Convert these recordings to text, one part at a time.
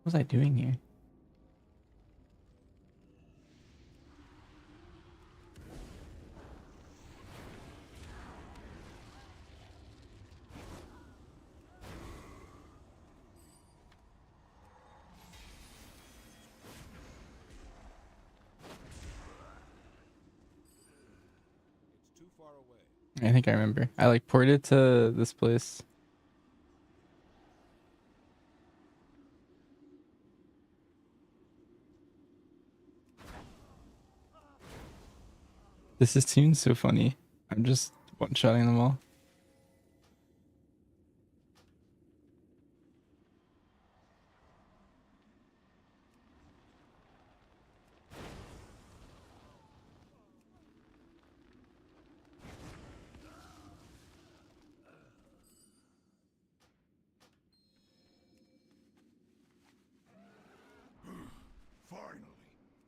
What was I doing here? It's too far away. I think I remember. I like ported to this place. This is seems so funny. I'm just one-shotting them all. Finally,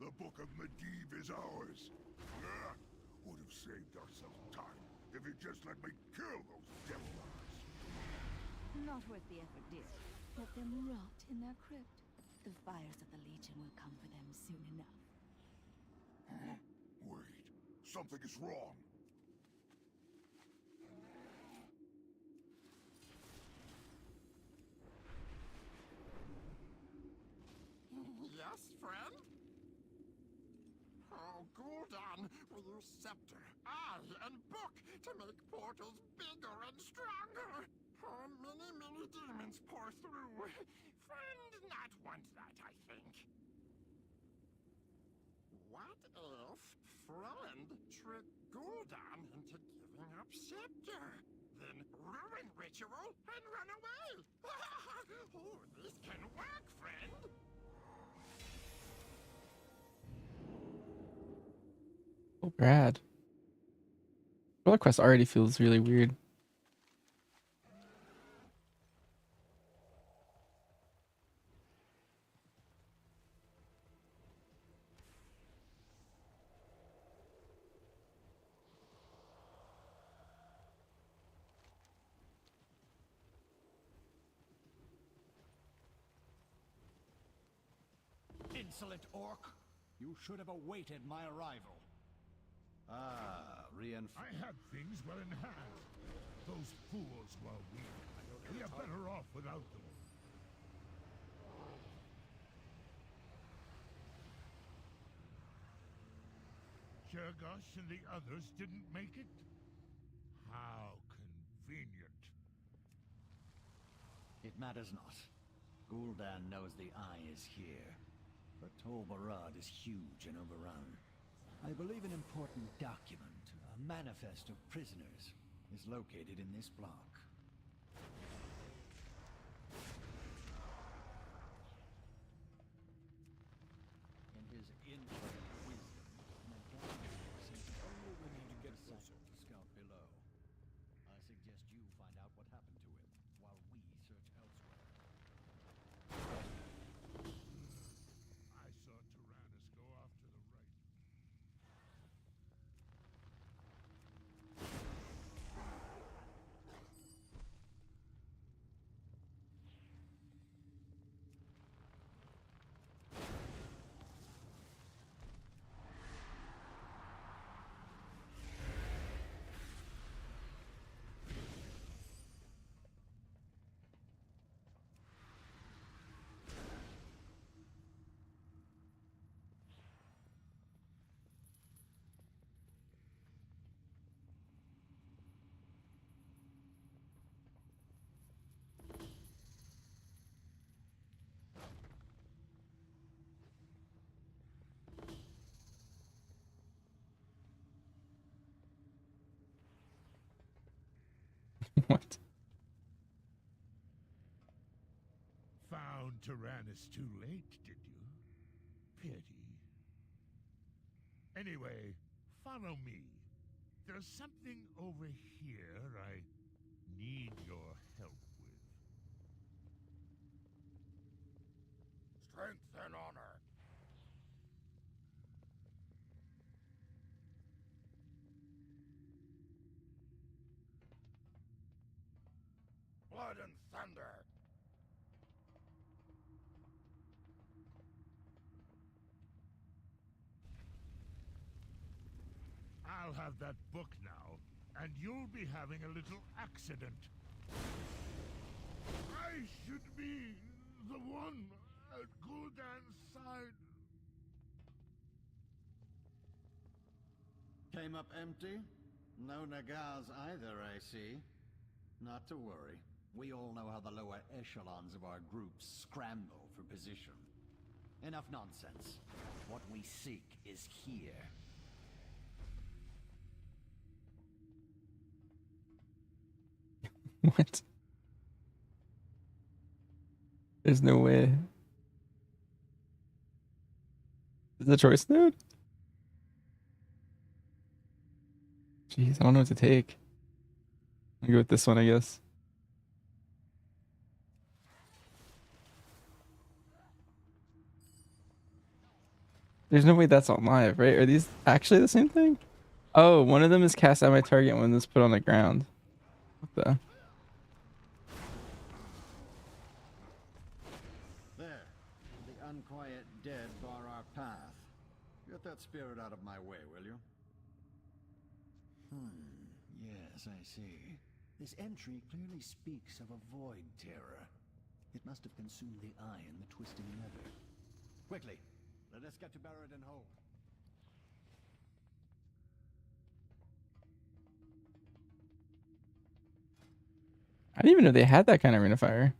the Book of Medivh is ours. Would have saved ourselves time if you just let me kill those Templars. Not worth the effort, dear. Let them rot in their crypt. The fires of the Legion will come for them soon enough. Huh? Wait, something is wrong. Yes, friend? Oh, Gul'dan, we use scepter, eye, and book to make portals bigger and stronger. Oh, many demons pour through. Friend not want that, I think. What if friend trick Gul'dan into giving up scepter? Then ruin ritual and run away. Oh, this can work, friend. Oh, Brad. Roller Quest already feels really weird. Insolent orc! You should have awaited my arrival. Ah, I have things well in hand. Those fools were weak. We are better off without them. Shergosh and the others didn't make it? How convenient. It matters not. Gul'dan knows the eye is here, but Tol Barad is huge and overrun. I believe an important document, a manifest of prisoners, is located in this block. In his infinite wisdom, Nagano sees only when you get closer to scout below. I suggest you find out what happened to him, while we search elsewhere. I saw Tyrannus go off to the right. What? Found Tyrannus too late, did you? Pity. Anyway, follow me. There's something over here I need your help with. Strength and honor. Blood and thunder. I'll have that book now, and you'll be having a little accident. I should be the one at Gul'dan's side. Came up empty? No Nagars either, I see. Not to worry. We all know how the lower echelons of our groups scramble for position. Enough nonsense. What we seek is here. What? There's no way. Is the choice node? Jeez, I don't know what to take. I'll go with this one, I guess. There's no way that's on live, right? Are these actually the same thing? Oh, one of them is cast at my target, one is put on the ground. What the? There. The unquiet dead bar our path. Get that spirit out of my way, will you? Yes, I see. This entry clearly speaks of a void terror. It must have consumed the eye and the twisting leather. Quickly, let us get to Paladin Hold. I didn't even know they had that kind of ring of fire.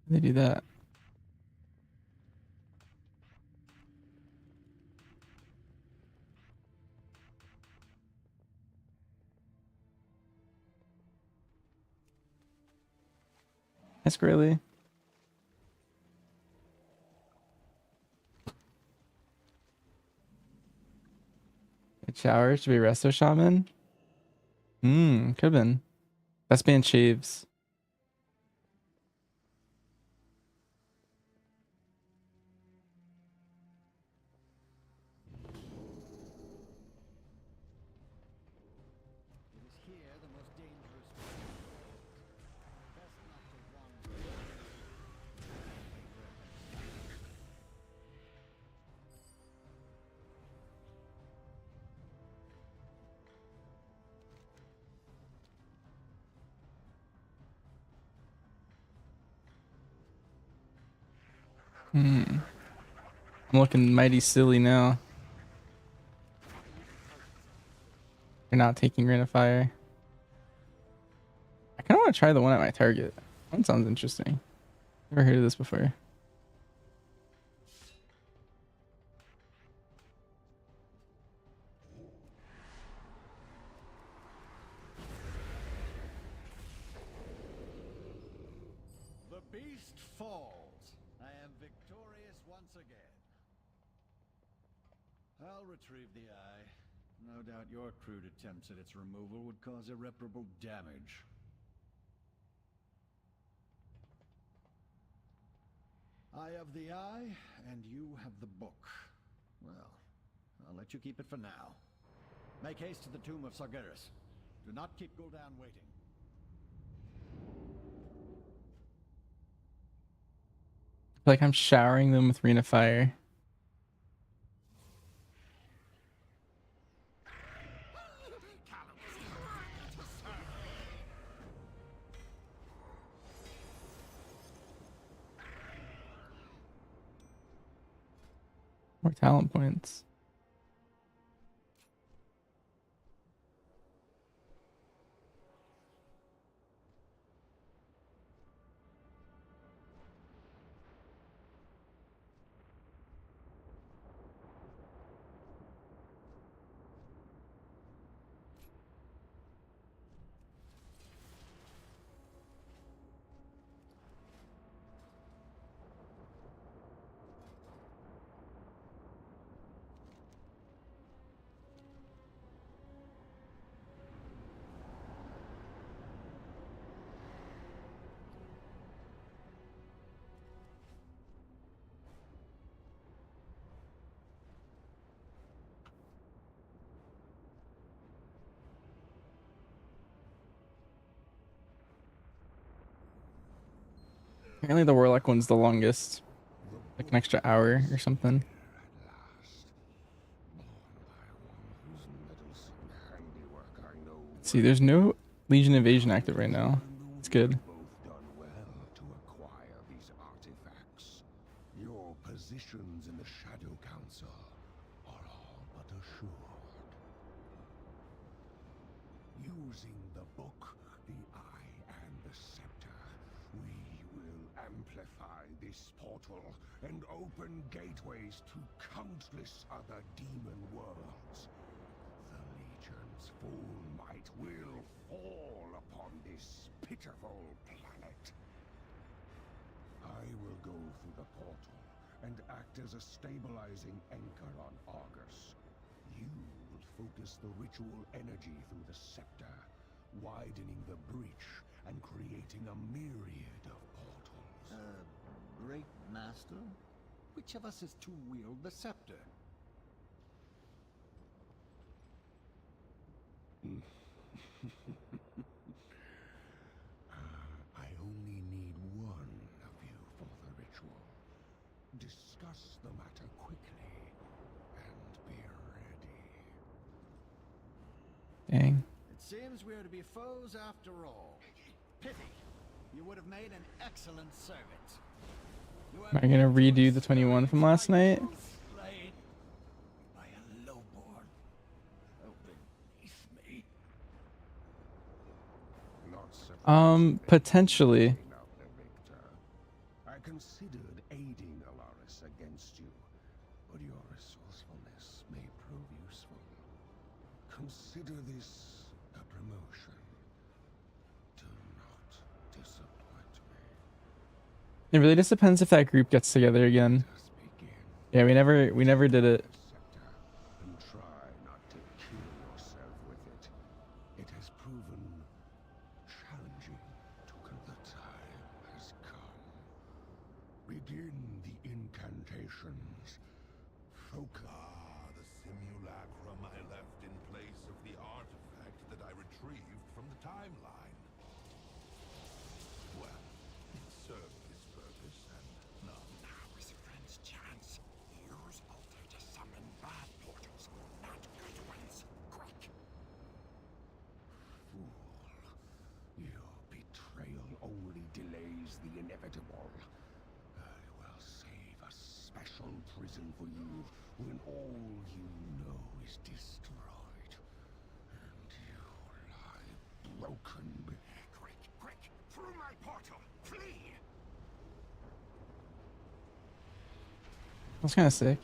They do that. That's really. It showers to be resto shaman. Could have been. Best band shaves. It is here the most dangerous place. Best not to wander. I'm looking mighty silly now. You're not taking ring of fire. I kind of want to try the one at my target. That one sounds interesting. Never heard of this before. The beast falls. I am victorious once again. I'll retrieve the eye. No doubt your crude attempts at its removal would cause irreparable damage. I have the eye, and you have the book. Well, I'll let you keep it for now. Make haste to the tomb of Sargeras. Do not keep Gul'dan waiting. Like I'm showering them with ring of fire. More talent points. Apparently the Warlock one's the longest. like an extra hour or something. At last, born by one whose meddlesome handiwork I know. Let's see, there's no Legion Invasion active right now. It's good. Both done well to acquire these artifacts. Your positions in the Shadow Council are all but assured. Using the book, the Eye, and the Scepter, we will amplify this portal and open gateways to countless other demon worlds. The Legion's full might will fall upon this pitiful planet. I will go through the portal and act as a stabilizing anchor on Argus. You will focus the ritual energy through the scepter, widening the breach and creating a myriad of portals. Great Master? Which of us is to wield the scepter? I only need one of you for the ritual. Discuss the matter quickly and be ready. Dang. It seems we are to be foes after all. Pity. You would have made an excellent servant. Am I gonna redo the 21 from last night? Slain by a lowborn. Oh, beneath me. Not Potentially. out the victor. I considered aiding Alaris against you, but your resourcefulness may prove useful. Consider this a promotion. Do not disappoint me. It really just depends if that group gets together again. Just begin. Yeah, we never did it. Scepter and try not to kill yourself with it. It has proven challenging to the time has come. Begin the incantations. Focus. Ah, the simulacrum I left in place of the artifact that I retrieved from the timeline. Well, it served its purpose, and none. Now is a friend's chance. Use Alter to summon bad portals, not good ones. Quick! Fool. Your betrayal only delays the inevitable. I will save a special prison for you when all you know is destroyed. And you lie broken. Quick, quick! Through my portal! Flee! That's kind of sick.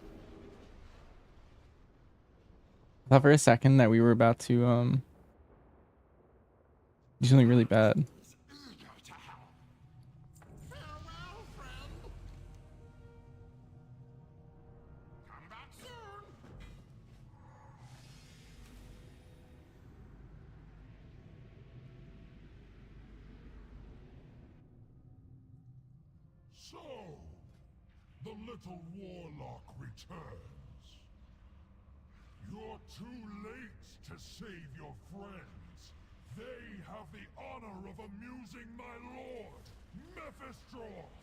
I thought for a second that we were about to do something really bad. Is eager to help. Farewell, friend! Come back soon! So, the little Warlock returns. You're too late to save your friends. They have the honor of amusing my lord, Mephistroth.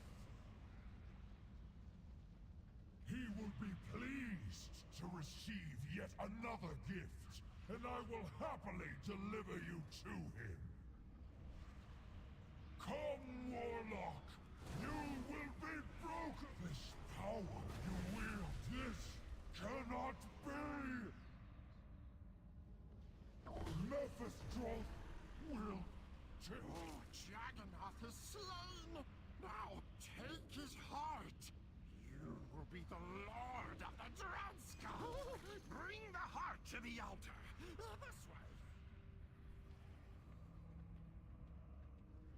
He will be pleased to receive yet another gift, and I will happily deliver you to him. Come, Warlock! You will be broken! This power you wield, this cannot be! Mephistroth will take... Oh, Jagannath is slain! Now, take his heart! You will be the Lord of the Dreadskull! Bring the heart to the altar! This way!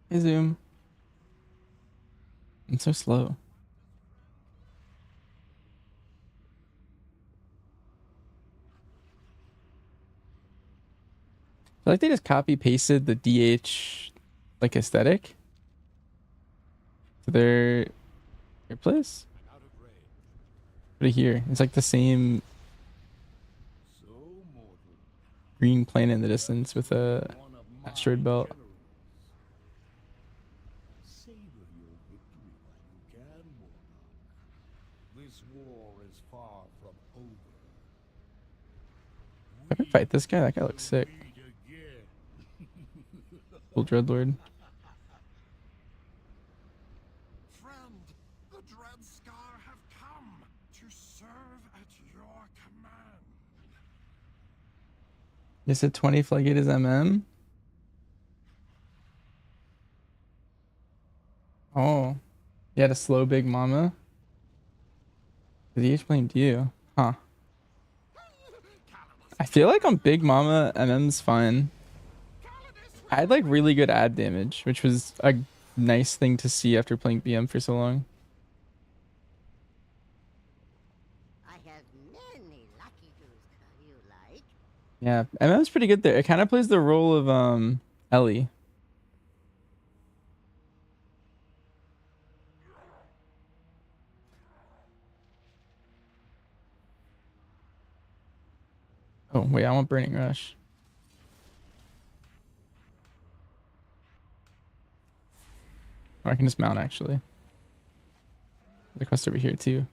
Hey, Zoom. It's so slow. I feel like they just copy pasted the DH like aesthetic to their place. Out of range. Right here. It's like the same So mortal. green planet in the distance with a One of my asteroid belt. generals. Savor your victory while you can, Warlock. fight this guy? That guy looks sick. Cool Dreadlord. Friend, the Dread Scar have come to serve at your command. You said 20 Floodgate is MM? Oh. You had a slow Big Mama? Did he just blamed you? Huh. I feel like on Big Mama, MM's fine. I had like really good ad damage, which was a nice thing to see after playing BM for so long. I have many lucky tools you like. Yeah, MM's pretty good there. It kind of plays the role of Ellie. Oh, wait, I want Burning Rush. Or I can just mount, actually. The quest over here, too.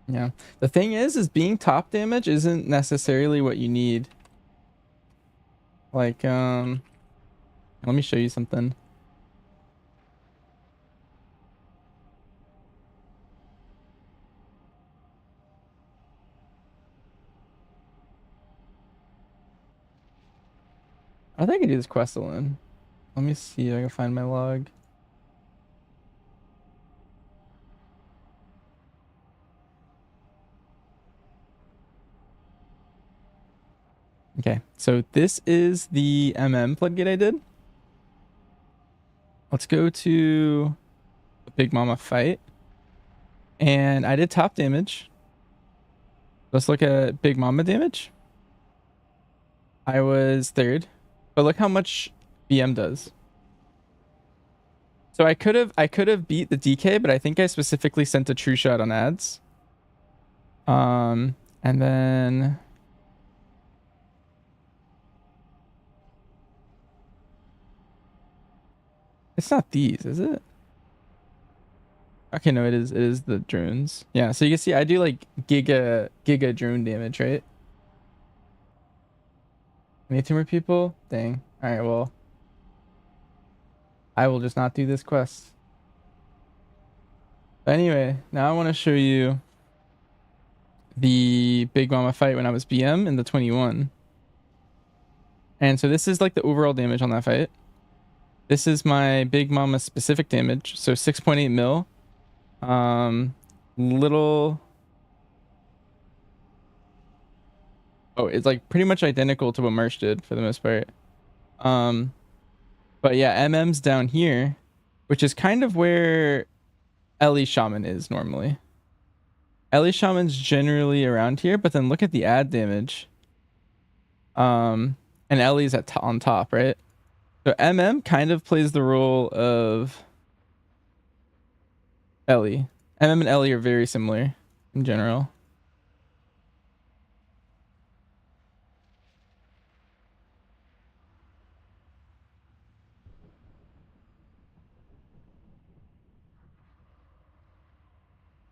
Yeah. The thing is being top damage isn't necessarily what you need. Like, let me show you something. I think I can do this quest alone. Let me see if I can find my log. Okay, so this is the MM floodgate I did. Let's go to the Big Mama fight. And I did top damage. Let's look at Big Mama damage. I was third. But look how much BM does. So I could have beat the DK, but I think I specifically sent a true shot on ads. And then it's not these, is it? Okay, no, it is. It is the drones. Yeah, so you can see I do like giga drone damage, right? I need 2 more people. Dang. All right, well, I will just not do this quest. But anyway, now I want to show you the Big Mama fight when I was BM in the 21. And so this is like the overall damage on that fight. This is my Big Mama specific damage, so 6.8 mil. Little. Oh, it's like pretty much identical to what Marsh did for the most part. But yeah, MM's down here, which is kind of where Ellie Shaman is normally. Ellie Shaman's generally around here, but then look at the ad damage. And Ellie's on top, right? So MM kind of plays the role of Ellie. MM and Ellie are very similar in general.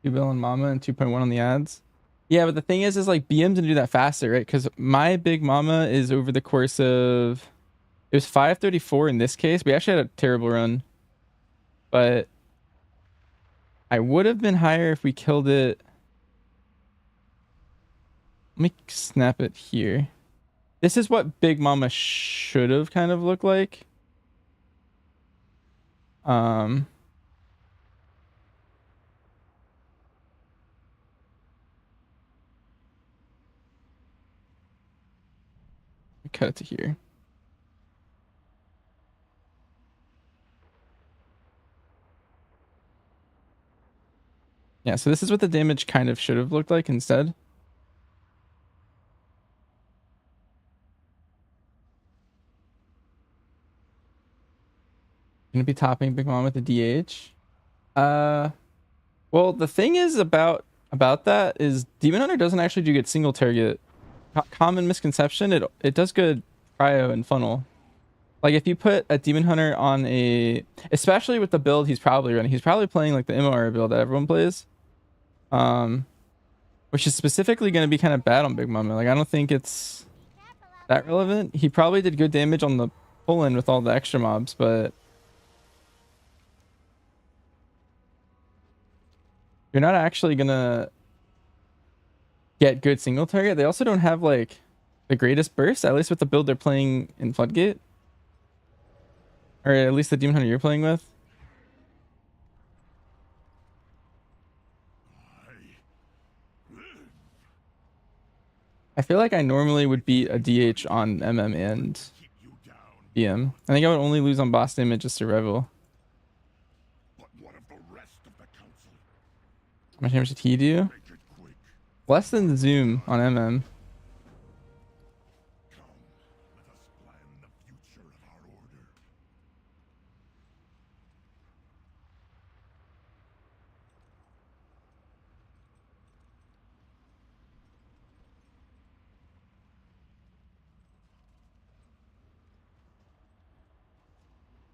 Bill and Mama and 2.1 on the ads. Yeah, but the thing is like BM's gonna do that faster, right? Because my Big Mama is over the course of, it was 534 in this case. We actually had a terrible run, but I would have been higher if we killed it. Let me snap it here. This is what Big Mama should have kind of looked like. Cut it to here. Yeah, so this is what the damage kind of should have looked like instead. Gonna be topping Big Mom with the DH. Well, the thing is about that is Demon Hunter doesn't actually do good single target. Common misconception, it does good cryo and funnel. Like if you put a Demon Hunter on a, especially with the build he's probably running, he's probably playing like the MR build that everyone plays. Which is specifically going to be kind of bad on Big Mama. Like I don't think it's that relevant. He probably did good damage on the pull-in with all the extra mobs, but you're not actually gonna get good single target. They also don't have like the greatest burst, at least with the build they're playing in Floodgate. Or at least the Demon Hunter you're playing with. I feel like I normally would beat a DH on MM and BM. I think I would only lose on boss damage just survival. But what of the rest of the council? How much damage did he do? Make it quick. Less than Zoom on MM. Come, let us plan the future of our order.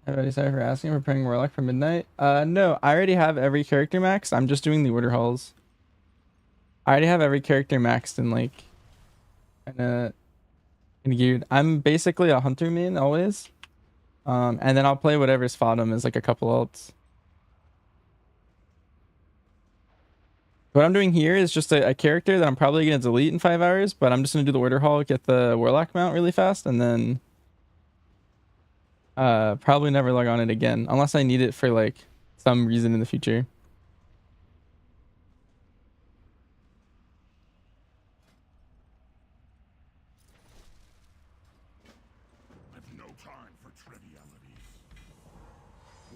Everybody, sorry for asking. We're playing Warlock for midnight. No, I already have every character maxed. I'm just doing the order halls. I already have every character maxed and like kinda geared. I'm basically a hunter main always. And then I'll play whatever's fodom as like a couple ults. What I'm doing here is just a character that I'm probably gonna delete in 5 hours, but I'm just gonna do the order hall, get the Warlock mount really fast, and then probably never log on it again unless I need it for like some reason in the future. I've no time for trivialities.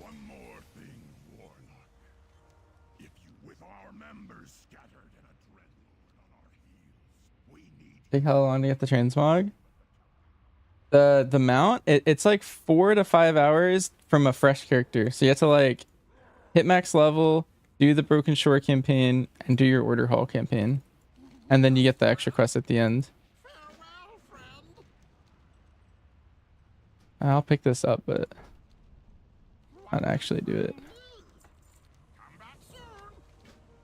One more thing, Warlock. If you, with our members scattered and a dreadlord on our heels, we need Take how long to get the transmog? The mount, it's like 4 to 5 hours from a fresh character. So you have to like hit max level, do the Broken Shore campaign, and do your Order Hall campaign. And then you get the extra quest at the end. Farewell, friend. I'll pick this up, but not actually do it. Come back soon.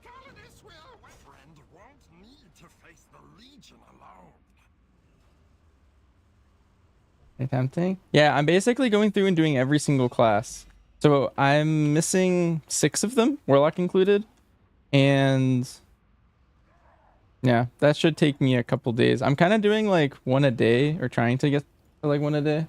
Colonists will. My friend won't need to face the Legion alone. Tempting? Yeah, I'm basically going through and doing every single class. So I'm missing 6 of them, Warlock included. And yeah, that should take me a couple days. I'm kind of doing like one a day, or trying to get to like one a day.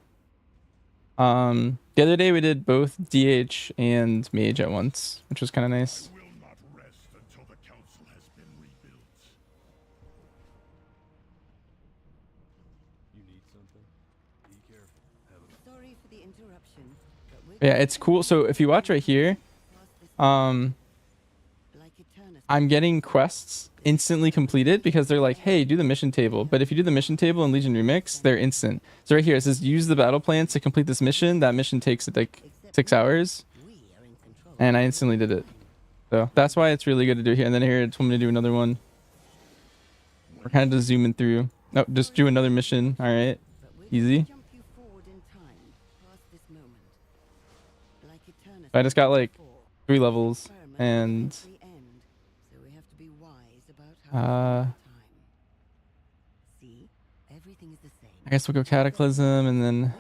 The other day we did both DH and Mage at once, which was kind of nice. will not rest until the council has been rebuilt. You need something? Be careful. Sorry for the interruption, but Yeah, it's cool. So if you watch right here, I'm getting quests instantly completed because they're like, hey, do the mission table. But if you do the mission table in Legion Remix, they're instant. So right here, it says use the battle plans to complete this mission. That mission takes like 6 hours. And I instantly did it. So that's why it's really good to do here. And then here, it told me to do another one. We're kind of just zooming through. No, just do another mission. All right. Easy. I just got like 3 levels. And I guess we'll go Cataclysm and then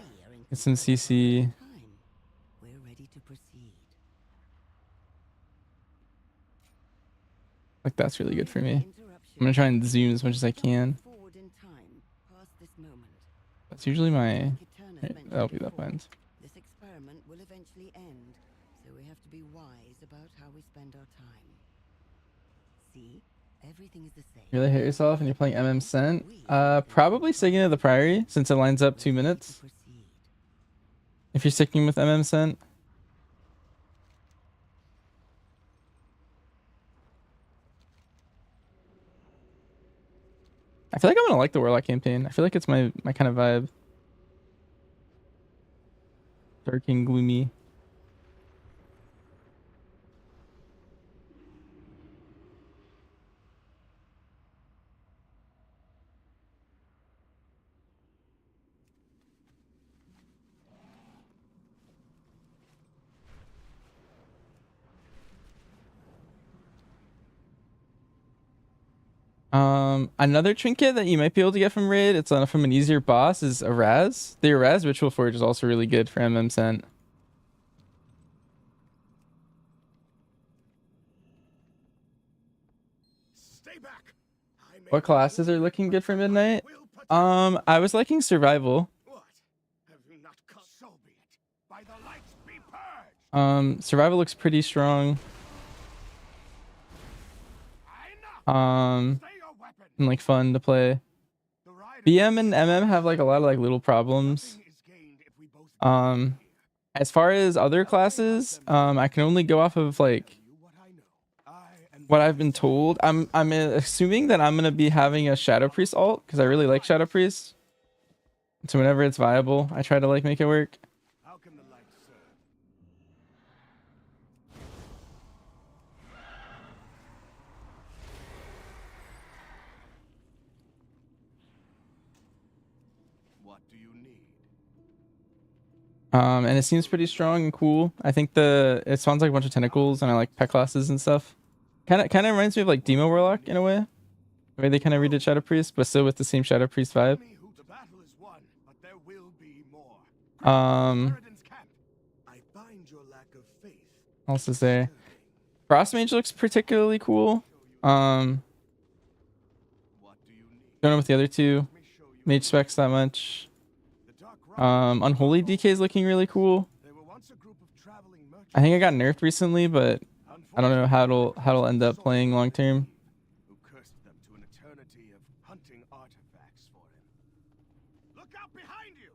get some CC. Like that's really good for me. I'm gonna try and zoom as much as I can. That's usually my. Right, that'll be that point. This experiment will eventually end, so we have to be wise about how we spend our time. See, everything is the same. You really hit yourself and you're playing MM Cent? Probably sticking to the Priory since it lines up 2 minutes. If you're sticking with MM Cent. I feel like I'm gonna like the Warlock campaign. I feel like it's my kind of vibe. Dark and gloomy. Another trinket that you might be able to get from raid, it's from an easier boss, is a Raz. The Raz Ritual Forge is also really good for MM Cent. Stay back. I may What classes are looking good for midnight? I was liking survival. What? Have you not come? So be it. By the lights be purged. Survival looks pretty strong. I And Stay your weapon. like fun to play. The rider BM and MM have like a lot of like little problems. is gained if we both As far as other classes, I can only go off of like you what I know. I and what I've been told. I'm assuming that I'm gonna be having a Shadow Priest alt because I really like Shadow Priest. So whenever it's viable, I try to like make it work. how can the light serve? What do you need? And it seems pretty strong and cool. I think it sounds like a bunch of tentacles, and I like pet classes and stuff. Kind of reminds me of like Demo Warlock in a way. The way they kind of redid Shadow Priest, but still with the same Shadow Priest vibe. Me who the battle is won, but there will be more. Paladin's camp. I find your lack of faith. Also say, Frost Mage looks particularly cool. What do you need? Don't know with the other two Let me show you. mage specs that much. The Dark Rock. Unholy DK is looking really cool. They were once a group of traveling merchants. I think I got nerfed recently, but I don't know how it'll end up playing long term. Who cursed them to an eternity of hunting artifacts for him. Look out behind you!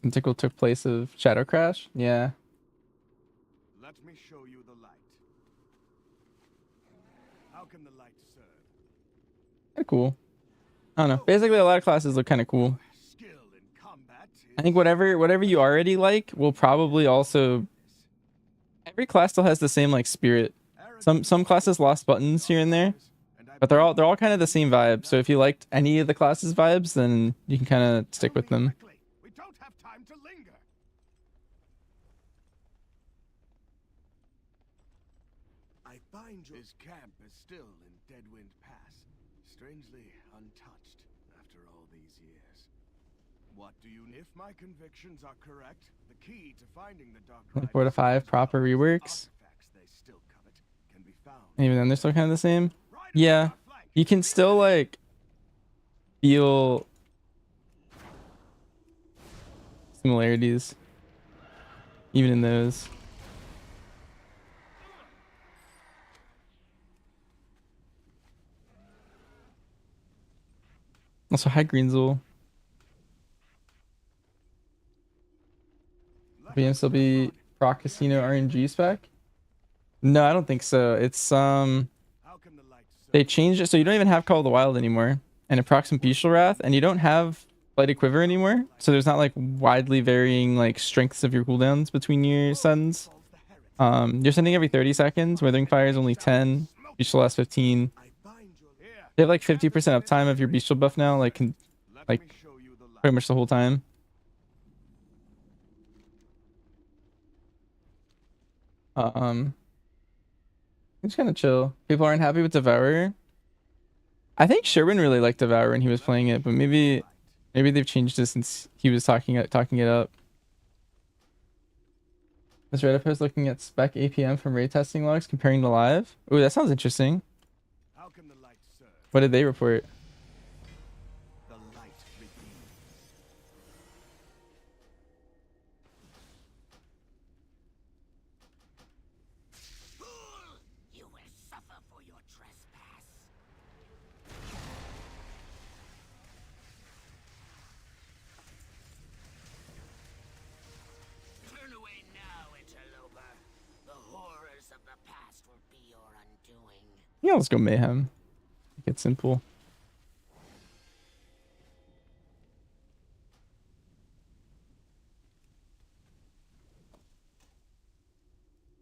Tentacle took place of Shadow Crash. Yeah. Let me show you the light. How can the light serve? Kinda cool. I don't know. Basically, a lot of classes look kind of cool. Skill in combat is I think whatever you already like will probably also. Every class still has the same like spirit. Some classes lost buttons here and there, but they're all kind of the same vibe. So if you liked any of the classes' vibes, then you can kind of stick with them. quickly. We don't have time to linger. I find his camp is still in Deadwind Pass, strangely untouched after all these years. What do you? If my convictions are correct, the key to finding the Dark 4 to 5 proper reworks. artifacts they still covet can be found. And even then, they're still kind of the same. Yeah, you can still like feel similarities even in those. Also, hi Greenzel. BM still be Proc Casino RNG spec? No, I don't think so. It's How can the light serve? they changed it so you don't even have Call of the Wild anymore, and it procs some Bestial Wrath, and you don't have Blighted Quiver anymore. So there's not like widely varying like strengths of your cooldowns between your sons. You're sending every 30 seconds. Withering Fire is only 10. Bestial lasts 15. I find your here. They have like 50% uptime of your Bestial buff now, like Let like me show you the light. pretty much the whole time. It's kind of chill. People aren't happy with Devourer. I think Sherwin really liked Devourer when he was playing it, but maybe they've changed it since he was talking it up. This Reddit post looking at spec APM from raid testing logs comparing to live. Ooh, that sounds interesting. How can the light serve? What did they report? The light redeems. Fool! You will suffer for your trespass. Turn away now, interloper. The horrors of the past will be your undoing. Yeah, let's go Mayhem. Make it simple.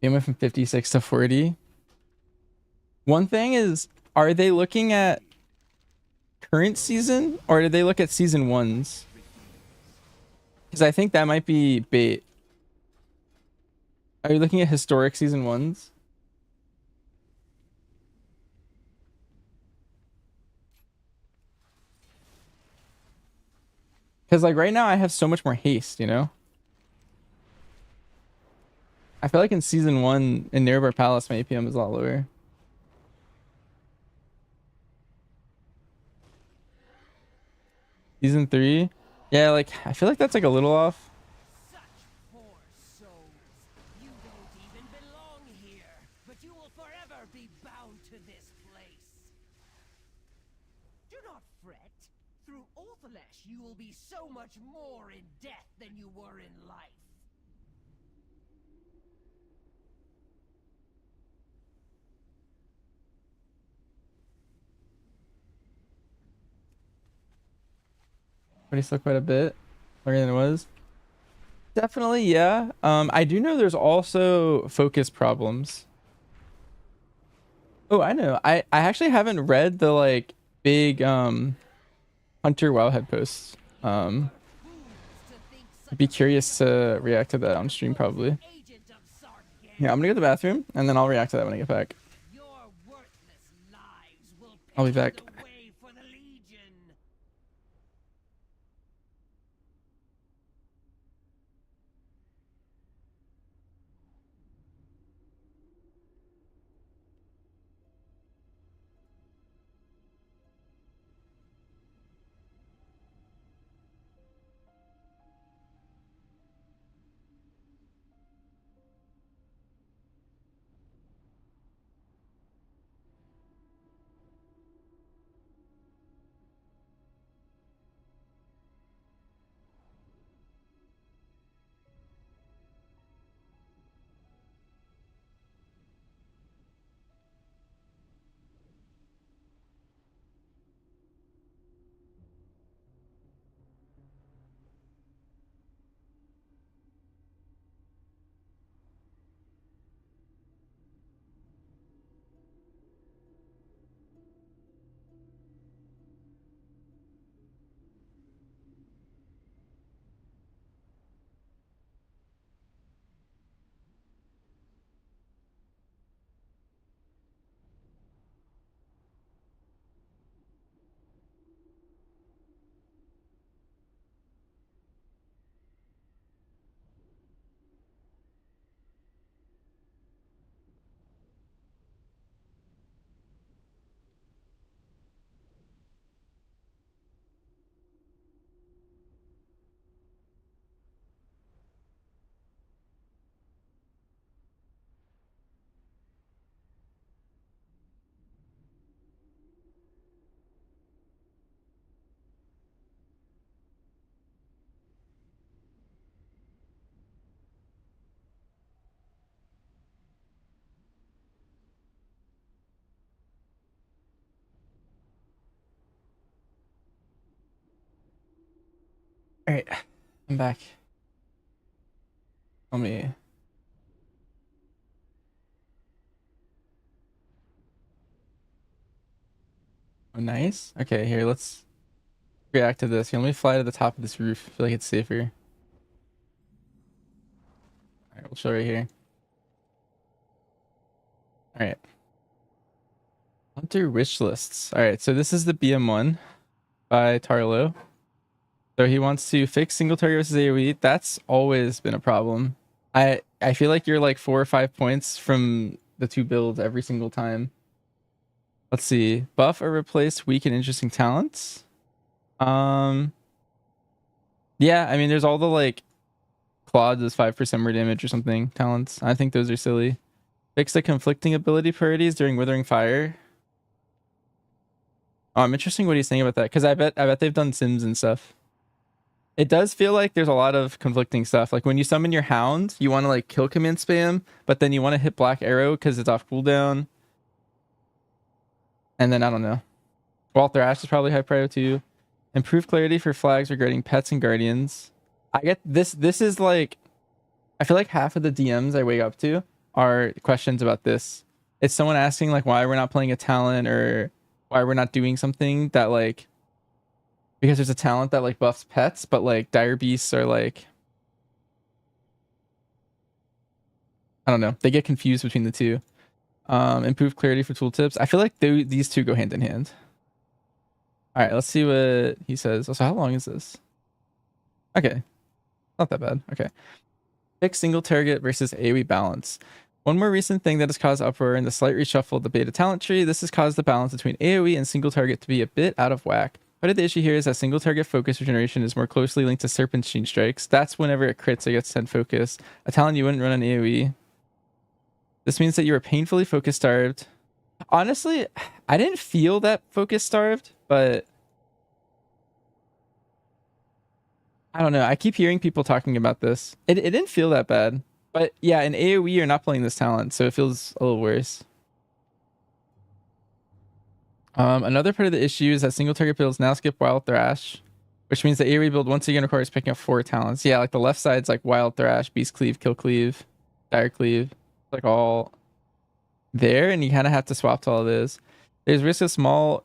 It went from 56 to 40. One thing is, are they looking at current season or did they look at season ones? Because I think that might be bait. Are you looking at historic season 1s? Because like right now I have so much more haste, you know? I feel like in season 1 in Nearby Palace my APM is a lot lower. Season 3? Yeah, like I feel like that's like a little off. Such poor souls. You don't even belong here, but you will forever be bound to this place. Do not fret. Through Orthalesh, you will be so much more in death than you were in life. But he's still quite a bit longer than it was. Definitely, yeah. I do know there's also focus problems. Oh, I know. I actually haven't read the like big Hunter Wowhead posts. I'd be curious to react to that on stream probably. Yeah, I'm gonna go to the bathroom and then I'll react to that when I get back. I'll be back. All right, I'm back. Let me. Oh, nice. Okay, here, let's react to this. Here, let me fly to the top of this roof. I feel like it's safer. All right, we'll show right here. All right. Hunter wish lists. All right, so this is the BM1 by Tarlo. So he wants to fix single target versus AoE. That's always been a problem. I feel like you're like 4 or 5 points from the 2 builds every single time. Let's see. Buff or replace weak and interesting talents. Yeah, I mean there's all the like Claude does 5% more damage or something talents. I think those are silly. Fix the conflicting ability priorities during Withering Fire. Oh, I'm interested what he's saying about that because I bet they've done sims and stuff. It does feel like there's a lot of conflicting stuff. Like when you summon your Hound, you want to like kill command spam, but then you want to hit Black Arrow because it's off cooldown. And then I don't know. Walther Ash is probably high priority too. Improve clarity for flags regarding pets and guardians. I get this. This is like, I feel like half of the DMs I wake up to are questions about this. It's someone asking like why we're not playing a talent or why we're not doing something that like because there's a talent that like buffs pets, but like dire beasts are like, I don't know, they get confused between the two. Improve clarity for tooltips. I feel like these two go hand in hand. All right, let's see what he says. So how long is this? Okay, not that bad. Okay. Pick single target versus AoE balance. One more recent thing that has caused uproar in the slight reshuffle of the beta talent tree. This has caused the balance between AoE and single target to be a bit out of whack. Part of the issue here is that single target focus regeneration is more closely linked to serpentine strikes. That's whenever it crits, it gets 10 focus. A talent you wouldn't run on AoE. This means that you are painfully focus starved. Honestly, I didn't feel that focus starved, but I don't know. I keep hearing people talking about this. It didn't feel that bad. But yeah, in AoE, you're not playing this talent, so it feels a little worse. Another part of the issue is that single target builds now skip Wild Thrash, which means the AoE build once again requires picking up 4 talents. Yeah, like the left side's like Wild Thrash, Beast Cleave, Kill Cleave, Dire Cleave, like all there, and you kind of have to swap to all of those. There's a small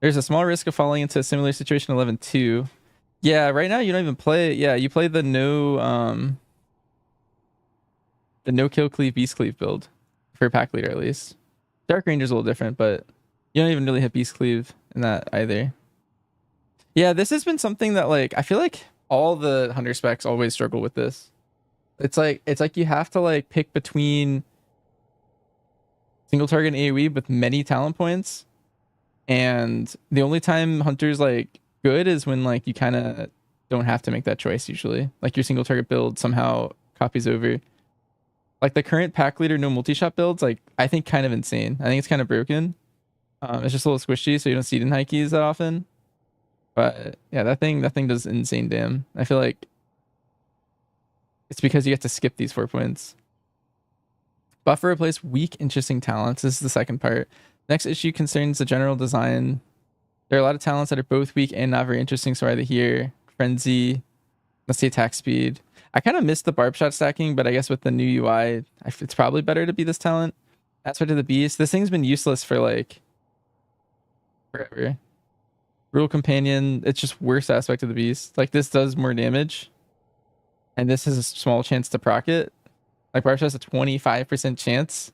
risk of falling into a similar situation 11-2. Yeah, right now you don't even play. Yeah, you play the no kill cleave beast cleave build for pack leader at least. Dark Ranger's a little different, but you don't even really hit beast cleave in that either. Yeah, this has been something that like I feel like all the hunter specs always struggle with this. It's like you have to like pick between single target and AoE with many talent points, and the only time hunters like good is when like you kind of don't have to make that choice usually. Like your single target build somehow copies over. Like the current pack leader no multi-shot builds, like I think kind of insane. I think it's kind of broken. It's just a little squishy, so you don't see it in high keys that often. But yeah, that thing does insane damn. I feel like it's because you get to skip these 4 points. Buffer replace weak, interesting talents. This is the second part. Next issue concerns the general design. There are a lot of talents that are both weak and not very interesting, so either here, Frenzy, let's say attack speed. I kind of missed the barb shot stacking, but I guess with the new UI, it's probably better to be this talent. Aspect of the Beast. This thing's been useless for like forever. Rule Companion, it's just worse Aspect of the Beast. Like this does more damage, and this has a small chance to proc it. Like barb shot has a 25% chance.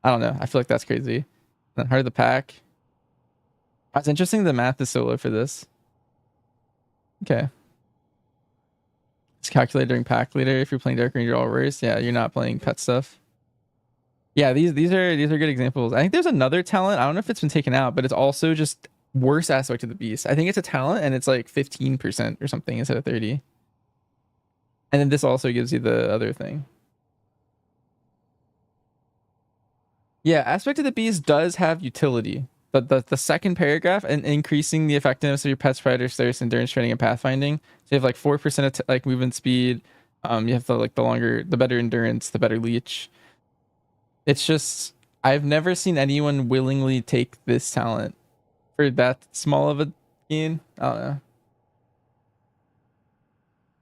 I don't know. I feel like that's crazy. And then Heart of the Pack. It's interesting the math is so low for this. Okay. It's calculated during pack leader if you're playing Dark Ranger Always. Yeah, you're not playing pet stuff. Yeah, these are good examples. I think there's another talent. I don't know if it's been taken out, but it's also just worse Aspect of the Beast. I think it's a talent and it's like 15% or something instead of 30. And then this also gives you the other thing. Yeah, Aspect of the Beast does have utility. The second paragraph, and increasing the effectiveness of your pet's predator thirst, endurance training, and pathfinding. So you have like 4% of like movement speed. You have the better endurance, the better leech. It's just I've never seen anyone willingly take this talent for that small of a gain. I don't know.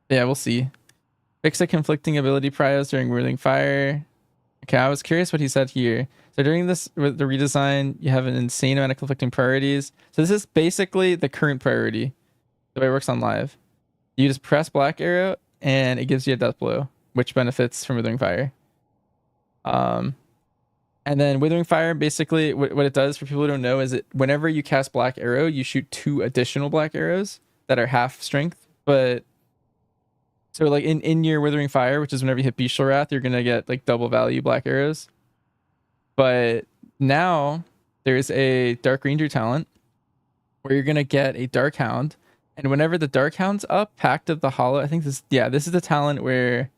Yeah, we'll see. Fix the conflicting ability priors during Whirling Fire. Okay, I was curious what he said here. So during the redesign, you have an insane amount of conflicting priorities. So this is basically the current priority, the way it works on live. You just press Black Arrow, and it gives you a death blow, which benefits from Withering Fire. And then Withering Fire, basically, what it does for people who don't know is whenever you cast Black Arrow, you shoot 2 additional Black Arrows that are half strength. But so like in your Withering Fire, which is whenever you hit Bestial Wrath, you're gonna get like double value Black Arrows. But now there's a Dark Ranger talent where you're gonna get a Dark Hound, and whenever the Dark Hound's up, Pact of the Hollow. I think this is the talent where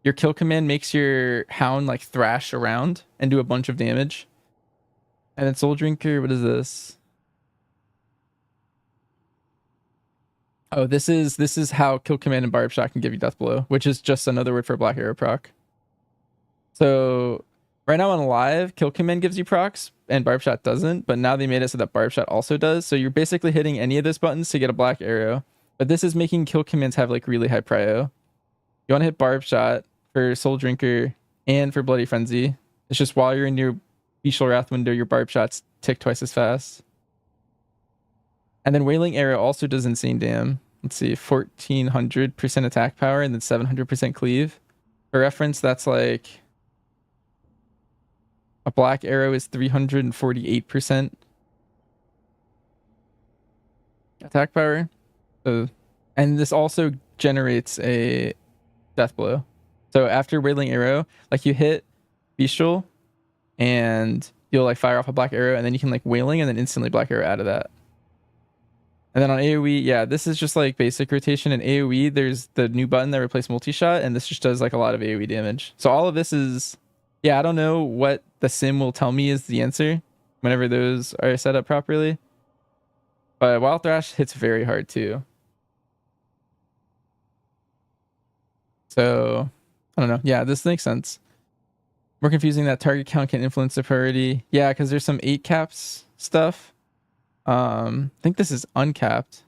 your kill command makes your hound like thrash around and do a bunch of damage. And then Soul Drinker, what is this? Oh, this is how kill command and barb shot can give you death blow, which is just another word for Black Arrow proc. So right now on live, kill command gives you procs and barb shot doesn't, but now they made it so that barb shot also does. So you're basically hitting any of those buttons to get a Black Arrow, but this is making kill commands have like really high prio. You want to hit barb shot for Soul Drinker and for Bloody Frenzy. It's just while you're in your Bestial Wrath window, your barb shots tick twice as fast. And then Wailing Arrow also does insane dam. Let's see, 1400% attack power and then 700% cleave. For reference, that's like a Black Arrow is 348% attack power. So, and this also generates a death blow. So after Wailing Arrow, like you hit Bestial and you'll like fire off a Black Arrow and then you can like Wailing and then instantly Black Arrow out of that. And then on AoE, yeah, this is just like basic rotation. In AoE, there's the new button that replaces multi-shot, and this just does like a lot of AoE damage. So all of this is, yeah, I don't know what the sim will tell me is the answer whenever those are set up properly. But Wild Thrash hits very hard too. So, I don't know. Yeah, this makes sense. More confusing that target count can influence the priority. Yeah, because there's some 8 caps stuff. I think this is uncapped.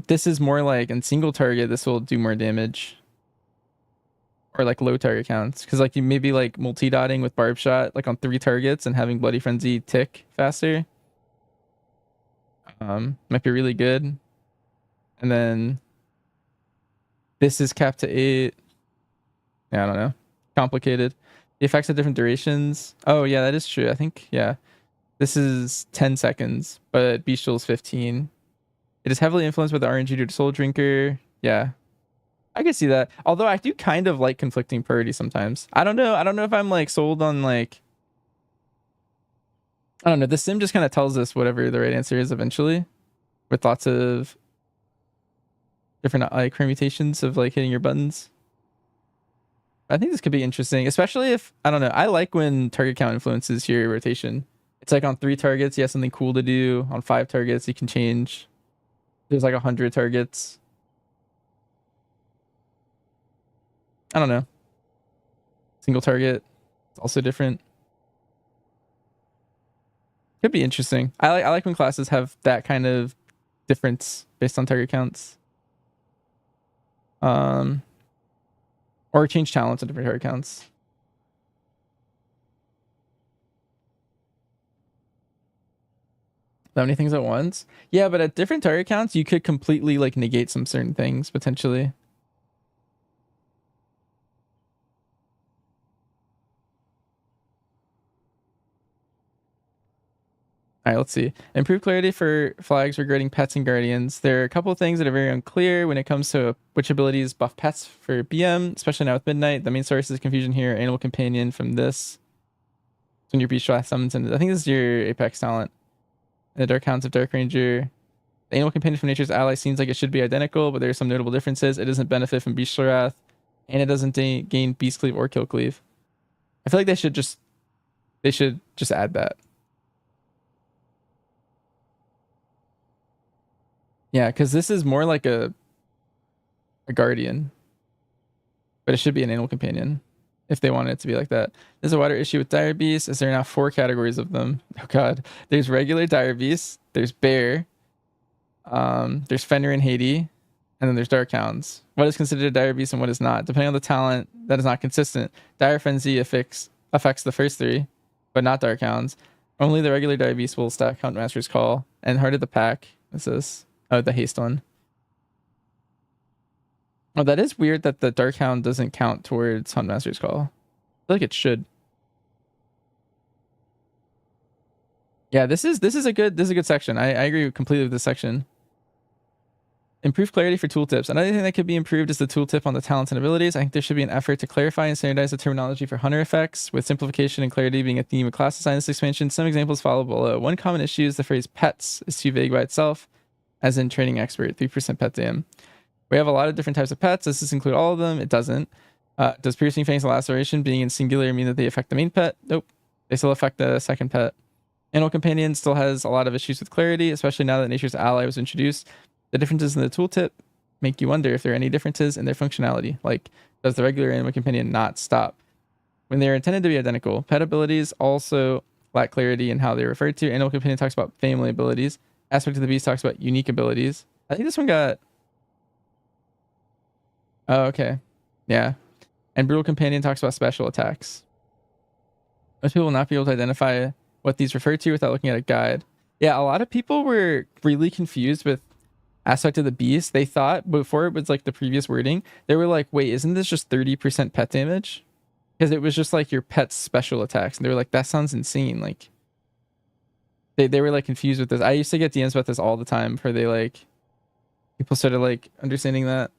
This is more like in single target, this will do more damage. Or like low target counts. Because like you maybe like multi-dotting with barb shot like on 3 targets and having Bloody Frenzy tick faster. Might be really good. And then this is capped to 8. Yeah, I don't know. Complicated. The effects have different durations. Oh yeah, that is true. I think, yeah. This is 10 seconds, but Bestial is 15. It is heavily influenced by the RNG due to Soul Drinker. Yeah. I can see that. Although I do kind of like conflicting priority sometimes. I don't know. I don't know if I'm like sold on like, I don't know. The sim just kind of tells us whatever the right answer is eventually, with lots of different like permutations of like hitting your buttons. I think this could be interesting, especially if, I don't know. I like when target count influences your rotation. It's like on 3 targets, you have something cool to do. On 5 targets, you can change. There's like 100 targets. I don't know. Single target, it's also different. Could be interesting. I like when classes have that kind of difference based on target counts. Or change talents at different target counts. That many things at once? Yeah, but at different target counts, you could completely like negate some certain things potentially. All right, let's see. Improve clarity for flags regarding pets and guardians. There are a couple of things that are very unclear when it comes to which abilities buff pets for BM, especially now with Midnight. The main source is confusion here. Animal Companion from this. When your Beast summons, and I think this is your Apex talent. The Dark Hounds of Dark Ranger. The Animal Companion from Nature's Ally seems like it should be identical, but there are some notable differences. It doesn't benefit from Beast Wrath, and it doesn't gain Beast Cleave or Kill Cleave. I feel like they should just add that. Yeah, because this is more like a guardian, but it should be an Animal Companion if they want it to be like that. There's a wider issue with Dire Beasts, as there are now 4 categories of them. Oh god. There's regular Dire Beasts, there's Bear, there's Fenrir and Haiti, and then there's Dark Hounds. What is considered a Dire Beast and what is not? Depending on the talent, that is not consistent. Dire Frenzy affects the first 3, but not Dark Hounds. Only the regular Dire Beast will stack Huntmaster's Call. And Heart of the Pack is this. Oh, the haste one. Oh, that is weird that the Dark Hound doesn't count towards Huntmaster's Call. I feel like it should. Yeah, this is a good section. I agree completely with this section. Improve clarity for tooltips. Another thing that could be improved is the tooltip on the talents and abilities. I think there should be an effort to clarify and standardize the terminology for hunter effects, with simplification and clarity being a theme of class design in this expansion. Some examples follow below. One common issue is the phrase pets is too vague by itself, as in training expert, 3% pet dam. We have a lot of different types of pets. Does this include all of them? It doesn't. Does piercing fangs and laceration being in singular mean that they affect the main pet? Nope. They still affect the second pet. Animal Companion still has a lot of issues with clarity, especially now that Nature's Ally was introduced. The differences in the tooltip make you wonder if there are any differences in their functionality. Like, does the regular Animal Companion not stop when they are intended to be identical? Pet abilities also lack clarity in how they're referred to. Animal Companion talks about family abilities. Aspect of the Beast talks about unique abilities. I think this one got... Oh, okay. Yeah. And Brutal Companion talks about special attacks. Most people will not be able to identify what these refer to without looking at a guide. Yeah, a lot of people were really confused with Aspect of the Beast. They thought before it was like the previous wording, they were like, wait, isn't this just 30% pet damage? Because it was just like your pet's special attacks. And they were like, that sounds insane. Like they were like confused with this. I used to get DMs about this all the time where they like people started like understanding that.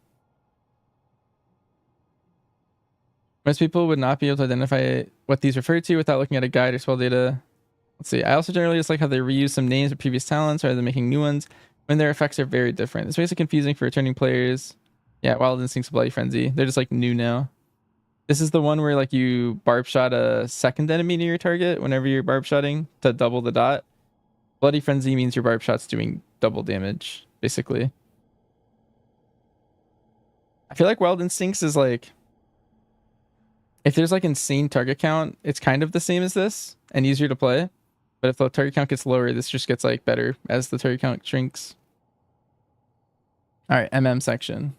Most people would not be able to identify what these refer to without looking at a guide or spell data. Let's see. I also generally just like how they reuse some names of previous talents rather than making new ones when their effects are very different. This makes it confusing for returning players. Yeah, Wild Instincts, Bloody Frenzy. They're just like new now. This is the one where like you barb shot a second enemy near your target whenever you're barb shotting to double the dot. Bloody Frenzy means your barb shot's doing double damage, basically. I feel like Wild Instincts is like, if there's like insane target count, it's kind of the same as this and easier to play. But if the target count gets lower, this just gets like better as the target count shrinks. All right, section.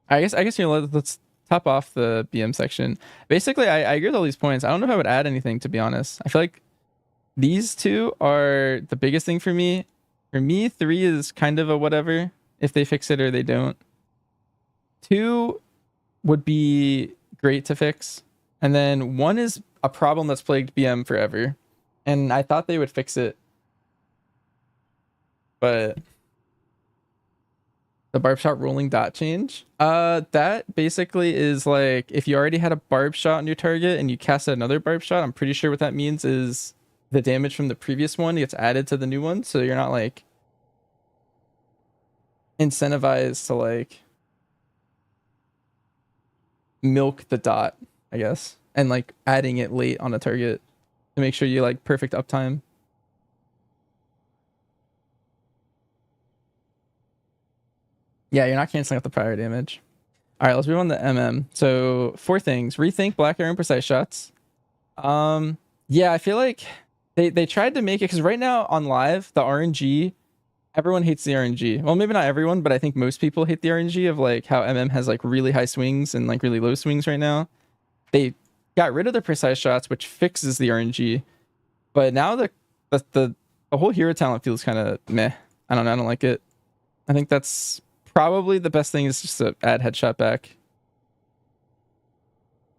I guess you know, let's top off the BM section. Basically, I agree with all these points. I don't know if I would add anything, to be honest. I feel like these two are the biggest thing for me. For me, 3 is kind of a whatever if they fix it or they don't. 2 would be great to fix. And then 1 is a problem that's plagued BM forever. And I thought they would fix it. But the barb shot rolling dot change. That basically is like if you already had a barb shot on your target and you cast another barb shot, I'm pretty sure what that means is the damage from the previous one gets added to the new one. So you're not like incentivized to like milk the dot, I guess, and like adding it late on a target to make sure you like perfect uptime. Yeah, you're not canceling out the prior damage. All right, let's move on to MM. So 4 things. Rethink Black Arrow and Precise Shots. Yeah, I feel like they tried to make it, because right now on live, the RNG, everyone hates the RNG. Well, maybe not everyone, but I think most people hate the RNG of like how MM has like really high swings and like really low swings right now. They got rid of the Precise Shots, which fixes the RNG. But now the whole hero talent feels kind of meh. I don't know. I don't like it. I think that's probably the best thing is just to add headshot back.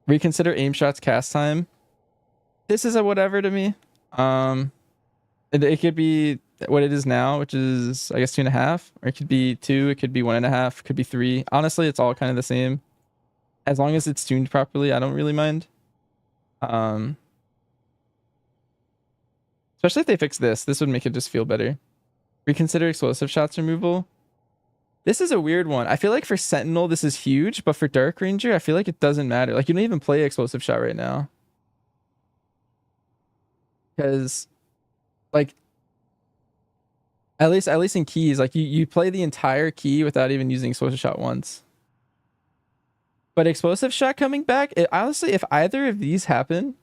Reconsider aim shots cast time. This is a whatever to me. It could be what it is now, which is I guess 2.5, or it could be 2, it could be 1.5, it could be 3. Honestly, it's all kind of the same. As long as it's tuned properly, I don't really mind. Especially if they fix this. This would make it just feel better. Reconsider explosive shots removal. This is a weird one. I feel like for Sentinel, this is huge, but for Dark Ranger, I feel like it doesn't matter. Like, you don't even play explosive shot right now. Because, like, at least in keys, like, you play the entire key without even using explosive shot once. But explosive shot coming back, honestly, if either of these happen,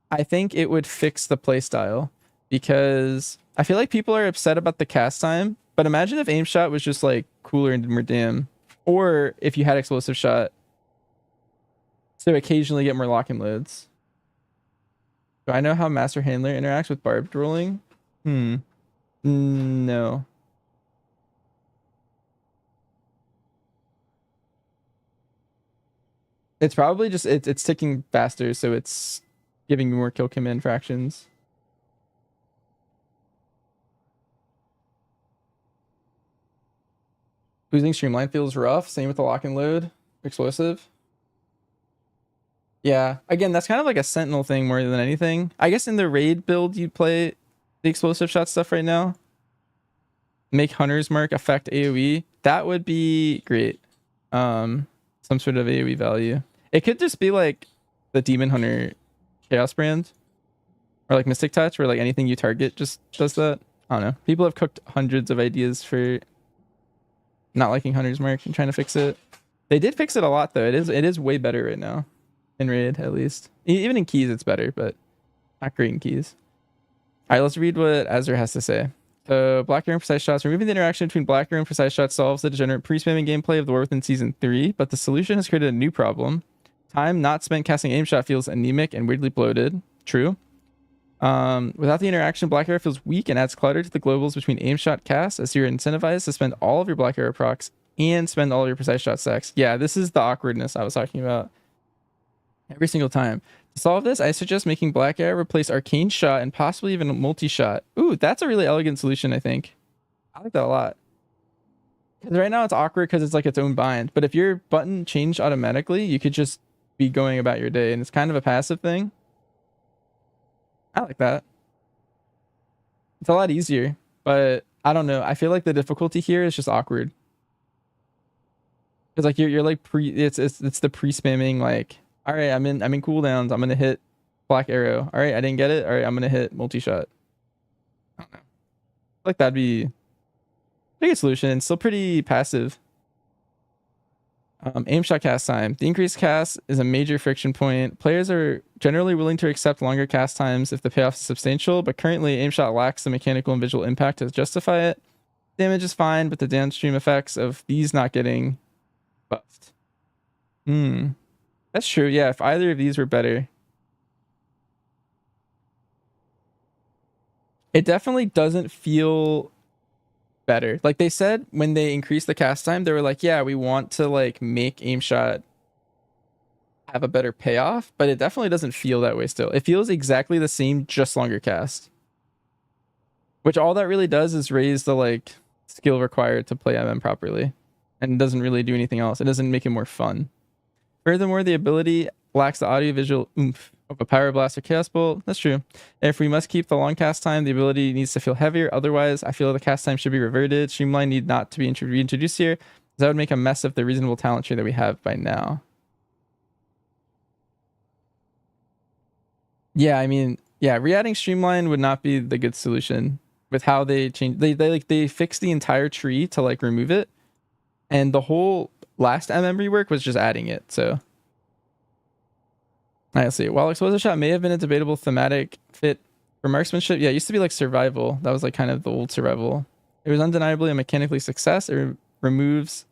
I think it would fix the playstyle. Because I feel like people are upset about the cast time. But imagine if aim shot was just like cooler and more damn. Or if you had explosive shot. So occasionally get more lock-in loads. Do I know how Master Handler interacts with barbed rolling? No. It's probably just it's ticking faster, so it's giving you more kill command fractions. Losing Streamline feels rough. Same with the lock and load. Explosive. Yeah. Again, that's kind of like a Sentinel thing more than anything. I guess in the raid build, you'd play the explosive shot stuff right now. Make Hunter's Mark affect AoE. That would be great. Some sort of AoE value. It could just be like the Demon Hunter Chaos brand. Or like Mystic Touch, where like anything you target just does that. I don't know. People have cooked hundreds of ideas for not liking Hunter's Mark and trying to fix it. They did fix it a lot though. It is way better right now. In raid, at least. Even in keys, it's better, but not great in keys. All right, let's read what Azure has to say. So, Black Arrow and Precise Shots. Removing the interaction between Black Arrow and Precise Shots solves the degenerate pre-spamming gameplay of the War within Season 3, but the solution has created a new problem. Time not spent casting aim shot feels anemic and weirdly bloated. True. Without the interaction, Black Arrow feels weak and adds clutter to the globals between aim shot casts, as you're incentivized to spend all of your Black Arrow procs and spend all your precise shot stacks. Yeah, this is the awkwardness I was talking about. Every single time. To solve this, I suggest making Black Arrow replace Arcane Shot and possibly even multi-shot. Ooh, that's a really elegant solution, I think. I like that a lot. Because right now it's awkward because it's like its own bind. But if your button changed automatically, you could just be going about your day. And it's kind of a passive thing. I like that. It's a lot easier. But I don't know. I feel like the difficulty here is just awkward. Because like you're like it's the pre-spamming like, all right, I'm in cooldowns. I'm gonna hit Black Arrow. All right, I didn't get it. All right, I'm gonna hit multi-shot. I don't know. I feel like that'd be a pretty good solution. Still pretty passive. Aim shot cast time. The increased cast is a major friction point. Players are generally willing to accept longer cast times if the payoff is substantial, but currently aim shot lacks the mechanical and visual impact to justify it. Damage is fine, but the downstream effects of these not getting buffed. That's true. Yeah, if either of these were better. It definitely doesn't feel better. Like they said when they increased the cast time, they were like, yeah, we want to like make aim shot have a better payoff, but it definitely doesn't feel that way still. It feels exactly the same, just longer cast. Which all that really does is raise the like skill required to play MM properly. And it doesn't really do anything else. It doesn't make it more fun. Furthermore, the ability lacks the audio-visual oomph of a Pyro Blast or Chaos Bolt. That's true. If we must keep the long cast time, the ability needs to feel heavier. Otherwise, I feel the cast time should be reverted. Streamline need not to be reintroduced here. That would make a mess of the reasonable talent tree that we have by now. Yeah, I mean, yeah, re-adding Streamline would not be the good solution with how they changed. They fixed the entire tree to like remove it. And the whole last MM rework was just adding it, so. Let's see. While Explosive Shot may have been a debatable thematic fit for marksmanship, yeah, it used to be like survival. That was like kind of the old survival. It was undeniably a mechanically success. It removes,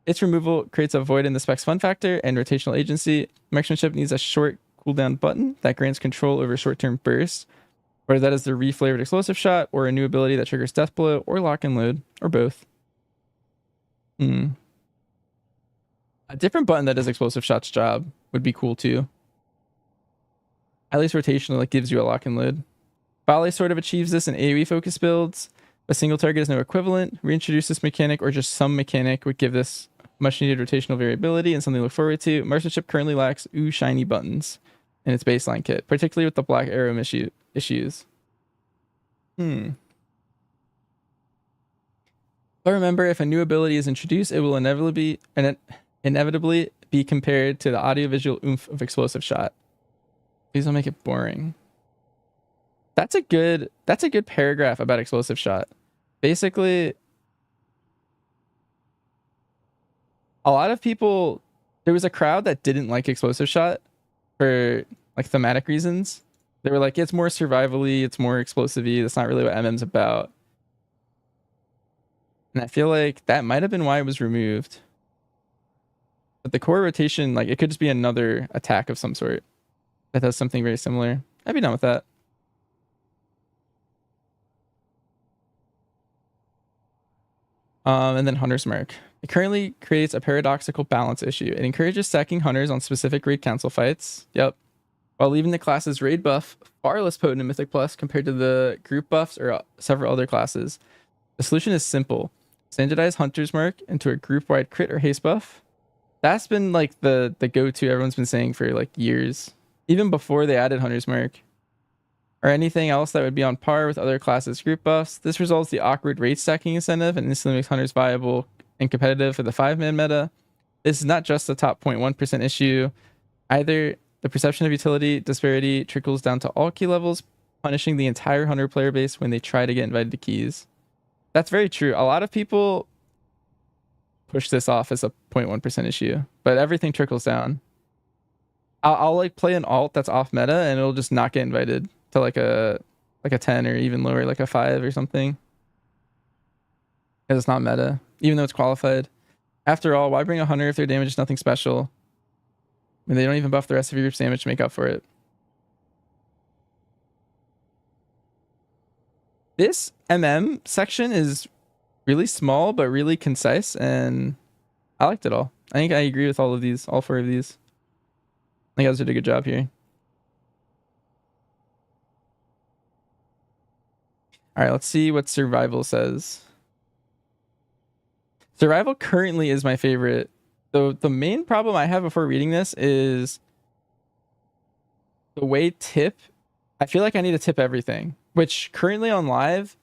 its removal creates a void in the spec's fun factor and rotational agency. Marksmanship needs a short cooldown button that grants control over short-term bursts, whether that is the reflavored Explosive Shot or a new ability that triggers Death Blow or Lock and Load, or both. A different button that does Explosive Shot's job would be cool too. At least rotational, like gives you a lock and load. Ballet sort of achieves this in AoE focus builds. A single target is no equivalent. Reintroduce this mechanic or just some mechanic would give this much needed rotational variability and something to look forward to. Marksmanship currently lacks shiny buttons in its baseline kit, particularly with the Black Arrow issues. But remember, if a new ability is introduced, it will inevitably be compared to the audiovisual oomph of Explosive Shot. Please don't make it boring. That's a good paragraph about Explosive Shot. Basically, a lot of people, there was a crowd that didn't like Explosive Shot for like thematic reasons. They were like, it's more survival-y, it's more explosive-y, that's not really what MM's about. And I feel like that might have been why it was removed. But the core rotation, like it could just be another attack of some sort that does something very similar. I'd be done with that. And then Hunter's Mark. It currently creates a paradoxical balance issue. It encourages stacking hunters on specific raid council fights. Yep. While leaving the class's raid buff far less potent in Mythic Plus compared to the group buffs or several other classes. The solution is simple. Standardize Hunter's Mark into a group-wide crit or haste buff. That's been like the go-to everyone's been saying for like years. Even before they added Hunter's Mark. Or anything else that would be on par with other classes' group buffs. This resolves the awkward raid stacking incentive and instantly makes Hunters viable and competitive for the 5-man meta. This is not just a top 0.1% issue. Either the perception of utility disparity trickles down to all key levels, punishing the entire Hunter player base when they try to get invited to keys. That's very true. A lot of people push this off as a 0.1% issue, but everything trickles down. I'll like play an alt that's off meta and it'll just not get invited to like a 10 or even lower, like a 5 or something. Because it's not meta, even though it's qualified. After all, why bring a hunter if their damage is nothing special? I mean, they don't even buff the rest of your group's damage to make up for it. This section is really small but really concise, and I liked it all. I think I agree with all of these, all 4 of these. I think you guys did a good job here. All right, let's see what survival says. Survival currently is my favorite. The main problem I have before reading this is the way tip. I feel like I need to tip everything, which currently on live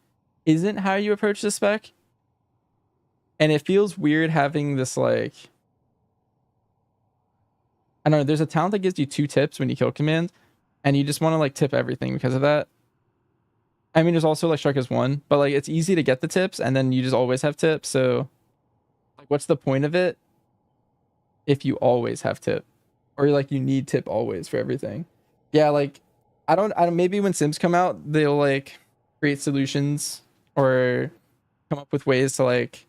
isn't how you approach the spec. And it feels weird having this, like, I don't know, there's a talent that gives you 2 tips when you kill command, and you just want to like tip everything because of that. I mean, there's also like strike as 1, but like it's easy to get the tips and then you just always have tips. So like, what's the point of it if you always have tip, or like you need tip always for everything? Yeah, like I don't maybe when Sims come out, they'll like create solutions or come up with ways to like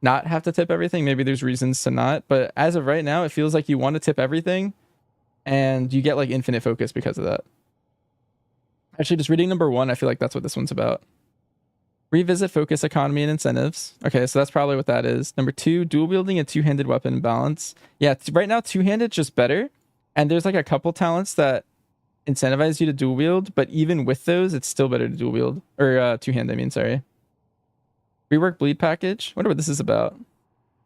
not have to tip everything. Maybe there's reasons to not, but as of right now, it feels like you want to tip everything and you get like infinite focus because of that. Actually, just reading number 1, I feel like that's what this one's about. Revisit focus, economy, and incentives. Okay, so that's probably what that is. Number 2, dual wielding a 2-handed weapon balance. Yeah, right now 2-handed just better. And there's like a couple talents that incentivize you to dual wield, but even with those, it's still better to dual wield. Or 2-hand, I mean, sorry. Rework bleed package. Wonder what this is about.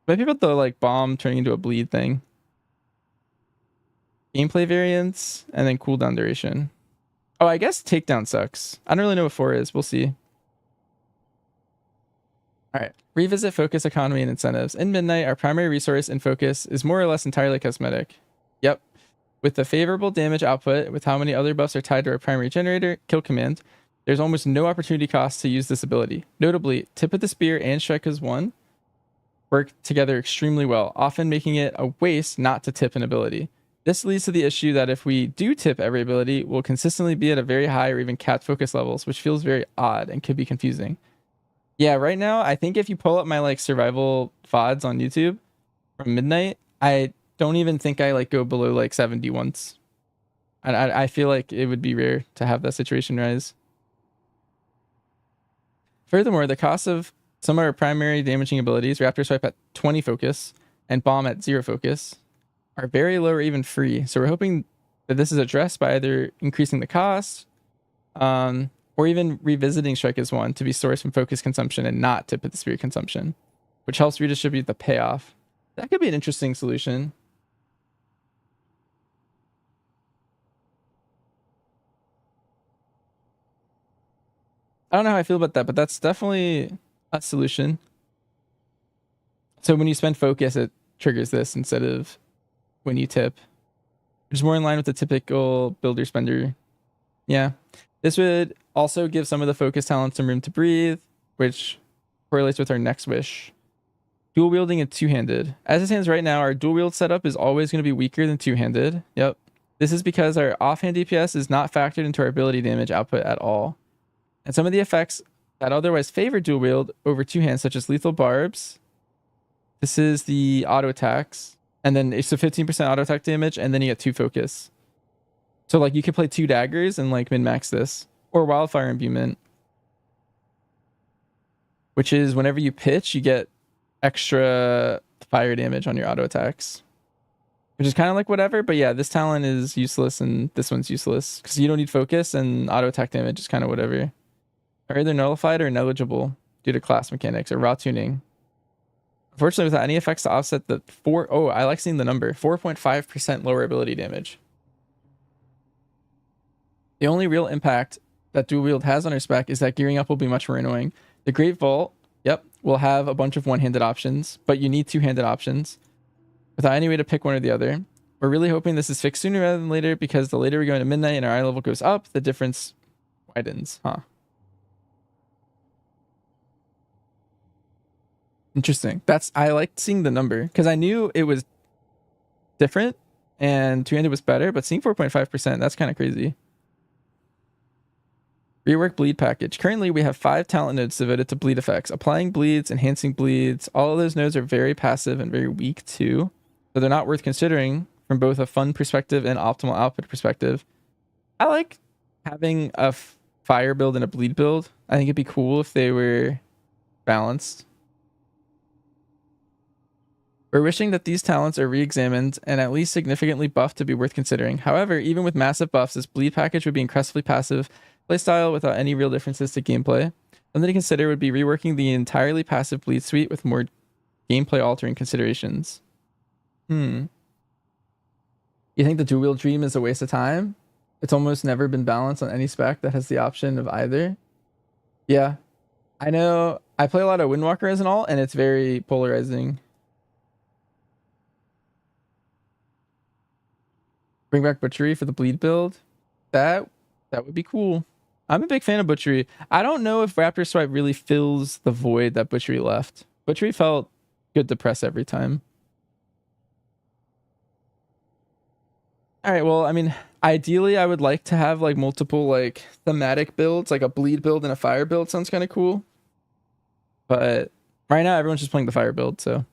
Maybe about the like bomb turning into a bleed thing. Gameplay variants, and then cooldown duration. Oh, I guess takedown sucks. I don't really know what 4 is. We'll see. All right. Revisit focus, economy, and incentives. In Midnight, our primary resource and focus is more or less entirely cosmetic. Yep. With the favorable damage output, with how many other buffs are tied to our primary generator, kill command, there's almost no opportunity cost to use this ability. Notably, tip of the spear and strike as 1 work together extremely well, often making it a waste not to tip an ability. This leads to the issue that if we do tip every ability, we'll consistently be at a very high or even capped focus levels, which feels very odd and could be confusing. Yeah, right now, I think if you pull up my like survival VODs on YouTube from Midnight, I don't even think I like go below like 70 once. And I feel like it would be rare to have that situation rise. Furthermore, the cost of some of our primary damaging abilities, Raptor Swipe at 20 focus and Bomb at 0 focus, are very low or even free. So we're hoping that this is addressed by either increasing the cost or even revisiting Strike as 1 to be sourced from focus consumption and not tip of the spear consumption, which helps redistribute the payoff. That could be an interesting solution. I don't know how I feel about that, but that's definitely a solution. So when you spend focus, it triggers this instead of when you tip, which is more in line with the typical builder spender. Yeah. This would also give some of the focus talents some room to breathe, which correlates with our next wish. Dual wielding and 2-handed. As it stands right now, our dual wield setup is always going to be weaker than 2-handed. Yep. This is because our offhand DPS is not factored into our ability damage output at all. And some of the effects that otherwise favor dual wield over 2-hand, such as lethal barbs. This is the auto attacks. And then it's a 15% auto attack damage, and then you get 2 focus. So like you could play 2 daggers and like min-max this. Or wildfire imbuement. Which is whenever you pitch, you get extra fire damage on your auto attacks. Which is kind of like whatever, but yeah, this talent is useless and this one's useless. Because you don't need focus and auto attack damage is kind of whatever. Are either nullified or negligible due to class mechanics or raw tuning. Unfortunately, without any effects to offset the I like seeing the number, 4.5% lower ability damage. The only real impact that dual wield has on our spec is that gearing up will be much more annoying. The Great Vault, yep, will have a bunch of 1-handed options, but you need 2-handed options without any way to pick one or the other. We're really hoping this is fixed sooner rather than later, because the later we go into Midnight and our eye level goes up, the difference widens, huh? Interesting. I liked seeing the number because I knew it was different and 2-handed was better, but seeing 4.5%, that's kind of crazy. Rework bleed package. Currently, we have 5 talent nodes devoted to bleed effects. Applying bleeds, enhancing bleeds. All of those nodes are very passive and very weak too. So they're not worth considering from both a fun perspective and optimal output perspective. I like having a fire build and a bleed build. I think it'd be cool if they were balanced. We're wishing that these talents are re-examined and at least significantly buffed to be worth considering. However, even with massive buffs, this bleed package would be incredibly passive playstyle without any real differences to gameplay. Something to consider would be reworking the entirely passive bleed suite with more gameplay altering considerations. You think the dual wield dream is a waste of time? It's almost never been balanced on any spec that has the option of either. Yeah, I know. I play a lot of Windwalker as an alt, and it's very polarizing. Bring back Butchery for the bleed build. That would be cool. I'm a big fan of Butchery. I don't know if Raptor Swipe really fills the void that Butchery left. Butchery felt good to press every time. All right, well, I mean, ideally I would like to have like multiple like thematic builds, like a bleed build and a fire build sounds kind of cool. But right now everyone's just playing the fire build, so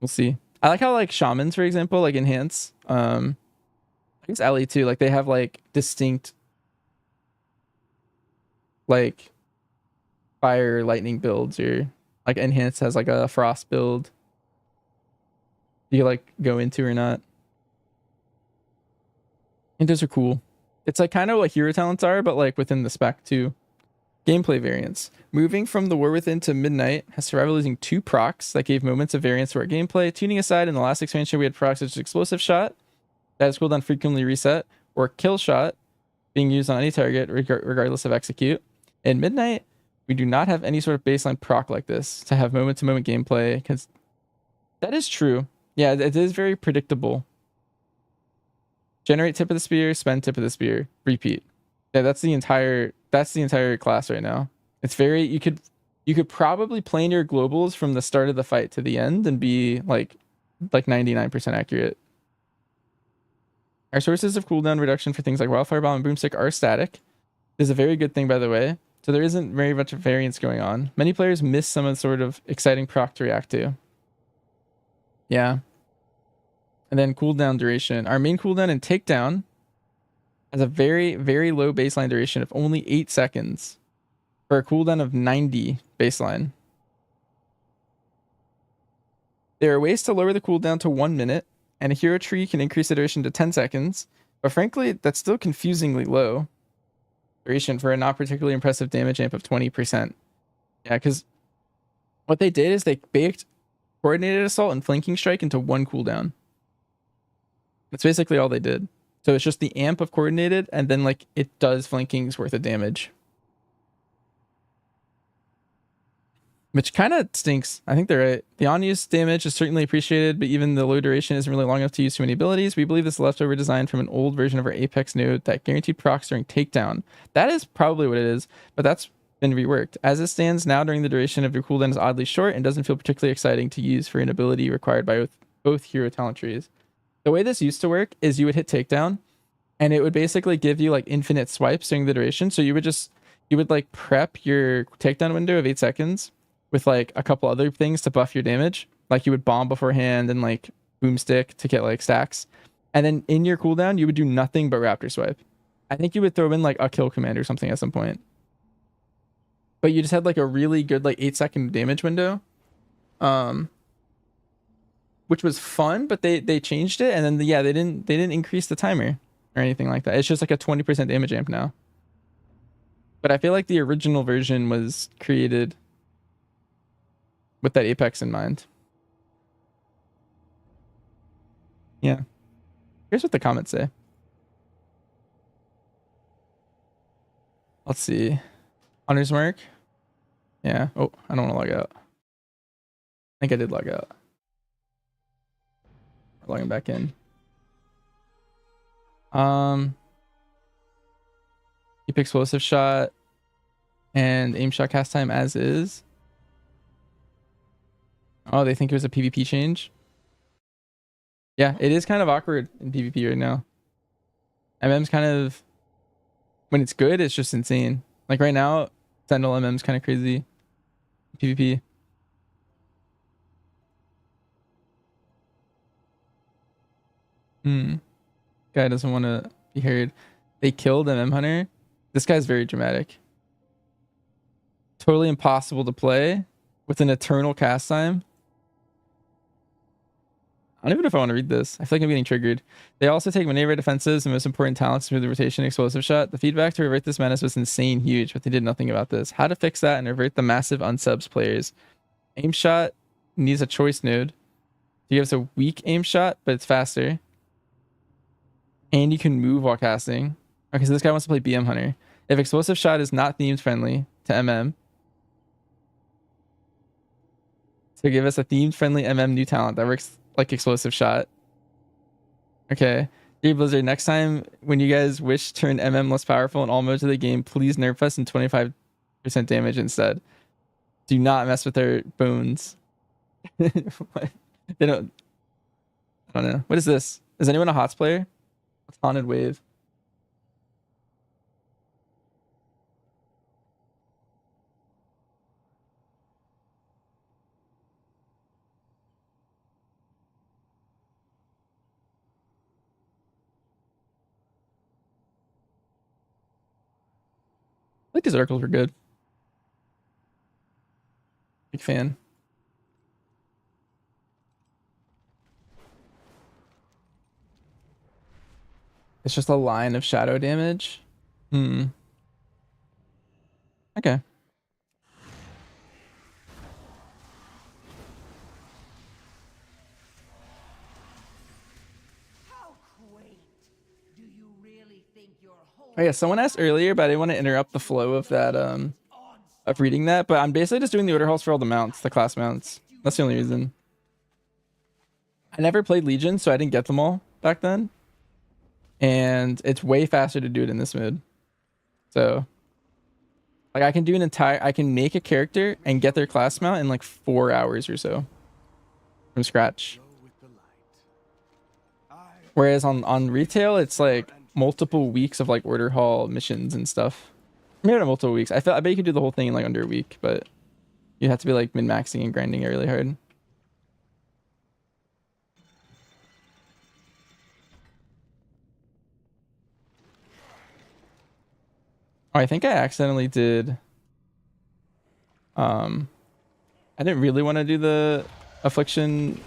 we'll see. I like how like shamans, for example, like enhance. I think it's Ellie too. Like they have like distinct like fire lightning builds, or like enhance has like a frost build you like go into or not. I think those are cool. It's like kind of what hero talents are, but like within the spec too. Gameplay variants. Moving from the War Within to Midnight has survival using 2 procs that gave moments of variance to our gameplay. Tuning aside, in the last expansion we had procs such as Explosive Shot, that is cooldown frequently reset, or Kill Shot, being used on any target regardless of execute. In Midnight, we do not have any sort of baseline proc like this to have moment-to-moment gameplay, because that is true. Yeah, it is very predictable. Generate tip of the spear, spend tip of the spear, repeat. Yeah, that's the entire class right now. It's very you could probably plan your globals from the start of the fight to the end and be like 99% accurate. Our sources of cooldown reduction for things like Wildfire Bomb and Boomstick are static. This is a very good thing, by the way. So there isn't very much variance going on. Many players miss some of the sort of exciting proc to react to. Yeah. And then cooldown duration. Our main cooldown and takedown has a very, very low baseline duration of only 8 seconds for a cooldown of 90 baseline. There are ways to lower the cooldown to 1 minute, and a hero tree can increase the duration to 10 seconds, but frankly, that's still confusingly low duration for a not particularly impressive damage amp of 20%. Yeah, because what they did is they baked coordinated assault and flanking strike into 1 cooldown. That's basically all they did. So it's just the amp of coordinated, and then like it does flanking's worth of damage. Which kind of stinks. I think they're right. The on-use damage is certainly appreciated, but even the low duration isn't really long enough to use too many abilities. We believe this is a leftover design from an old version of our Apex node that guaranteed procs during takedown. That is probably what it is, but that's been reworked. As it stands now, during the duration of your cooldown is oddly short and doesn't feel particularly exciting to use for an ability required by both hero talent trees. The way this used to work is you would hit takedown, and it would basically give you like infinite swipes during the duration. So you would like prep your takedown window of 8 seconds with like a couple other things to buff your damage. Like you would bomb beforehand and like boomstick to get like stacks. And then in your cooldown, you would do nothing but raptor swipe. I think you would throw in like a kill command or something at some point. But you just had like a really good like 8-second damage window. Which was fun, but they changed it, and then yeah, they didn't increase the timer or anything like that. It's just like a 20% damage amp now. But I feel like the original version was created with that Apex in mind. Yeah. Here's what the comments say. Let's see. Honors mark. Yeah. Oh, I don't want to log out. I think I did log out. Logging back in. Keep explosive shot and aim shot cast time as is. Oh, they think it was a PvP change. Yeah, it is kind of awkward in PvP right now. MM's kind of, when it's good, it's just insane. Like right now, Sentinel MM's kind of crazy. PvP. Guy doesn't want to be heard. They killed MM Hunter. This guy's very dramatic. Totally impossible to play with an eternal cast time. I don't even know if I want to read this. I feel like I'm getting triggered. They also take many of our defensives and most important talents through the rotation explosive shot. The feedback to revert this menace was insane huge, but they did nothing about this. How to fix that and revert the massive unsubs players. Aim shot needs a choice node. You have a weak aim shot, but it's faster. And you can move while casting. Okay, so this guy wants to play BM Hunter. If explosive shot is not themed friendly to MM, so give us a themed friendly MM new talent that works like explosive shot. Okay. Dear Blizzard, next time when you guys wish to turn MM less powerful in all modes of the game, please nerf us and 25% damage instead. Do not mess with their bones. What? They don't. I don't know. What is this? Is anyone a HOTS player? It's Haunted Wave. I think these articles were good. Big fan. It's just a line of shadow damage. Okay. How quaint. Do you really think your whole Oh yeah, someone asked earlier, but I didn't want to interrupt the flow of that of reading that. But I'm basically just doing the order halls for all the mounts, the class mounts. That's the only reason. I never played Legion, so I didn't get them all back then. And it's way faster to do it in this mode. So like I can do I can make a character and get their class mount in like 4 hours or so from scratch. Whereas on retail, it's like multiple weeks of like order hall missions and stuff. Maybe not multiple weeks. I bet you could do the whole thing in like under a week, but you have to be like min-maxing and grinding it really hard. Oh, I think I accidentally did. I didn't really want to do the affliction.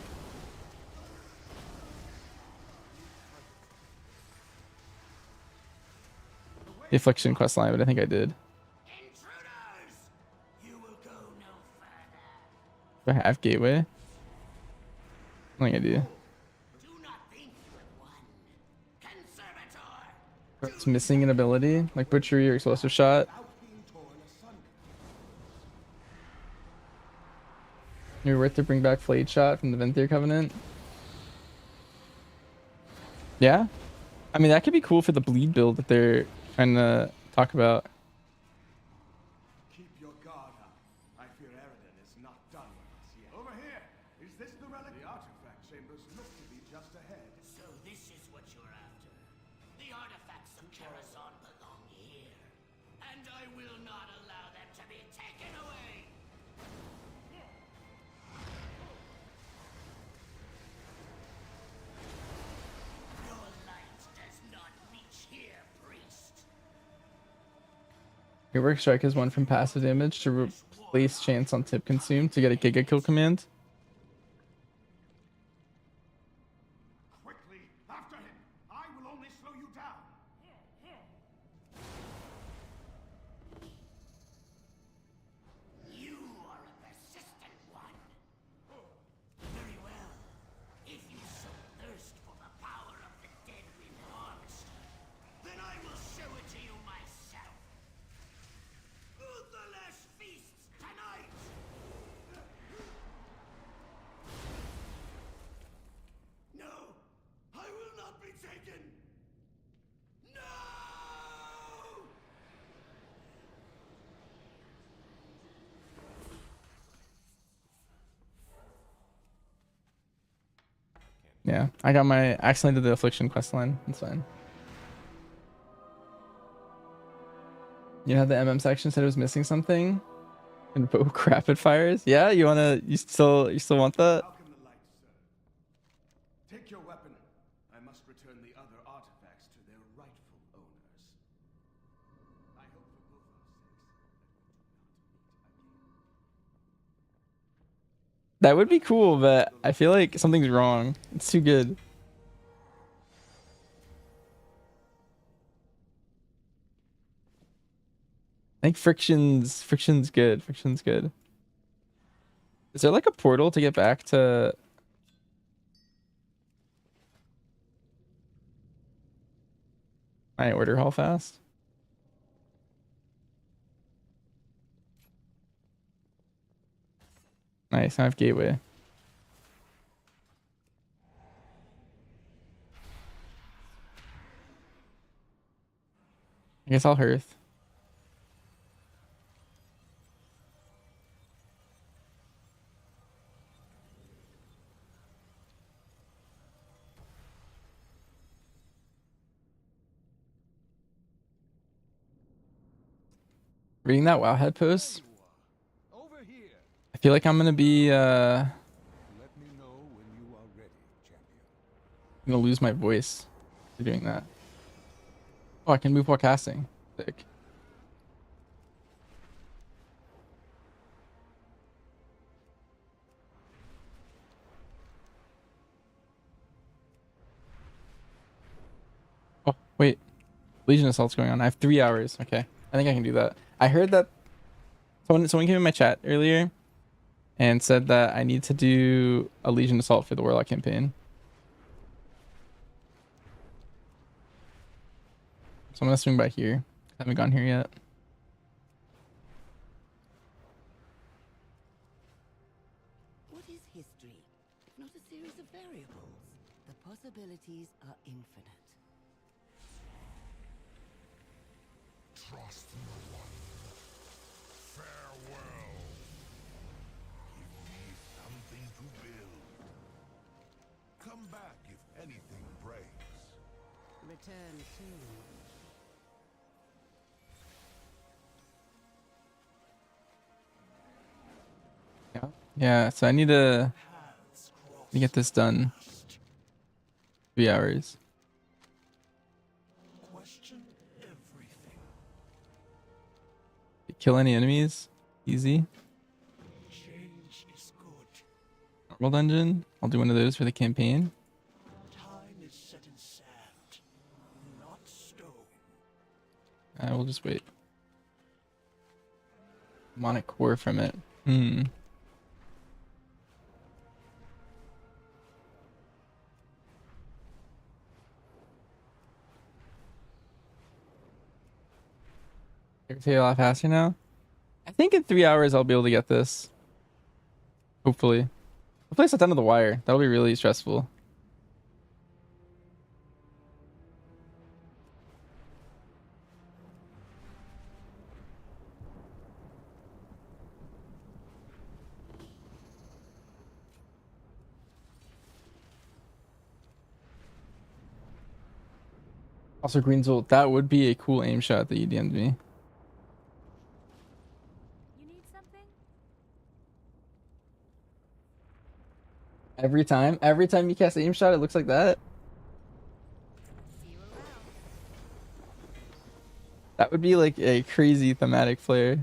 The affliction quest line, but I think I did. Do I have gateway? I think I do. It's missing an ability like butchery or explosive shot. You're worth to bring back Flayed Shot from the Venthyr Covenant. Yeah, I mean that could be cool for the bleed build that they're trying to talk about. Keep your guard up. I fear Eridan is not done with us yet. Over here! Is this the relic? The artifact chambers look to be just ahead. So this is what you're after. The artifacts of Karazhan belong here. And I will not allow them to be taken away! Your light does not reach here, priest. Your work strike is one from passive damage to replace chance on tip consumed to get a giga kill command. Quickly, after him! I will only slow you down! You are a persistent one. Very well. If you so thirst for the power of the dead wind harvester, then I will show it to you myself. Utherless feasts tonight! No! I will not be taken! No! Yeah, I got my accidentally did the affliction quest line. That's fine. You know how the MM section said it was missing something? Invoke rapid fires. Yeah, you still want that? Welcome the light, sir. Take your weapon. I must return the other artifacts to their rightful owners. I That would be cool, but I feel like something's wrong. It's too good. I think friction's good. Friction's good. Is there like a portal to get back to my order hall fast? Nice, I have gateway. I guess I'll hearth. Reading that Wowhead post, Over here. I feel like I'm gonna be Let me know when you are ready, champion. gonna lose my voice for doing that. Oh, I can move while casting. Sick. Oh, wait. Legion Assault's going on. I have 3 hours. Okay. I think I can do that. I heard that someone came in my chat earlier and said that I need to do a Legion Assault for the Warlock campaign. So I'm gonna swing by here. I haven't gone here yet. What is history, if not a series of variables? The possibilities are infinite. Trust no one. Farewell. Give me something to build. Come back if anything breaks. Return soon. Yeah, so I need to get this done. 3 hours. Question everything. Kill any enemies. Easy. Change is good. Normal dungeon. I'll do one of those for the campaign. Time is set in sand, not stone. We'll just wait. Demonic core from it. Take a lot faster now. I think in 3 hours I'll be able to get this. Hopefully. Hopefully it's not down to the wire. That'll be really stressful. Also, Greenzel, that would be a cool aim shot that you DM'd me. You need something? Every time you cast aim shot, it looks like that. See you around. That would be like a crazy thematic flare.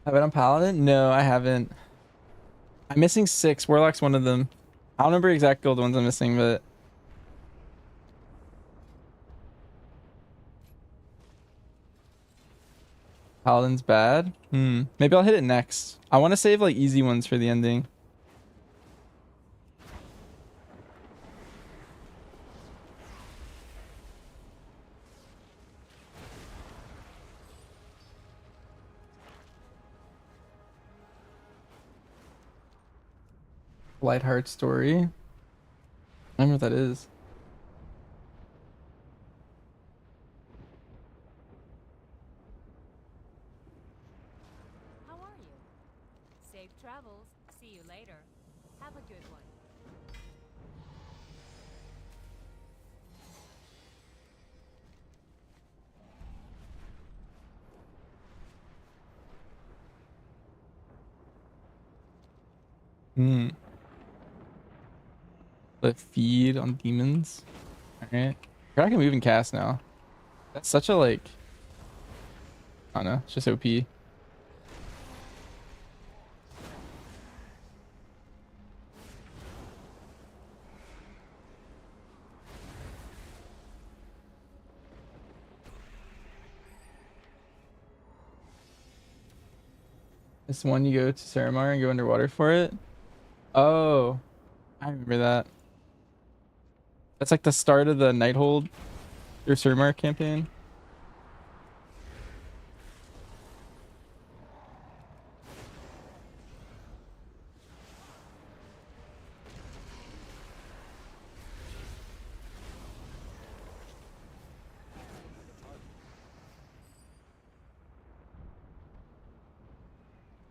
Have it on Paladin? No, I haven't. I'm missing 6. Warlock's one of them. I don't remember exact gold ones I'm missing, but Paladin's bad. Maybe I'll hit it next. I want to save like easy ones for the ending. Lightheart story. I don't know what that is. How are you? Safe travels. See you later. Have a good one. The feed on demons. Alright. I can move and cast now. That's such a like, I don't know, it's just OP. This one you go to Saramar and go underwater for it. Oh, I remember that. That's like the start of the Nighthold or Saramar campaign.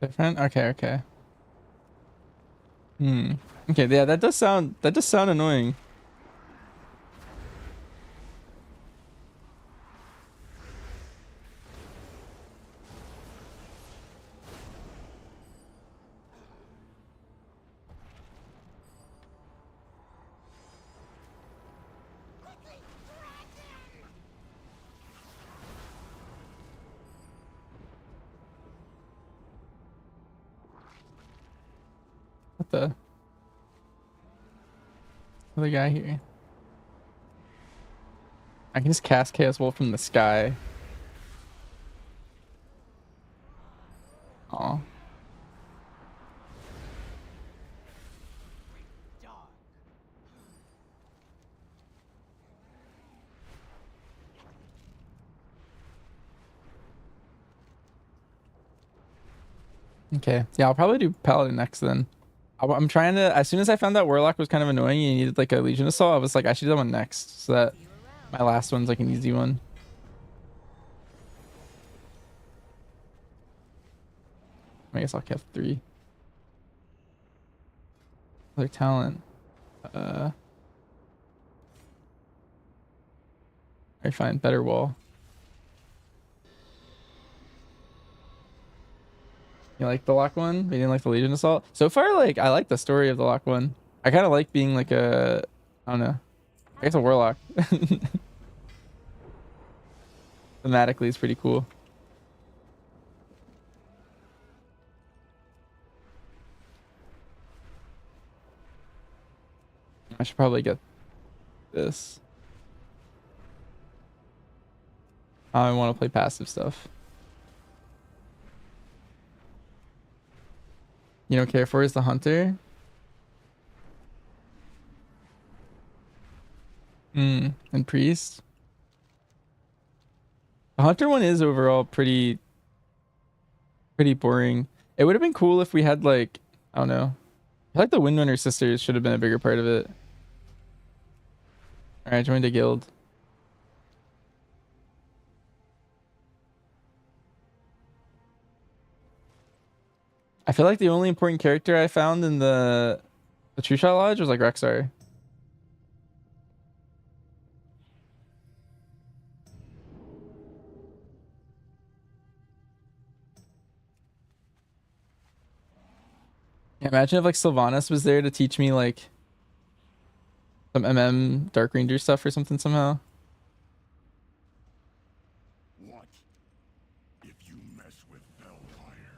Different? Okay, okay. Hmm. Okay, yeah, that does sound annoying. What the other guy here? I can just cast Chaos Wolf from the sky. Oh. Okay. Yeah, I'll probably do Paladin next then. I'm trying to, as soon as I found that Warlock was kind of annoying and you needed like a Legion Assault, I was like, I should do that one next. So that my last one's like an easy one. I guess I'll have 3. Other talent. I find better wall. You like the lock one? You didn't like the Legion Assault? So far, like, I like the story of the lock one. I kind of like being like a, I don't know. I guess a Warlock. Thematically, it's pretty cool. I should probably get this. I want to play passive stuff. You don't care for is the hunter? And priest? The hunter one is overall pretty boring. It would have been cool if we had like, I don't know. I feel like the Windrunner sisters should have been a bigger part of it. Alright, joined a guild. I feel like the only important character I found in the True Shot Lodge was like Rexar. Imagine if like Sylvanas was there to teach me like some MM Dark Ranger stuff or something somehow. What? If you mess with Bellfire,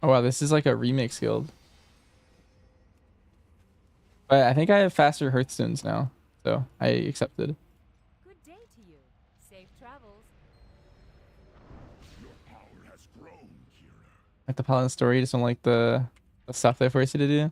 Oh wow, this is like a remix guild. But I think I have faster Hearthstones now, so I accepted. Good day to you. Safe travels. your power has grown, Kira. Like the Paladin story, just don't like the stuff they force you to do.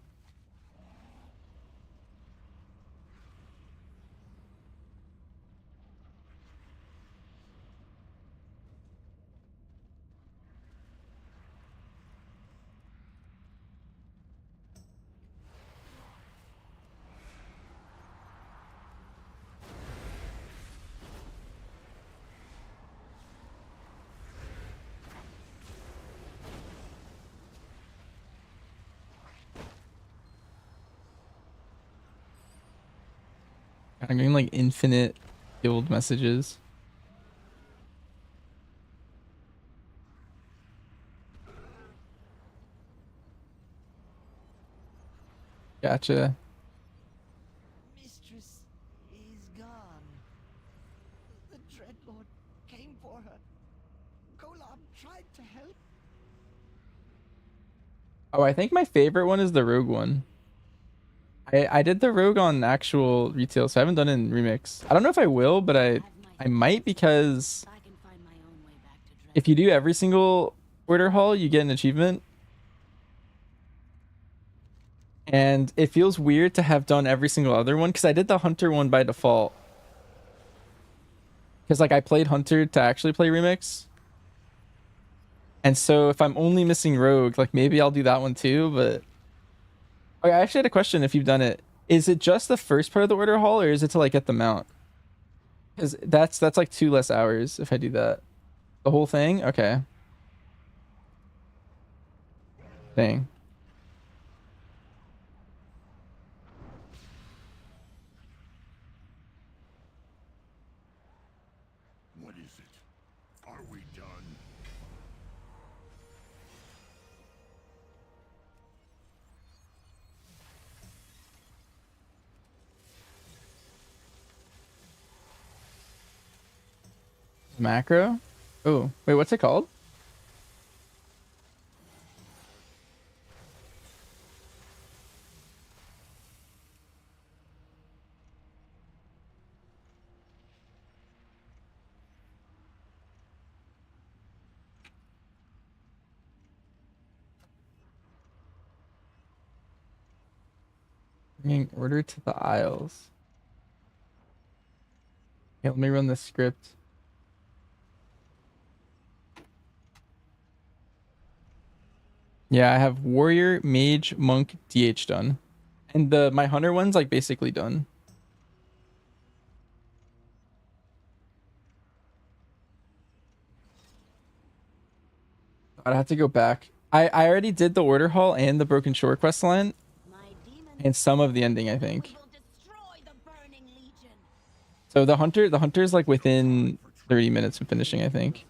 I'm getting like infinite guild messages. Gotcha. for her. Golab tried to help. Oh, I think my favorite one is the rogue one. I did the rogue on actual retail, so I haven't done it in remix. I don't know if I will, but I might, because I can find my own way back to Dresden. if you do every single order hall, you get an achievement. And it feels weird to have done every single other one, because I did the hunter one by default. Because like I played hunter to actually play remix. And so if I'm only missing rogue, like maybe I'll do that one too, but okay, I actually had a question if you've done it. Is it just the first part of the order hall, or is it to like get the mount? Because that's like 2 less hours if I do that. The whole thing? Okay. Dang. What is it? Are we done? Macro? Oh, wait, what's it called? Bringing order to the Isles. Okay, let me run the script. Yeah, I have warrior, mage, monk, DH done. And my hunter one's like basically done. I'd have to go back. I already did the order hall and the broken shore quest line and some of the ending, I think. So the hunter's like within 30 minutes of finishing, I think.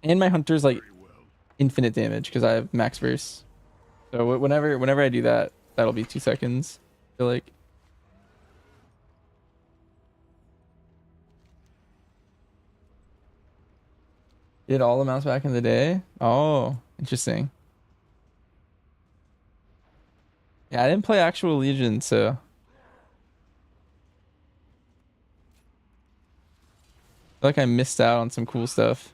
And my hunter's like infinite damage because I have max verse. So whenever I do that, that'll be 2 seconds. I feel like. Did all the mounts back in the day? Oh, interesting. Yeah, I didn't play actual Legion, so I feel like I missed out on some cool stuff.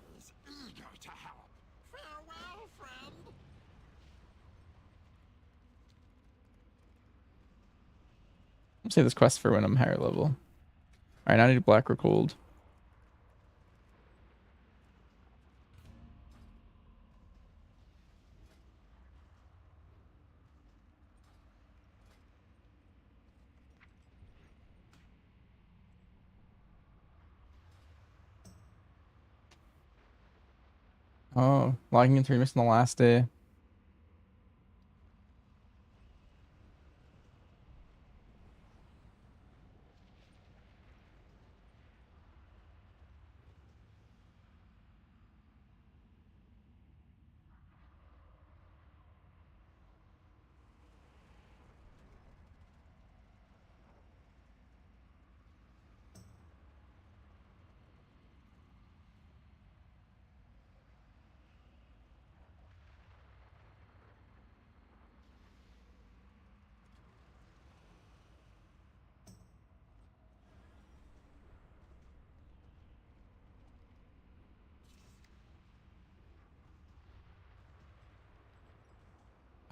I'm say this quest for when I'm higher level. All right, now I need black or cold. Oh, logging into remix on the last day.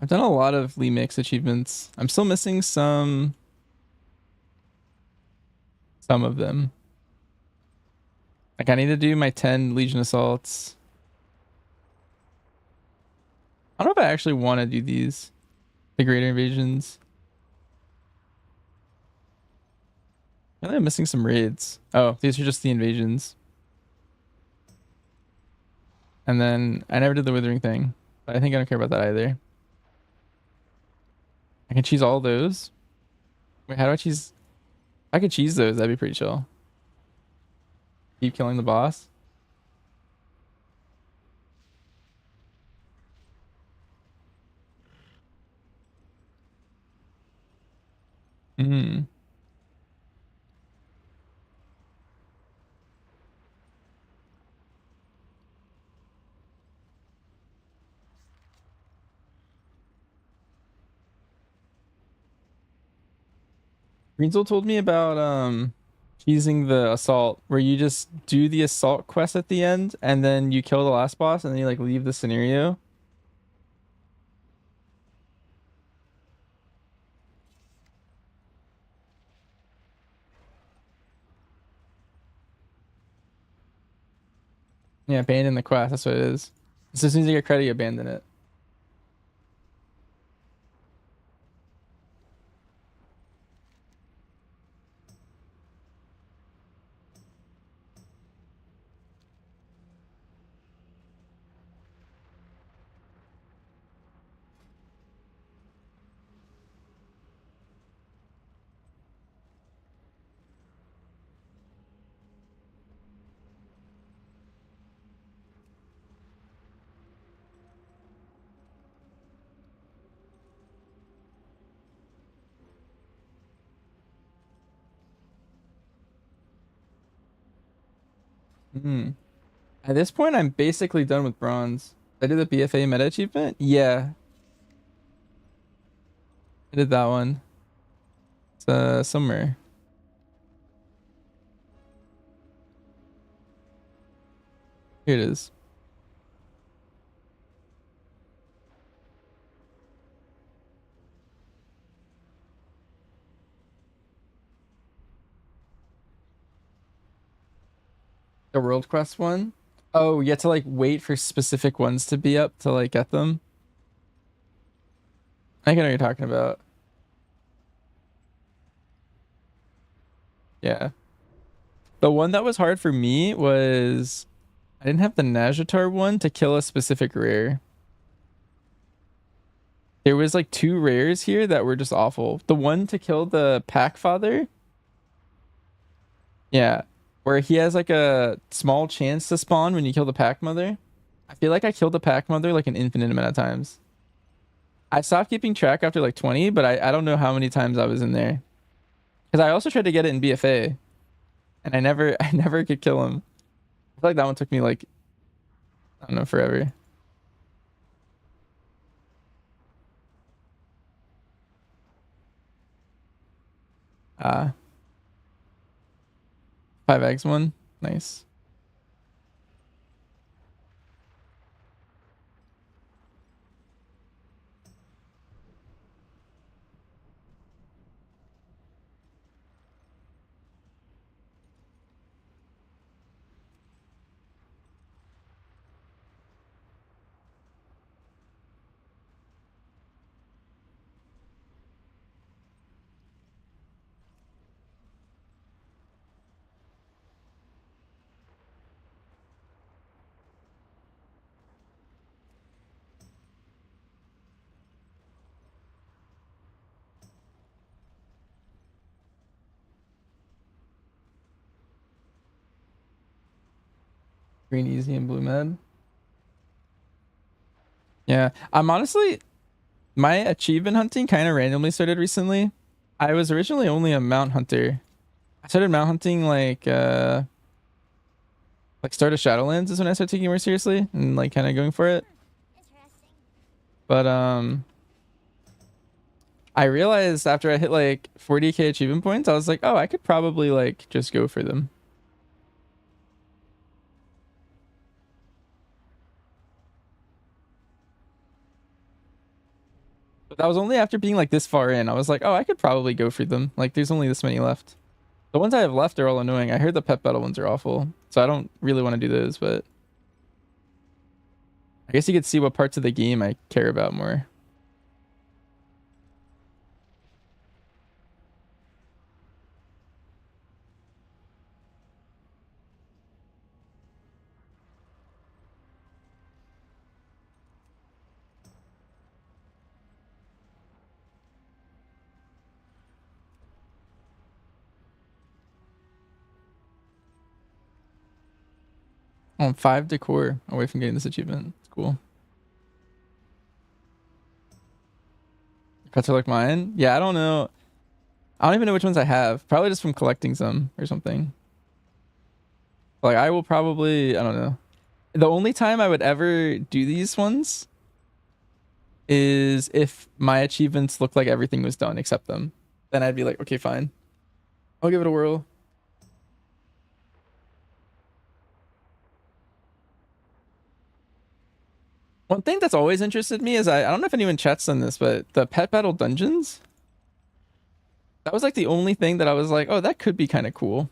I've done a lot of Lee Mix achievements. I'm still missing some of them. Like I need to do my 10 Legion assaults. I don't know if I actually want to do these. The greater invasions. I think I'm missing some raids. Oh, these are just the invasions. And then I never did the withering thing. But I think I don't care about that either. I can cheese all those. Wait, how do I cheese? I could cheese those. That'd be pretty chill. Keep killing the boss. Hmm. Greenzel told me about using the assault, where you just do the assault quest at the end, and then you kill the last boss, and then you like leave the scenario. Yeah, abandon the quest. That's what it is. So as soon as you get credit, you abandon it. Hmm. At this point, I'm basically done with bronze. I did the BFA meta achievement. Yeah, I did that one. It's somewhere. Here it is. The world quest one. Oh, you have to like wait for specific ones to be up to like get them. I can know what you're talking about. Yeah. The one that was hard for me was I didn't have the Najatar one to kill a specific rare. There was like two rares here that were just awful. The one to kill the Pack Father. Yeah. Where he has like a small chance to spawn when you kill the Pack Mother. I feel like I killed the Pack Mother like an infinite amount of times. I stopped keeping track after like 20, but I don't know how many times I was in there. Because I also tried to get it in BFA. And I never could kill him. I feel like that one took me like, I don't know, forever. Ah, 5x one. Nice. Green easy and blue med. Yeah, I'm honestly, my achievement hunting kind of randomly started recently. I was originally only a mount hunter. I started mount hunting like start of Shadowlands is when I started taking it more seriously and like kind of going for it. But I realized after I hit like 40k achievement points, I was like, oh, I could probably like just go for them. But that was only after being like this far in. I was like, oh, I could probably go for them. Like there's only this many left. The ones I have left are all annoying. I heard the pet battle ones are awful. So I don't really want to do those, but I guess you could see what parts of the game I care about more. Oh, I'm 5 decor away from getting this achievement. It's cool. Pets are like mine? Yeah, I don't know. I don't even know which ones I have. Probably just from collecting some or something. Like I will probably, I don't know. The only time I would ever do these ones is if my achievements look like everything was done except them. Then I'd be like, okay, fine. I'll give it a whirl. One thing that's always interested me is I don't know if anyone chats on this, but the pet battle dungeons. That was like the only thing that I was like, oh, that could be kind of cool.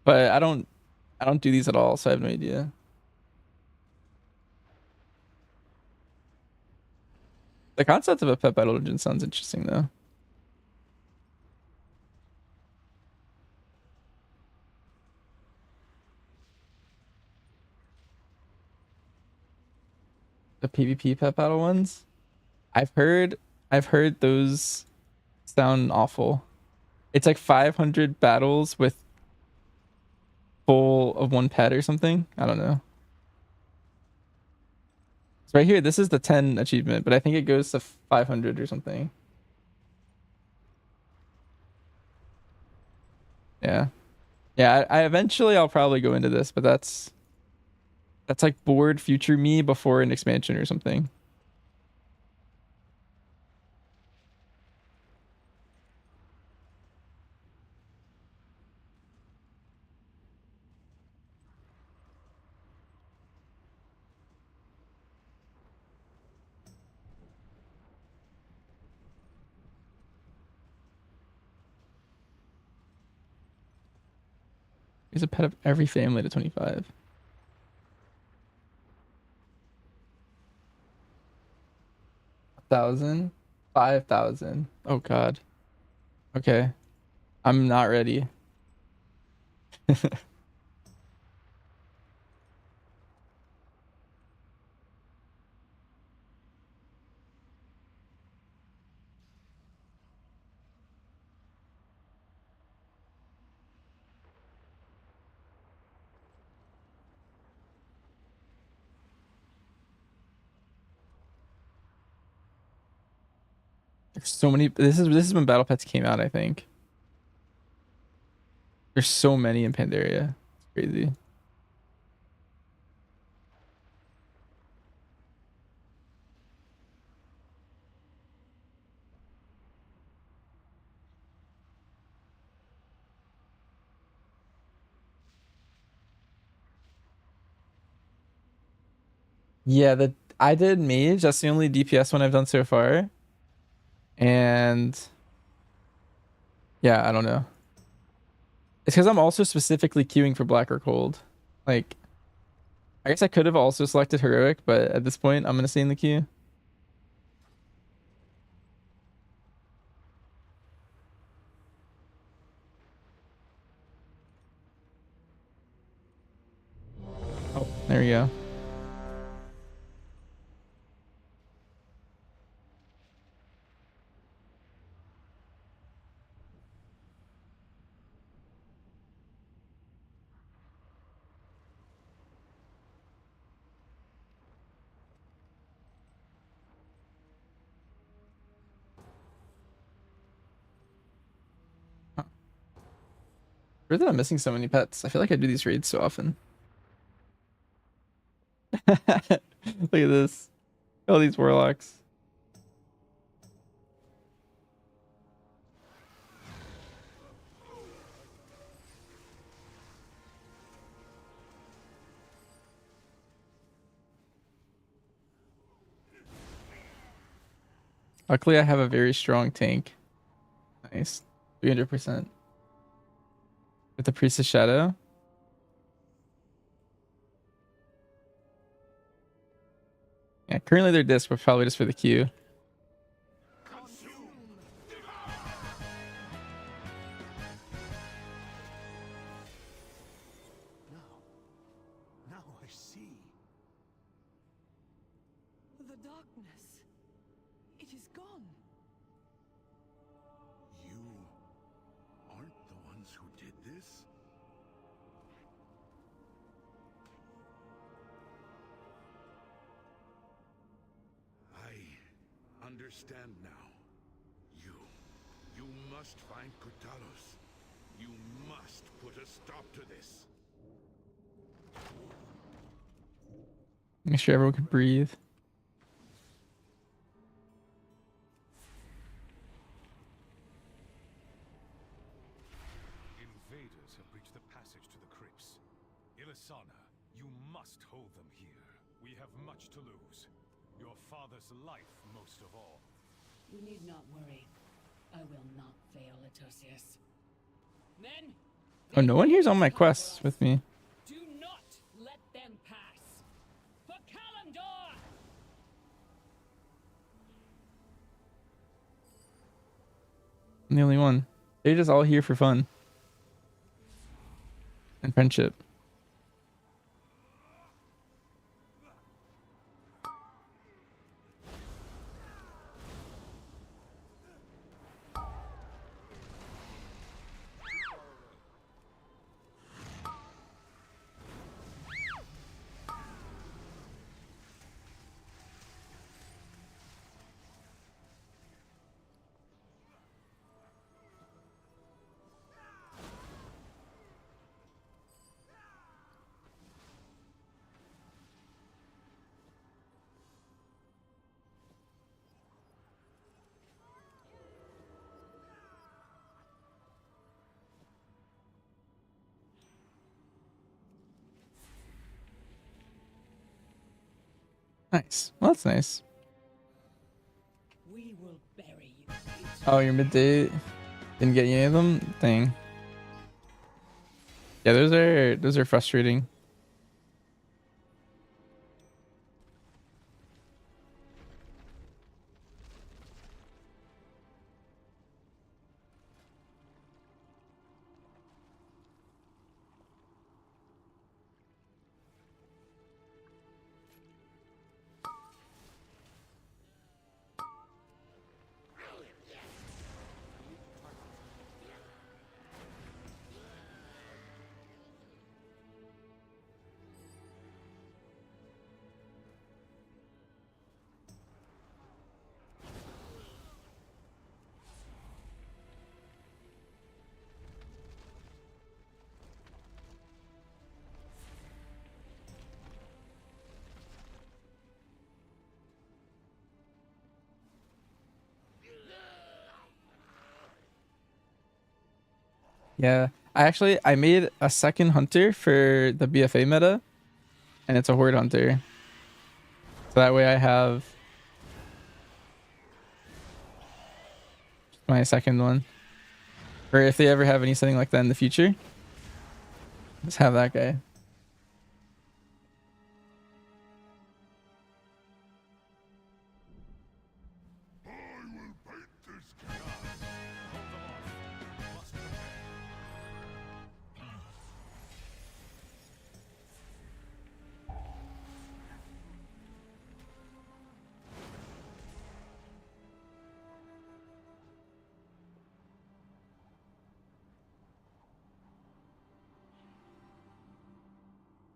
But I don't do these at all, so I have no idea. The concept of a pet battle dungeon sounds interesting though. The PvP pet battle ones. I've heard those sound awful. It's like 500 battles with full of one pet or something. I don't know. So right here, this is the 10 achievement, but I think it goes to 500 or something. Yeah. Yeah, I eventually I'll probably go into this, but that's like bored future me before an expansion or something. He's a pet of every family to 25. 1,000? 5,000. Oh God. Okay. I'm not ready. There's so many. This is when battle pets came out, I think. There's so many in Pandaria. It's crazy. Yeah, I did mage. That's the only DPS one I've done so far. And yeah, I don't know. It's because I'm also specifically queuing for black or cold. Like, I guess I could have also selected heroic, but at this point, I'm gonna stay in the queue. Oh, there we go. Weird that I'm missing so many pets. I feel like I do these raids so often. Look at this. All these warlocks. Luckily, I have a very strong tank. Nice. 300%. With the Priestess Shadow. Yeah, currently they're disc, but probably just for the queue. Now I see. The darkness. It is gone. You aren't the ones who did this? I understand now. You must find Kutalos. You must put a stop to this. Make sure everyone can breathe. You must hold them here. We have much to lose. Your father's life most of all. You need not worry. I will not fail, Atosius. Men! Oh, no one here's on my quests with me. Do not let them pass. For Kalimdor! I'm the only one. They're just all here for fun and friendship. Nice. Well, that's nice. We will bury you. Oh, your midday didn't get any of them? Dang. Yeah, those are frustrating. Yeah, I made a second hunter for the BFA meta, and it's a horde hunter. So that way I have my second one. Or if they ever have anything like that in the future, just have that guy.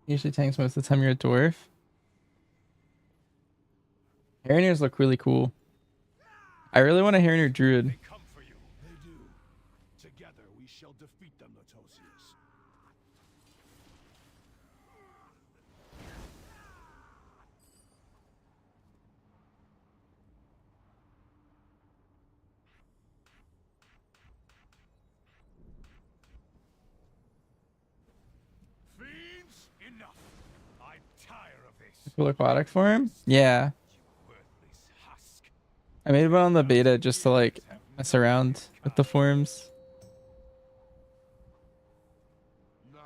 Usually tanks most of the time you're a dwarf. Harriers look really cool. I really want a Harrier Druid. They come for you. They do. Together we shall defeat them, Latosius. Fiends, enough. I'm tired of this. Cool aquatic form? Yeah. Worthless husk. I made one on the beta just to like mess around with the forms. Now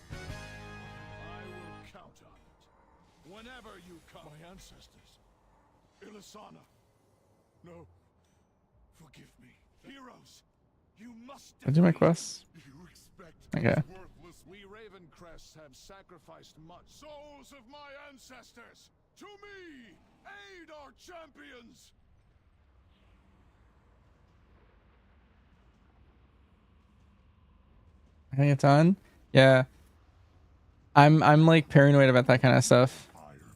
I will count on it. Whenever you come. My ancestors. Ilisana. No. Forgive me. Heroes. You must I do my defeat- quests. You expect Okay. worthless. We Ravencrests have sacrificed much. Souls of my ancestors. To me. Aid our champions. I think it's on. Yeah. I'm like paranoid about that kind of stuff.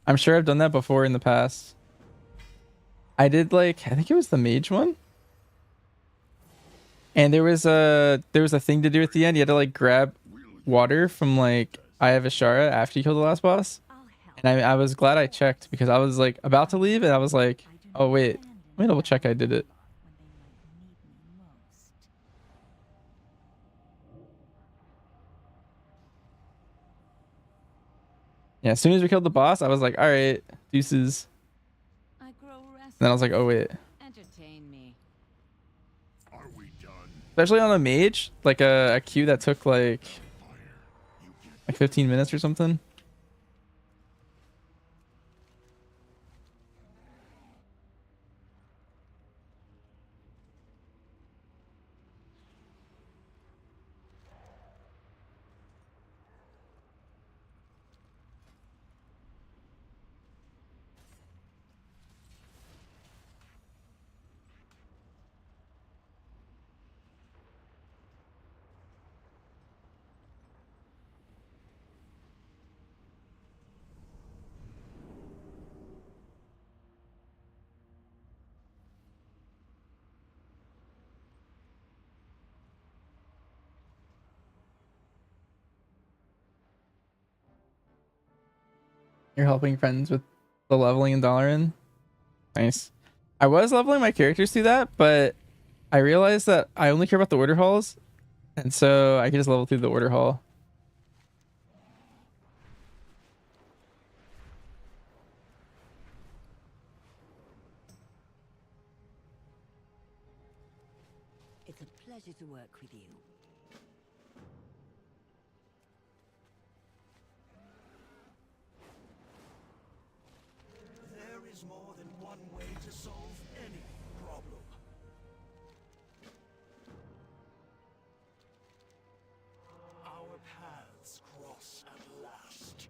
I'm sure I've done that before in the past. I did like I think it was the mage one. And there was a thing to do at the end. You had to like grab water from like Eye of Ashara after you killed the last boss. And I was glad I checked because I was like about to leave and I was like, oh wait, let me double check I did it. Yeah, as soon as we killed the boss, I was like, all right, deuces. I grow restless. Then I was like, oh wait. Entertain me. Are we done? Especially on a mage, like a queue that took like 15 minutes or something. You're helping friends with the leveling in Dalaran. Nice. I was leveling my characters through that, but I realized that I only care about the order halls, and so I can just level through the order hall. It's a pleasure to work with you. There is more than one way to solve any problem. Our paths cross at last.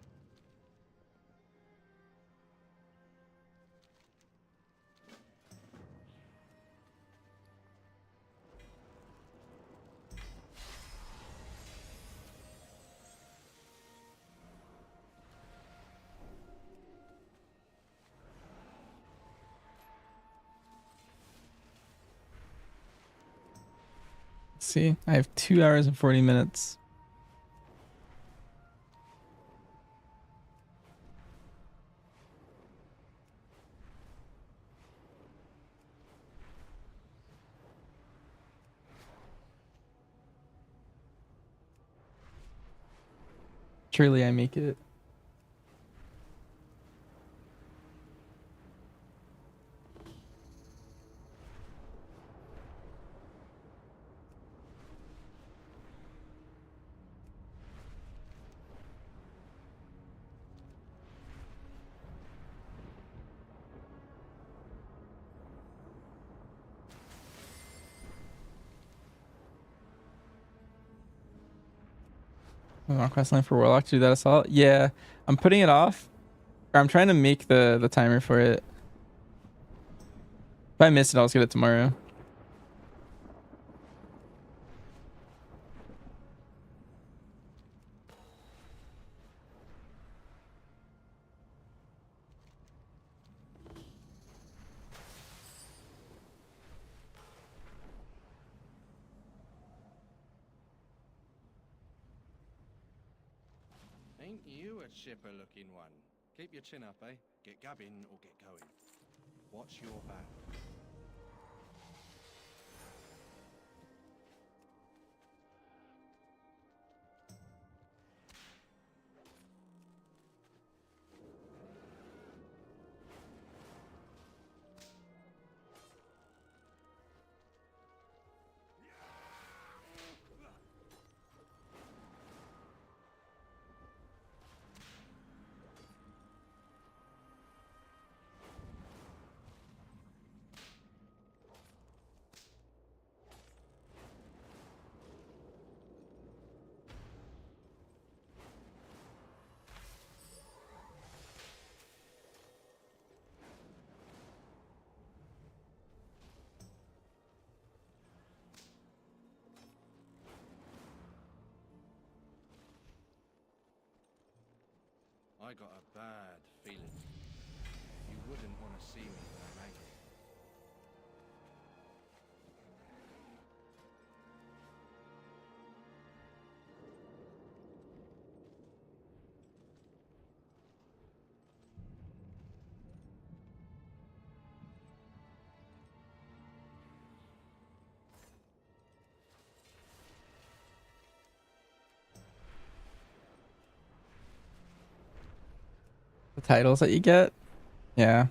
Let's see, I have 2 hours and 40 minutes. Surely I make it. Quest line for Warlock to do that assault. Yeah, I'm putting it off. Or I'm trying to make the timer for it. If I miss it, I'll just get it tomorrow. Ain't you a chipper looking one? Keep your chin up, eh? Get gabbing or get going. Watch your back. I got a bad feeling. You wouldn't want to see me when I'm angry. The titles that you get. Yeah.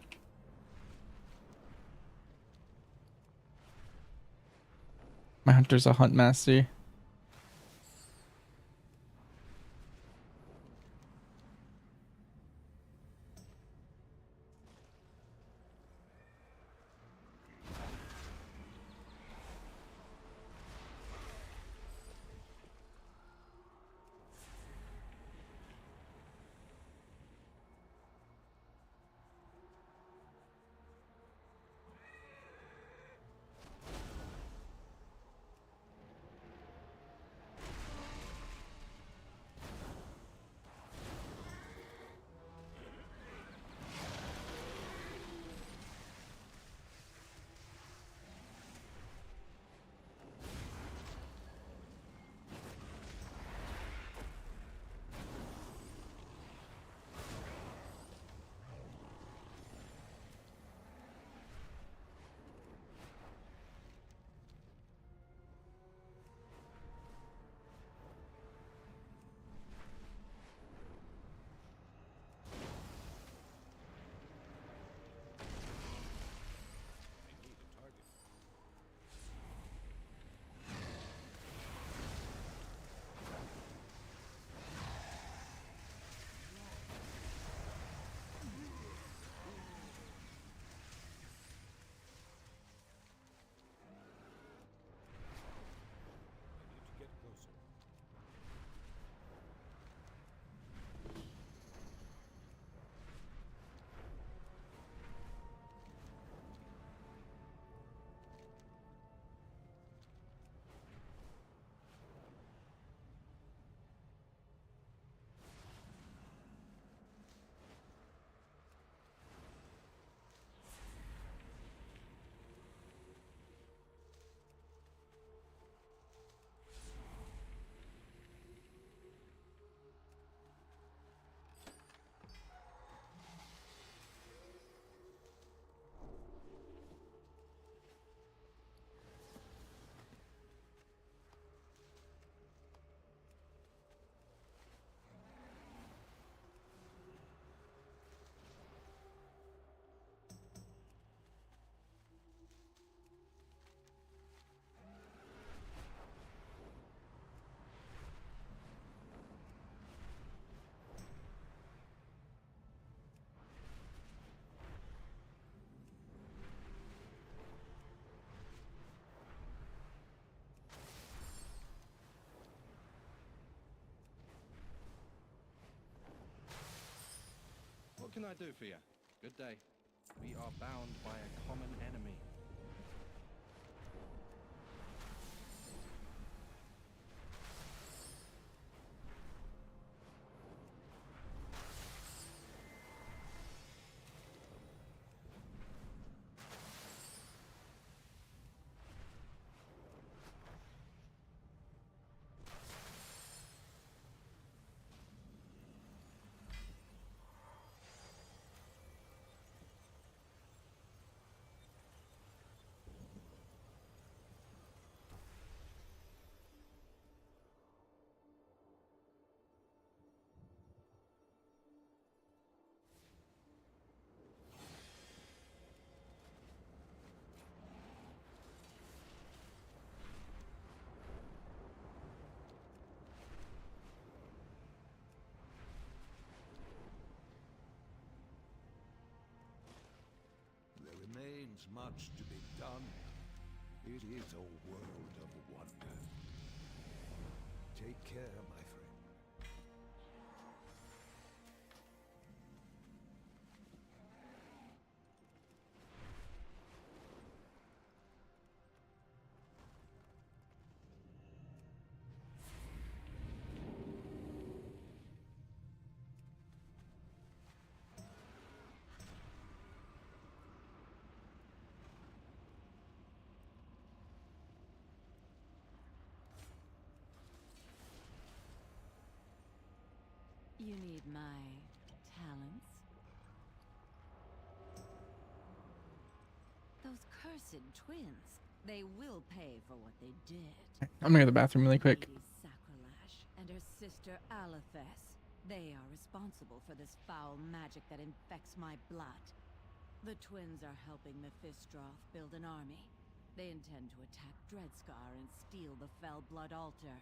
My hunter's a hunt master. What can I do for you? Good day. We are bound by a common enemy. Remains much to be done. It is a world of wonder. Take care, my friend. You need my talents? Those cursed twins. They will pay for what they did. I'm gonna go to the bathroom really quick. Lady Sacrolash and her sister Alethes. They are responsible for this foul magic that infects my blood. The twins are helping Mephistroth build an army. They intend to attack Dreadscar and steal the Fell Blood Altar.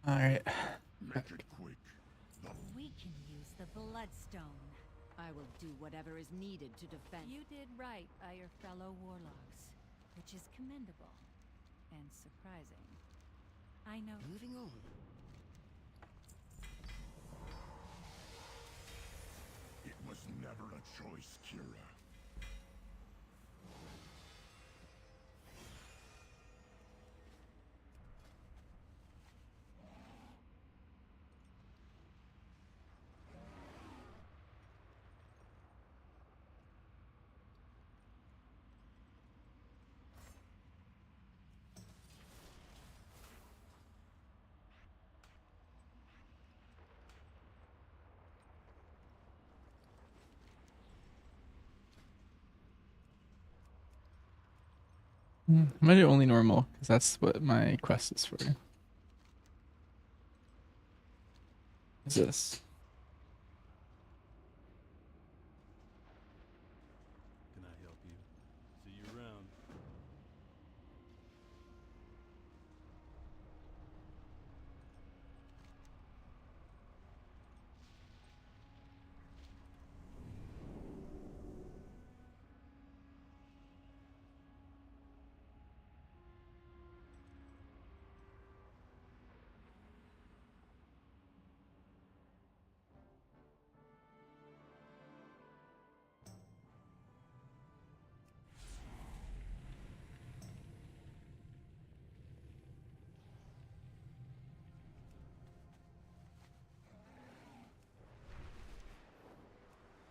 All right. Make it quick. We can use the Bloodstone. I will do whatever is needed to defend. You did right by your fellow warlocks, which is commendable and surprising. I know. Moving on. It was never a choice, Kira. I'm gonna do only normal because that's what my quest is for. What's this? Can I help you? See you around.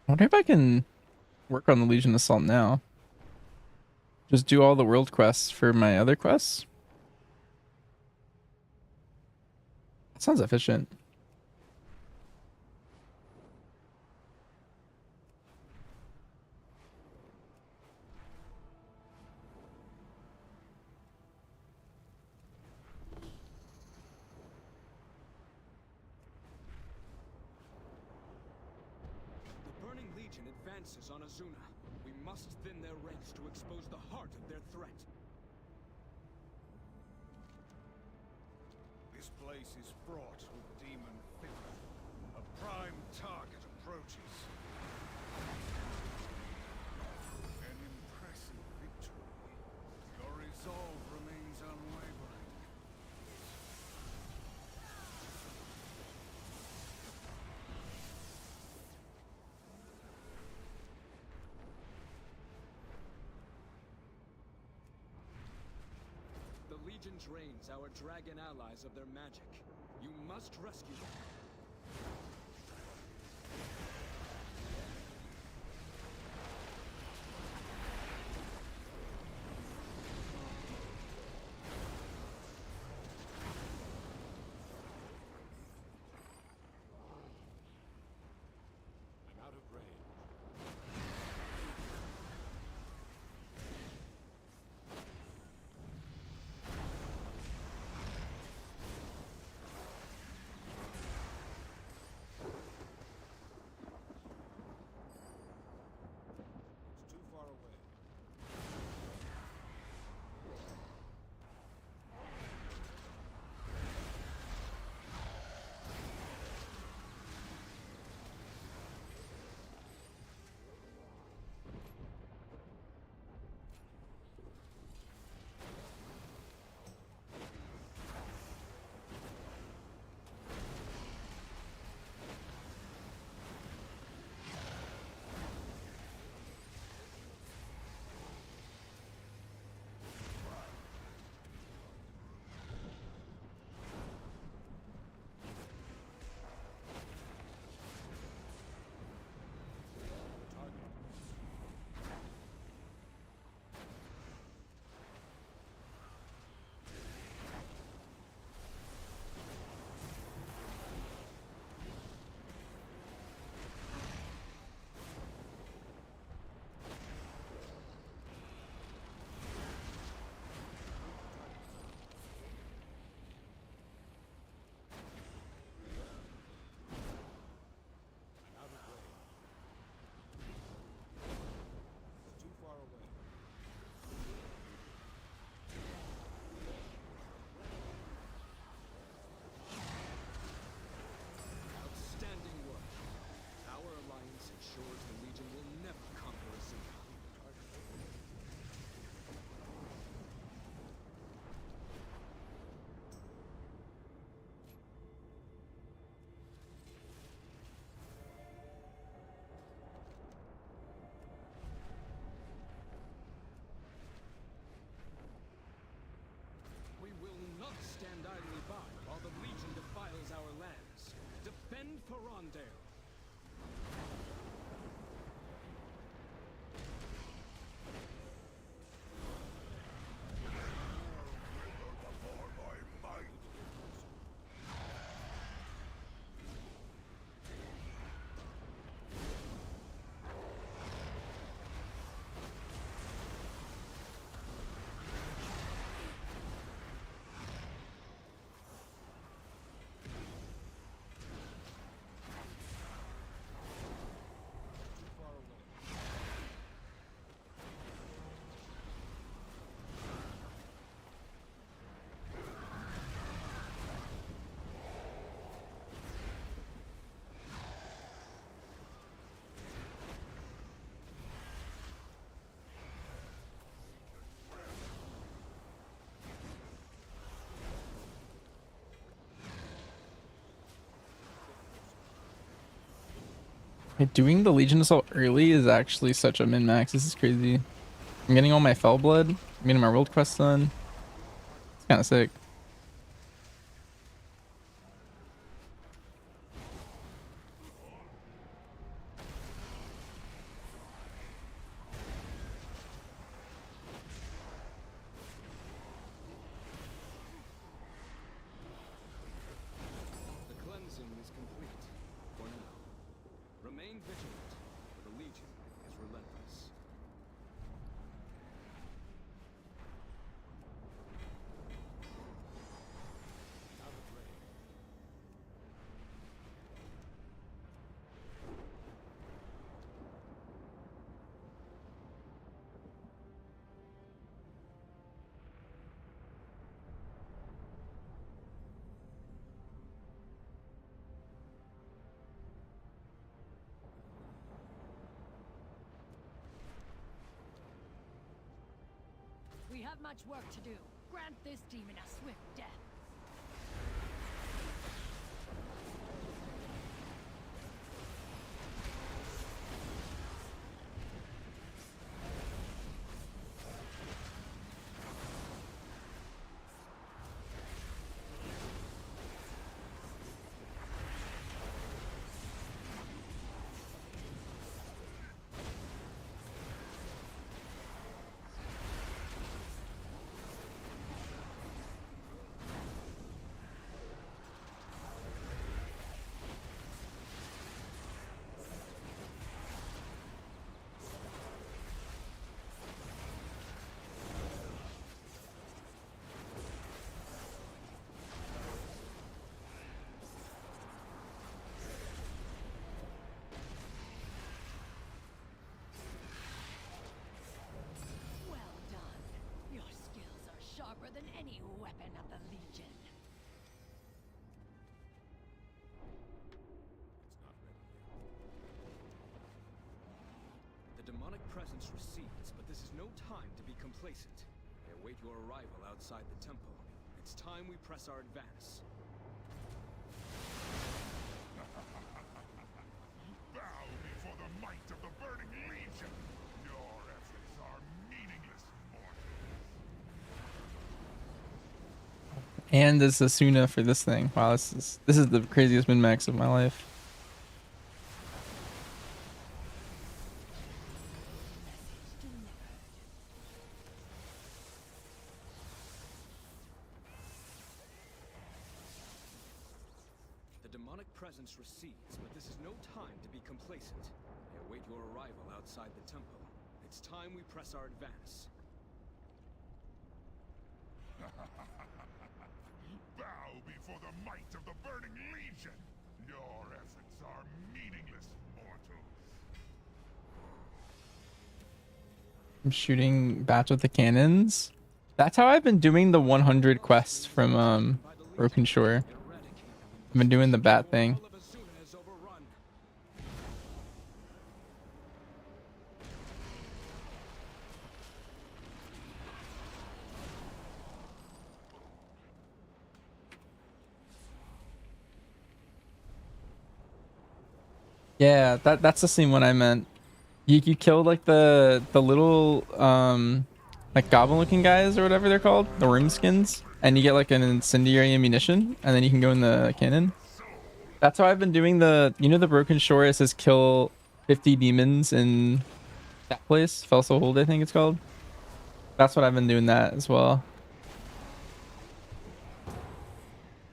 I wonder if I can work on the Legion Assault now. Just do all the world quests for my other quests. That sounds efficient. The Burning Legion advances on Azuna. We must thin their ranks to expose the heart of their threat. This place is fraught with demon filth. A prime target approaches. An impressive victory. Your resolve remains unwavering. Legion drains our dragon allies of their magic. You must rescue them. I'm out of range. It's too far away. I'm out of range. It's too far away. Outstanding work. Our alliance ensures the Legion will never conquer Azula. We will not stand idly by while the Legion defiles our lands. Defend Ferondale. Before my might. Too far away. Doing the Legion Assault early is actually such a min-max. This is crazy. I'm getting all my Fell Blood. I'm getting my world quest done. It's kind of sick. The cleansing is complete. For now. Remain vigilant, for the Legion is relentless. Out of range. We have much work to do. Grant this demon a swift death. stronger than any weapon of the Legion. The demonic presence recedes, but this is no time to be complacent. They await your arrival outside the temple. It's time we press our advance. Bow before the might of the Burning Legion. Your efforts are meaningless, mortals. And this Asuna for this thing. Wow, this is the craziest min-max of my life. The demonic presence recedes, but this is no time to be complacent. They await your arrival outside the temple. It's time we press our advance. Bow before the might of the Burning Legion. Your efforts are meaningless, mortals. I'm shooting bats with the cannons. That's how I've been doing the 100 quests from Broken Shore. I've been doing the bat thing. All of Azuna is overrun. Yeah, that's the same one I meant. You kill like the little like goblin looking guys or whatever they're called, the room skins, and you get like an incendiary ammunition, and then you can go in the cannon. That's how I've been doing the, you know, the Broken Shore. It says kill 50 demons in that place, Felso Hold, I think it's called. That's what I've been doing that as well.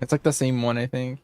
It's like the same one, I think.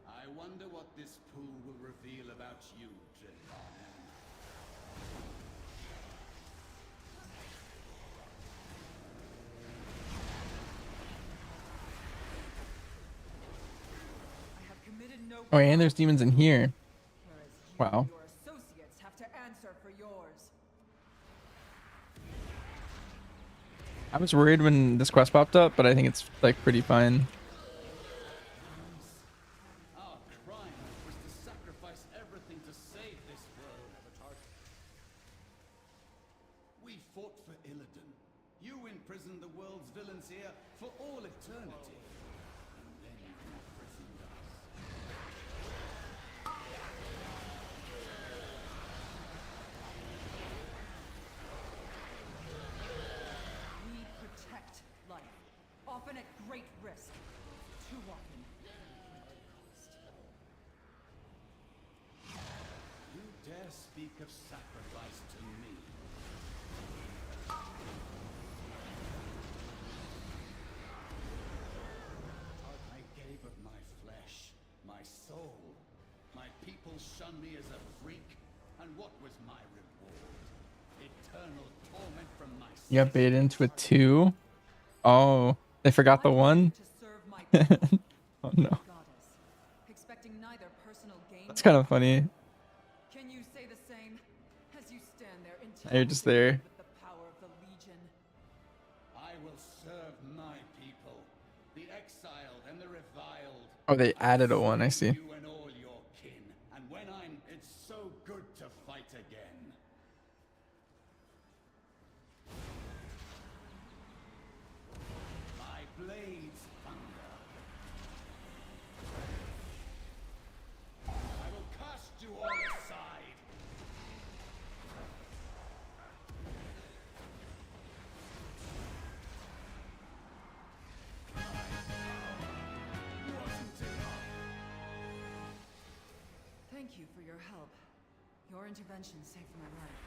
I wonder what this pool will reveal about you, Paladin. I have committed no Oh, and there's demons in here. whereas you Wow. and your associates have to answer for yours. I was worried when this quest popped up, but I think it's like pretty fine. Our crime was to sacrifice everything to save this world. We fought for Illidan. You imprisoned the world's villains here for all eternity. And then you imprisoned us. We protect life, often at great risk. Too often. You dare speak of sacrifice to me? I gave of my flesh, my soul. My people shunned me as a freak, and what was my reward? Eternal torment from my You got baited into a 2. Oh, they forgot the 1. To serve my people, Oh no, goddess, expecting neither personal gain. that's kind of funny. Can you say the same as you stand there You're just there. with the power of the Legion? I will serve my people, the exiled and the reviled. Oh, they added a 1. I see. You and all your kin. And when I'm, it's so good to fight again. My blades thunder. I will cast you all aside. Wasn't enough. Thank you for your help. Your intervention saved my life.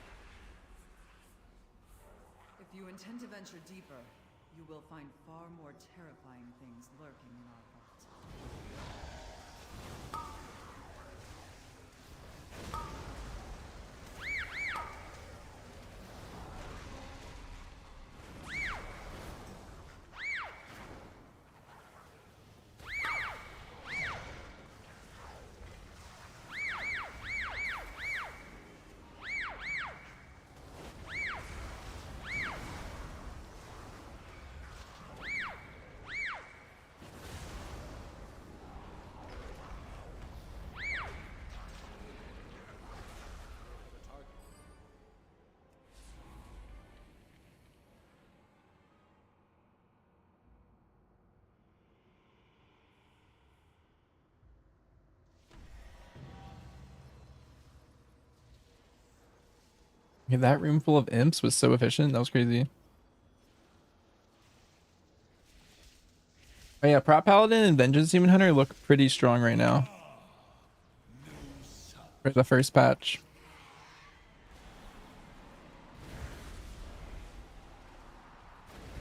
If you intend to venture deeper, you will find far more terrifying things lurking in our vault. Okay, that room full of imps was so efficient. That was crazy. Oh yeah, Prop Paladin and Vengeance Demon Hunter look pretty strong right now for the first patch.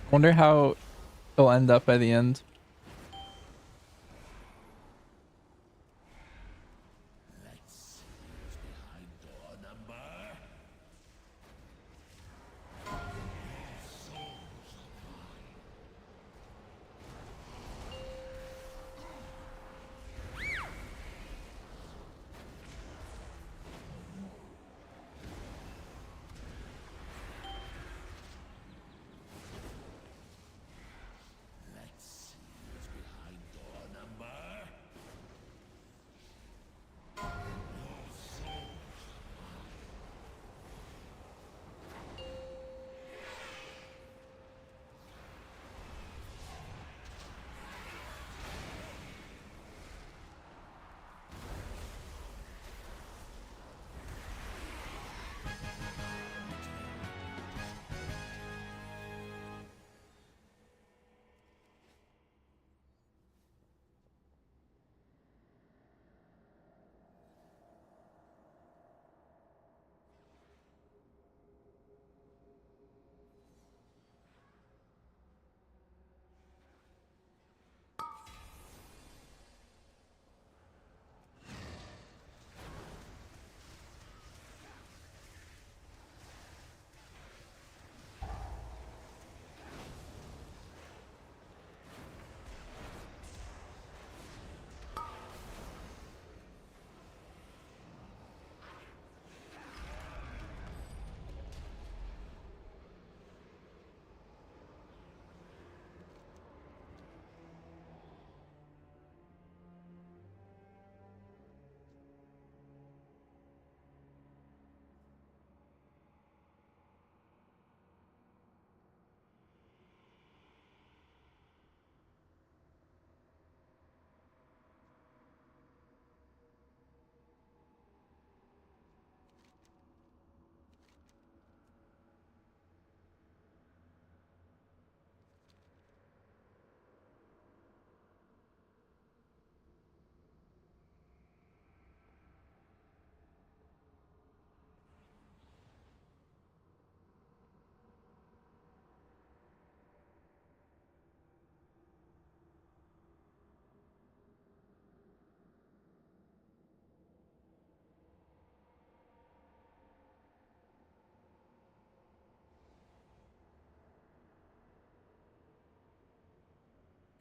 Wonder how they'll end up by the end.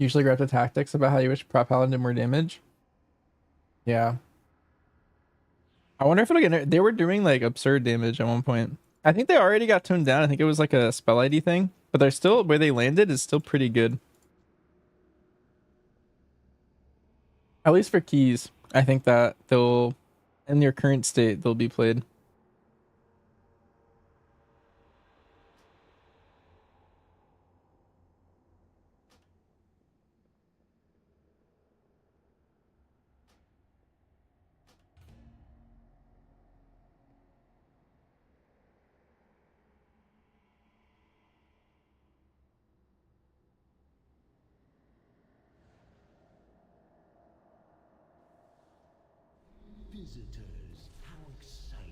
Usually grab the tactics about how you wish Prop Paladin did more damage. Yeah. I wonder if it'll get... They were doing like absurd damage at one point. I think they already got toned down. I think it was like a spell ID thing. But they're still... Where they landed is still pretty good. At least for keys. I think that they'll... In their current state, they'll be played. Visitors, how exciting.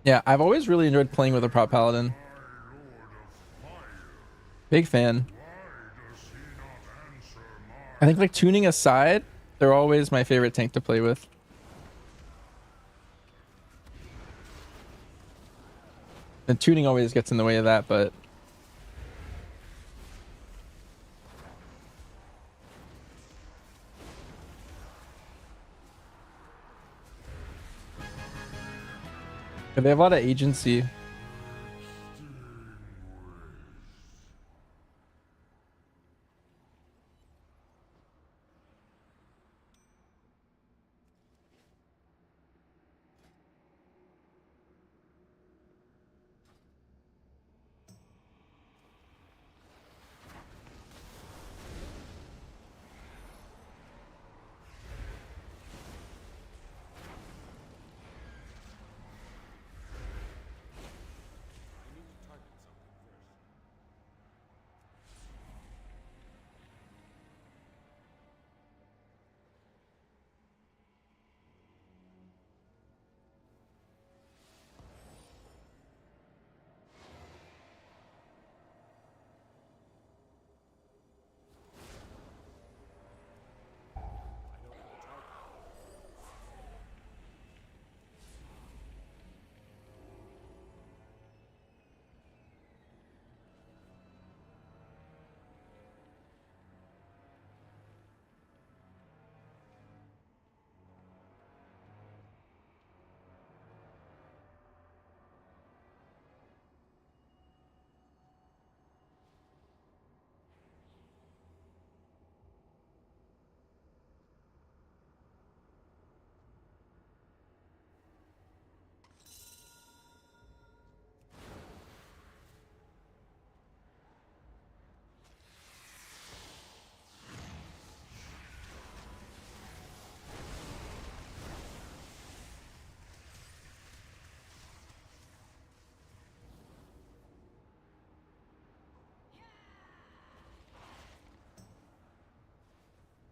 Yeah, I've always really enjoyed playing with a prop paladin. Big fan. I think like tuning aside, they're always my favorite tank to play with. And tuning always gets in the way of that, but they have a lot of agency.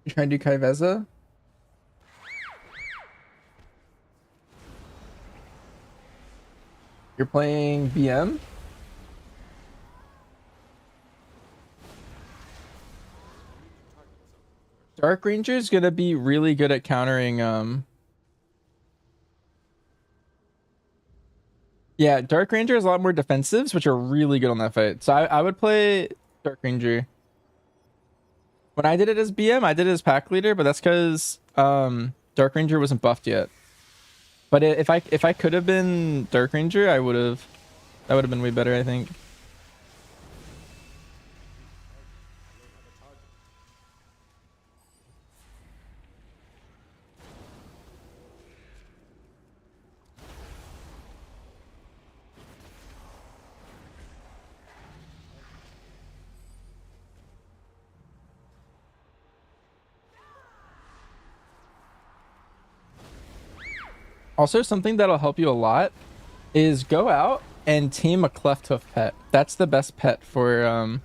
You trying to do Kaiveza? You're playing BM? Dark Ranger is gonna be really good at countering yeah, Dark Ranger has a lot more defensives, which are really good on that fight. So I would play Dark Ranger. When I did it as BM, I did it as pack leader, but that's because Dark Ranger wasn't buffed yet. But if I could have been Dark Ranger, I would have. That would have been way better, I think. Also, something that'll help you a lot is go out and tame a cleft hoof pet. That's the best pet for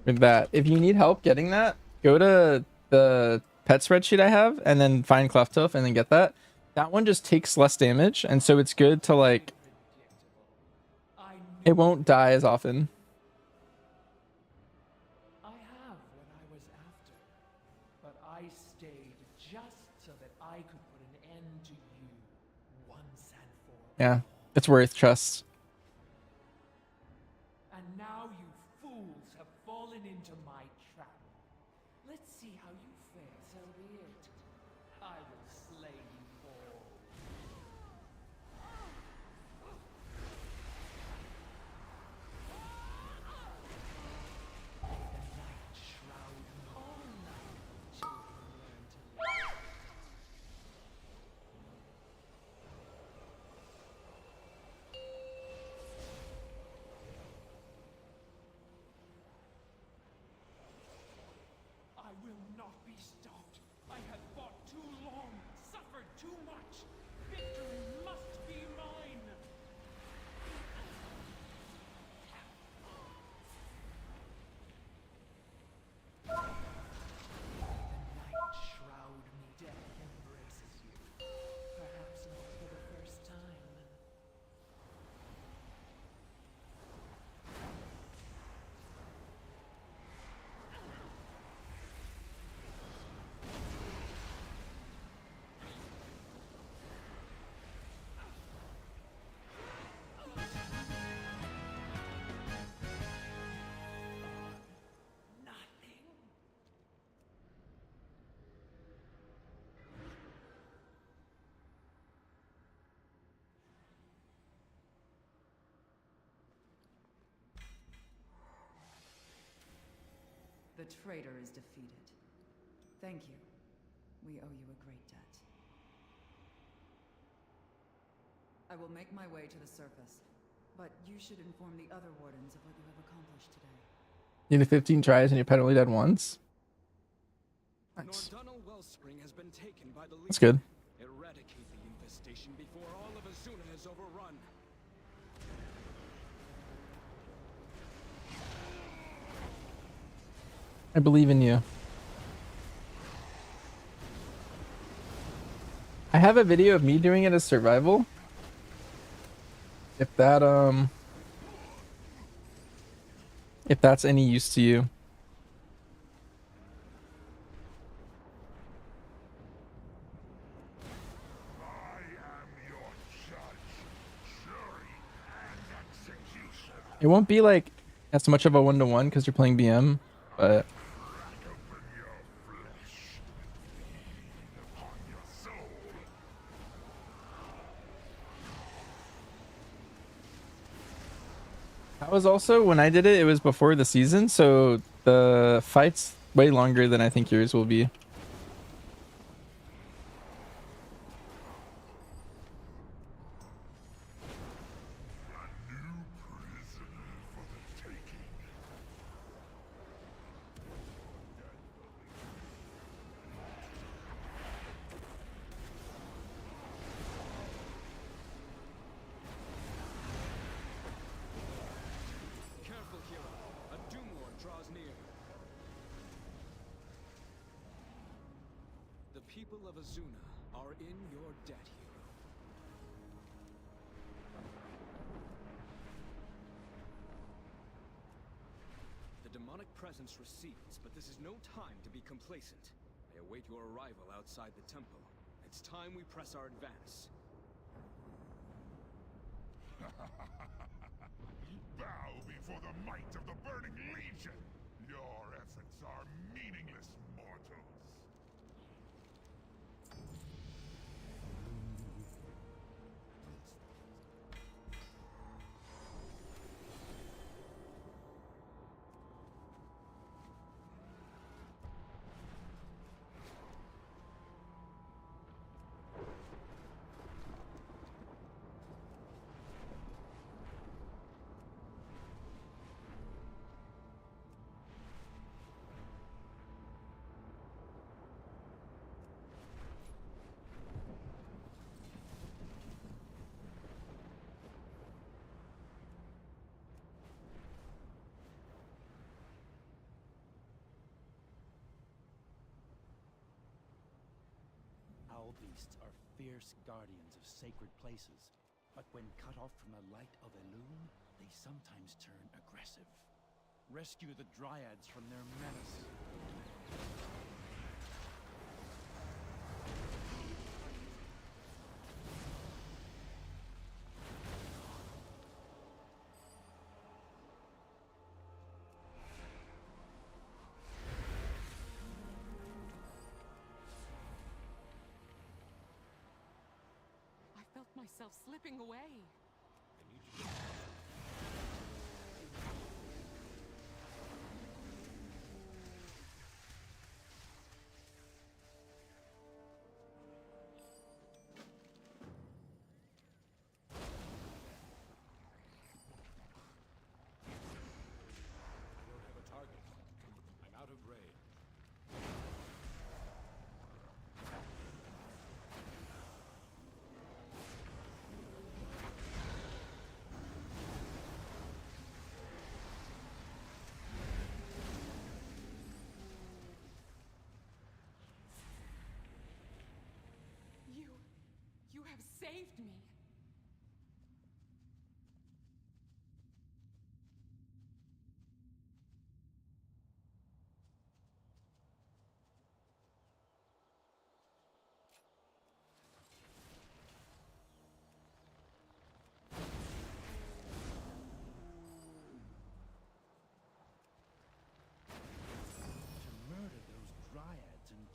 that. If you need help getting that, go to the pet spreadsheet I have and then find cleft hoof and then get that. That one just takes less damage, and so it's good to like. It won't die as often. I have what I was after, but I stayed just so that I could put an end to you once and for all. Yeah, it's worth trust. And now you fools have fallen into my trap. Let's see how you fare. So be it. I will slay you all. The traitor is defeated. Thank you. We owe you a great debt. I will make my way to the surface, but you should inform the other wardens of what you have accomplished today. You did 15 tries and you pet only dead once. Nice. Nordunal Wellspring has been taken by the That's good. Eradicate the infestation before all of Azuna is overrun. I believe in you. I have a video of me doing it as survival. If that's any use to you. It won't be like as much of a 1-to-1 because you're playing BM, but that was also when I did it, it was before the season, so the fight's way longer than I think yours will be. People of Azuna are in your debt, hero. The demonic presence recedes, but this is no time to be complacent. I await your arrival outside the temple. It's time we press our advance. Bow before the might of the Burning Legion! Your efforts are meaningless, mortals. Owl beasts are fierce guardians of sacred places, but when cut off from the light of Elune, they sometimes turn aggressive. Rescue the Dryads from their menace. Myself slipping away. I don't have a target. I'm out of raid. You have saved me.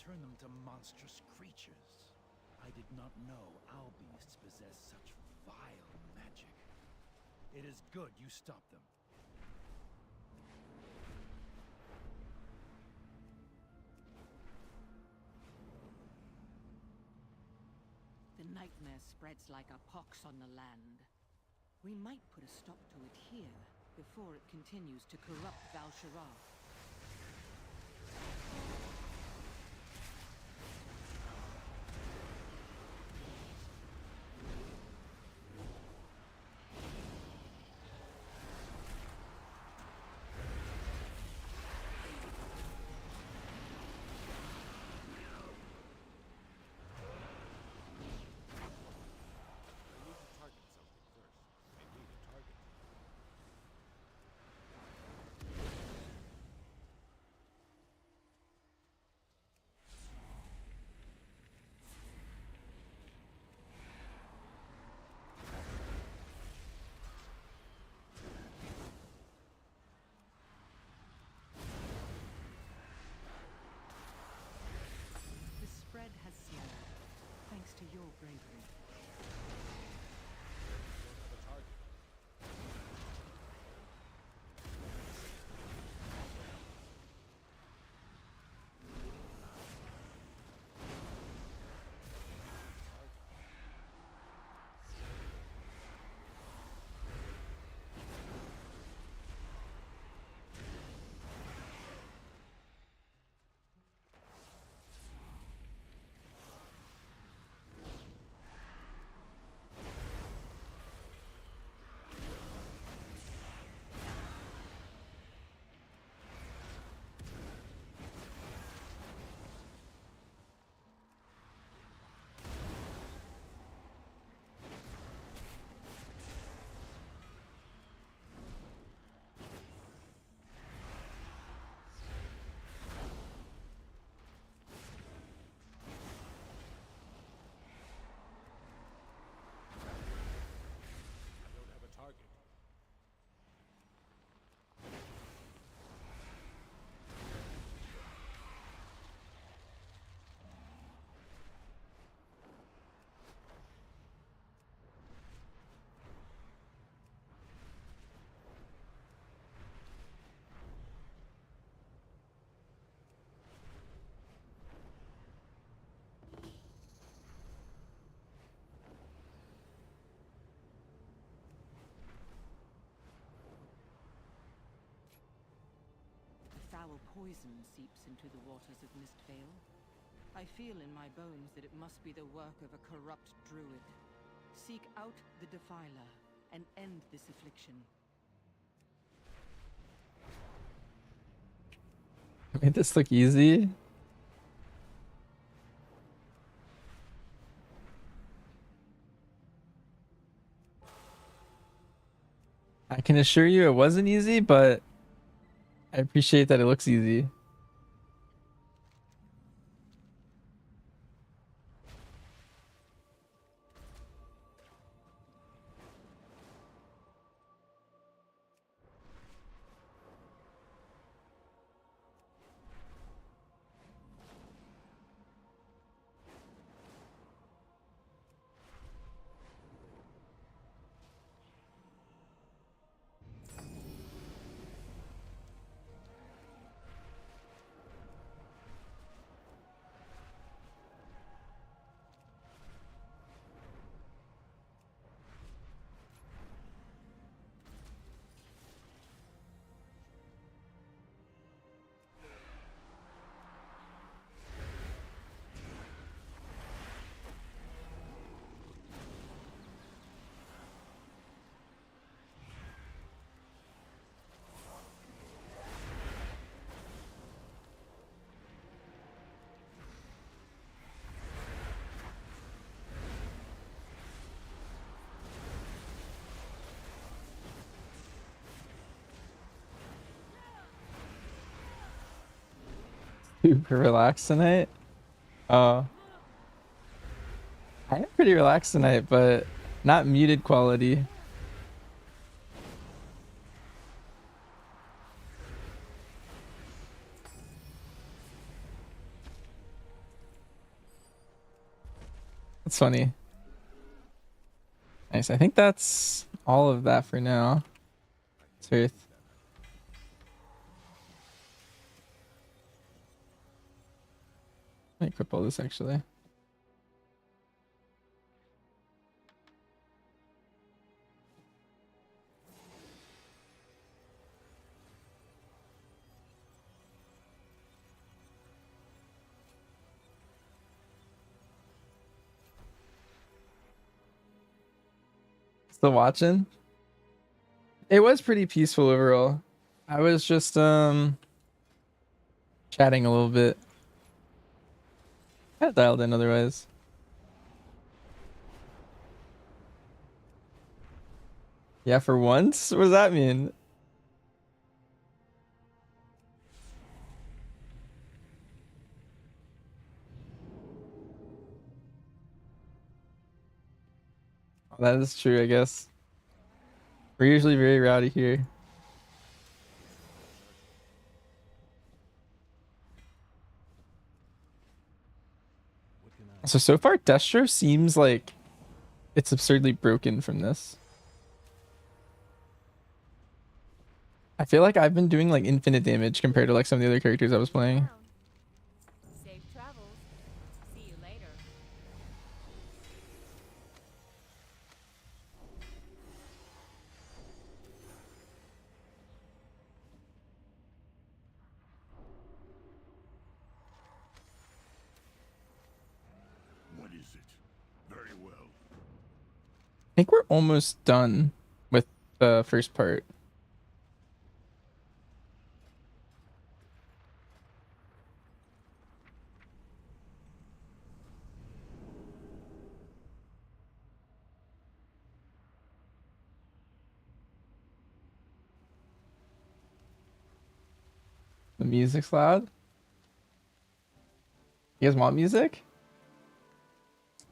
Turn them to monstrous creatures. I did not know owl beasts possess such vile magic. It is good you stopped them. nightmare spreads like a pox on the land. We might put a stop to it here, before it continues to corrupt Val'Sharah. The spread has slowed, thanks to your bravery. Foul poison seeps into the waters of Mistvale. I feel in my bones that it must be the work of a corrupt druid. Seek out the Defiler and end this affliction. Made this look easy. I can assure you it wasn't easy, but I appreciate that it looks easy. Super relaxed tonight. I'm pretty relaxed tonight, but not muted quality. That's funny. Nice. I think that's all of that for now. Truth. Let me cripple this actually. Still watching? It was pretty peaceful overall. I was just chatting a little bit. I dialed in otherwise. Yeah, for once? What does that mean? That is true, I guess. We're usually very rowdy here. So far, Destro seems like it's absurdly broken from this. I feel like I've been doing like infinite damage compared to like some of the other characters I was playing. Safe travels. See you later. What is it? Very well. I think we're almost done with the first part. The music's loud. You guys want music?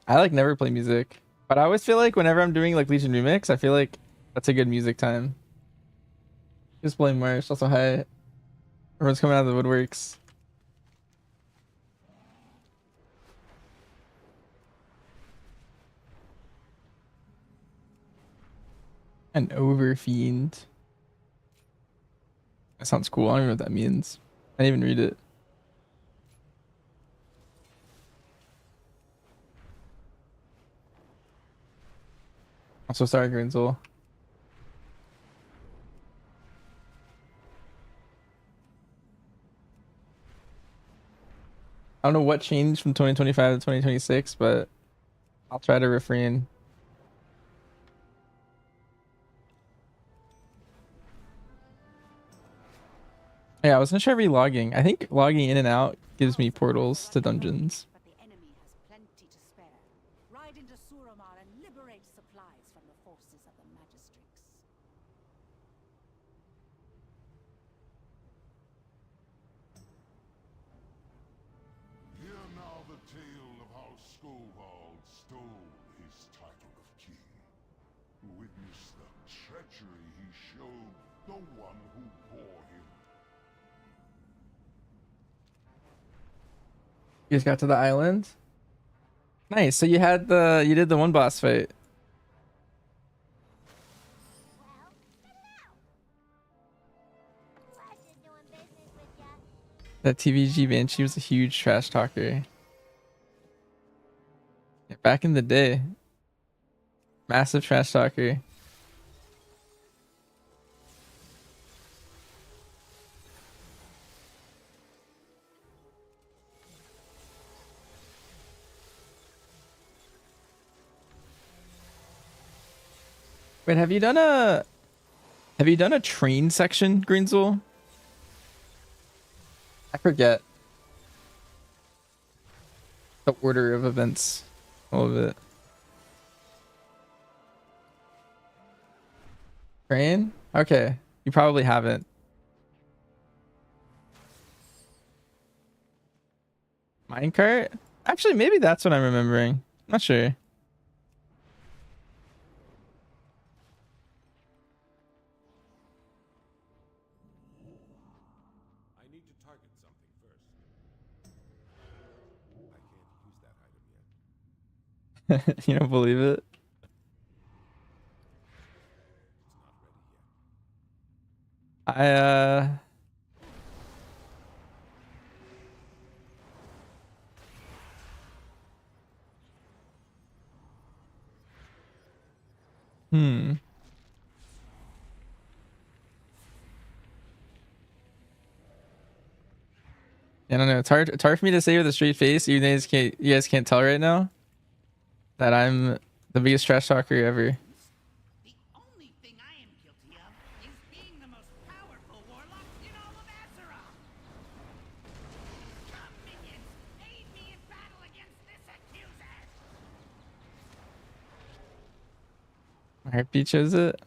I like never play music, but I always feel like whenever I'm doing like Legion Remix, I feel like that's a good music time. Just play Marsh. Also, hi. Everyone's coming out of the woodworks. An overfiend. That sounds cool. I don't even know what that means. I didn't even read it. I'm so sorry, Grinzel. I don't know what changed from 2025 to 2026, but I'll try to refrain. Yeah, I was gonna try re-logging. I think logging in and out gives me portals to dungeons. But the enemy has plenty to spare. Ride into Suramar and liberate supplies from the forces of the Magistrix. Hear now the tale of how Skovald stole his title of king. Witness the treachery he showed the one who bore him. You guys got to the island? Nice. So you did the one boss fight. That TVG Banshee was a huge trash talker. Yeah, back in the day. Massive trash talker. Wait, have you done a train section, Greenzel? I forget the order of events a little bit. Train? Okay. You probably haven't. Minecart? Actually, maybe that's what I'm remembering. Not sure. I need to target something first. I can't use that item yet. You don't believe it? I I don't know. It's hard for me to say with a straight face. You guys can't tell right now that I'm the biggest trash talker ever. Heartbeat chose it.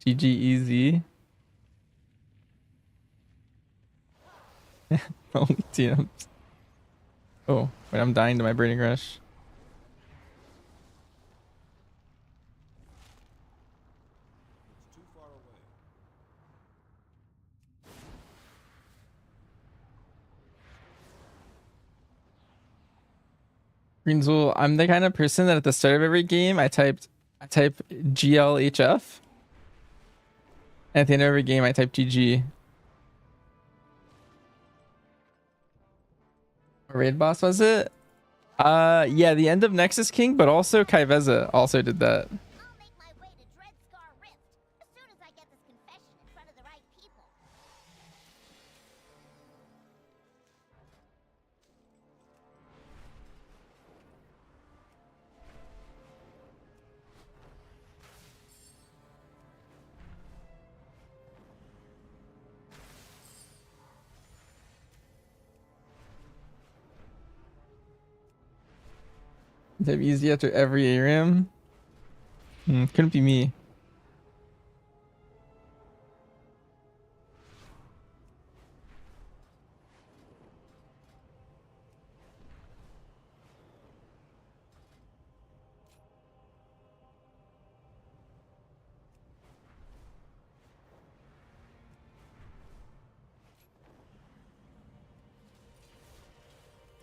GG easy. Only TMs. Oh, wait, I'm dying to my Burning Rush. Greenswool, I'm the kind of person that at the start of every game I type GLHF. And at the end of every game I type GG. What raid boss was it? Yeah, the end of Nexus King, but also Kaiveza also did that. Type easy after every ARAM. Couldn't be me.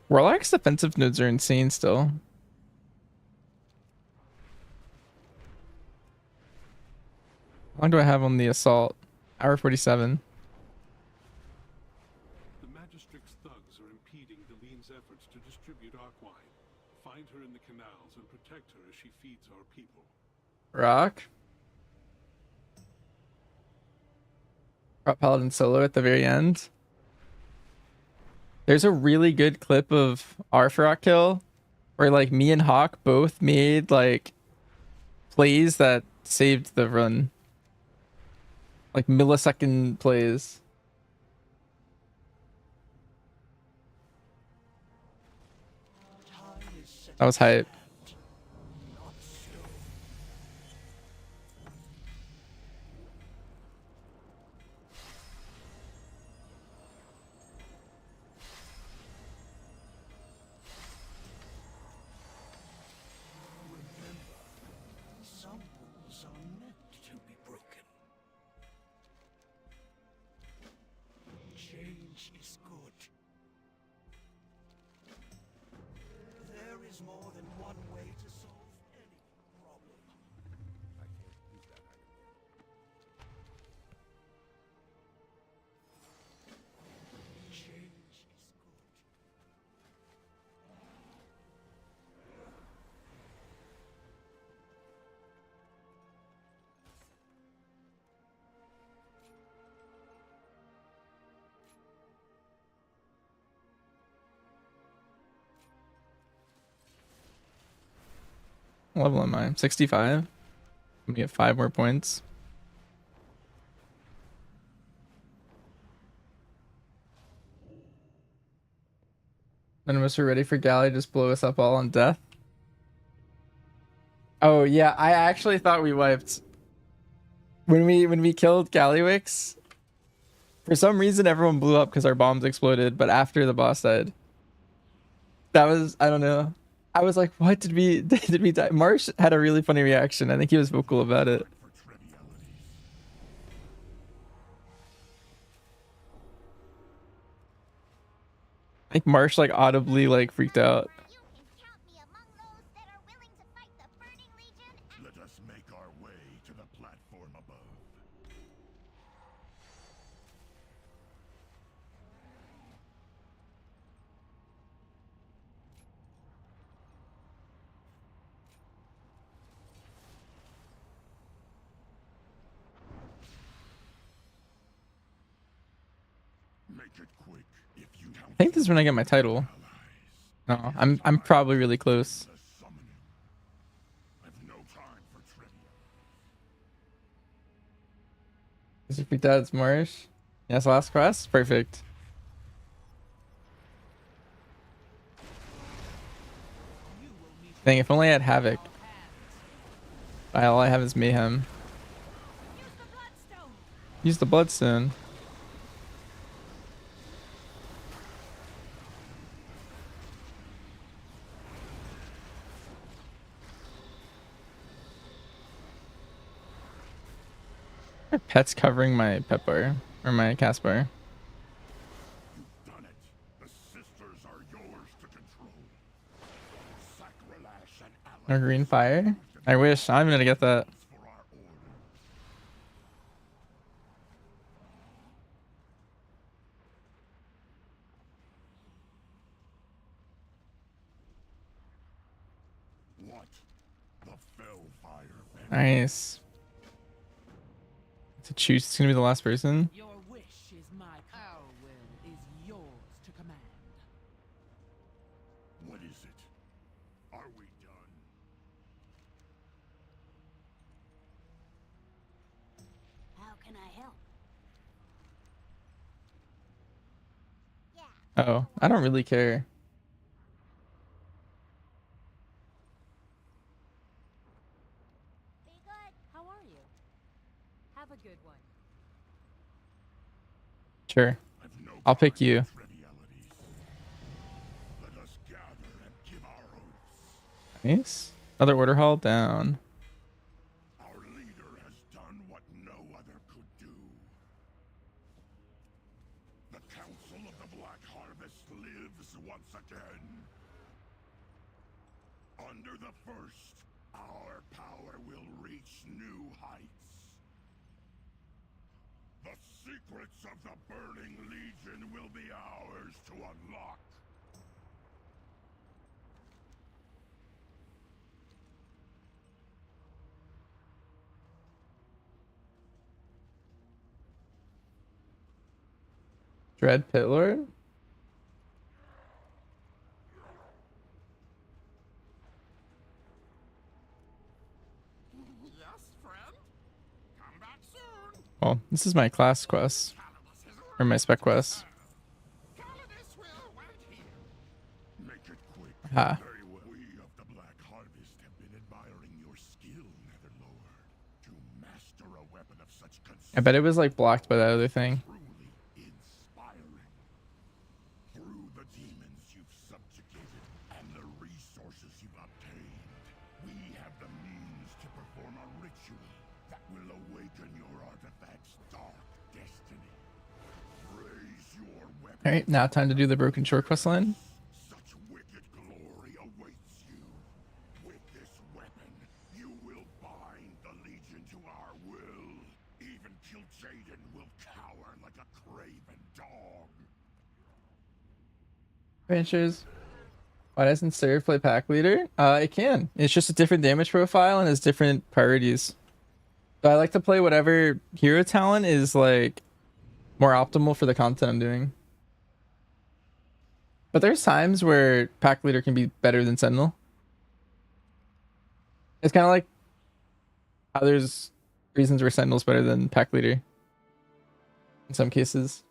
Warlock's defensive nodes are insane still. How long do I have on the assault? Hour 47. The Magistrict's thugs are impeding Delene's efforts to distribute Arkwine. Find her in the canals and protect her as she feeds our people. Rock. Brought Paladin solo at the very end. There's a really good clip of Arthrock kill where like me and Hawk both made like plays that saved the run. Like millisecond plays. That was hype. Some rules are meant to be broken. Change is good. There is more than one way to solve any problem. I can't use that item. Change is good. What level am I? 65? I'm gonna get 5 more points. None of us are ready for Galley, just blow us up all on death. Oh yeah, I actually thought we wiped. When we killed Gallywix, for some reason everyone blew up because our bombs exploded, but after the boss died. That was, I don't know. I was like, what did we did we die? Marsh had a really funny reaction. I think he was vocal about it. I think Marsh like audibly like freaked out. Let us make our way to the platform above. Make it quick if you I think this is when I get my title. No, I'm probably really close. have no time for trivia. Is it dad's Marsh? Yes, last quest? Perfect. Dang, if only I had Havoc. All I have is mayhem. Use the bloodstone. My pet's covering my pet bar or my cast bar. You've done it. The sisters are yours to control. Sacrilege and No green fire? I wish. I'm gonna get that. for our order. What? The fell fire. Nice. To choose, it's gonna be the last person. Your wish is my our will is yours to command. What is it? Are we done? How can I help? Oh, I don't really care. Be good. How are you? Have a good one. Sure. I'll pick you. Trivialities. Let us gather and give our oaths. Nice. Another order hall down. Our leader has done what no other could do. The Council of the Black Harvest lives once again. Under the First, our power will reach new heights. The secrets of the Burning Legion will be ours to unlock. Dread Pit Lord? Yes, friend? Come back soon. Well, this is my class quest. Or my spec quest. Calidus will wait here. Make it quick. Ha. Very well. We of the Black Harvest have been admiring your skill, Netherlord. To master a weapon of such I bet it was like blocked by that other thing. truly inspiring. Through the demons you've subjugated and the resources you've obtained, we have the means to perform a ritual that will awaken your artifact's dark destiny. Raise your weapon. Alright, now time to do the Broken Shore quest line. Such wicked glory awaits you. With this weapon, you will bind the Legion to our will. Even Kil'jaeden will cower like a craven dog. Adventures. Why doesn't Seraph play pack leader? It can. It's just a different damage profile and has different priorities. So I like to play whatever hero talent is like more optimal for the content I'm doing. But there's times where pack leader can be better than Sentinel. It's kind of like how there's reasons where Sentinel's better than pack leader in some cases.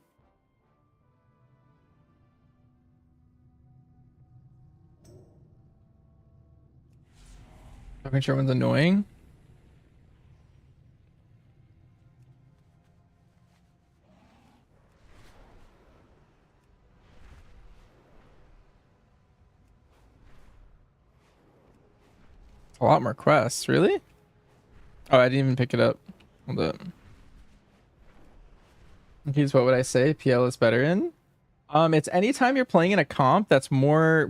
Making sure one's annoying. A lot more quests, really? Oh, I didn't even pick it up. Hold up. Okay, so what would I say PL is better in? It's anytime you're playing in a comp that's more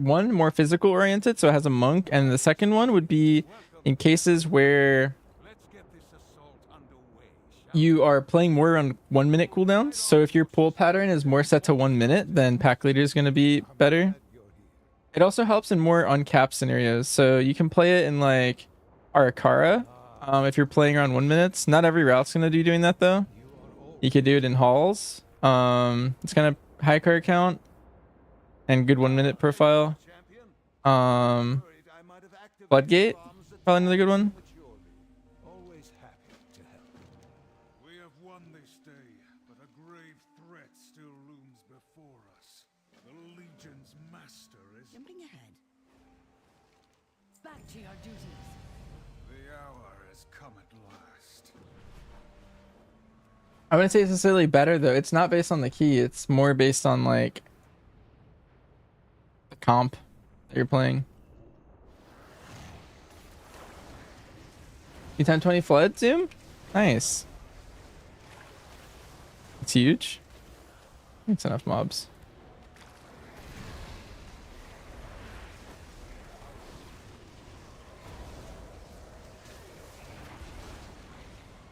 physical oriented, so it has a monk, and the second one would be in cases where you are playing more on 1 minute cooldowns. So if your pull pattern is more set to 1 minute, then pack leader is going to be better. It also helps in more uncapped scenarios. So you can play it in like Arakara if you're playing around 1 minute. Not every route's going to be doing that though. You could do it in halls. It's kind of high card count and good 1 minute profile. Floodgate, probably another good one. Always happy to help. We have won this day, but a grave threat still looms before us. The Legion's master is Jumping ahead. Back to your duties. The hour has come at last. I wouldn't say it's necessarily better though. It's not based on the key. It's more based on like the comp that you're playing. You 1020 flood zoom? Nice. It's huge. It's enough mobs.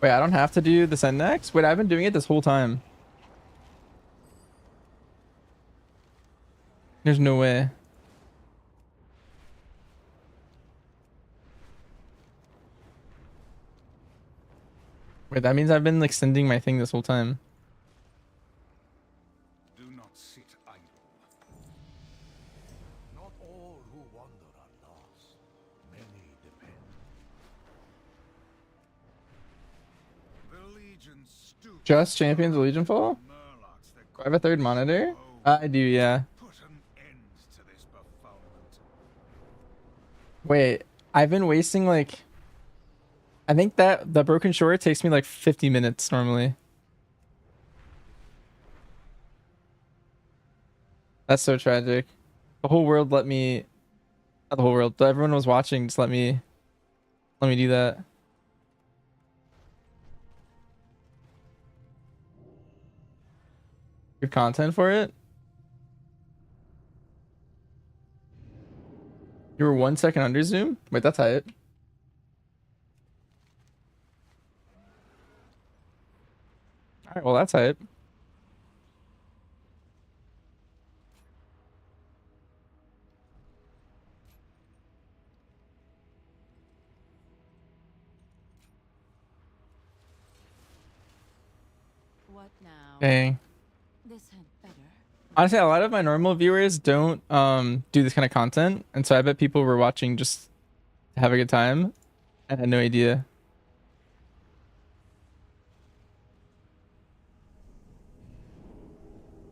Wait, I don't have to do the send next? Wait, I've been doing it this whole time. There's no way. Wait, that means I've been like sending my thing this whole time. Do not sit idle. Not all who wander are lost. Many depend. The Legion stoop. Just champions of Legion fall? Do I have a third monitor? I do, yeah. Put an end to this befoulment. Wait, I've been wasting like... I think that the Broken Shore takes me like 50 minutes normally. That's so tragic. The whole world let me... Not the whole world, but everyone was watching, just let me do that. Good content for it? You were 1 second under zoom? Wait, that's hype. Alright, well that's hype. What now? Dang. This had better. Honestly, a lot of my normal viewers don't do this kind of content, and so I bet people were watching just to have a good time and had no idea.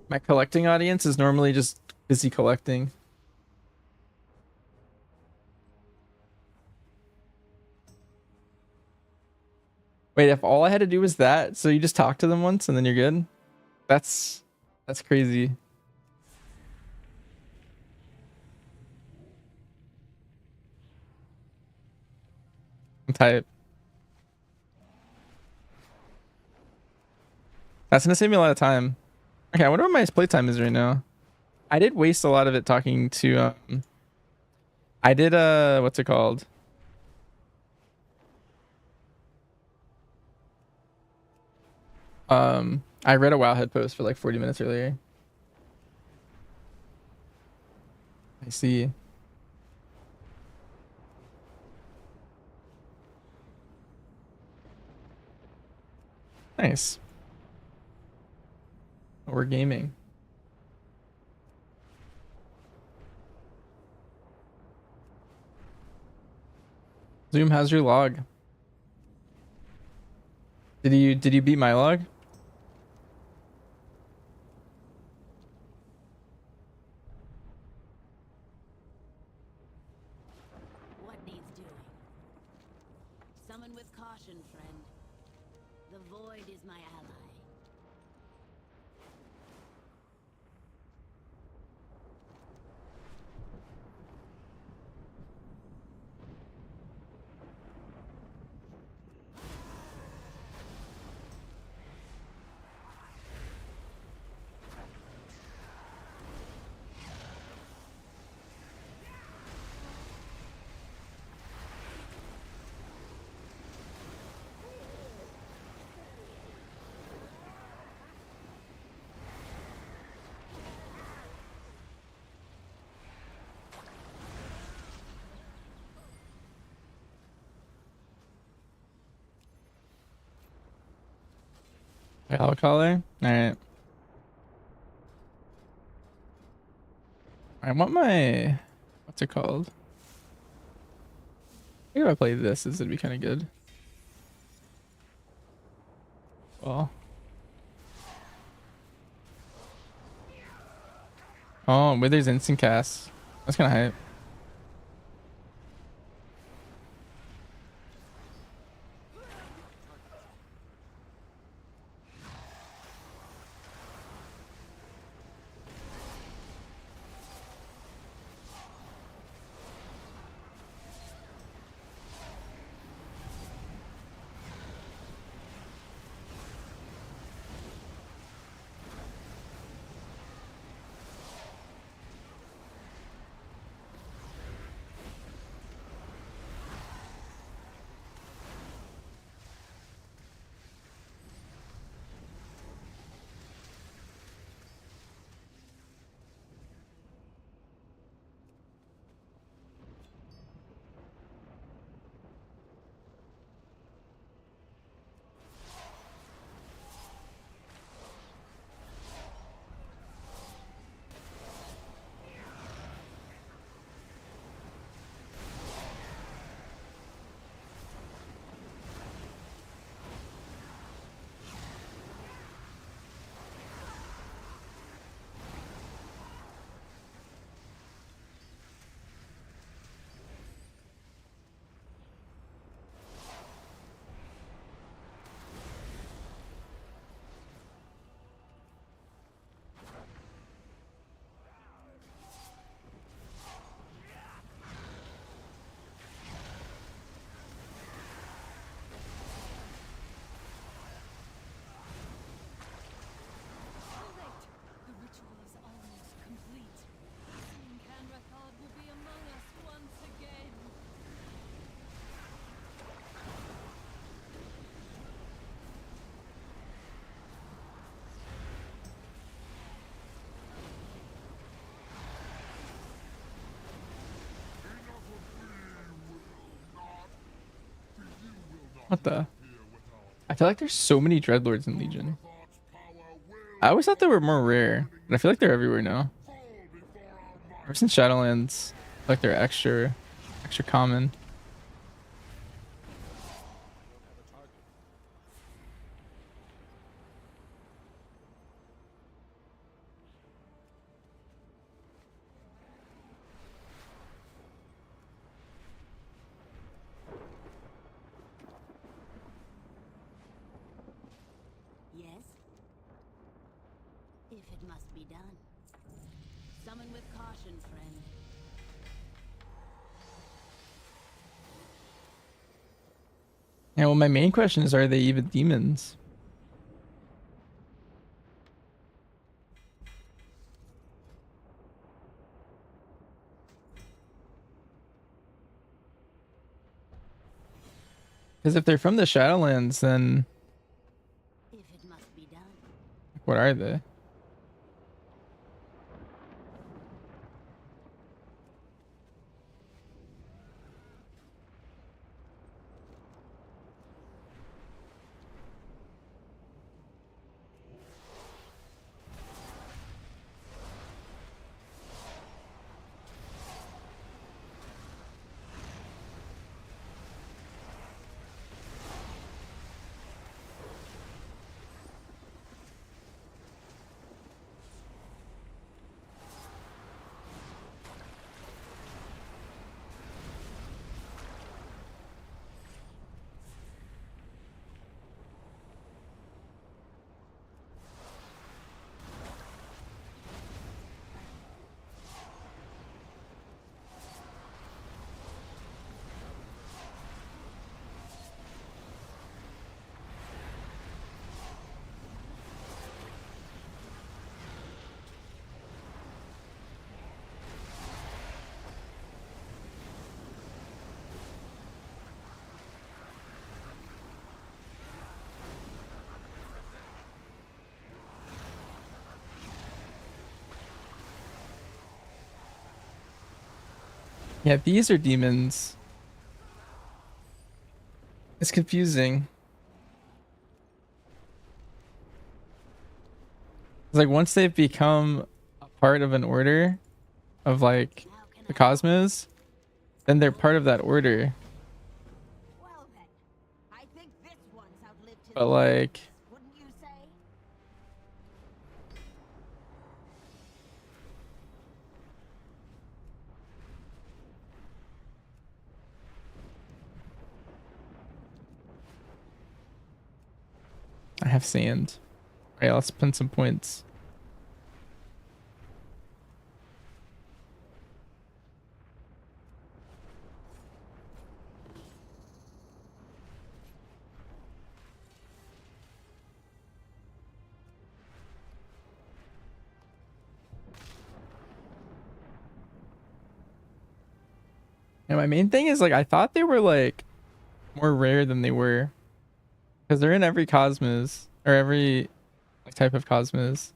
My collecting audience is normally just busy collecting. Wait, if all I had to do was that, so you just talk to them once and then you're good? That's crazy. I'm tight. That's gonna save me a lot of time. Okay, I wonder what my playtime is right now. I did waste a lot of it talking to I did what's it called? I read a Wowhead post for like 40 minutes earlier. I see. Nice. We're gaming. Zoom, how's your log? Did you beat my log? What needs doing? Summon with caution, friend. The void is my ally. I'll color. All right. I want my what's it called? I think if I play this would be kind of good. Well. Oh, Wither's instant cast. That's kind of hype. What the? I feel like there's so many dreadlords in Legion. I always thought they were more rare, but I feel like they're everywhere now. Ever since Shadowlands, I feel like they're extra common. Yes? If it must be done. Summon with caution, friend. Yeah, well, my main question is, are they even demons? Because if they're from the Shadowlands, then If it must be done. what are they? Yeah, these are demons. It's confusing. It's like once they've become a part of an order of like the cosmos, then they're part of that order. Well then, I think this one's outlived his But like, wouldn't you say? I have sand. Alright, let's spend some points. And my main thing is like I thought they were like more rare than they were. Because they're in every cosmos or every like, type of cosmos.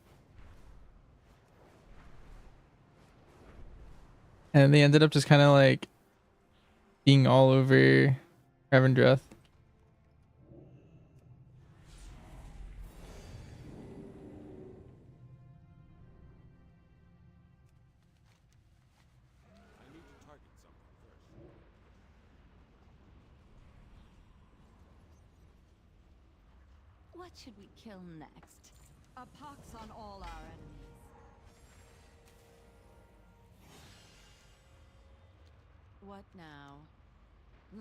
And they ended up just kind of like being all over Revendreth. What should we kill next? A pox on all our enemies. What now?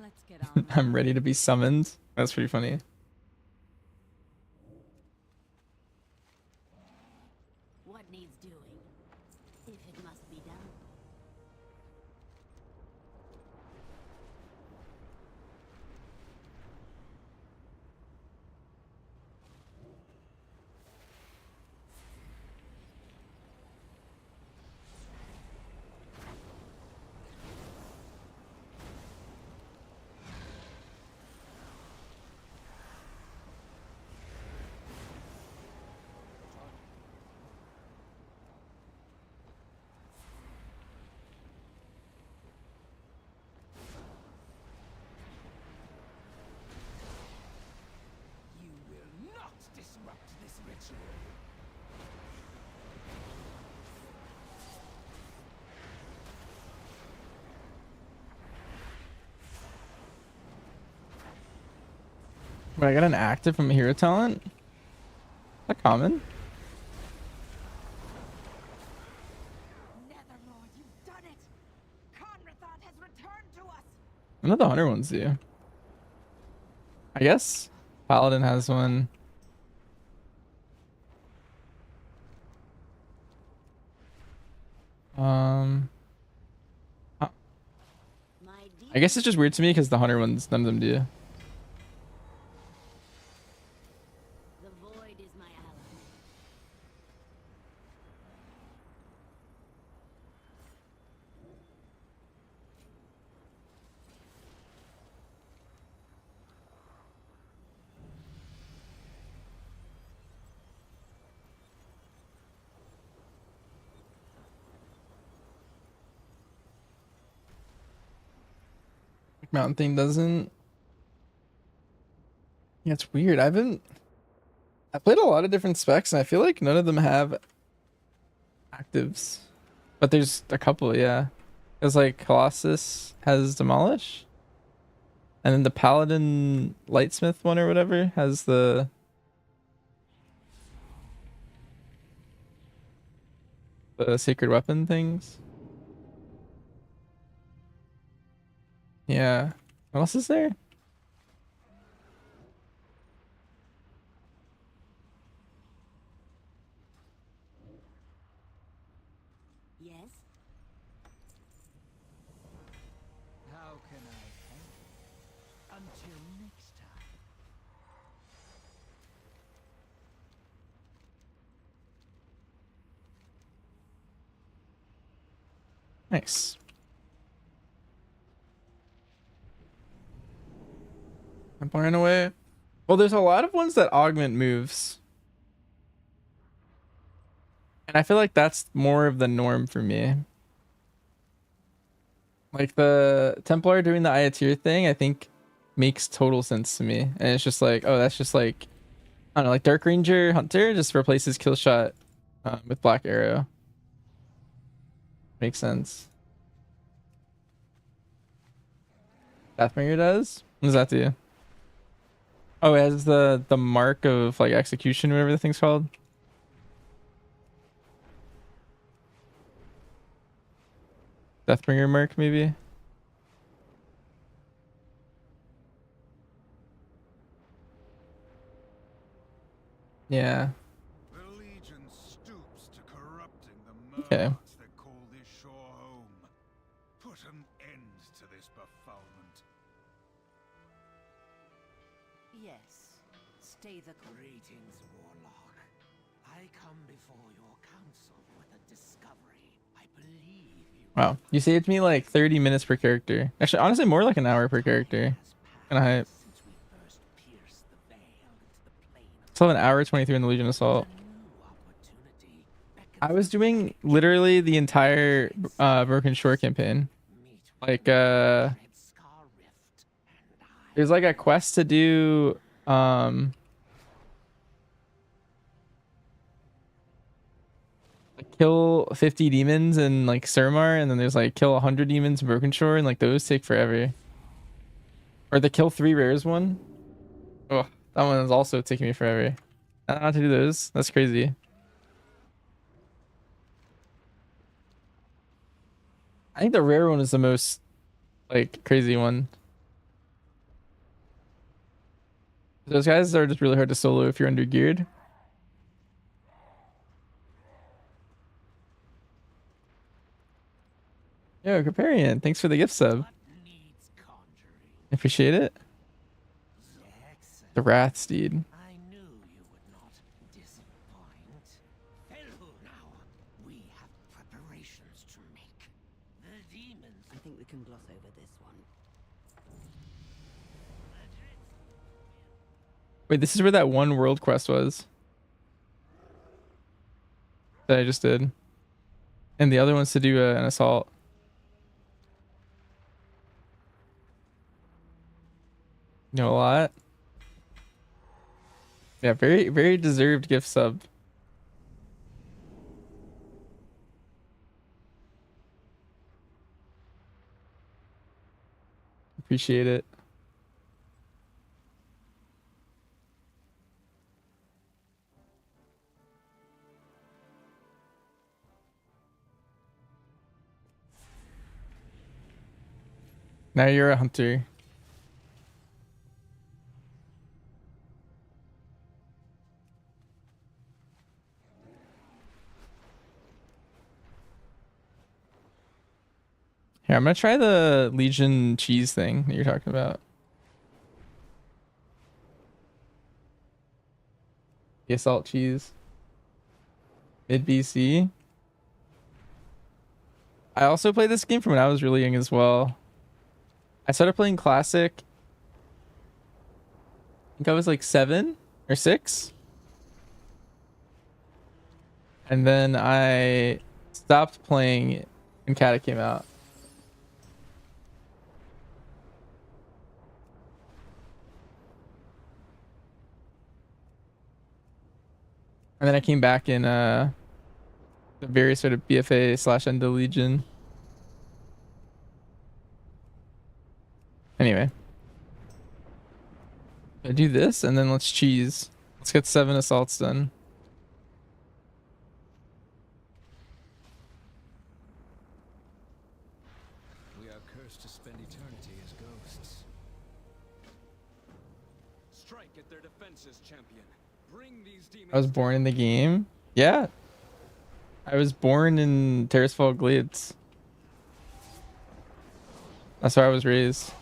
Let's get on. I'm ready to be summoned. That's pretty funny. What needs doing? If it must be done. But I got an active from a hero talent. Is that common? Netherlord, you've done it! Conrathon has returned to us! None of the hunter ones do. I guess Paladin has one. Huh. I guess it's just weird to me because the hunter ones, none of them do. The void is my ally. Mountain thing doesn't. Yeah, it's weird. I played a lot of different specs and I feel like none of them have actives. But there's a couple, yeah. Because like Colossus has Demolish. And then the Paladin Lightsmith one or whatever has the sacred weapon things. Yeah. What else is there? Yes? How can I help? Until next time. Nice. I'm firing away. Well, there's a lot of ones that augment moves. And I feel like that's more of the norm for me. Like the Templar doing the Ayatir thing, I think makes total sense to me. And it's just like, oh, that's just like, I don't know, like Dark Ranger Hunter just replaces kill shot with Black Arrow. Makes sense. Deathbringer does? What does that do? Oh, it has the mark of like execution, whatever the thing's called. Deathbringer mark, maybe. Yeah. The Legion stoops to corrupting the Okay. murlocs that call this shore home. Put an end to this befoulment. Yes. Stay the greetings, Warlock. I come before your council with a discovery. I believe you. Wow. You saved me like 30 minutes per character. Actually, honestly, more like an hour per character. Kinda hype. Still have an hour 23 in the Legion Assault. I was doing literally the entire Broken Shore campaign. Like there's like a quest to do like kill 50 demons in like Surmar, and then there's like kill 100 demons in Broken Shore, and like those take forever. Or the kill 3 rares one. Oh, that one is also taking me forever. I don't know how to do those. That's crazy. I think the rare one is the most like crazy one. Those guys are just really hard to solo if you're under geared. Yo, Caparian, thanks for the gift sub. Appreciate it. The Wrath Steed. I knew you would not disappoint. Hello now. We have preparations to make. The demons. I think we can gloss over this one. Wait, this is where that one world quest was. That I just did. And the other one's to do an assault. You know a lot. Yeah, very, very deserved gift sub. Appreciate it. Now you're a hunter. Here, I'm gonna try the Legion cheese thing that you're talking about. The assault cheese. Mid BC. I also played this game from when I was really young as well. I started playing Classic. I think I was like 7 or 6. And then I stopped playing when Kata came out. And then I came back in the various sort of BFA / Endo Legion. Anyway. I do this and then let's cheese. Let's get 7 assaults done. We are cursed to spend eternity as ghosts. Strike at their defenses, champion. Bring these demons. I was born in the game. Yeah. I was born in Terrasfall Glades. That's where I was raised.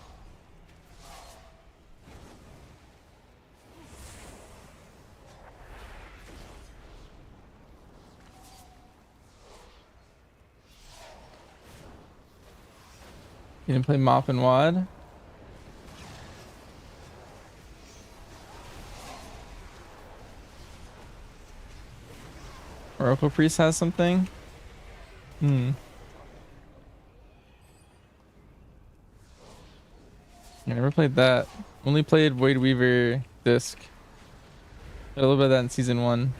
You didn't play Mop and Wad? Oracle Priest has something? I never played that. Only played Void Weaver disc. A little bit of that in season 1.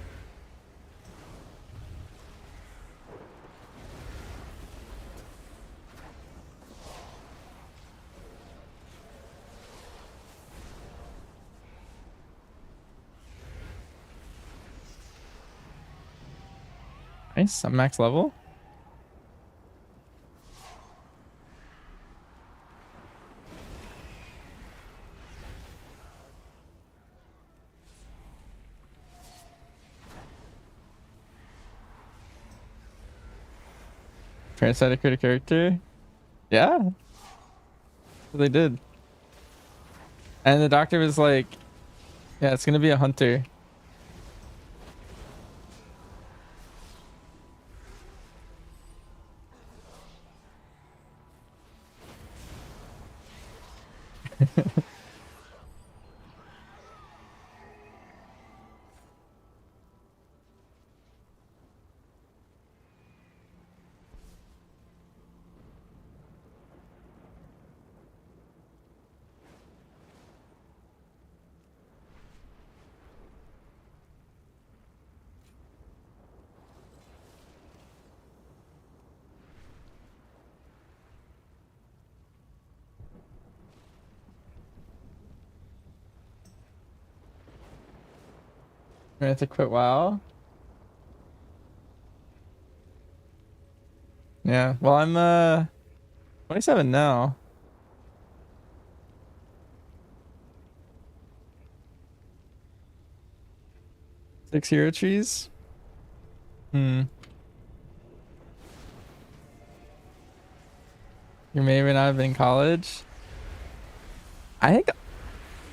Nice, I'm max level. Parasitic critic character. Yeah. They did. And the doctor was like, yeah, it's gonna be a hunter. I have to quit WoW. Yeah, well, I'm 27 now. Six hero trees. You may or may not have been in college. I think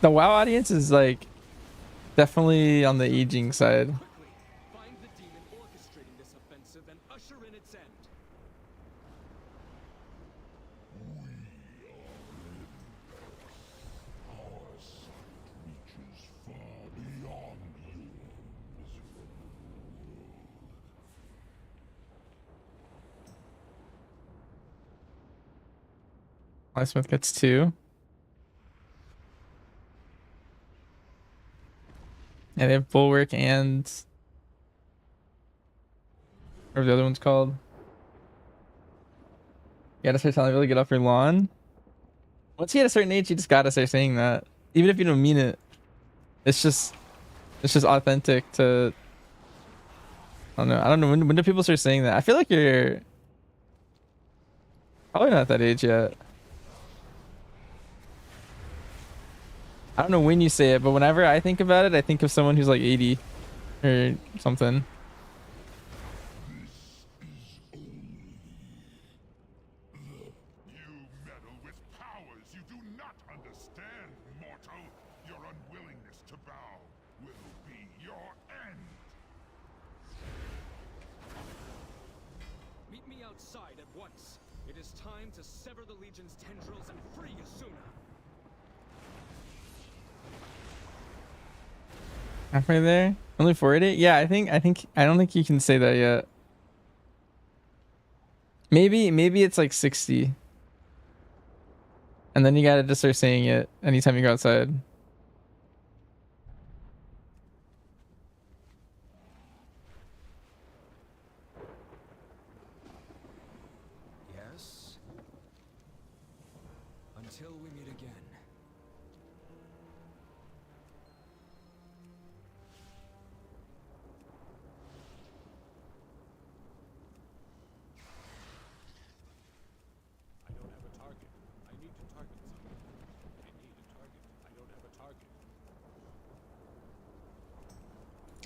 the WoW audience is like definitely on the aging side. Find the demon orchestrating this offensive and usher in its end. Our sight reaches far beyond humans. Smith gets 2. Yeah, they have Bulwark and whatever the other one's called. You gotta start telling people to get off your lawn. Once you hit a certain age, you just gotta start saying that. Even if you don't mean it. It's just authentic to, I don't know, when do people start saying that? I feel like you're probably not at that age yet. I don't know when you say it, but whenever I think about it, I think of someone who's like 80 or something. You meddle with powers you do not understand, mortal. Your unwillingness to bow will be your end. Meet me outside at once. It is time to sever the Legion's tendrils and free Asuna. Halfway there? Only 480? Yeah, I don't think you can say that yet. Maybe it's like 60. And then you gotta just start saying it anytime you go outside. Yes? Until we meet again. I don't have a target. I need to target something. I need a target. I don't have a target.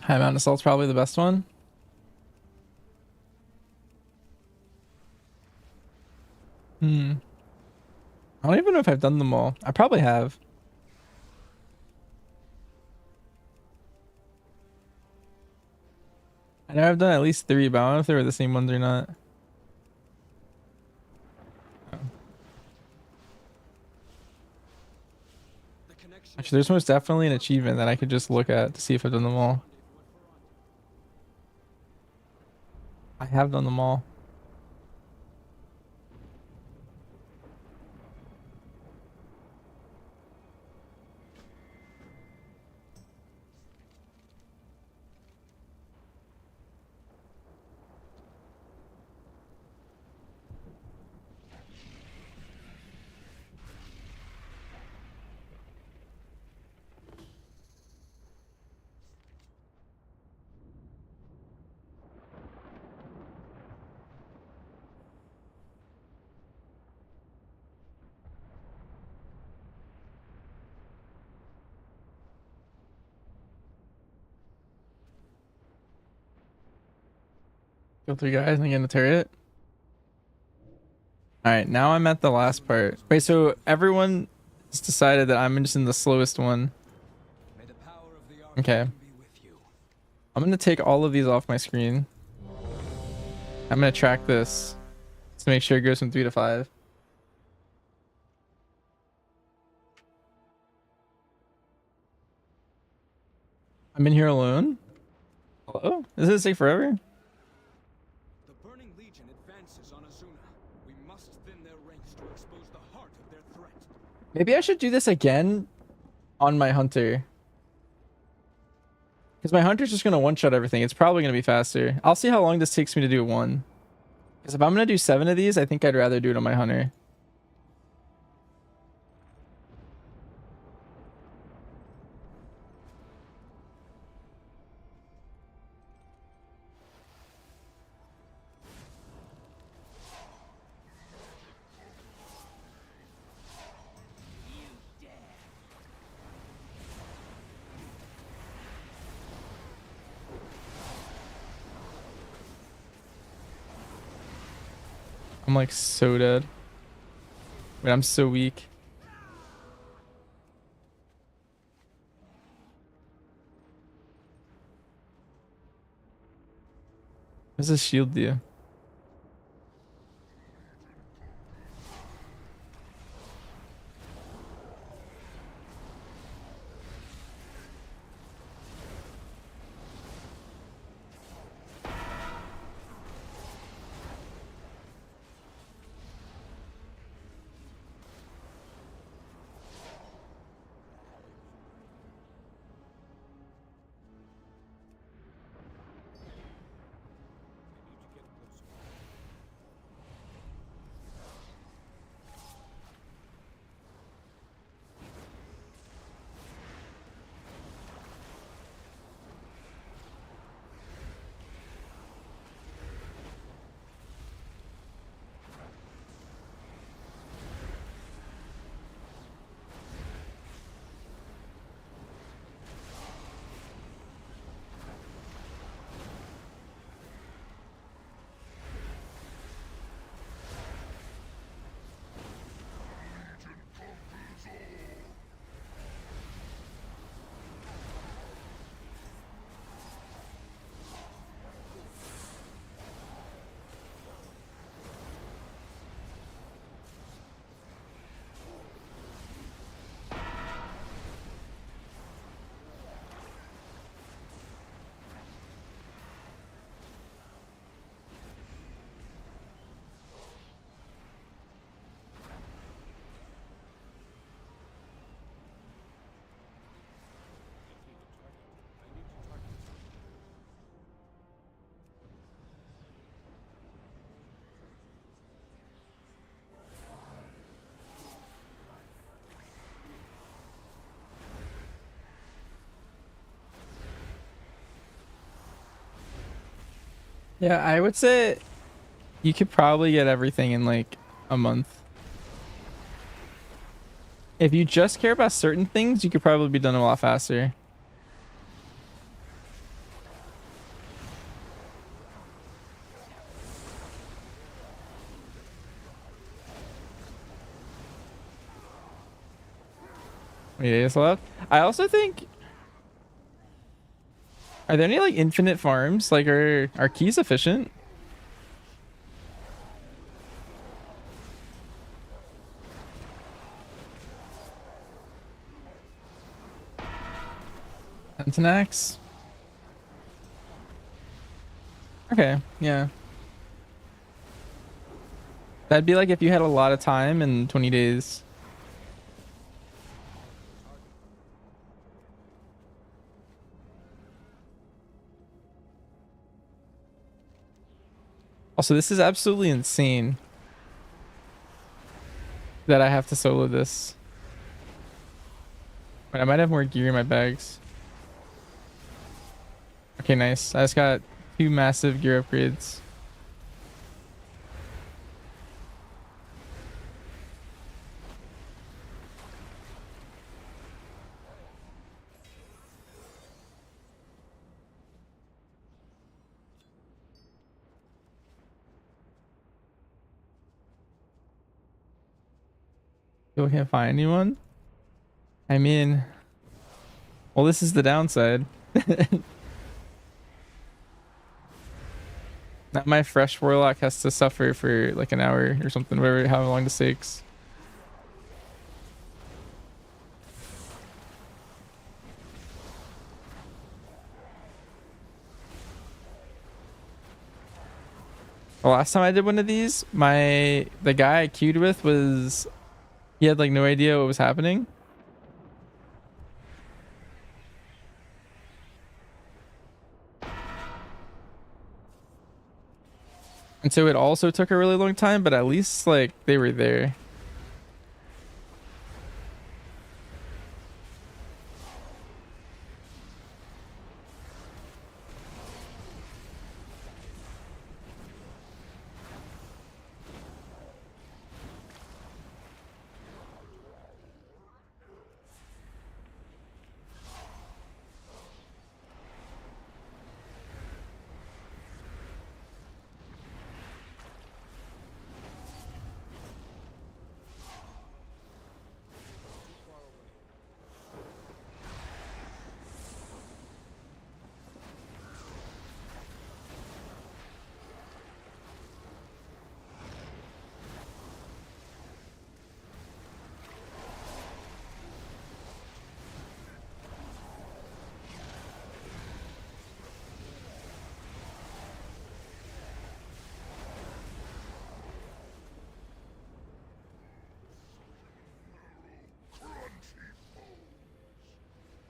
High Mountain Assault's probably the best one. I don't even know if I've done them all. I probably have. I know I've done at least 3, but I don't know if they were the same ones or not. Actually, there's most definitely an achievement that I could just look at to see if I've done them all. I have done them all. Kill 3 guys and get in the turret. Alright, now I'm at the last part. Wait, so everyone has decided that I'm just in the slowest one. Okay. I'm gonna take all of these off my screen. I'm gonna track this to make sure it goes from 3 to 5. I'm in here alone? Hello? Does this take forever? The Burning Legion advances on Asuna. We must thin their ranks to expose the heart of their threat. Maybe I should do this again on my hunter. Because my hunter's just going to one-shot everything. It's probably going to be faster. I'll see how long this takes me to do one. Because if I'm going to do 7 of these, I think I'd rather do it on my hunter. I'm like so dead. Wait, I'm so weak. What does this shield do? Yeah, I would say you could probably get everything in like a month. If you just care about certain things, you could probably be done a lot faster. Days left. I also think, are there any like infinite farms? Like are keys efficient? Antinax? Okay, yeah. That'd be like if you had a lot of time in 20 days. Also, this is absolutely insane that I have to solo this. Wait, I might have more gear in my bags. Okay, nice. I just got 2 massive gear upgrades. Still can't find anyone? I mean, well, this is the downside. Now my fresh Warlock has to suffer for like an hour or something, whatever, how long this takes. The last time I did one of these, the guy I queued with he had like no idea what was happening. And so it also took a really long time, but at least like they were there.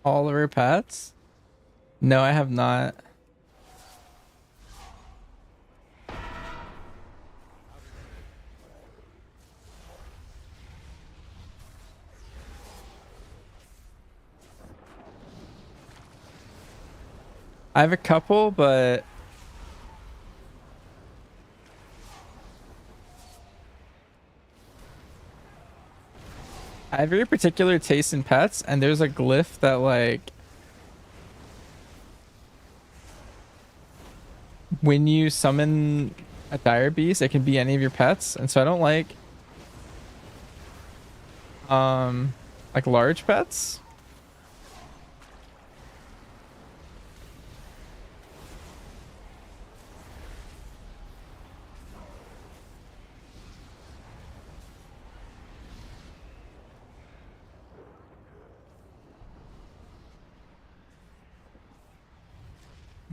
All of our pets? No, I have not. I have a couple, but I have very particular taste in pets, and there's a glyph that like when you summon a dire beast, it can be any of your pets, and so I don't like large pets.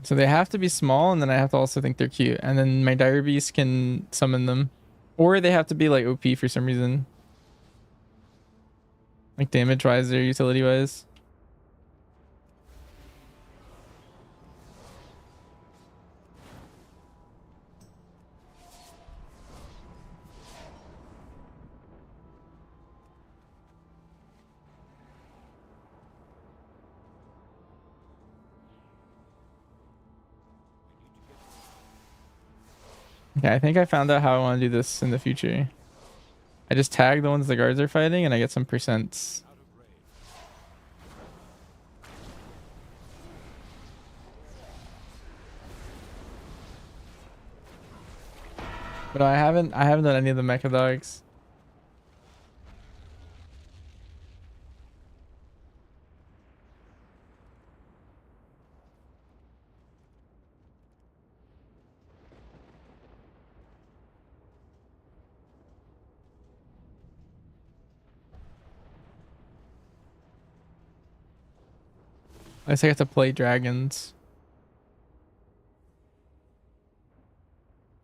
So they have to be small, and then I have to also think they're cute, and then my dire beast can summon them, or they have to be like OP for some reason, like damage wise or utility wise. Okay, I think I found out how I want to do this in the future. I just tag the ones the guards are fighting and I get some percents. But I haven't done any of the mecha dogs. I guess I get to play dragons.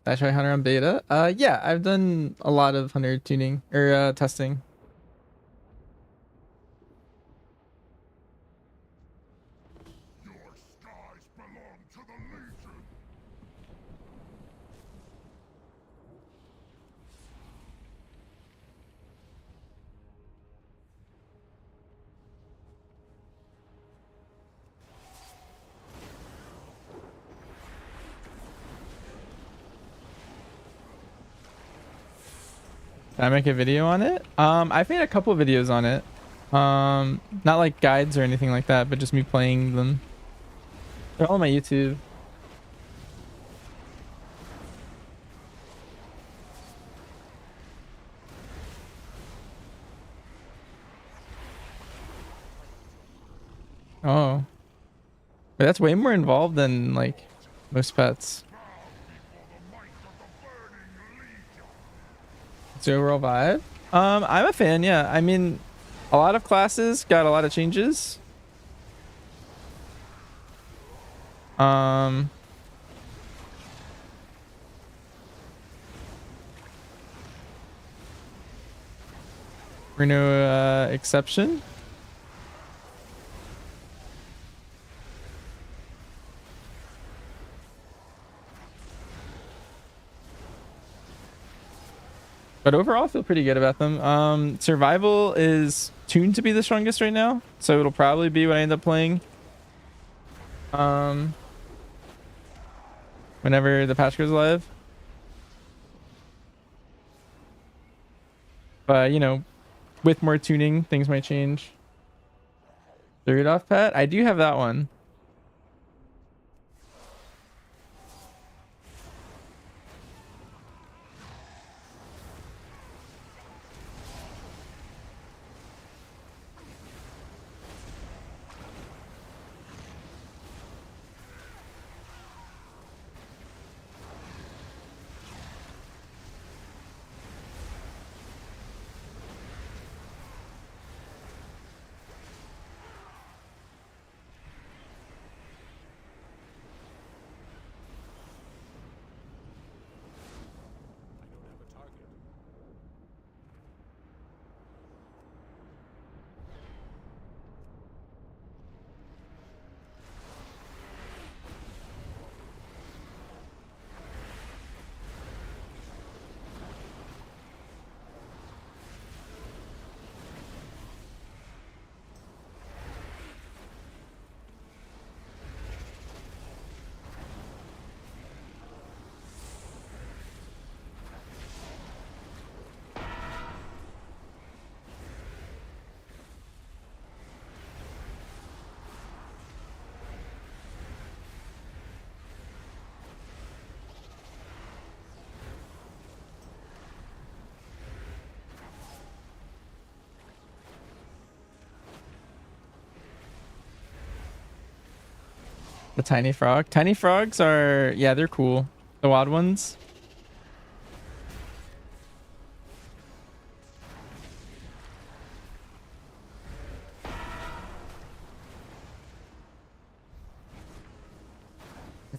Did I try Hunter on beta? Yeah, I've done a lot of Hunter tuning or testing. Can I make a video on it? I've made a couple videos on it. Not like guides or anything like that, but just me playing them. They're all on my YouTube. Oh. But that's way more involved than like most pets. It's the overall vibe. I'm a fan, yeah. I mean, a lot of classes got a lot of changes. We're no exception. But overall, I feel pretty good about them. Survival is tuned to be the strongest right now, so it'll probably be what I end up playing. Whenever the patch goes live. But, you know, with more tuning, things might change. Third off pet? I do have that one. The tiny frog. Tiny frogs are, yeah, they're cool. The wild ones.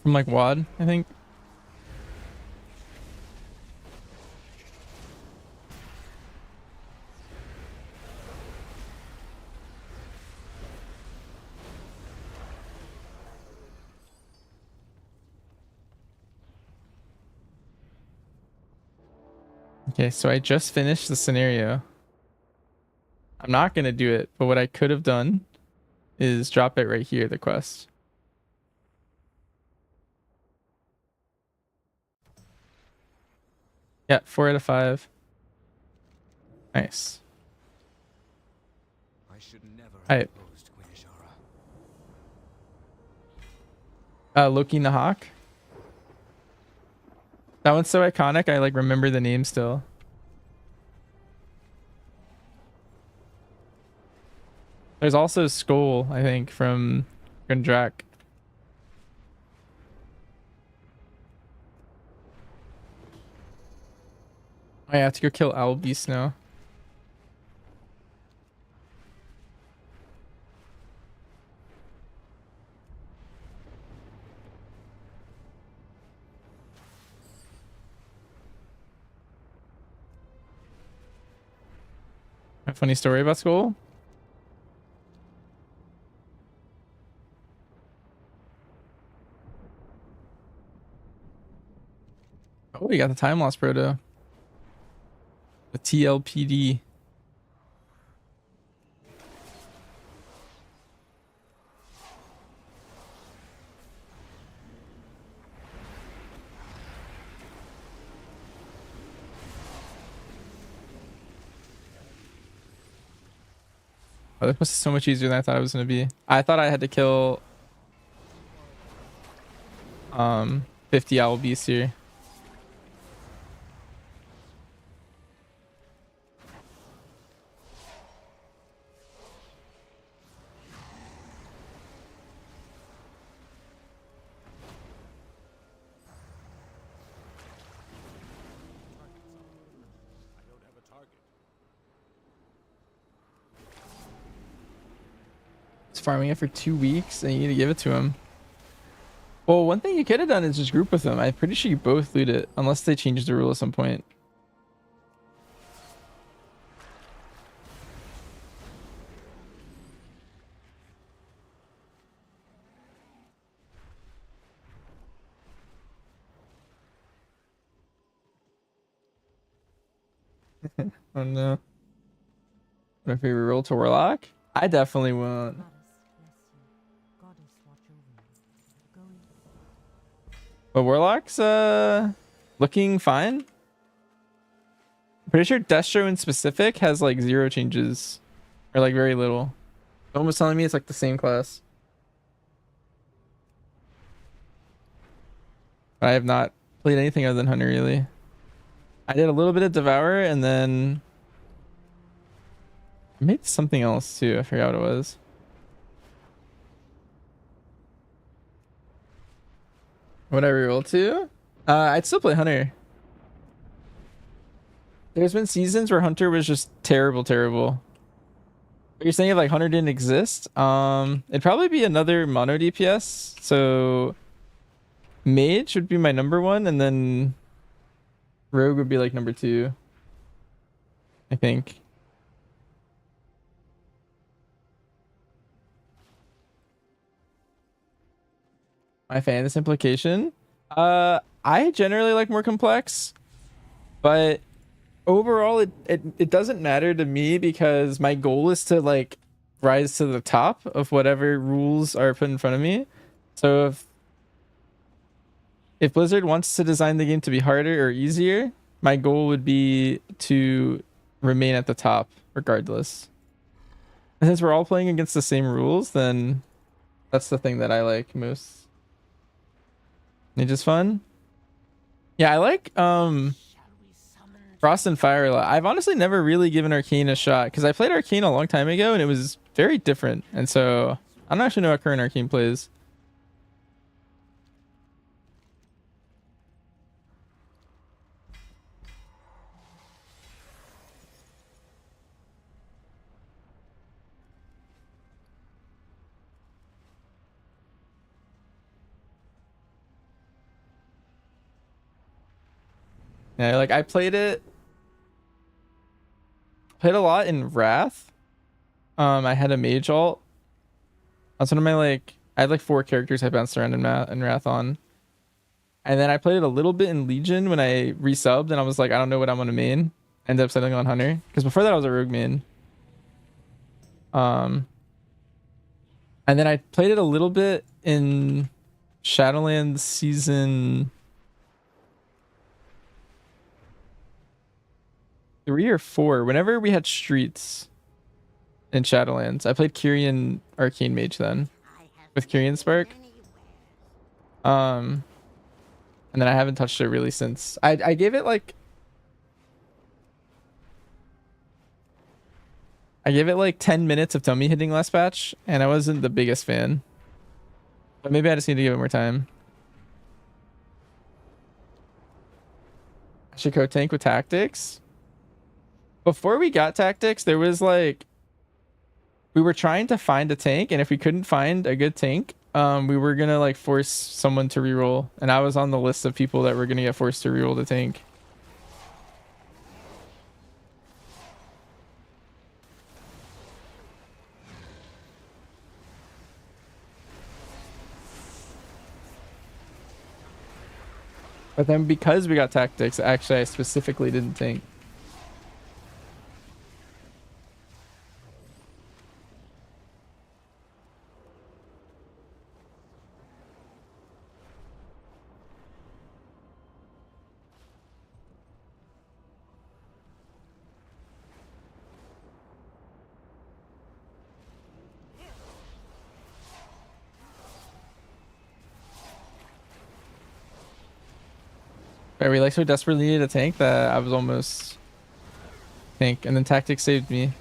From like WAD, I think. Okay, so I just finished the scenario. I'm not gonna do it, but what I could have done is drop it right here, the quest. Yeah, 4 out of 5. Nice. I should never have Alright. opposed Queen Ishara. Loki the Hawk. That one's so iconic, I like remember the name still. There's also Skull, I think, from Gundrak. Oh, yeah, I have to go kill Owl Beast now. A funny story about Skull. Oh, we got the time loss proto. The TLPD. Oh, this was so much easier than I thought it was gonna be. I thought I had to kill 50 owl beasts here. It's farming it for 2 weeks and you need to give it to him. Well, one thing you could have done is just group with them. I'm pretty sure you both loot it, unless they change the rule at some point. Oh no. What if we reroll to Warlock? I definitely won't. But Warlock's looking fine. Pretty sure Destro in specific has like 0 changes. Or like very little. Someone was telling me it's like the same class. I have not played anything other than Hunter really. I did a little bit of Devour and then I made something else too. I forgot what it was. Would I reroll to? I'd still play Hunter. There's been seasons where Hunter was just terrible. But you're saying if like Hunter didn't exist? It'd probably be another mono DPS. So Mage would be my number 1, and then Rogue would be like number 2. I think. My fan of this implication. I generally like more complex, but overall it doesn't matter to me because my goal is to like rise to the top of whatever rules are put in front of me. So if Blizzard wants to design the game to be harder or easier, my goal would be to remain at the top regardless. And since we're all playing against the same rules, then that's the thing that I like most. Ninja's fun. Yeah, I like Frost and Fire a lot. I've honestly never really given Arcane a shot because I played Arcane a long time ago and it was very different. And so I don't actually know how current Arcane plays. Yeah, like I played a lot in Wrath. I had a mage alt. That's one of my like I had like 4 characters I bounced around in Wrath on. And then I played it a little bit in Legion when I resubbed and I was like, I don't know what I'm gonna main. Ended up settling on Hunter. Because before that I was a rogue main. And then I played it a little bit in Shadowlands season 3 or 4. Whenever we had streets in Shadowlands, I played Kyrian Arcane Mage then with Kyrian Spark. And then I haven't touched it really since. I gave it like 10 minutes of tummy hitting last patch, and I wasn't the biggest fan. But maybe I just need to give it more time. I should co-tank with tactics. Before we got tactics, there was like, we were trying to find a tank, and if we couldn't find a good tank, we were gonna like force someone to reroll, and I was on the list of people that were gonna get forced to reroll the tank. But then because we got tactics, actually I specifically didn't tank. But we like so desperately needed a tank that I was almost tank, and then tactics saved me.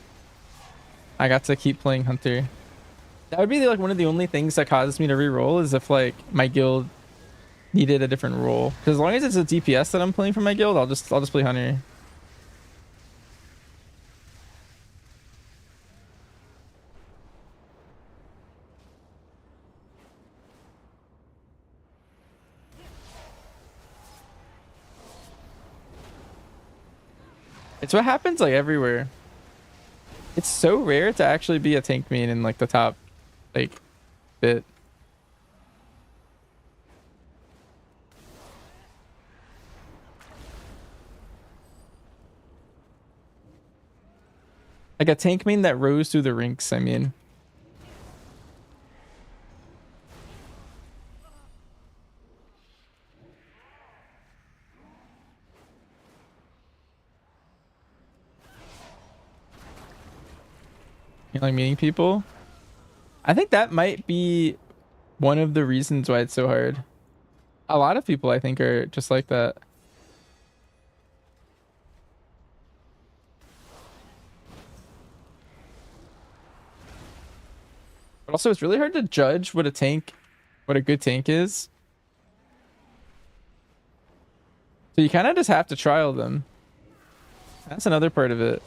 I got to keep playing Hunter. That would be like one of the only things that causes me to re-roll, is if like my guild needed a different role. Because as long as it's a DPS that I'm playing for my guild, I'll just play Hunter. It's what happens like everywhere. It's so rare to actually be a tank main in like the top like bit. Like a tank main that rose through the ranks, I mean. You like meeting people? I think that might be one of the reasons why it's so hard. A lot of people I think are just like that. But also it's really hard to judge what a good tank is. So you kind of just have to trial them. That's another part of it.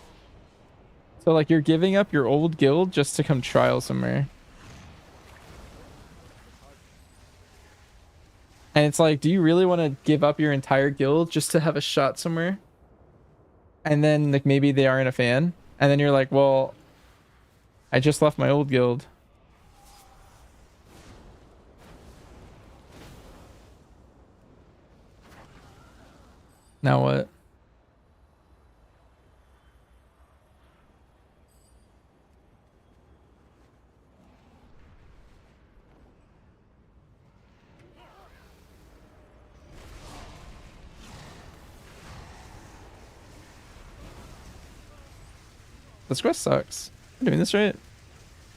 So like you're giving up your old guild just to come trial somewhere. And it's like, do you really want to give up your entire guild just to have a shot somewhere? And then like maybe they aren't a fan. And then you're like, well, I just left my old guild. Now what? This quest sucks. I'm doing this right?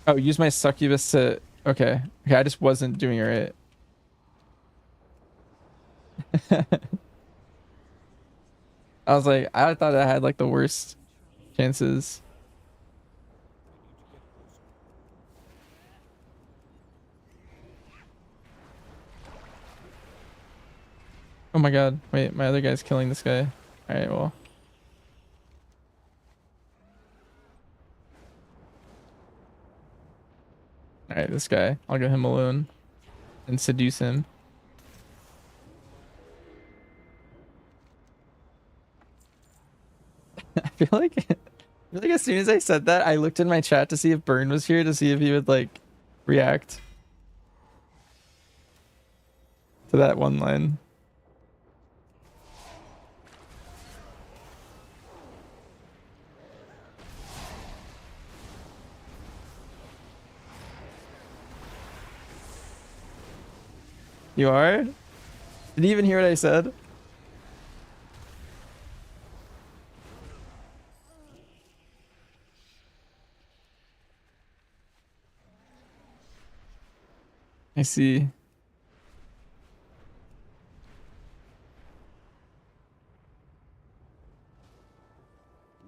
Oh, use my succubus to... Okay. Okay, I just wasn't doing it right. I was like, I thought I had like the worst chances. Oh my god. Wait, my other guy's killing this guy. Alright, well. Alright, this guy. I'll get him alone and seduce him. I feel like as soon as I said that, I looked in my chat to see if Burn was here to see if he would like react to that one line. You are? Did you even hear what I said? I see.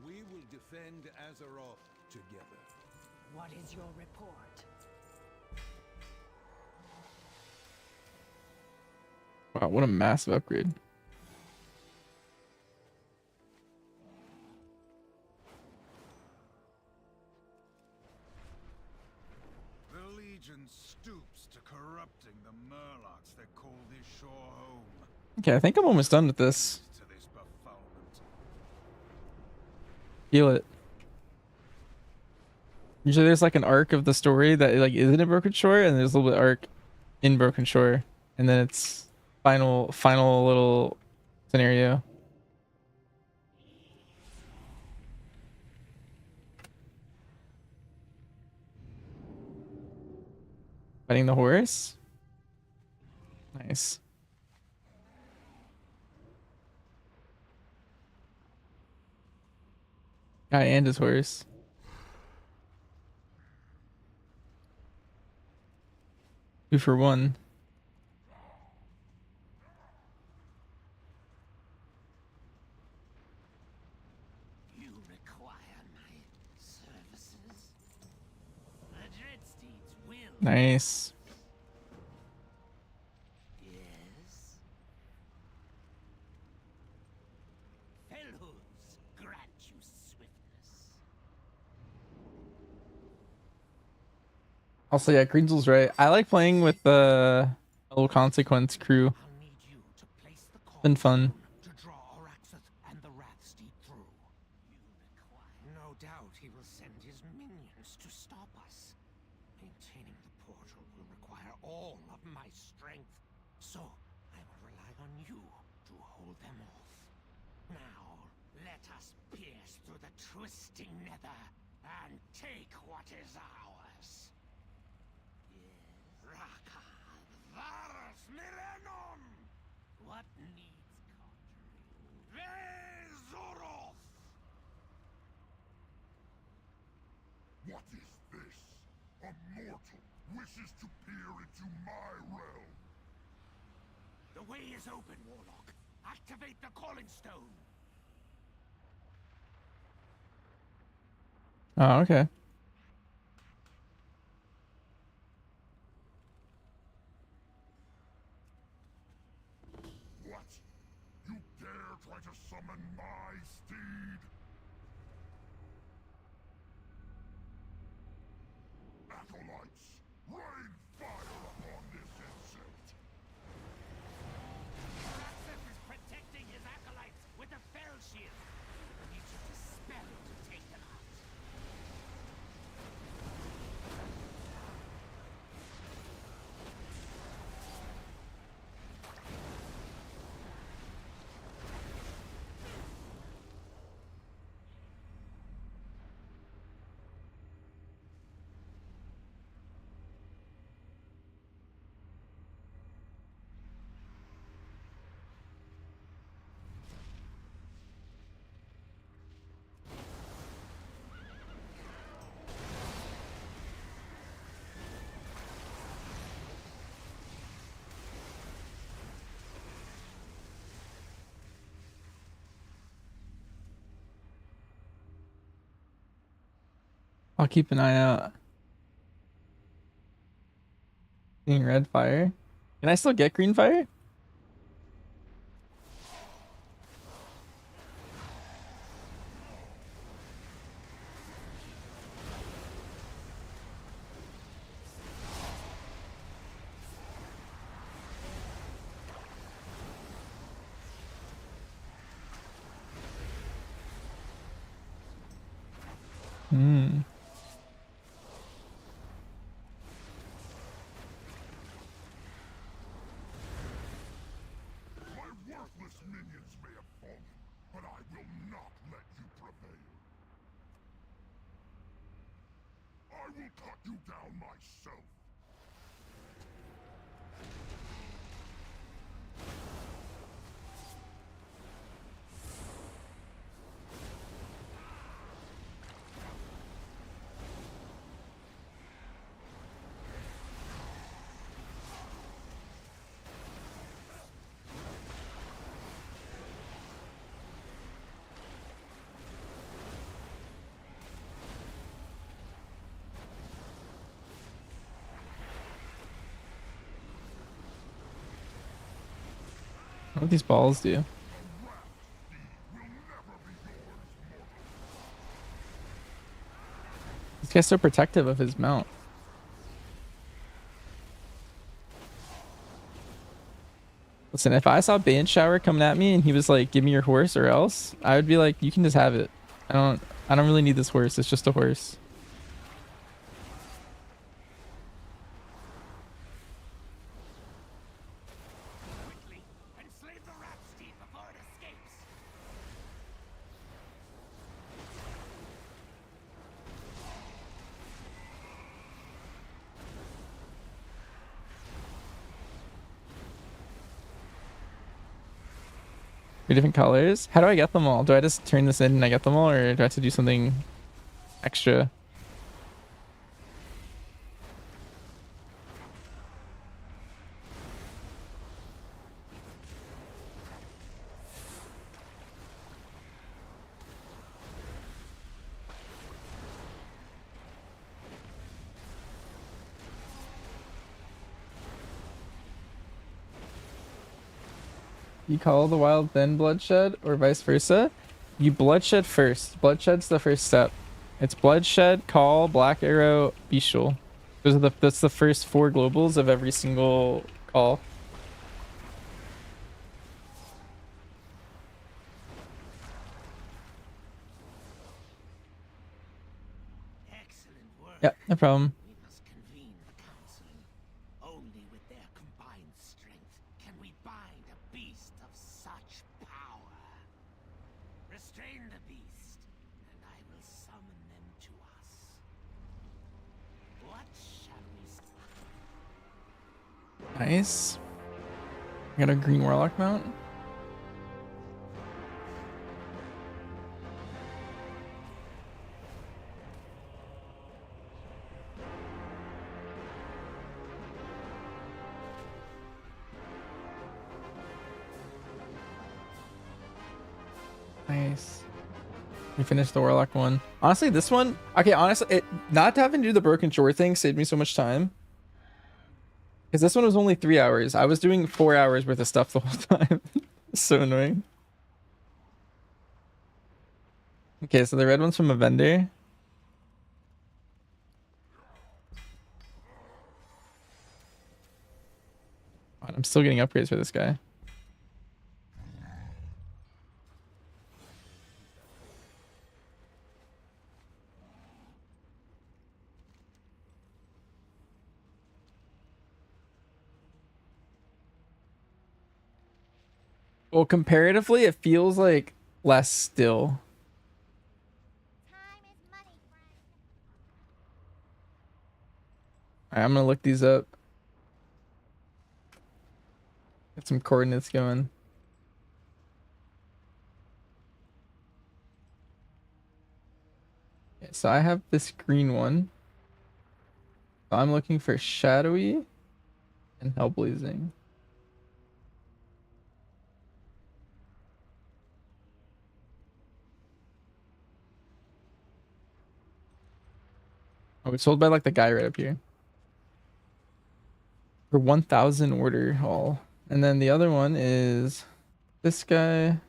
We will defend Azeroth together. What is your report? Wow, what a massive upgrade. The Legion stoops to corrupting the Murlocs that call this shore home. Okay, I think I'm almost done with this. To this befoulment. Feel it. Usually there's like an arc of the story that like isn't in Broken Shore, and there's a little bit of arc in Broken Shore, and then it's final little scenario. Fighting the horse. Nice. Guy and his horse. Two for one. You require my services? The Dreadsteeds will. Nice. Yes. Fellhooves grant you swiftness. Also, yeah, Greenzel's right. I like playing with the low consequence crew. Been fun. To draw Araxith and the Wrathsteed through. No doubt he will send his minions to stop us. Maintaining the portal will require all of my strength. So, I will rely on you to hold them off. Now, let us pierce through the twisting nether and take what is ours. Yes. Raka, Varus Mirenon! What needs conjuring? Zoroth! What is this? A mortal wishes to peer into my realm. The way is open, Warlock. Activate the calling stone. Oh, okay. What? You dare try to summon my steed? Acolytes, rain fire upon this insect! Araxith is protecting his acolytes with a fell shield. We need to dispel it to take them out. I'll keep an eye out. Seeing red fire. Can I still get green fire? Hmm. My worthless minions may have fallen, but I will not let you prevail. I will cut you down myself. What these balls do? This guy's so protective of his mount. Listen, if I saw Bane Shower coming at me and he was like, "Give me your horse or else," I would be like, "You can just have it. I don't really need this horse. It's just a horse." Three different colors. How do I get them all? Do I just turn this in and I get them all, or do I have to do something extra? You call the wild then bloodshed, or vice versa? You bloodshed first. Bloodshed's the first step. It's bloodshed, call, black arrow, bestial. That's the first 4 globals of every single call. Excellent work. Yeah, no problem. We must convene the council. Only with their combined strength can we bind a beast of such power. Restrain the beast, and I will summon them to us. What shall we... Nice. I got a green Warlock mount. Nice. We finished the Warlock one. Honestly, this one, okay, honestly, not having to do the broken shore thing saved me so much time. Because this one was only 3 hours. I was doing 4 hours worth of stuff the whole time. So annoying. Okay, so the red one's from a vendor. God, I'm still getting upgrades for this guy. Well, comparatively, it feels like less still. Alright, I'm gonna look these up. Get some coordinates going. Okay, so I have this green one. So I'm looking for Shadowy and Hellblazing. Oh, it's sold by like the guy right up here. For 1,000 order haul. And then the other one is this guy.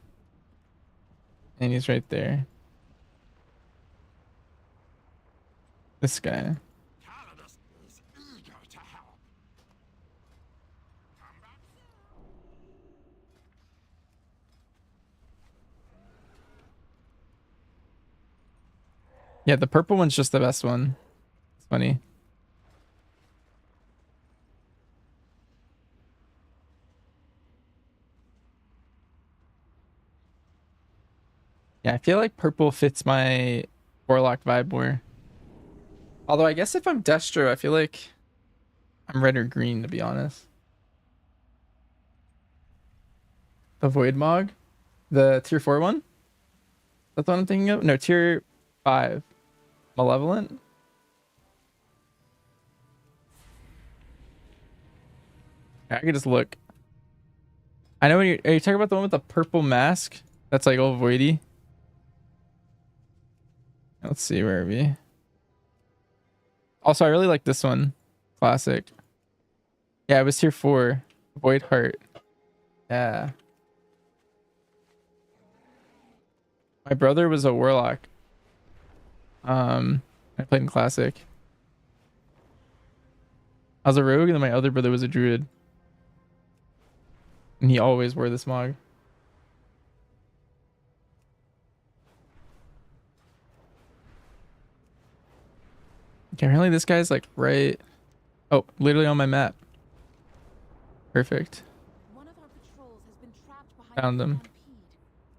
And he's right there. This guy. Yeah, the purple one's just the best one. It's funny. Yeah, I feel like purple fits my Warlock vibe more. Although I guess if I'm Destro, I feel like I'm red or green, to be honest. The Void Mog? The tier 4 one? That's what I'm thinking of? No, tier 5. Malevolent? I could just look. I know when are you talking about the one with the purple mask? That's like all voidy. Let's see, where are we? Also, I really like this one. Classic. Yeah, it was tier 4. Void Heart. Yeah. My brother was a warlock. I played in classic. I was a rogue, and then my other brother was a druid, and he always wore the smog. Okay, apparently this guy's like right. Oh, literally on my map. Perfect. One of our patrols has been trapped behind Found the them. stampede.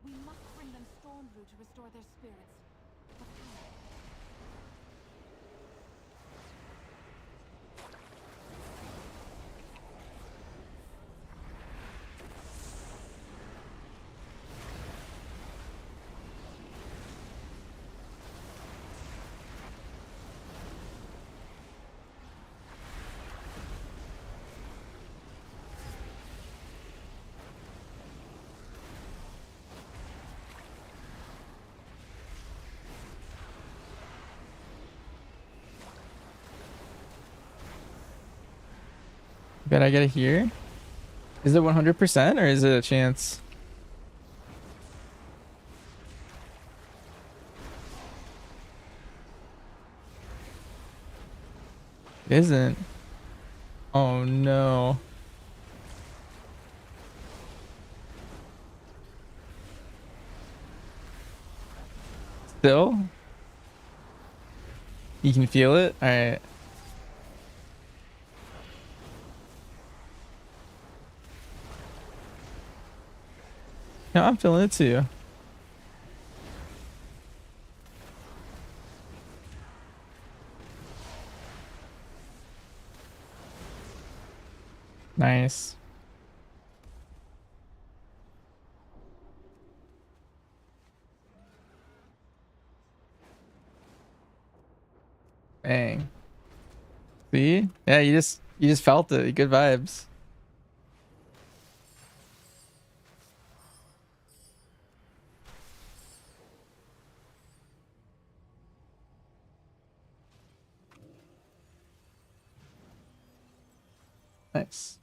We must bring them storm brew to restore their spirits. But how? Bet I get it here. Is it 100% or is it a chance? It isn't. Oh no. Still? You can feel it? Alright. No, I'm feeling it too. Nice. Bang. See? Yeah, you just felt it. Good vibes. Nice.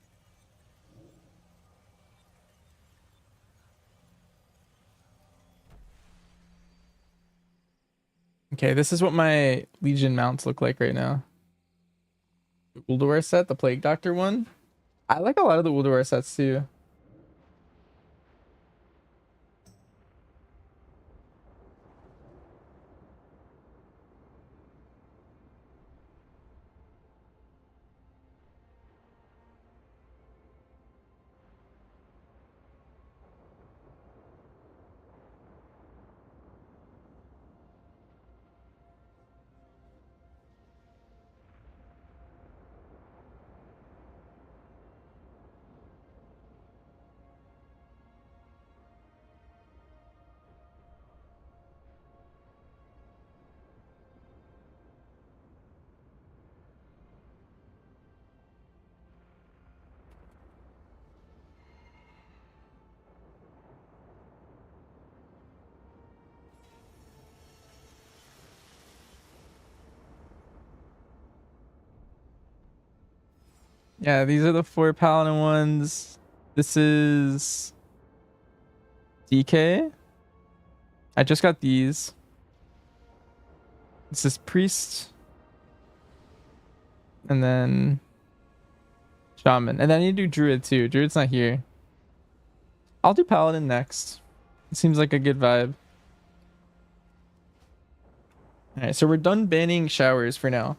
Okay, this is what my Legion mounts look like right now. Ulduar set, the Plague Doctor one. I like a lot of the Ulduar sets too. Yeah, these are the 4 Paladin ones. This is DK. I just got these. This is Priest. And then Shaman. And then I need to do Druid too. Druid's not here. I'll do Paladin next. It seems like a good vibe. Alright, so we're done banning showers for now.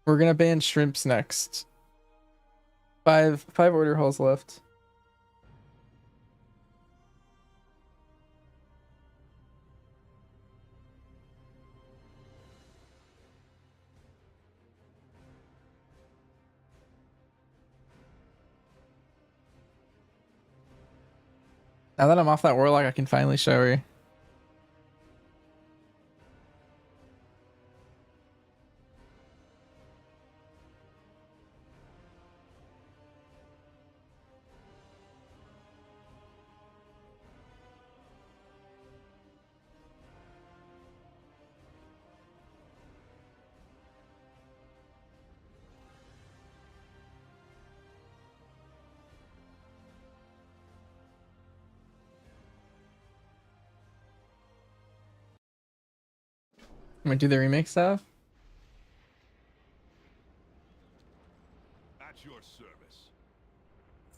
We're gonna ban shrimps next. Five order halls left. Now that I'm off that Warlock, I can finally shower. I'm gonna do the remake stuff. At your service.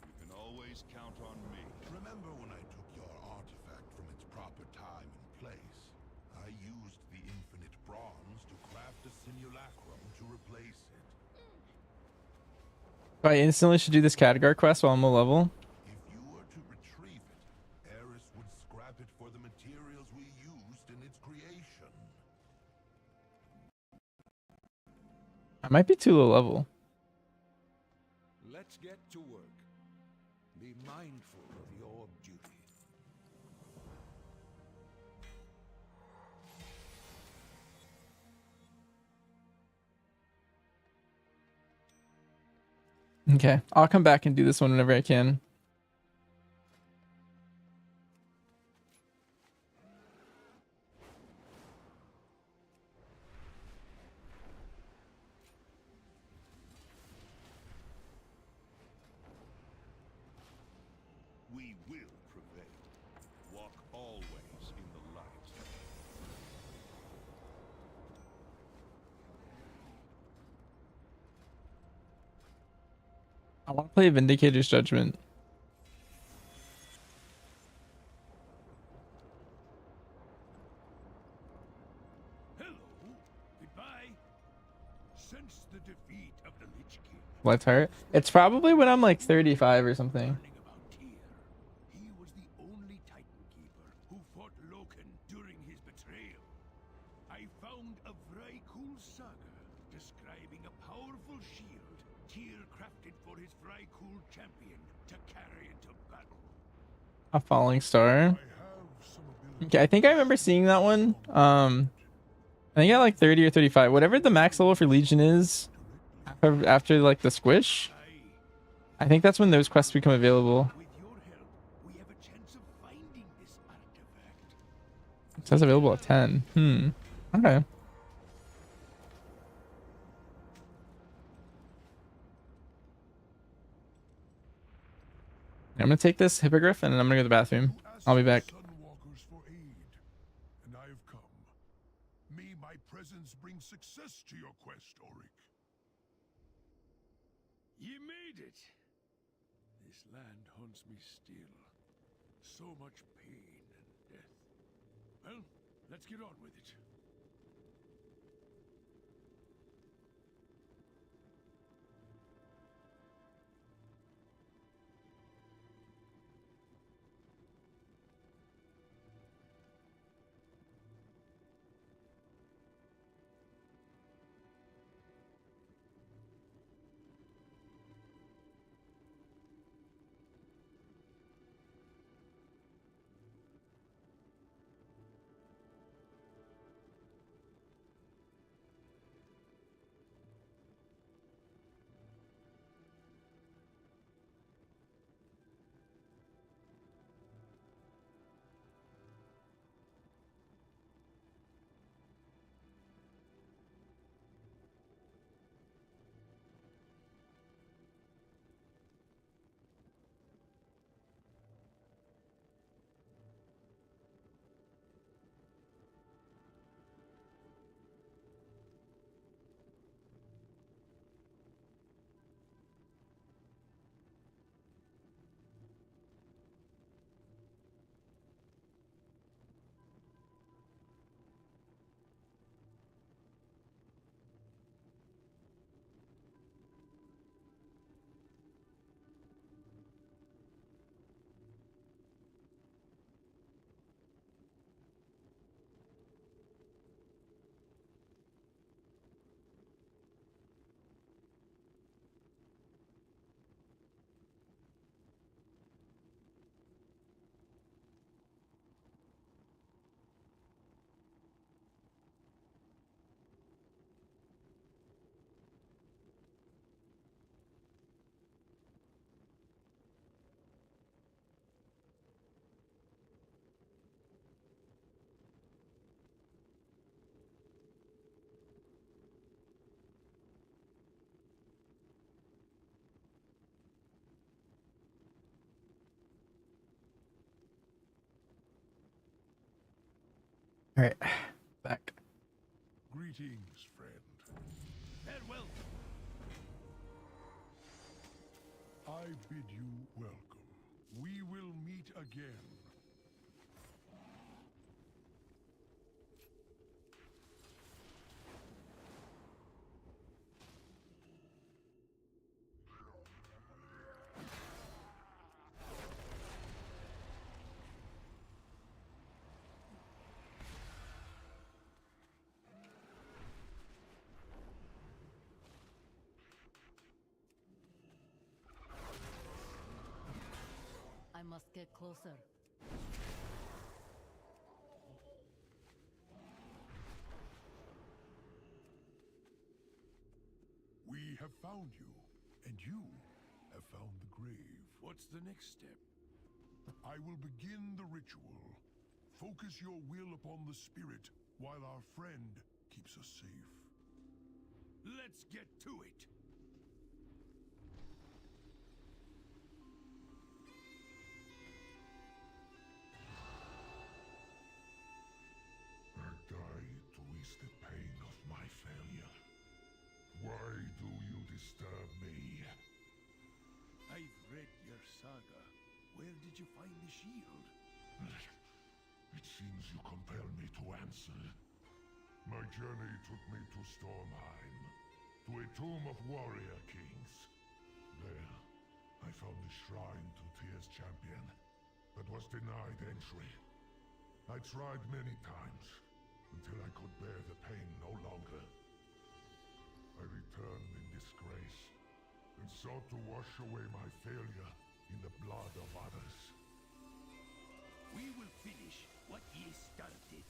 You can always count on me. Remember when I took your artifact from its proper time and place? I used the infinite bronze to craft a simulacrum to replace it. So I instantly should do this Khadgar quest while I'm low level. If you were to retrieve it, Eris would scrap it for the materials we used in its creation. I might be too low level. Let's get to work. Be mindful of your duty. Okay, I'll come back and do this one whenever I can. We will prevail. Walk always in the light. I want to play Vindicator's Judgment. Hello. Goodbye. Since the defeat of the Lich King, Let's heart. It's probably when I'm like 35 or something. he was the only Titan Keeper who fought Loken during his betrayal. I found a very cool saga describing a powerful shield Tyr crafted for his very cool champion to carry into battle. A Falling Star. Okay, I think I remember seeing that one. I think at like 30 or 35. Whatever the max level for Legion is after like the squish. I think that's when those quests become available. It says available at 10. Okay. I'm gonna take this hippogriff and then I'm gonna go to the bathroom. I'll be back. Sunwalkers for aid, and I've come. May my presence bring success to your quest, Auric. Ye made it! This land haunts me still. So much pain and death. Well, let's get on with it. All right, back. Greetings, friend. Farewell. I bid you welcome. We will meet again. I must get closer. We have found you, and you have found the grave. What's the next step? I will begin the ritual. Focus your will upon the spirit while our friend keeps us safe. Let's get to it. I die to ease the pain of my failure. Why do you disturb me? I've read your saga. Where did you find the shield? It seems you compel me to answer. My journey took me to Stormheim, to a tomb of warrior kings. There, I found a shrine to Tyr's champion, but was denied entry. I tried many times, until I could bear the pain no longer. I returned in disgrace, and sought to wash away my failure in the blood of others. We will finish what ye started.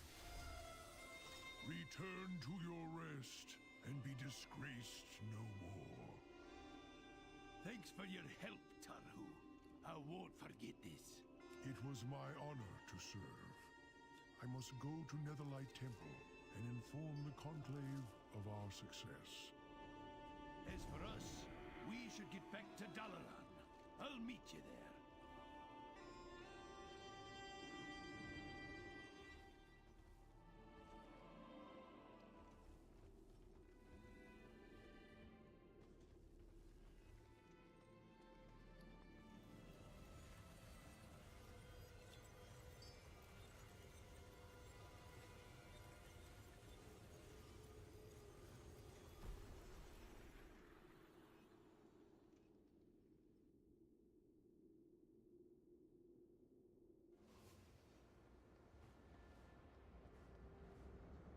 Return to your rest, and be disgraced no more. Thanks for your help, Tarhu. I won't forget this. It was my honor to serve. I must go to Netherlight Temple and inform the Conclave of our success. As for us, we should get back to Dalaran. I'll meet you there.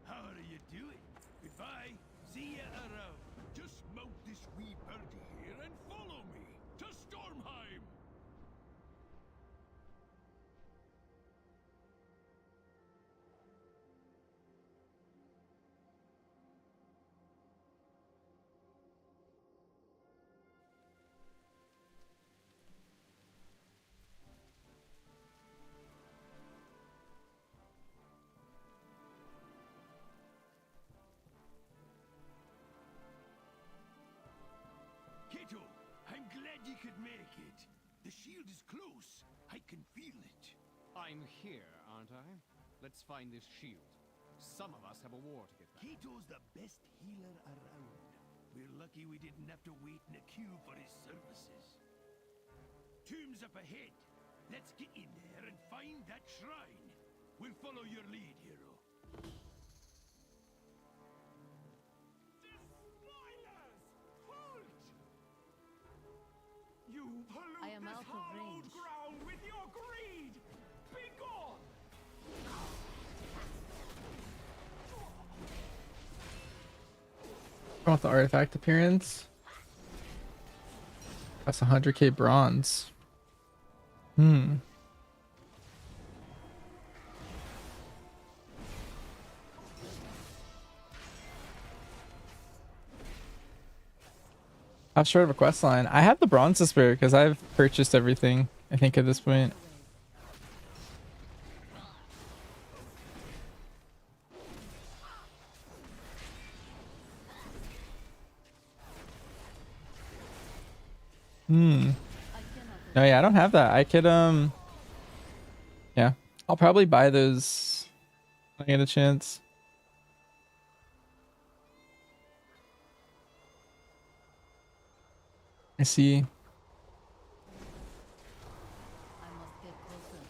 How are you doing? Goodbye. See ya around. Just mount this wee birdie here and follow me to Stormheim. Kato, I'm glad you could make it. The shield is close. I can feel it. I'm here, aren't I? Let's find this shield. Some of us have a war to get back. Kato's the best healer around. We're lucky we didn't have to wait in a queue for his services. Tomb's up ahead. Let's get in there and find that shrine. We'll follow your lead, hero. You pollute I am this out of hallowed range. ground with your greed! Be gone! I want the artifact appearance. That's 100k bronze. How short of a quest line? I have the bronze to spare because I've purchased everything, I think, at this point. No, yeah, I don't have that. I could, yeah, I'll probably buy those when I get a chance. I see. I must get closer.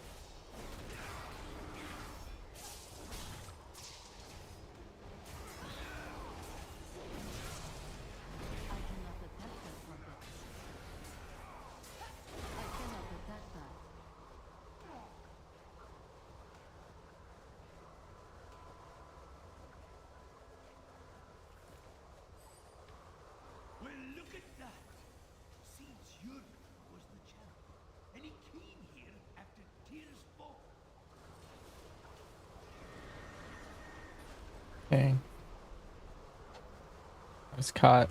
I cannot attack that trumpet. I cannot attack that. Well, look at that! Seems Yuri was the champion, and he came here after Tyr's fall. Okay. I was caught.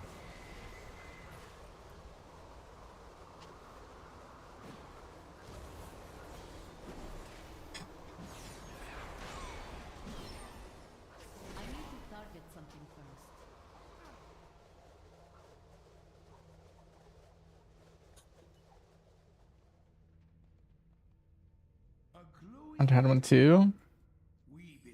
I need to target something first. I had one too.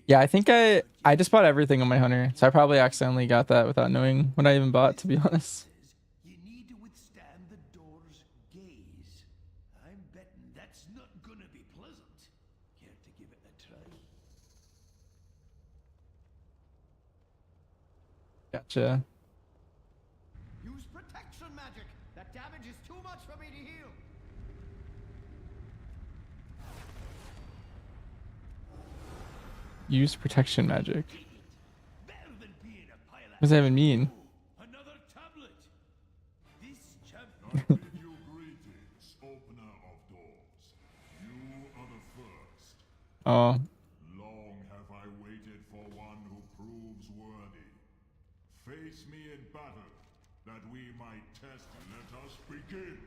Yeah, I think I just bought everything on my hunter, so I probably accidentally got that without knowing what I even bought, to be honest. You need to withstand the door's gaze. I'm betting that's not gonna be pleasant. Care to give it a try? Gotcha. Use protection magic. That damage is too much for me to heal. Use protection magic. What does that even mean? Another tablet. This I bid you greetings, opener of doors. You are the first. Oh, Long have I waited for one who proves worthy. Face me in battle, that we might test. Let us begin.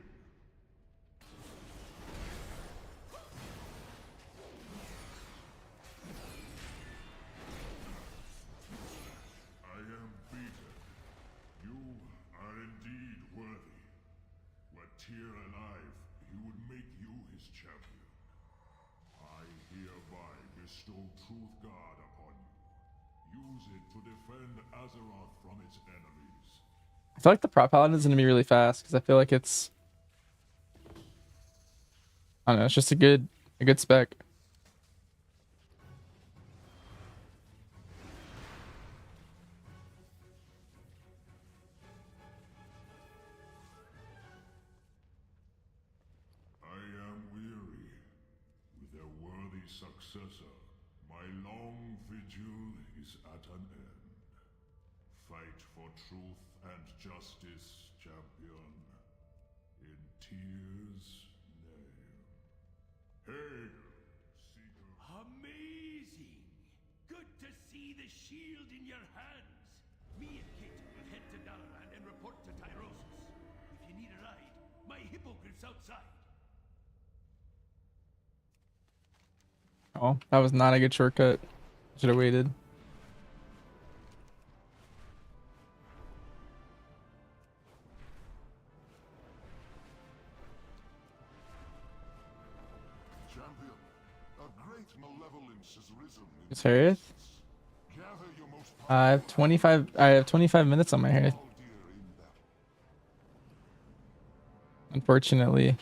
I am beaten. You are indeed worthy. Were Tyr alive, he would make you his champion. I hereby bestow Truth Guard upon you. Use it to defend Azeroth from its enemies. I feel like the prop paladin is gonna be really fast because I feel like it's, I don't know, it's just a good spec. I am weary. With a worthy successor, my long vigil is at an end. Fight for truth and justice, champion. In Tyr's name. Hail, Seeker. Amazing! Good to see the shield in your hands. Me and Kit will head to Dalaran and report to Tyrosus. If you need a ride, my hippogriff's outside. Oh, that was not a good shortcut. Should have waited. Champion, a great malevolence has risen in Is Harith? Gather your most I have 25 minutes on my Harith. Unfortunately.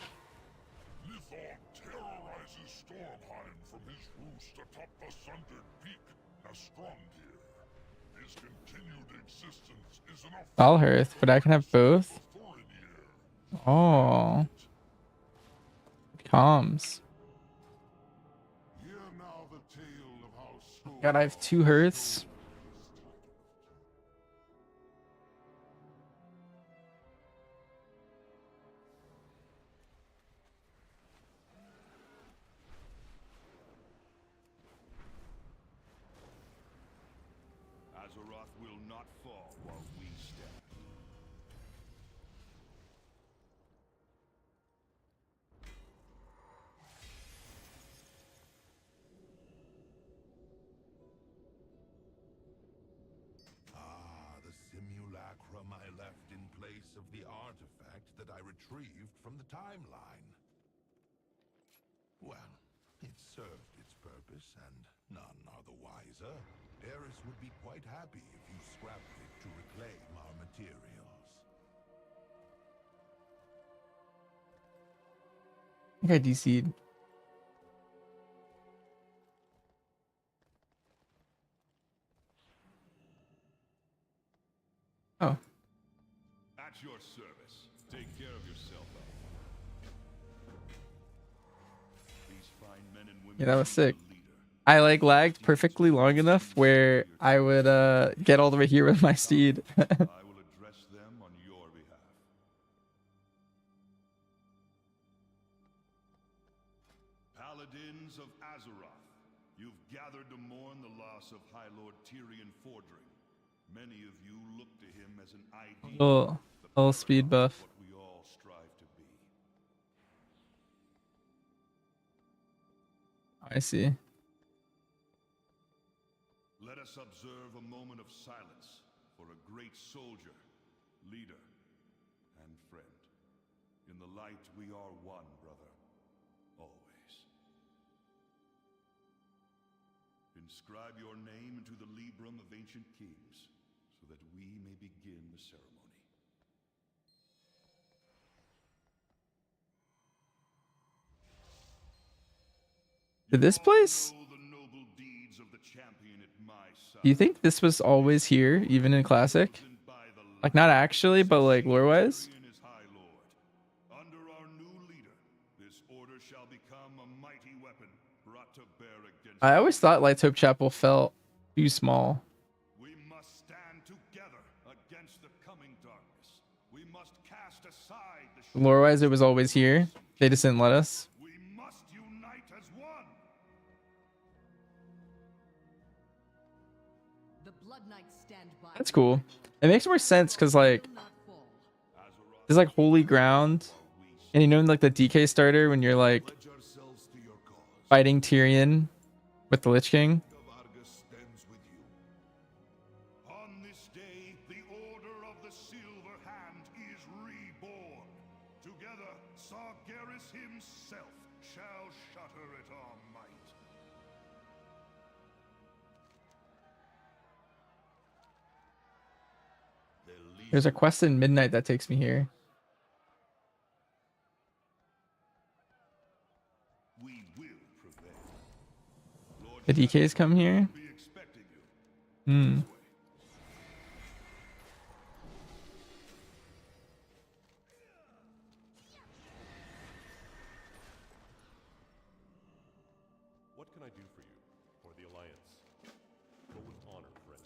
Lithor terrorizes Stormheim from his roost atop the sundered peak. A strong here. His continued existence is enough. I'll Harith, but I can have both. Oh. Comms. Hear now the tale of how God, I have 2 Hearths. Azeroth will not fall while we stand. The simulacrum I left in place of the artifact that I retrieved from the timeline. Well, it served its purpose, and none are the wiser. Eris would be quite happy if you scrapped it to reclaim our materials. think I DC'd. Oh. At your service. Take care of yourself. These fine men and women. Yeah, that was sick. I like lagged perfectly long enough where I would get all the way here with my steed. I will address them on your behalf. Paladins of Azeroth, you've gathered to mourn the loss of High Lord Tyrion Fordring. Many of you look to him as an ideal. Little speed buff. What we all strive to be. I see. Let us observe a moment of silence for a great soldier, leader, and friend. In the light, we are one, brother. Always. Inscribe your name into the Librum of Ancient Kings, so that we may begin the ceremony. Did this place? Do you think this was always here, even in Classic? Like, not actually, but like lore-wise? Under our new leader, this order shall become a mighty weapon brought to bear against. I always thought Lights Hope Chapel felt too small. We must stand together against the coming darkness. We must cast aside the Lore-wise, it was always here. They just didn't let us. We must unite as one. The Blood Knights stand by. That's cool. It makes more sense because like there's like holy ground, and you know, like the DK starter when you're like fighting Tyrion with the Lich King. On this day, the Order of the Silver Hand is reborn. Together, Sargeras himself shall shatter at our might. There's a quest in Midnight that takes me here. We will prevail. The DKs come here. Hmm. What can I do for you, or the Alliance? Go with honor, friend.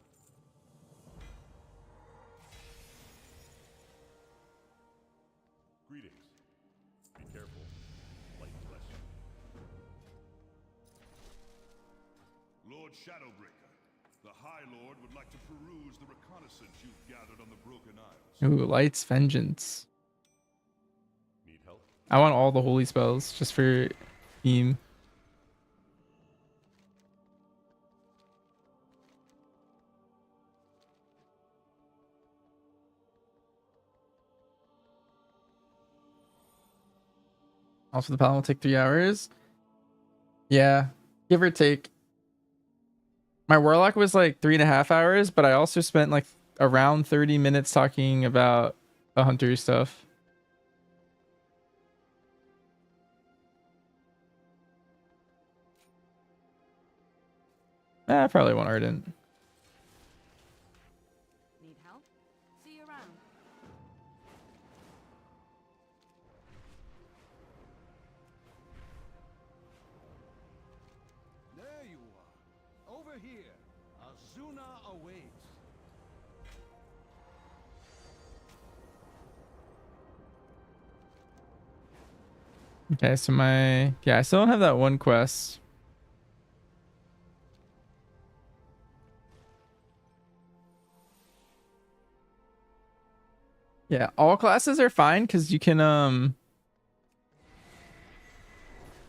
Greetings. Be careful. Light bless you. Lord Shadowbreaker, the High Lord would like to peruse the reconnaissance you've gathered on the Broken Isles. Ooh, Light's Vengeance. Need help? I want all the holy spells just for theme. Also, the Paladin will take 3 hours. Yeah, give or take. My Warlock was like 3.5 hours, but I also spent like around 30 minutes talking about the Hunter stuff. I probably want Ardent. Need help? See you around. There you are. Over here. Azuna awaits. Okay, so I still don't have that one quest. Yeah, all classes are fine because you can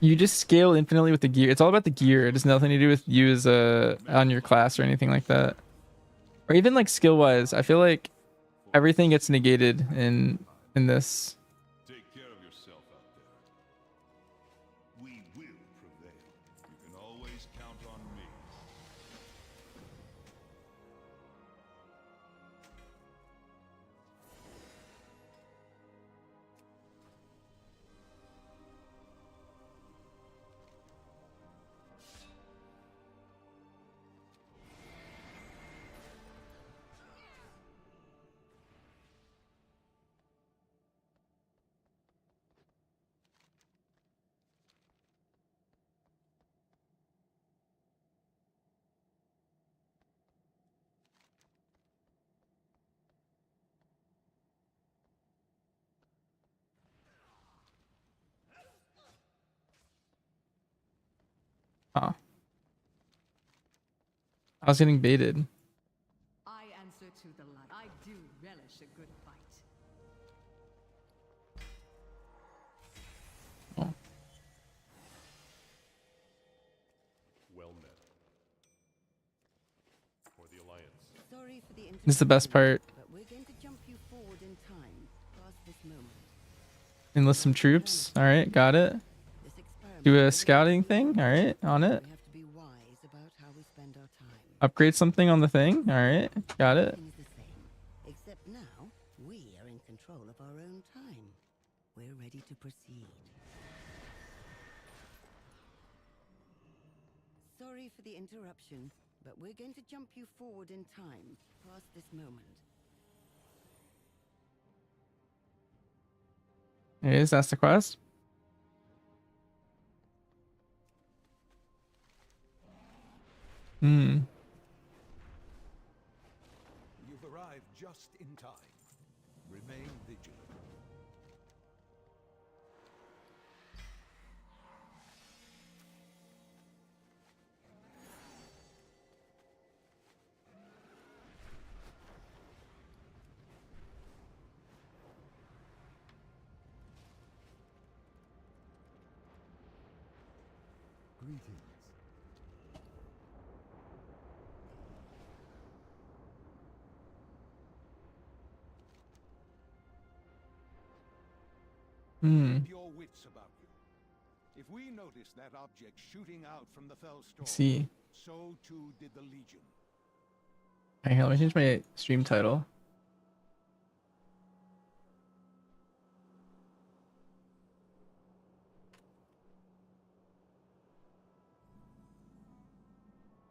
you just scale infinitely with the gear. It's all about the gear. It has nothing to do with you as on your class or anything like that. Or even like skill wise. I feel like everything gets negated in this. Take care of yourself out there. We will prevail. You can always count on me. Huh. I was getting baited. I answer to the light. I do relish a good fight. Well met. For the Alliance. Sorry for the This is the best part. but we're going to jump you forward in time, past this moment. Enlist some troops. All right, got it. Do a scouting thing. All right, on it. We have to be wise about how we spend our time. Upgrade something on the thing. All right, got it. Everything's the same, except now we are in control of our own time. We're ready to proceed. Sorry for the interruption, but we're going to jump you forward in time, past this moment. It is. That's the quest. Hmm. You've arrived just in time. Remain vigilant. Greetings. Keep your wits about you. If we notice that object shooting out from the fell storm, See. so too did the Legion. Okay, let me change my stream title.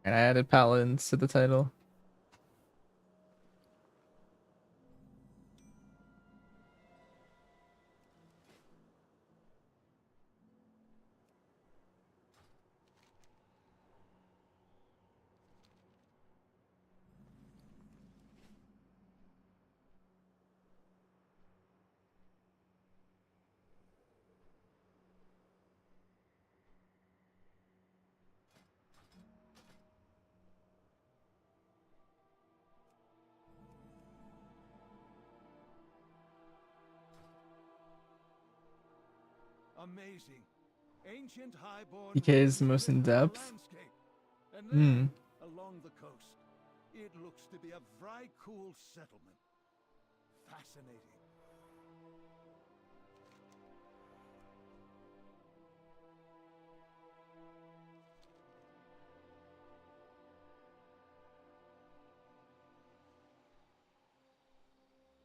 And I added Paladins to the title. Amazing. Ancient highborn PK is the most in depth. landscape. And then, along the coast, it looks to be a very cool settlement. Fascinating.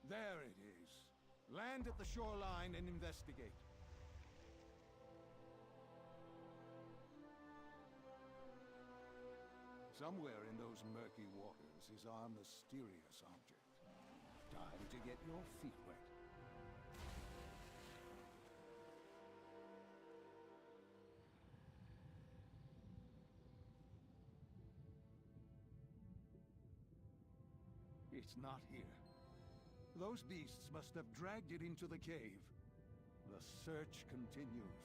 There it is. Land at the shoreline and investigate. Somewhere in those murky waters is our mysterious object. Time to get your feet wet. It's not here. Those beasts must have dragged it into the cave. The search continues.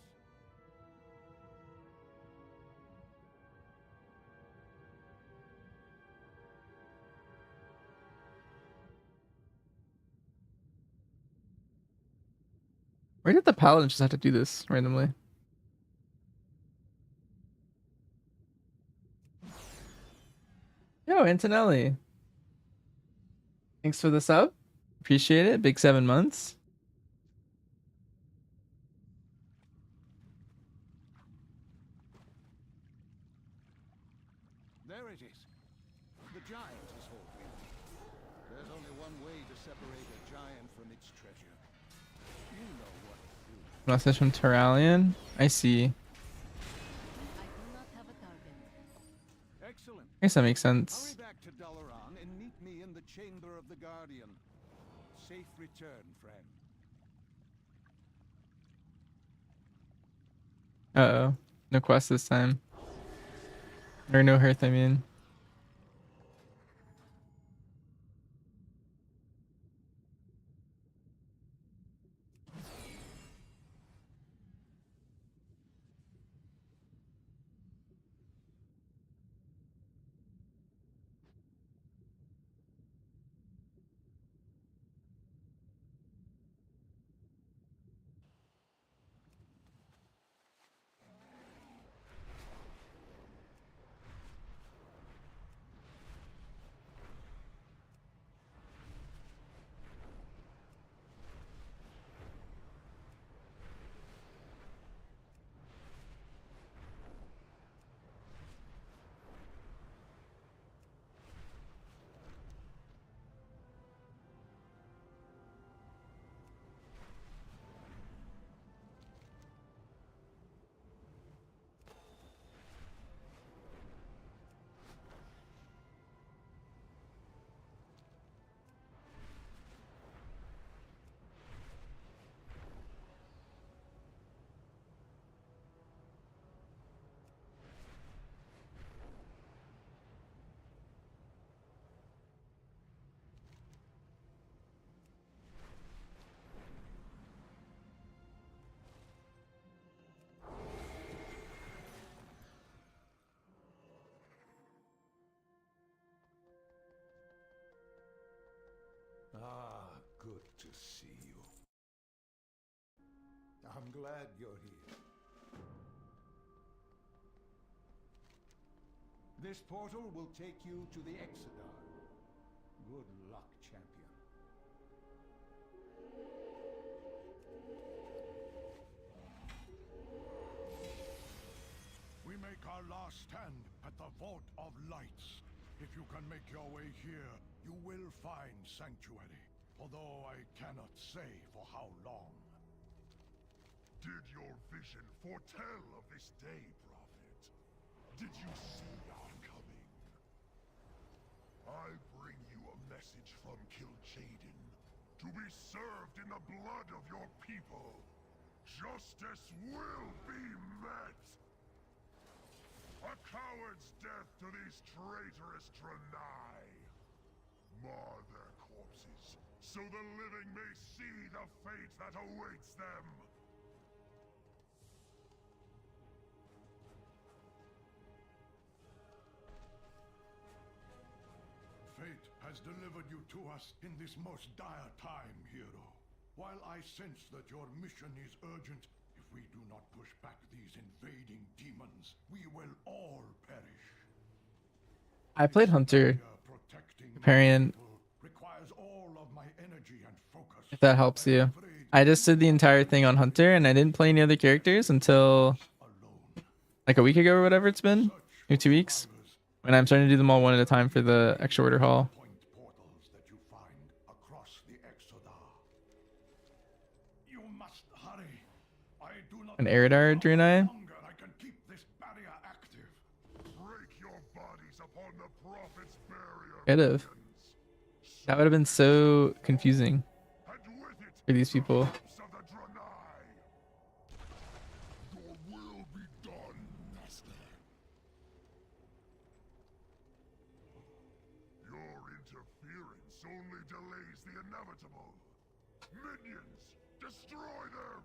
Where did the Paladin just have to do this randomly? Yo, Antonelli. Thanks for the sub. Appreciate it. Big 7 months. There it is. The giant is holding. There's only one way to separate a giant from its treasure. You know what to do. Message from Terralion. I see. Excellent. I guess that makes sense. Hurry back to Dalaran and meet me in the Chamber of the Guardian. Safe return, friend. Uh-oh. No quest this time. Or no hearth, I mean. see you. I'm glad you're here. This portal will take you to the Exodar. Good luck, champion. We make our last stand at the Vault of Lights. If you can make your way here, you will find sanctuary. Although I cannot say for how long. Did your vision foretell of this day, Prophet? Did you see our coming? I bring you a message from Kil'jaeden, to be served in the blood of your people. Justice will be met! A coward's death to these traitorous Draenei! Mar their corpses, so the living may see the fate that awaits them! Fate has delivered you to us in this most dire time, hero. While I sense that your mission is urgent, if we do not push back these invading demons, we will all perish. I played Hunter. Parian, Requires all of my energy and focus. if that helps you. I just did the entire thing on Hunter and I didn't play any other characters until like a week ago or whatever it's been. Maybe 2 weeks. And I'm starting to do them all one at a time for the extra order haul. You must hurry. I do not An Eridar Draenei? I can keep this barrier active. Break your bodies upon the Prophet's barrier. Could've. That would have been so confusing for these people. Your will be done, Master. Your interference only delays the inevitable. Minions, destroy them!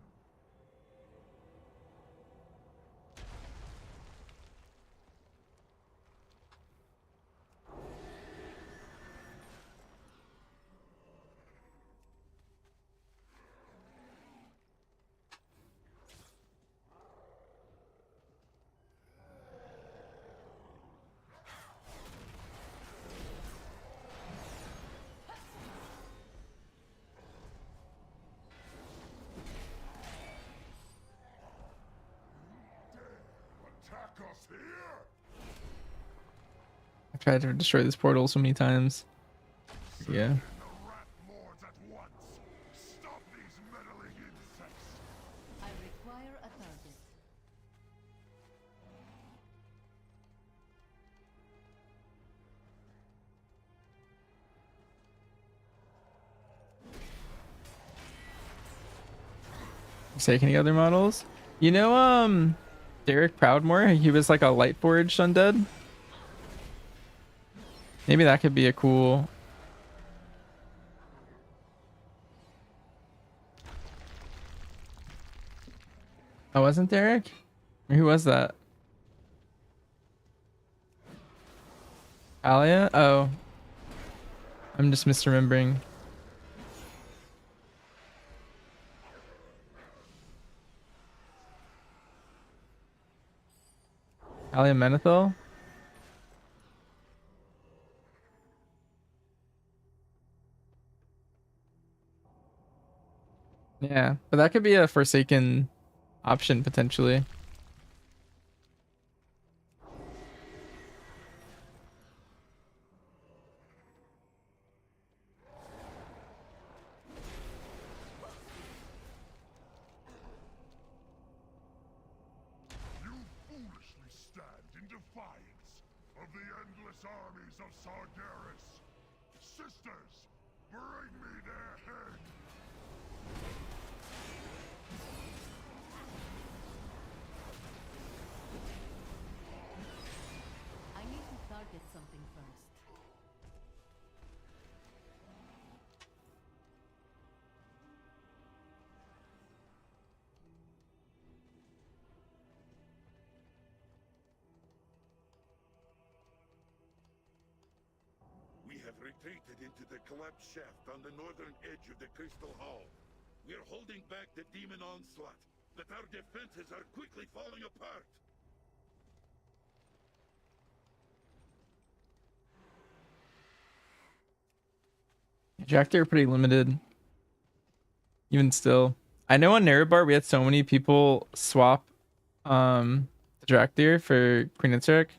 Attack us here! I've tried to destroy this portal so many times. Yeah. Stop these meddling insects! I require a target. Take any other models? You know, Derek Proudmore, he was like a light forged undead. Maybe that could be a cool. Oh, wasn't Derek? Or who was that? Alia? Oh. I'm just misremembering. Alia Menethil? Yeah, but that could be a Forsaken option potentially. You foolishly stand in defiance of the endless armies of Sargeras. Sisters, bring me their head! I need to target something first. We have retreated into the collapsed shaft on the northern edge of the Crystal Hall. We are holding back the demon onslaught, but our defenses are quickly falling apart. Jack, are pretty limited. Even still. I know on Nerebar we had so many people swap the Draktyr for Queen Insurrect.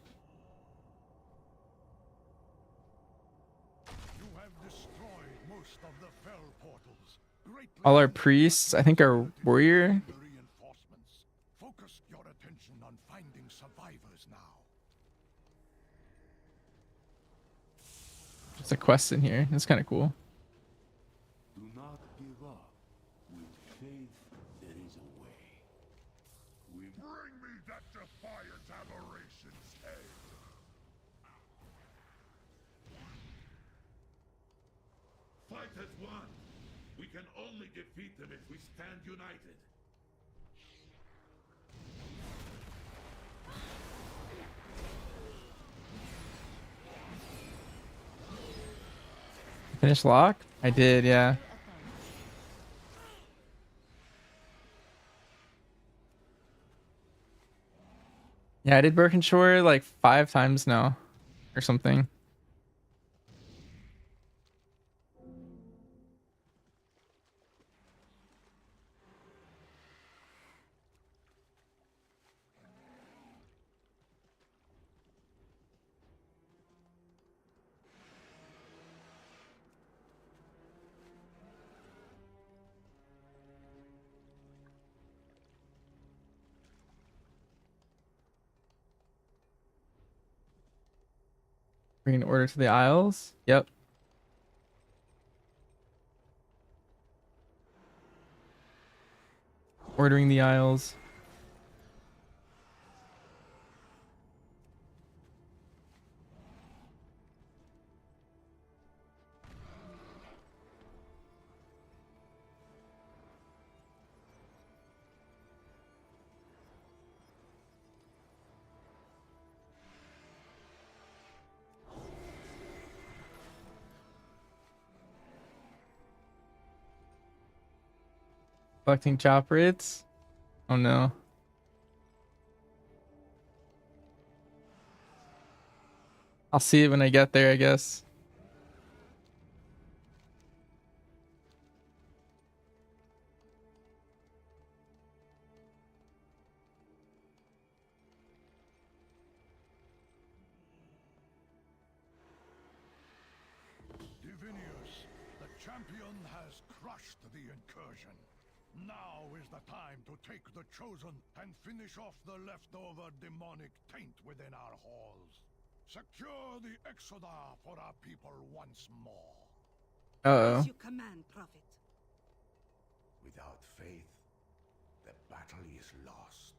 All our priests, I think, are warrior. Focus your attention on finding survivors now. There's a quest in here. That's kind of cool. Do not give up. With faith, there is a way. Bring me that defiant aberration's head. Fight as one. We can only defeat them if we stand united. Finish lock? I did, yeah. Yeah, I did Birkenshore like 5 times now or something. Bring an order to the Isles. Yep. Ordering the Isles. Collecting chop rates. Oh no. I'll see it when I get there, I guess. Divinius, the champion has crushed the incursion. Now is the time to take the chosen and finish off the leftover demonic taint within our halls. Secure the Exodar for our people once more. Uh-oh. As you command, Prophet. Without faith, the battle is lost.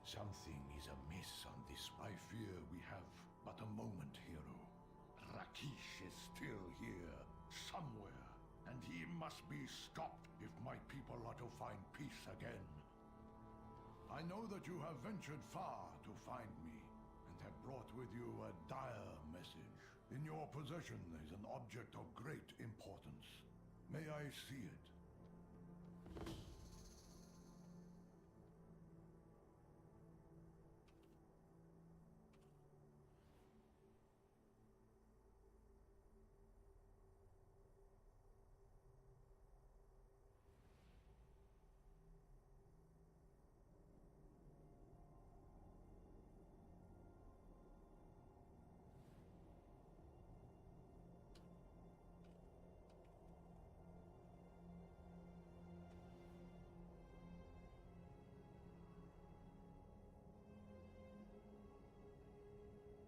Something is amiss on this. I fear we have but a moment, hero. Rakish is still here, somewhere, and he must be stopped if my people are to find peace again. I know that you have ventured far to find me, and have brought with you a dire message. In your possession is an object of great importance. May I see it?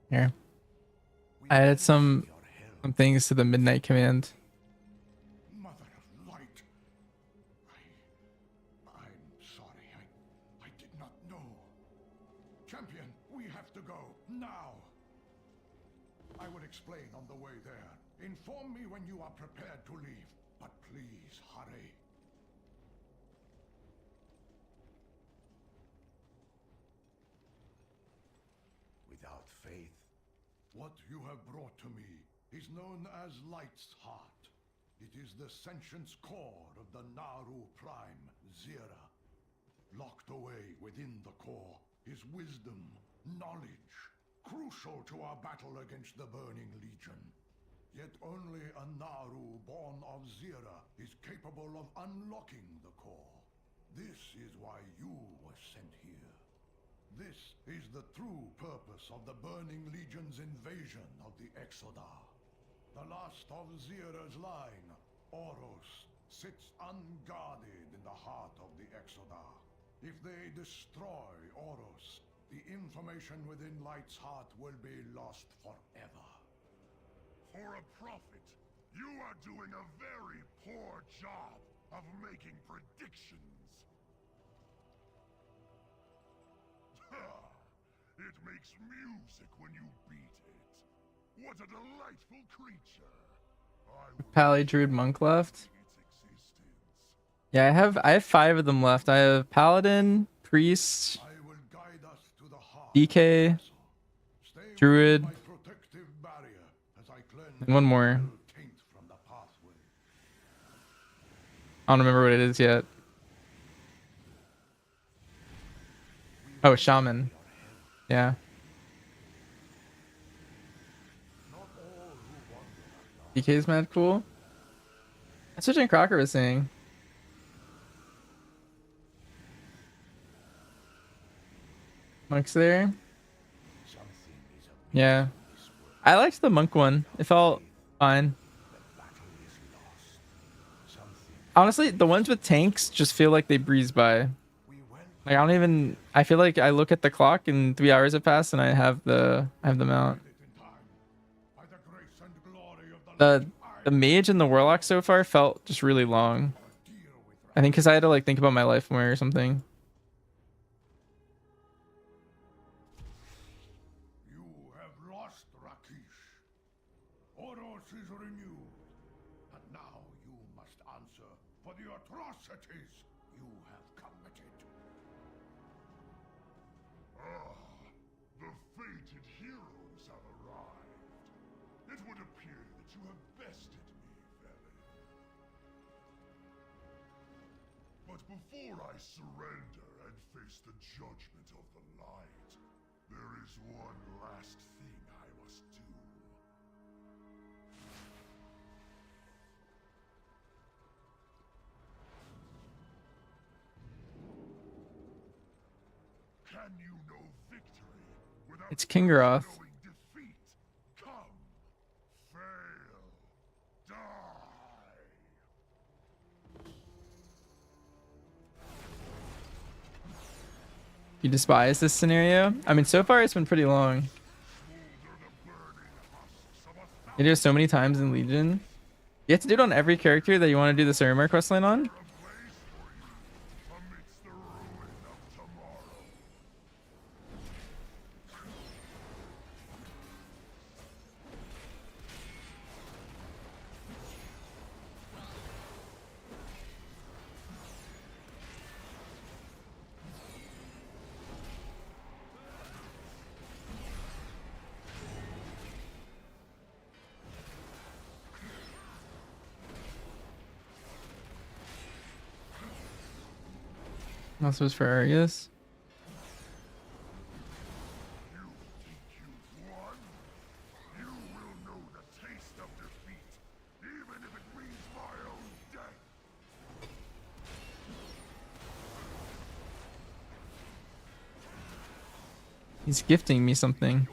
Here. I added some things to the midnight command. Mother of Light. I'm sorry. I did not know. Champion, we have to go now. I will explain on the way there. Inform me when you are prepared to leave, but please hurry. Without faith, what you have brought to me is known as Light's Heart. It is the sentience core of the Naru Prime, Zira. Locked away within the core is wisdom, knowledge, crucial to our battle against the Burning Legion. Yet only a Naru born of Zira is capable of unlocking the core. This is why you were sent here. This is the true purpose of the Burning Legion's invasion of the Exodar. The last of Zira's line, Oros, sits unguarded in the heart of the Exodar. If they destroy Oros, the information within Light's Heart will be lost forever. For a prophet, you are doing a very poor job of making predictions. It makes music when you beat it. What a delightful creature. Pally Druid Monk left. Yeah, I have 5 of them left. I have Paladin, Priest, DK, Druid, and one more. I don't remember what it is yet. Oh, Shaman. Yeah. DK is mad cool. That's what Jen Crocker was saying. Monk's there. Yeah. I liked the monk one. It felt fine. Honestly, the ones with tanks just feel like they breeze by. Like I don't even I feel like I look at the clock and 3 hours have passed and I have them out. The mage and the warlock so far felt just really long. I think because I had to like think about my life more or something. You have lost Rakish. Oros is renewed. And now you must answer for the atrocities you have committed. The fated heroes have arrived. It would appear that you have bested me, Velen. But before I surrender and face the judgment of the light, there is one last thing I must do. Can you know victory without It's Kingaroth. knowing defeat? Come, fail, die. You despise this scenario? I mean, so far it's been pretty long. You do it so many times in Legion. You have to do it on every character that you want to do the Suramar questline on? This was for Arius. He's gifting me something.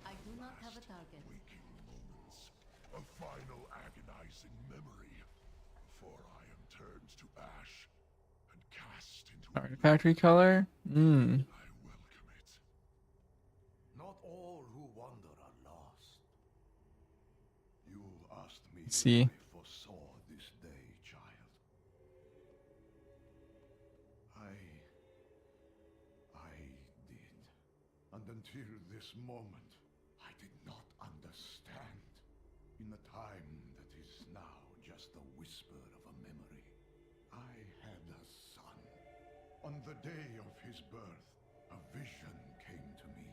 I do not have a target. A final agonizing memory before I am turned to ash and cast into Artifact recolor? Hmm. Not all who wander are lost. You asked me Let's see. if I foresaw this day, child. I did. And until this moment, did not understand. In the time that is now just the whisper of a memory, I had a son. On the day of his birth, a vision came to me.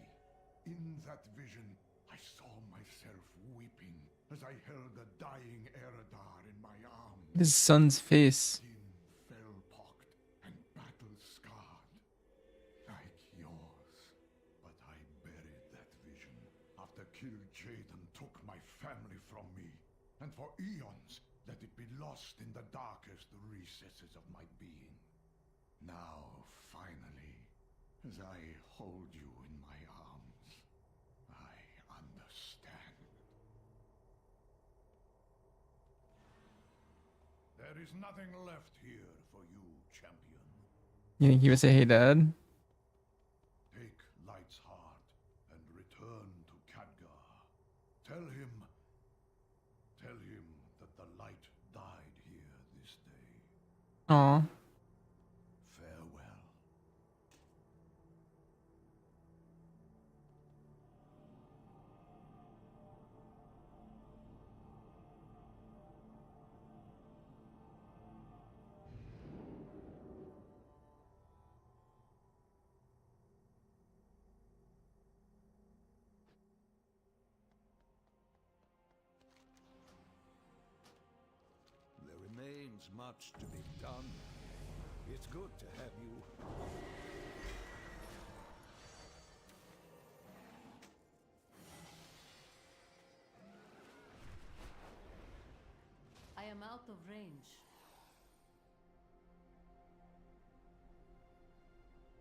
In that vision, I saw myself weeping as I held a dying Eredar in my arms. His son's face. Fell-pocked and battle-scarred, like yours. But I buried that vision after Kil'jaeden took my family from me, and for eons let it be lost in the darkest recesses of my being. Now, finally, as I hold you in my arms, I understand. There is nothing left here for you, champion. You think he would say, "Hey, Dad"? Take Light's heart and return to Khadgar. Tell him that the Light died here this day. Aw. Farewell. There remains much to be done. It's good to have you. I am out of range.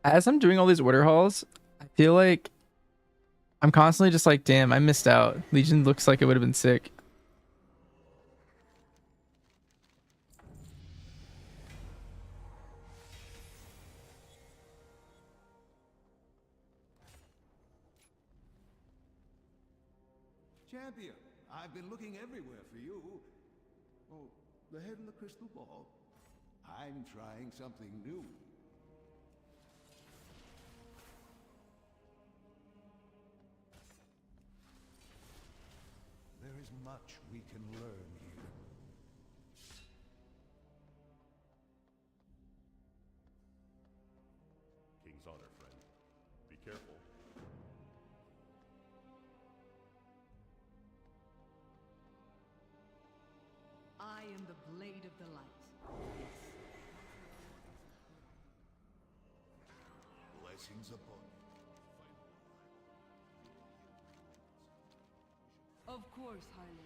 As I'm doing all these order halls, I feel like I'm constantly just like, damn, I missed out. Legion looks like it would have been sick. Champion, I've been looking everywhere for you. Oh, the head in the crystal ball. I'm trying something new. There is much we can learn here. King's honor, friend. Be careful. I am the blade of the light. Blessings upon you. Of course, Highlander.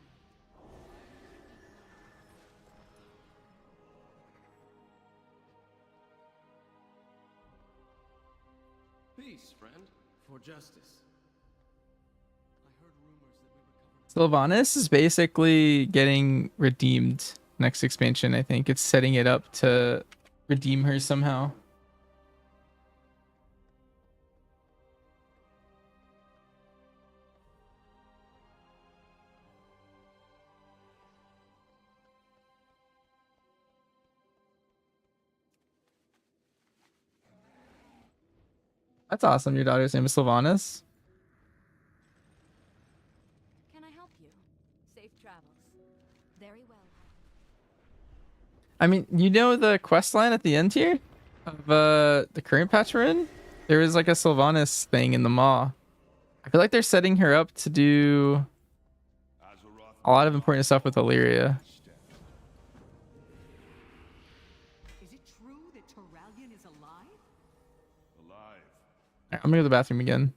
Peace, friend. For justice. I heard rumors that we recovered. Sylvanas is basically getting redeemed next expansion, I think. It's setting it up to redeem her somehow. That's awesome. Your daughter's name is Sylvanas. Can I help you? Safe travels. Very well. I mean, you know the quest line at the end here of the current patch we're in? There was like a Sylvanas thing in the Maw. I feel like they're setting her up to do a lot of important stuff with Illyria. Is it true that Turalyon is alive? Alright, I'm gonna go to the bathroom again.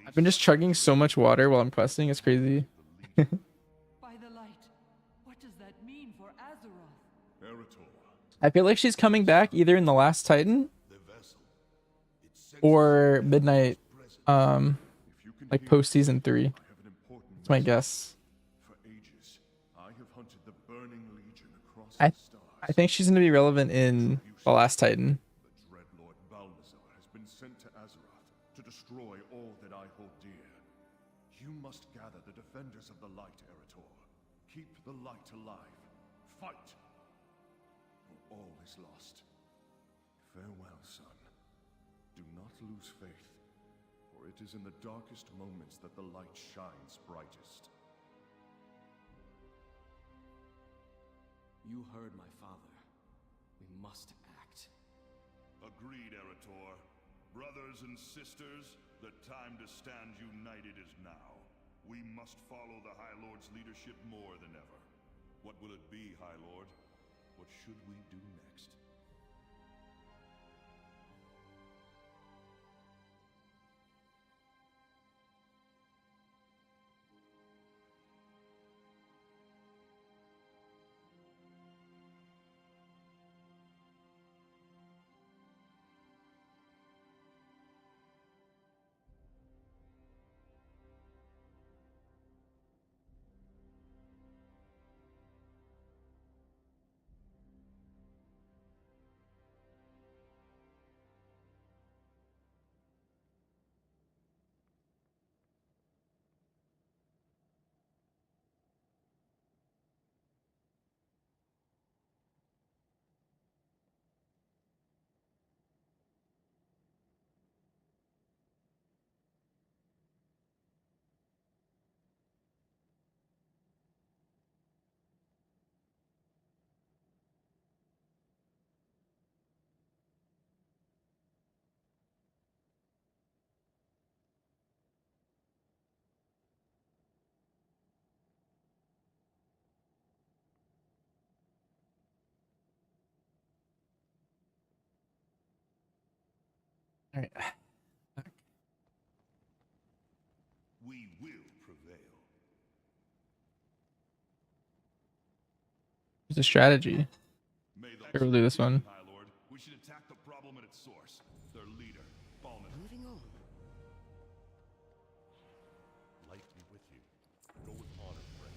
I've been just chugging so much water while I'm questing. It's crazy. By the light. What does that mean for Azeroth? I feel like she's coming back either in the Last Titan or Midnight, like post season 3. That's my guess. I think she's gonna be relevant in the Last Titan. To destroy all that I hold dear. You must gather the defenders of the light, Eretor. Keep the light alive. Fight! Or all is lost. Farewell, son. Do not lose faith, for for it is in the darkest moments that the light shines brightest. You heard my father. We must act. Agreed, Erator. Brothers and sisters, the time to stand united is now. We must follow the High Lord's leadership more than ever. What will it be, High Lord? What should we do next? All right. We will prevail. There's a strategy. Here, we'll do this one. High Lord, we should attack the problem at its source. Their leader, Balman. Moving on. Light be with you. Go with honor, friend.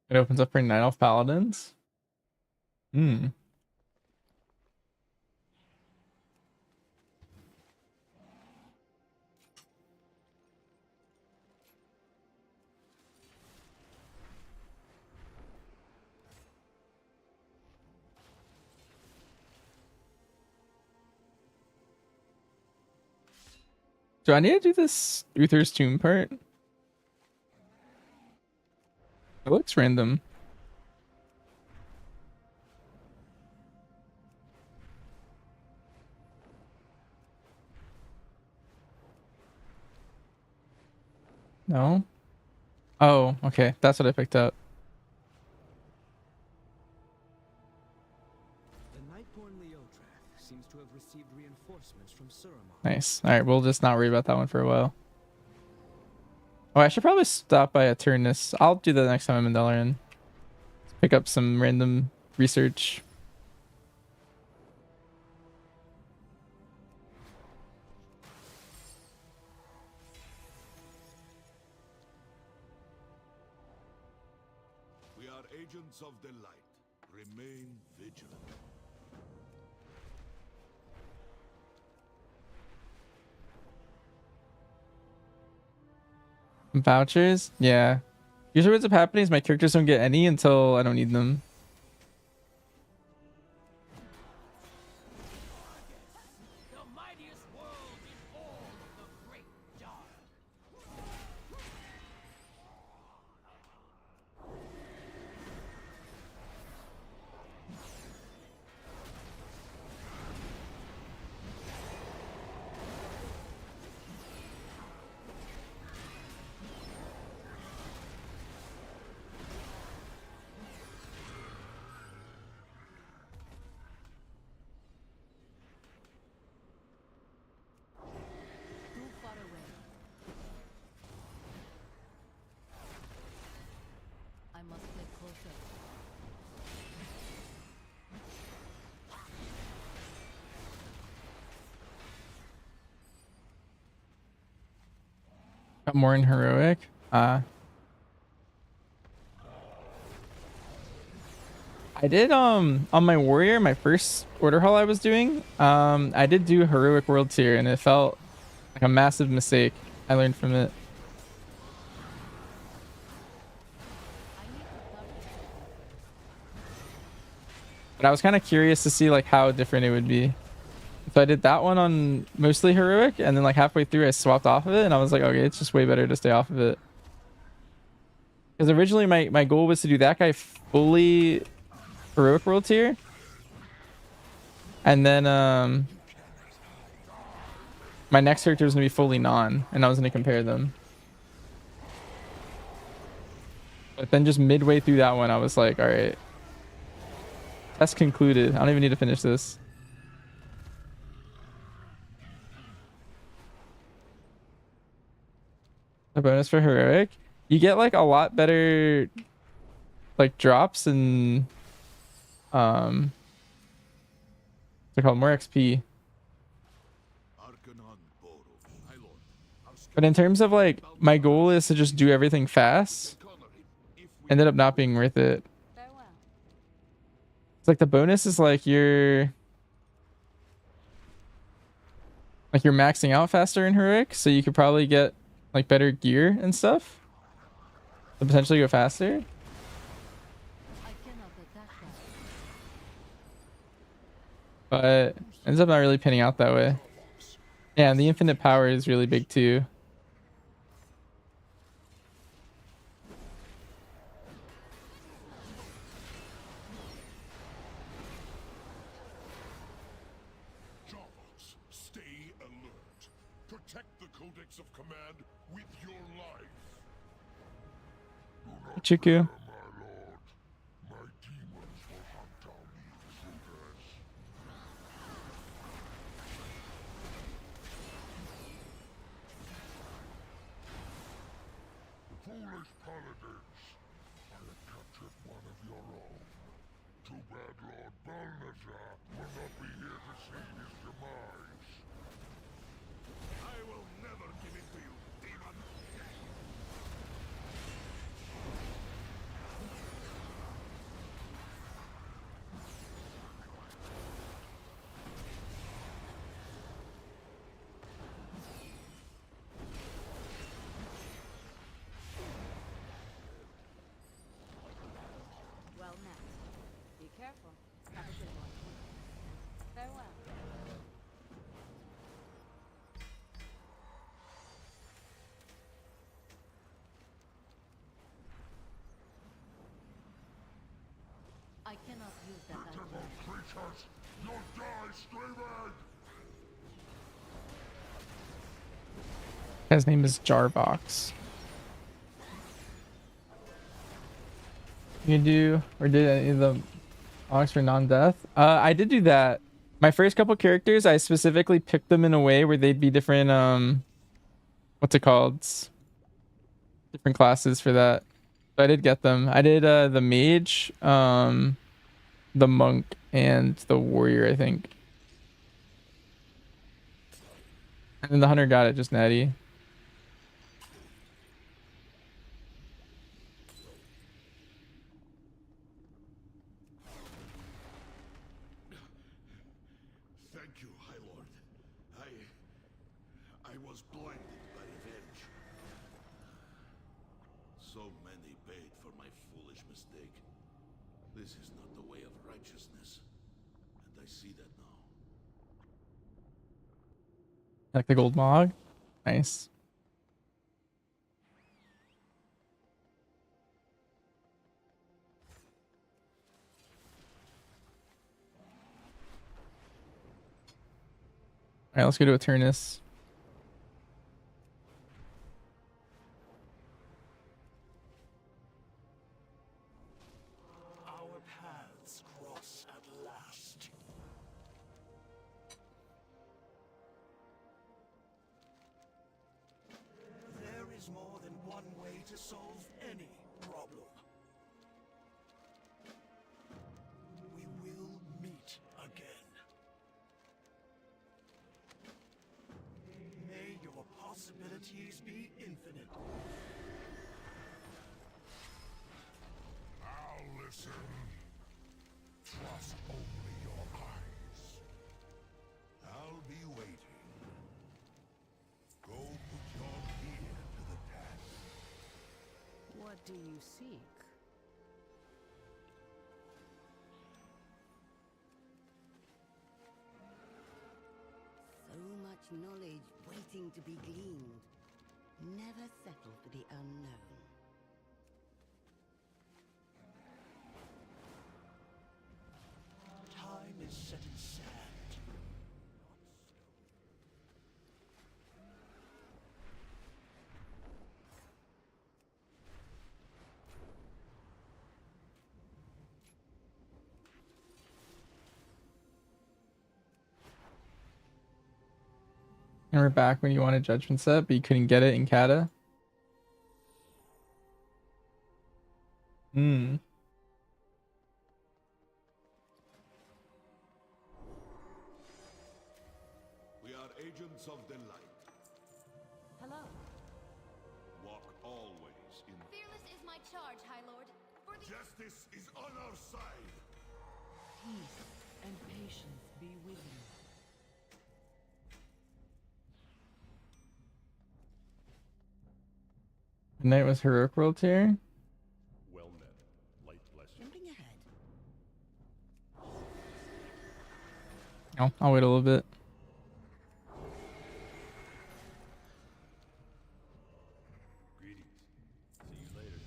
It opens up for Night Elf Paladins. Hmm. Do I need to do this Uther's Tomb part? It looks random. No? Oh, okay. That's what I picked up. The Nightborn Leotrath seems to have received reinforcements from Suramar. Nice. Alright, we'll just not worry about that one for a while. Oh, I should probably stop by Aternus. I'll do that next time I'm in Dalaran. Pick up some random research. We are agents of the light. Remain vigilant. Vouchers? Yeah. Usually what ends up happening is my characters don't get any until I don't need them. The mightiest world in all of the great dark. Too far away. I must play closer. Got more in heroic. I did on my warrior, my first order haul I was doing, I did do heroic world tier and it felt like a massive mistake. I learned from it. But I was kind of curious to see like how different it would be. So I did that one on mostly heroic, and then like halfway through I swapped off of it and I was like, okay, it's just way better to stay off of it. Because originally my goal was to do that guy fully heroic world tier. And then my next character was gonna be fully non, and I was gonna compare them. But then just midway through that one, I was like, all right, test concluded. I don't even need to finish this. A bonus for heroic. You get like a lot better like drops and what's it called? More XP. But in terms of like my goal is to just do everything fast. Ended up not being worth it. It's like the bonus is like you're maxing out faster in heroic, so you could probably get like better gear and stuff to potentially go faster. But ends up not really pinning out that way. Yeah, and the infinite power is really big too. Stay alert. Protect the Codex of Command with your life. Chiku. My demons will hunt down the intruders. Foolish paladins! I have captured one of your own. Too bad Lord Balnazar will not be here to see his demise. I will never give in to you, demon! Well met. Be careful. Have a good one. Farewell. I cannot use that Beautiful creatures! You'll die screaming! His name is Jarbox. You can do or did any of the logs for non-death? I did do that. My first couple characters, I specifically picked them in a way where they'd be different what's it called? Different classes for that. So I did get them. I did the mage, the monk, and the warrior, I think. And then the hunter got it just natty. Thank you, High Lord. I was blinded by revenge. So many paid for my foolish mistake. This is not the way of righteousness. And I see that now. Like the gold mog. Nice. All right, let's go to Eternus. Our paths cross at last. There is more than one way to solve any problem. We will meet again. May your possibilities be infinite. I'll listen. do you seek? So much knowledge waiting to be gleaned. Never settle for the unknown. Time is set in sand. And we're back when you wanted Judgment Set, but you couldn't get it in Kata. Hmm. We are agents of the light. Hello. Walk always in. Fearless is my charge, High Lord. For the Justice is on our side. Peace and patience be with you. Midnight was Heroic World tier. Well met. Light bless you. Jumping ahead. I'll wait a little bit. Greetings. See you later.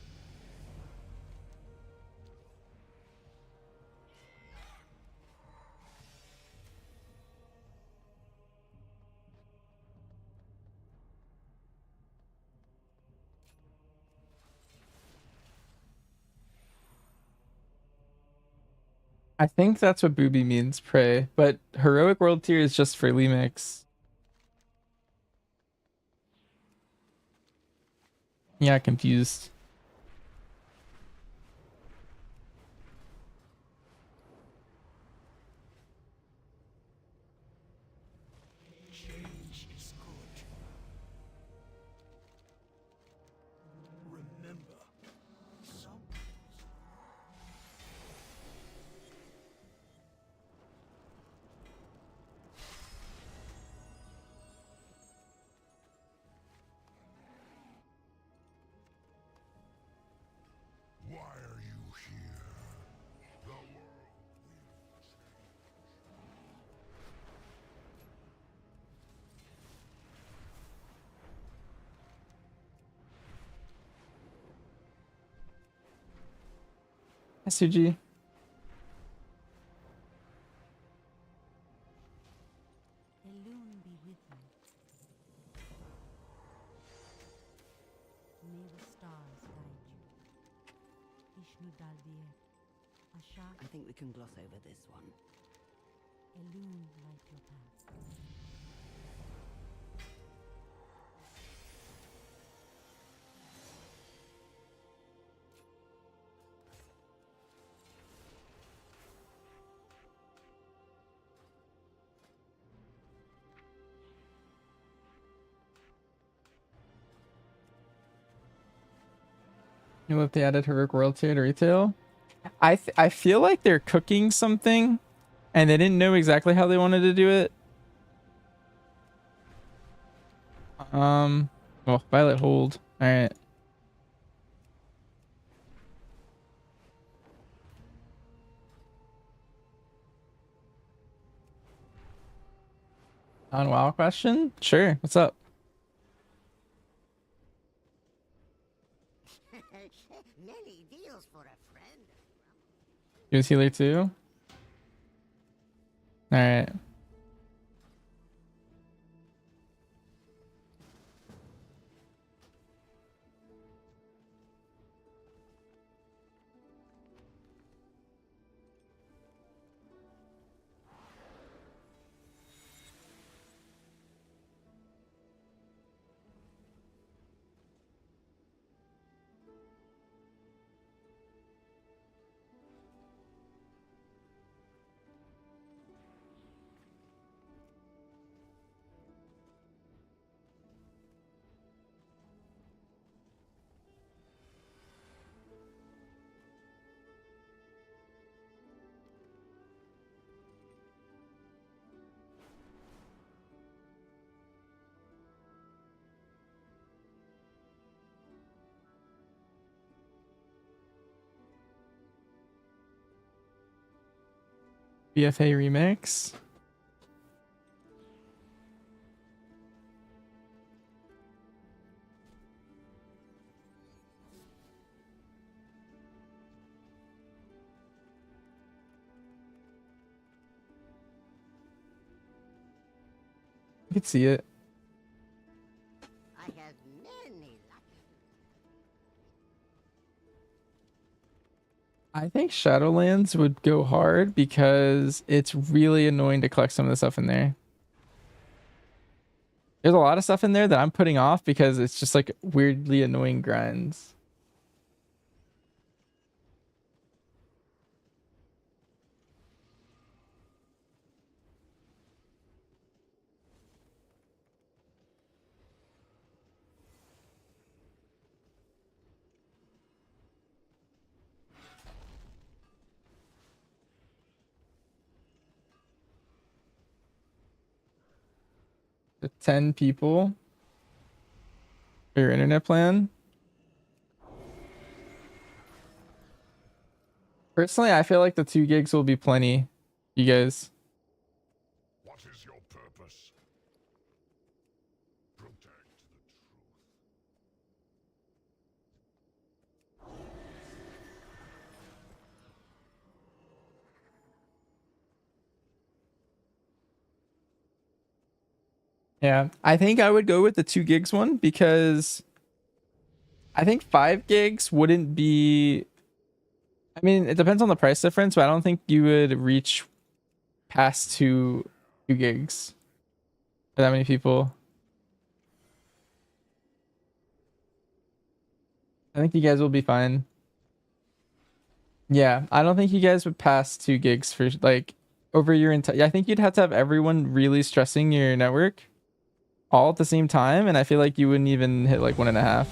I think that's what Booby means, pray. But Heroic World tier is just for Lemix. Yeah, confused. Change is good. Remember, some Why are you here? The world will change. SUG. Elune be with you. May the stars guide you. Ishnu Dalviet. Asha. I think we can gloss over this one. Elune light your path. You know if they added Heroic World tier to retail? I feel like they're cooking something and they didn't know exactly how they wanted to do it. Well, Violet hold. Alright. On WoW question? Sure. What's up? Many deals for a friend. You was healer too? Alright. BFA remix. You could see it. I have many I think Shadowlands would go hard because it's really annoying to collect some of the stuff in there. There's a lot of stuff in there that I'm putting off because it's just like weirdly annoying grinds. The 10 people for your internet plan. Personally, I feel like the 2 gigs will be plenty. You guys. What is your purpose? Protect the Yeah, I think I would go with the 2 gigs one because I think 5 gigs wouldn't be. I mean, it depends on the price difference, but I don't think you would reach past 2 gigs for that many people. I think you guys will be fine. Yeah, I don't think you guys would pass 2 gigs for like over your entire. I think you'd have to have everyone really stressing your network all at the same time, and I feel like you wouldn't even hit like 1.5.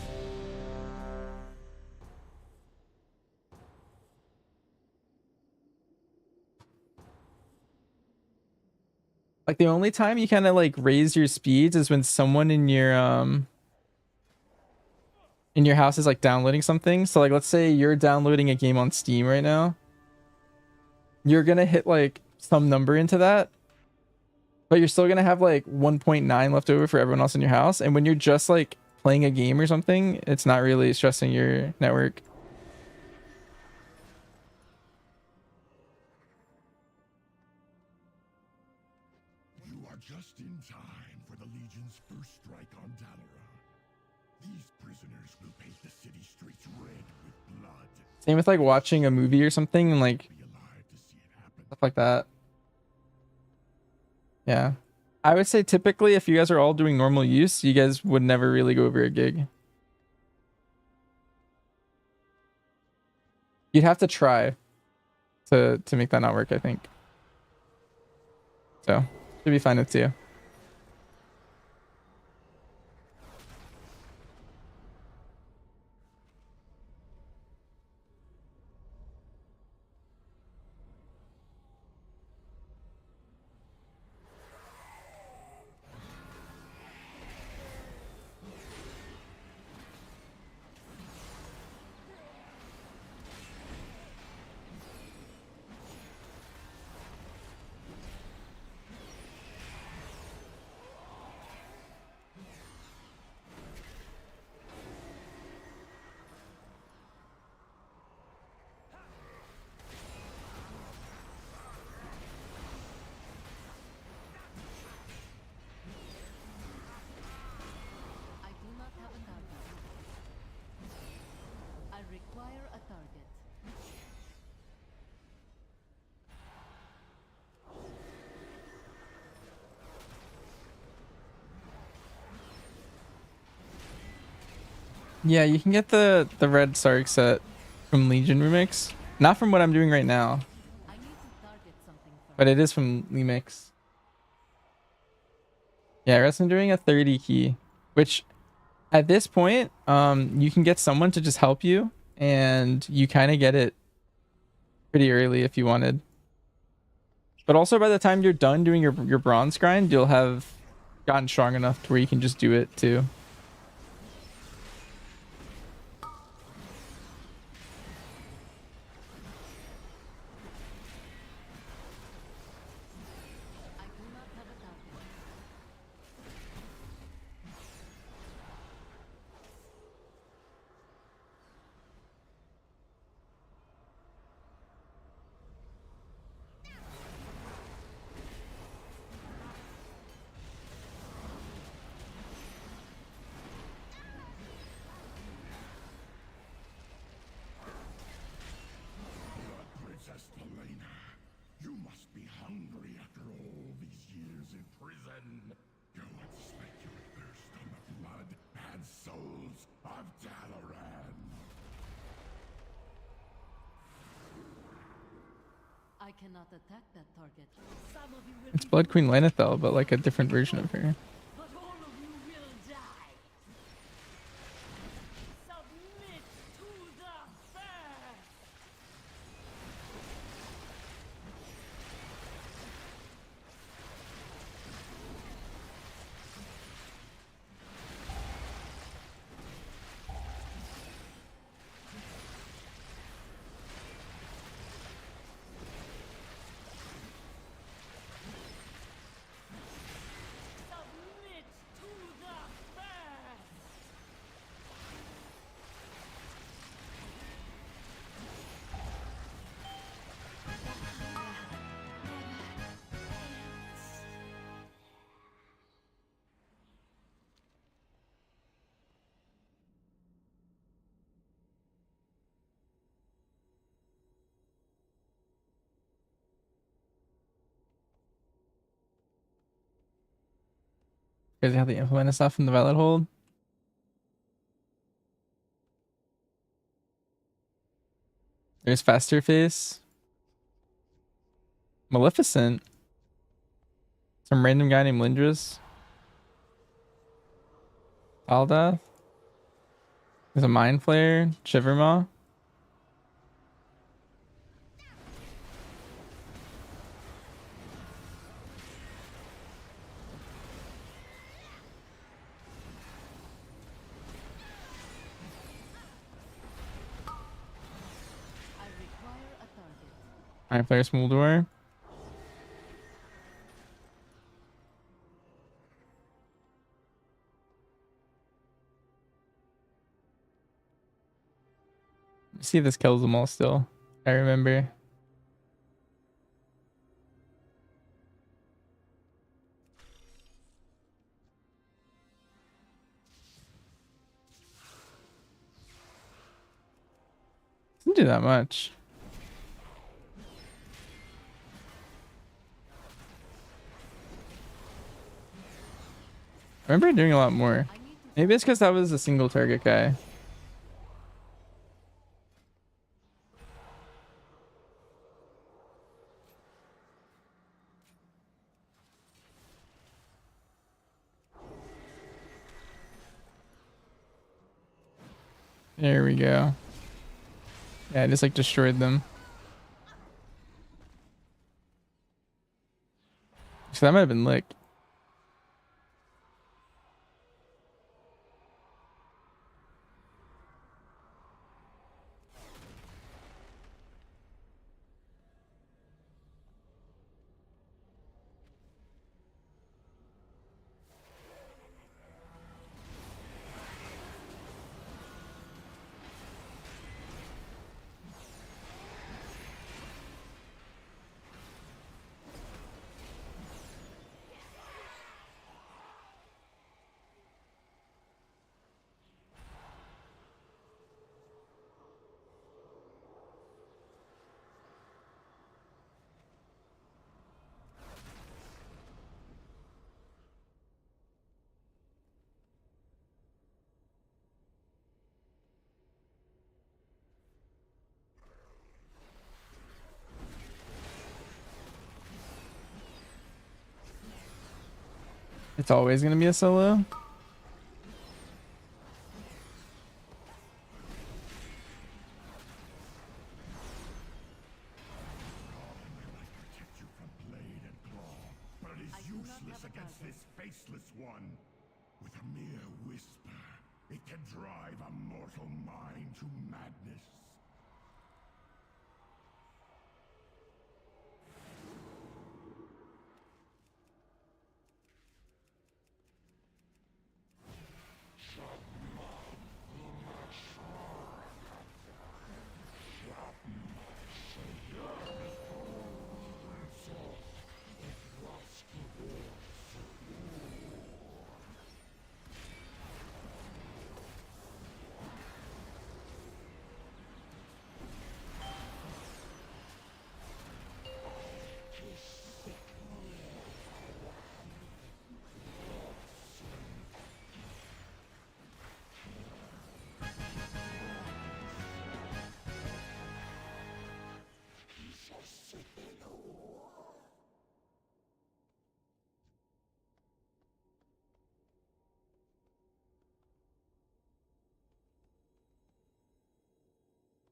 Like the only time you kind of like raise your speeds is when someone in your house is like downloading something. So like let's say you're downloading a game on Steam right now. You're gonna hit like some number into that, but you're still gonna have like 1.9 left over for everyone else in your house. And when you're just like playing a game or something, it's not really stressing your network. You are just in time for the Legion's first strike on Dalaran. These prisoners will paint the city streets red with blood. Same with like watching a movie or something and like stuff like that. Yeah. I would say typically if you guys are all doing normal use, you guys would never really go over a gig. You'd have to try to make that not work, I think. So, should be fine with 2. I do not have a target. I require a target. Yeah, you can get the red Sark set from Legion Remix. Not from what I'm doing right now. But it is from Remix. Yeah, Reston doing a 30 key. Which at this point, you can get someone to just help you, and you kind of get it pretty early if you wanted. But also by the time you're done doing your bronze grind, you'll have gotten strong enough to where you can just do it too. cannot attack that target. Some of you will It's Blood Queen Lanethel, but like a different version of her. but all of you will die. Submit to the first. Submit to the first. Crazy how they implemented stuff from the Violet Hold. There's Faster Face. Maleficent. Some random guy named Lindris. Alda. There's a Mind Flayer. Shivermaw. I require a target. Mind Flayer Smolder. See if this kills them all still. I remember. Doesn't do that much. I remember doing a lot more. Maybe it's because that was a single target guy. There we go. Yeah, I just like destroyed them. So that might have been Lick. It's always gonna be a solo. But it is useless against this faceless one. With a mere whisper, it can drive a mortal mind to madness.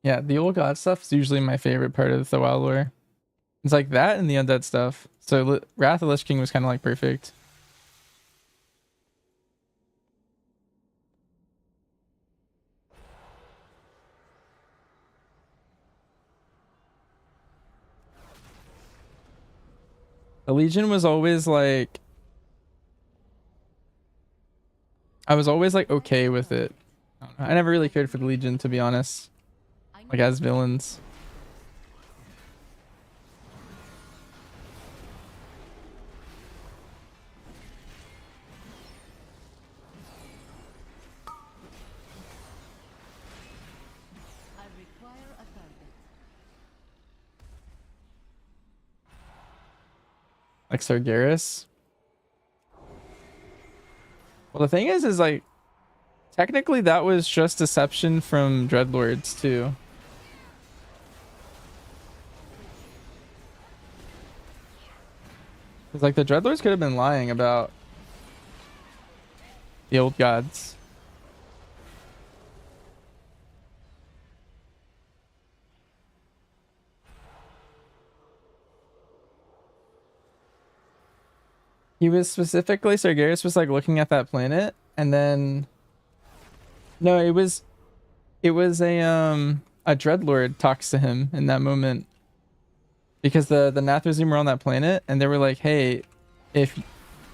Yeah, the old god stuff is usually my favorite part of the WoW lore. It's like that and the undead stuff. So Wrath of Lich King was kind of like perfect. The Legion was always like, I was always like okay with it. I never really cared for the Legion, to be honest. Like as villains. Like Sargeras. Well, the thing is like, technically that was just deception from Dreadlords too. Because like the Dreadlords could have been lying about the old gods. He was specifically, Sargeras was like looking at that planet and then no, it was a Dreadlord talks to him in that moment. Because the Nathrezim were on that planet and they were like, hey, if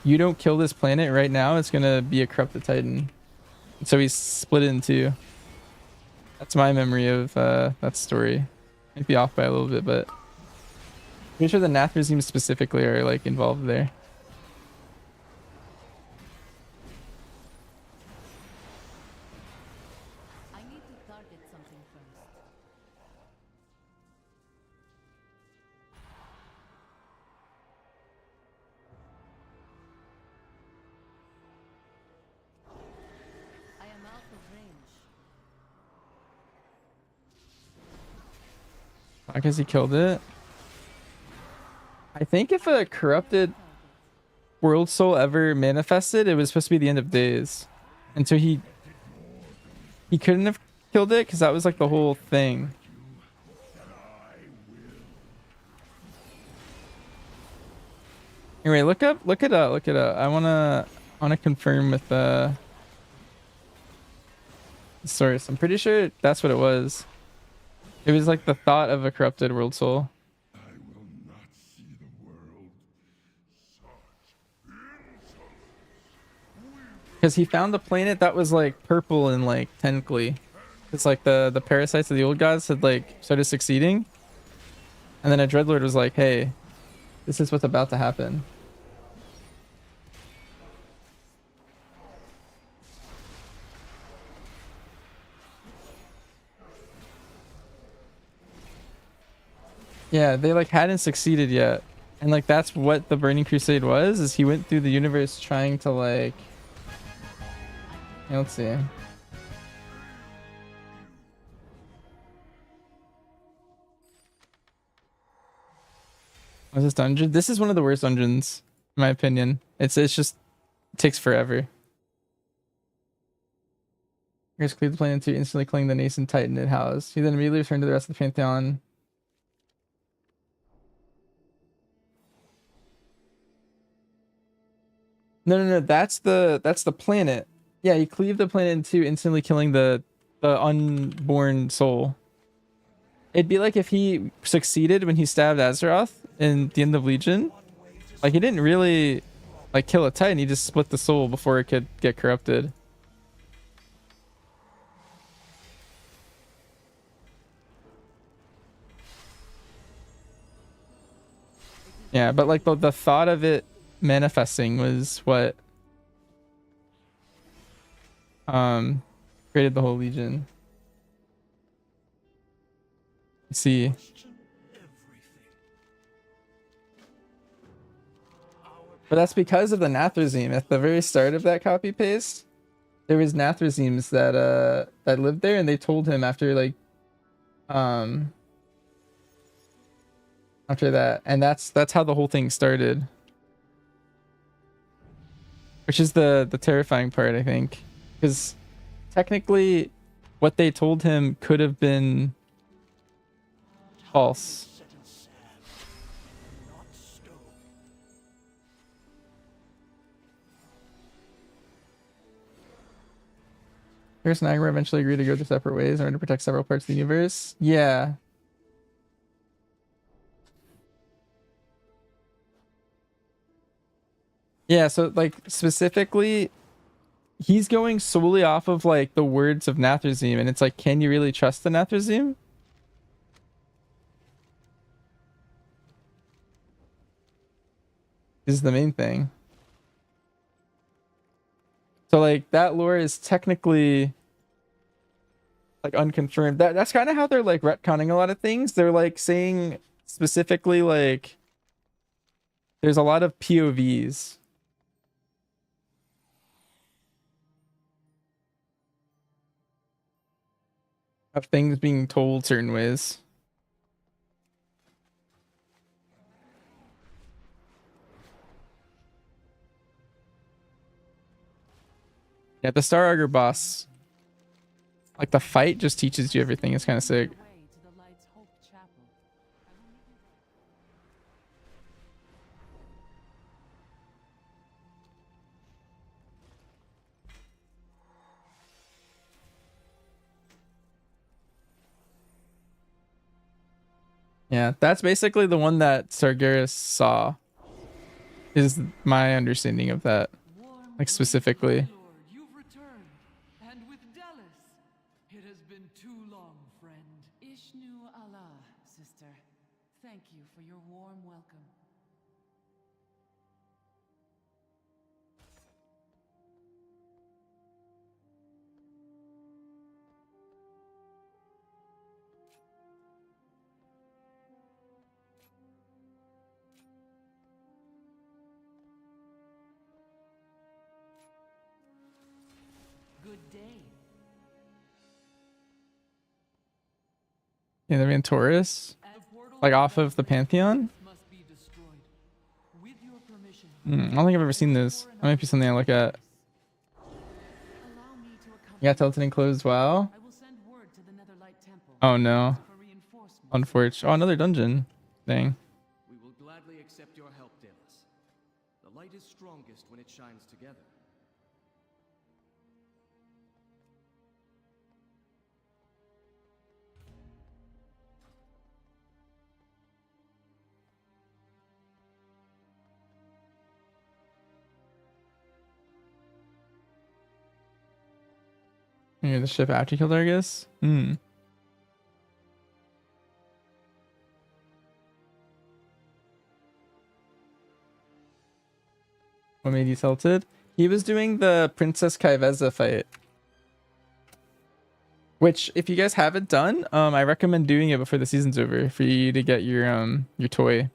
you don't kill this planet right now, it's gonna be a corrupted titan. So he split it in two. That's my memory of that story. Might be off by a little bit, but pretty sure the Nathrezim specifically are like involved there. Because he killed it. I think if a corrupted world soul ever manifested, it was supposed to be the end of days. And so he couldn't have killed it because that was like the whole thing. Anyway, look it up. I wanna confirm with the source. I'm pretty sure that's what it was. It was like the thought of a corrupted world soul. Because he found the planet that was like purple and like technically, it's like the parasites of the old gods had like started succeeding, and then a Dreadlord was like, "Hey, this is what's about to happen." Yeah, they like hadn't succeeded yet. And like that's what the Burning Crusade was, is he went through the universe trying to like, let's see. What's this dungeon? This is one of the worst dungeons, in my opinion. It's just, it takes forever. Here's clear the planet to instantly killing the nascent titan it housed. He then immediately returned to the rest of the Pantheon. No, that's the planet. Yeah, he cleaved the planet in two, instantly killing the unborn soul. It'd be like if he succeeded when he stabbed Azeroth in the end of Legion. Like he didn't really like kill a titan, he just split the soul before it could get corrupted. Yeah, but like the thought of it manifesting was what created the whole Legion. Let's see. But that's because of the Nathrezim. At the very start of that copy paste, there was Nathrezims that lived there, and they told him after like after that, and that's how the whole thing started. Which is the terrifying part, I think, because technically what they told him could have been False. Pierce and Agma eventually agree to go their separate ways in order to protect several parts of the universe. Yeah. Yeah, so like specifically he's going solely off of like the words of Nathrazim, and it's like, can you really trust the Nathrazim? Is the main thing. So like that lore is technically like unconfirmed. That's kind of how they're like retconning a lot of things. They're like saying specifically like there's a lot of POVs. Of things being told certain ways. Yeah, the Star Augur boss, like the fight just teaches you everything. It's kind of sick. Yeah, that's basically the one that Sargeras saw, is my understanding of that, like specifically. You've returned, and with Dallas. It has been too long, friend. Ishnu Allah, sister. Thank you for your warm welcome. Good day. Yeah, the Ventoris, like off of the Pantheon. I don't think I've ever seen this. That might be something I look at. Yeah, tilted and closed. Wow. Oh no. Unfortunate. Oh, another dungeon. Dang. We will gladly accept your help, Dallas. The light is strongest when it shines together. Yeah, the ship after you killed Argus. What made you tilted? He was doing the Princess Kaiveza fight. Which, if you guys haven't done, I recommend doing it before the season's over for you to get your toy.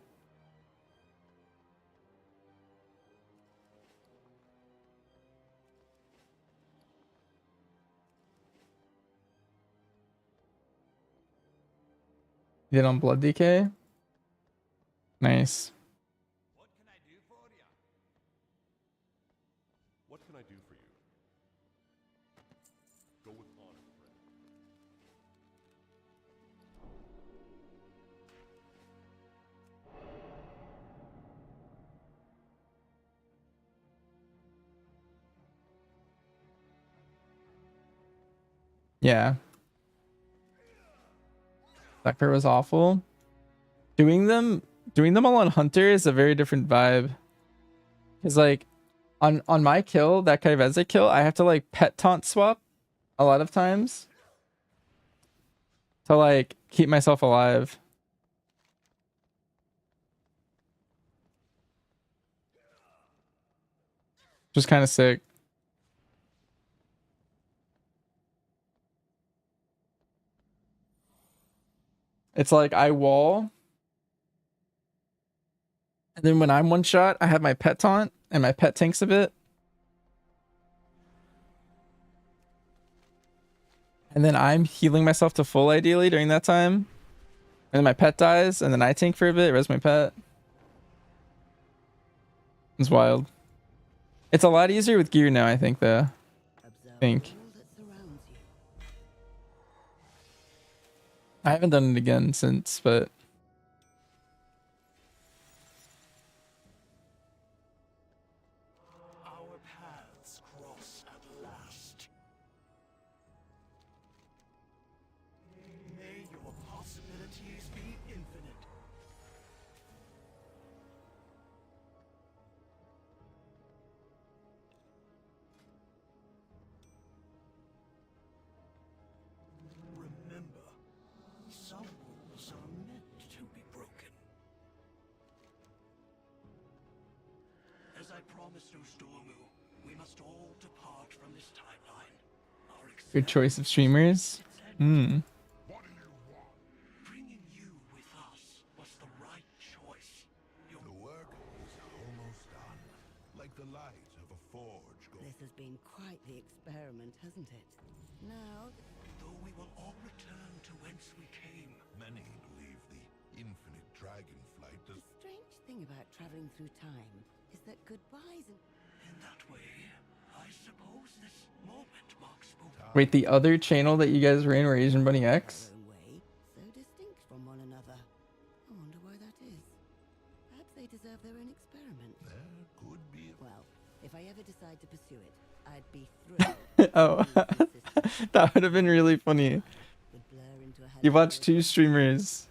You did on Blood DK? Nice. What can I do for you? What can I do for you? Go with honor, friend. Yeah. That part was awful. Doing them all on Hunter is a very different vibe. Cause like on my kill, that Kaiveza kill, I have to like pet taunt swap a lot of times to like keep myself alive. Just kind of sick. It's like I wall, and then when I'm one shot, I have my pet taunt, and my pet tanks a bit. And then I'm healing myself to full ideally during that time. And then my pet dies, and then I tank for a bit, res my pet. It's wild. It's a lot easier with gear now, I think, though. I haven't done it again since, but Our paths cross at last. May your possibilities be infinite. Remember, some rules are meant to be broken. As I promised Ostormu, we must all depart from this timeline. Our good choice of streamers. Hmm. bringing you with us was the right choice. The work is almost done. Like the light of a forge goes. This has been quite the experiment, hasn't it? Now, Though we will all return to whence we came. Many believe the infinite dragon flight does. the strange thing about traveling through time is that goodbyes and In that way, I suppose this moment marks both. Wait, the other channel that you guys were in were Asian Bunny X? their own way, so distinct from one another. I wonder why that is. Perhaps they deserve their own experiment. There could be. Well, if I ever decide to pursue it, I'd be thrilled. Oh, that would have been really funny. Would blur into a You watched two streamers.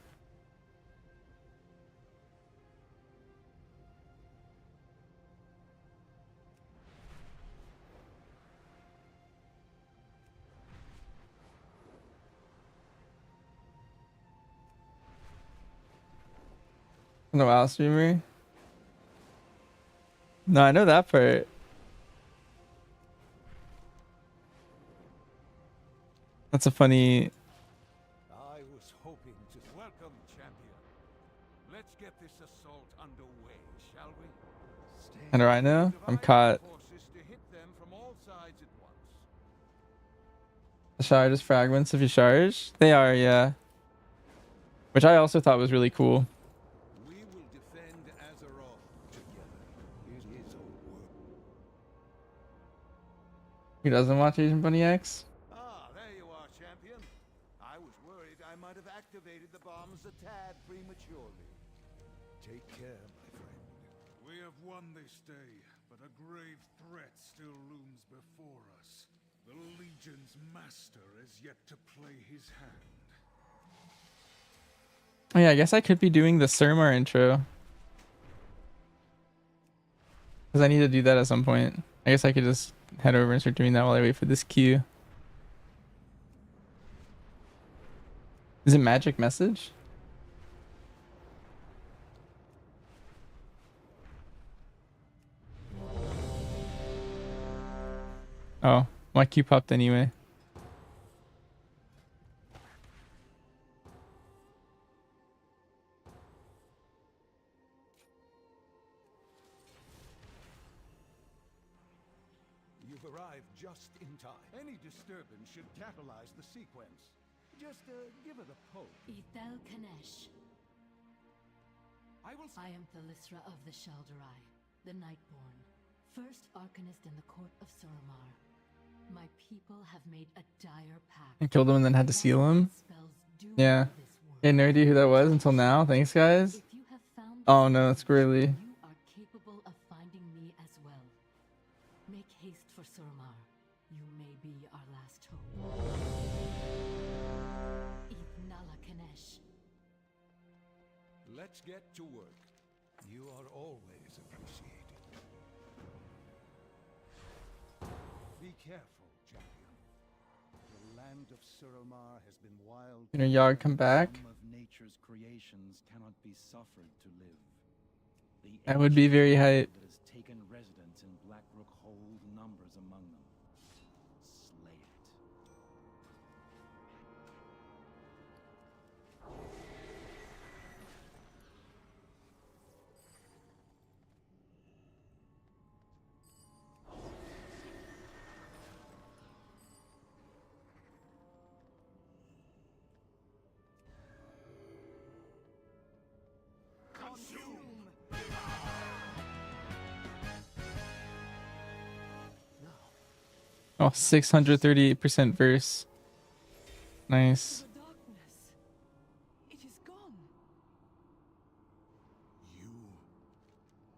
No WoW streamer? No, I know that part. That's a funny. I was hoping to welcome, champion. Let's get this assault underway, shall we? How do I know? I'm caught. Forces to hit them from all sides at once. The charges fragments if you charge? They are, yeah. Which I also thought was really cool. We will defend Azeroth together. It is a work. Who doesn't watch Asian Bunny X? Ah, there you are, champion. I was worried I might have activated the bombs a tad prematurely. Take care, my friend. We have won this day, but a grave threat still looms before us. The Legion's master is yet to play his hand. Oh yeah, I guess I could be doing the Surmar intro. Because I need to do that at some point. I guess I could just head over and start doing that while I wait for this queue. Is it magic message? Oh, my queue popped anyway. You've arrived just in time. Any disturbance should catalyze the sequence. Just give it a poke. Ethel Kanesh. I am Thalysra of the Shal'Darai, the Nightborn, first Arcanist in the court of Suramar. My people have made a dire pact. I killed him and then had to seal him? Yeah. I had no idea who that was until now. Thanks, guys. Oh no, it's Squirrely. You are capable of finding me as well. Make haste for Suramar. You may be our last hope. Ithnala Kanesh. Let's get to work. You are always appreciated. Be careful, champion. The land of Suramar has been wild. Can your Yogg come back? Some of nature's creations cannot be suffered to live. The I would be very hype. that has taken residence in Blackrook hold numbers among them. Slay it. Oh, 638% verse. Nice. wrong? You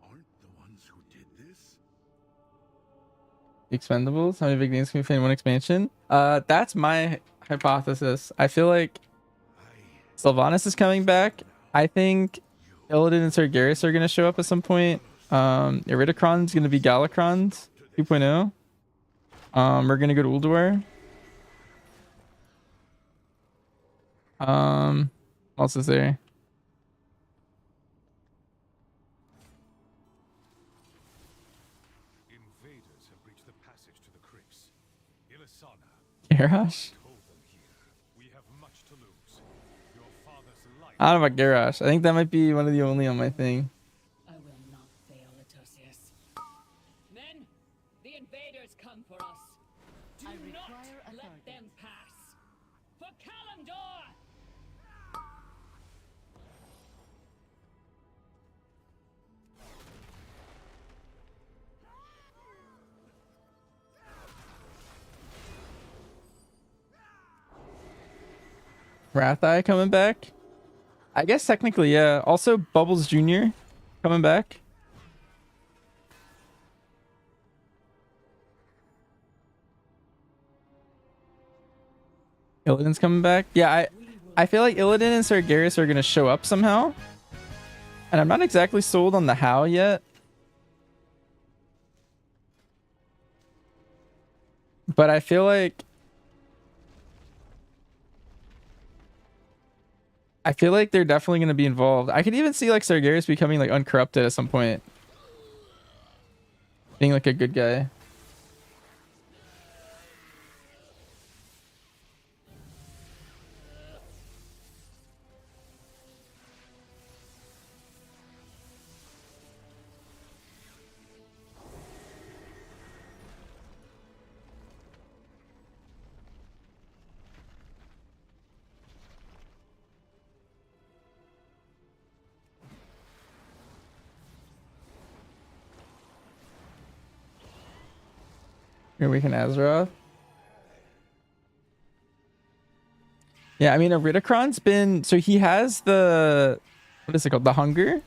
aren't the ones who did this? Expendables. How many big names can we fit in one expansion? That's my hypothesis. I feel like Sylvanas is coming back. I think Illidan and Sargeras are gonna show up at some point. Iridikron's gonna be Galakrond 2.0. We're gonna go to Ulduar. What else is there? Invaders have breached the passage to the crypts. Ilisana, Garrosh? hold them here. We have much to lose. Your father's life. I don't know about Garrosh. I think that might be one of the only on my thing. I will not fail, Atosius. Men, the invaders come for us. Do not let them pass. For Kalimdor! Rathai coming back? I guess technically, yeah. Also, Bubbles Jr. coming back. Illidan's coming back. Yeah, I feel like Illidan and Sargeras are gonna show up somehow. And I'm not exactly sold on the how yet. But I feel like they're definitely going to be involved. I could even see like Sargeras becoming like uncorrupted at some point. Being like a good guy. Here we can Azeroth. Yeah, I mean, Iridikron's been... So he has the... What is it called? The Hunger?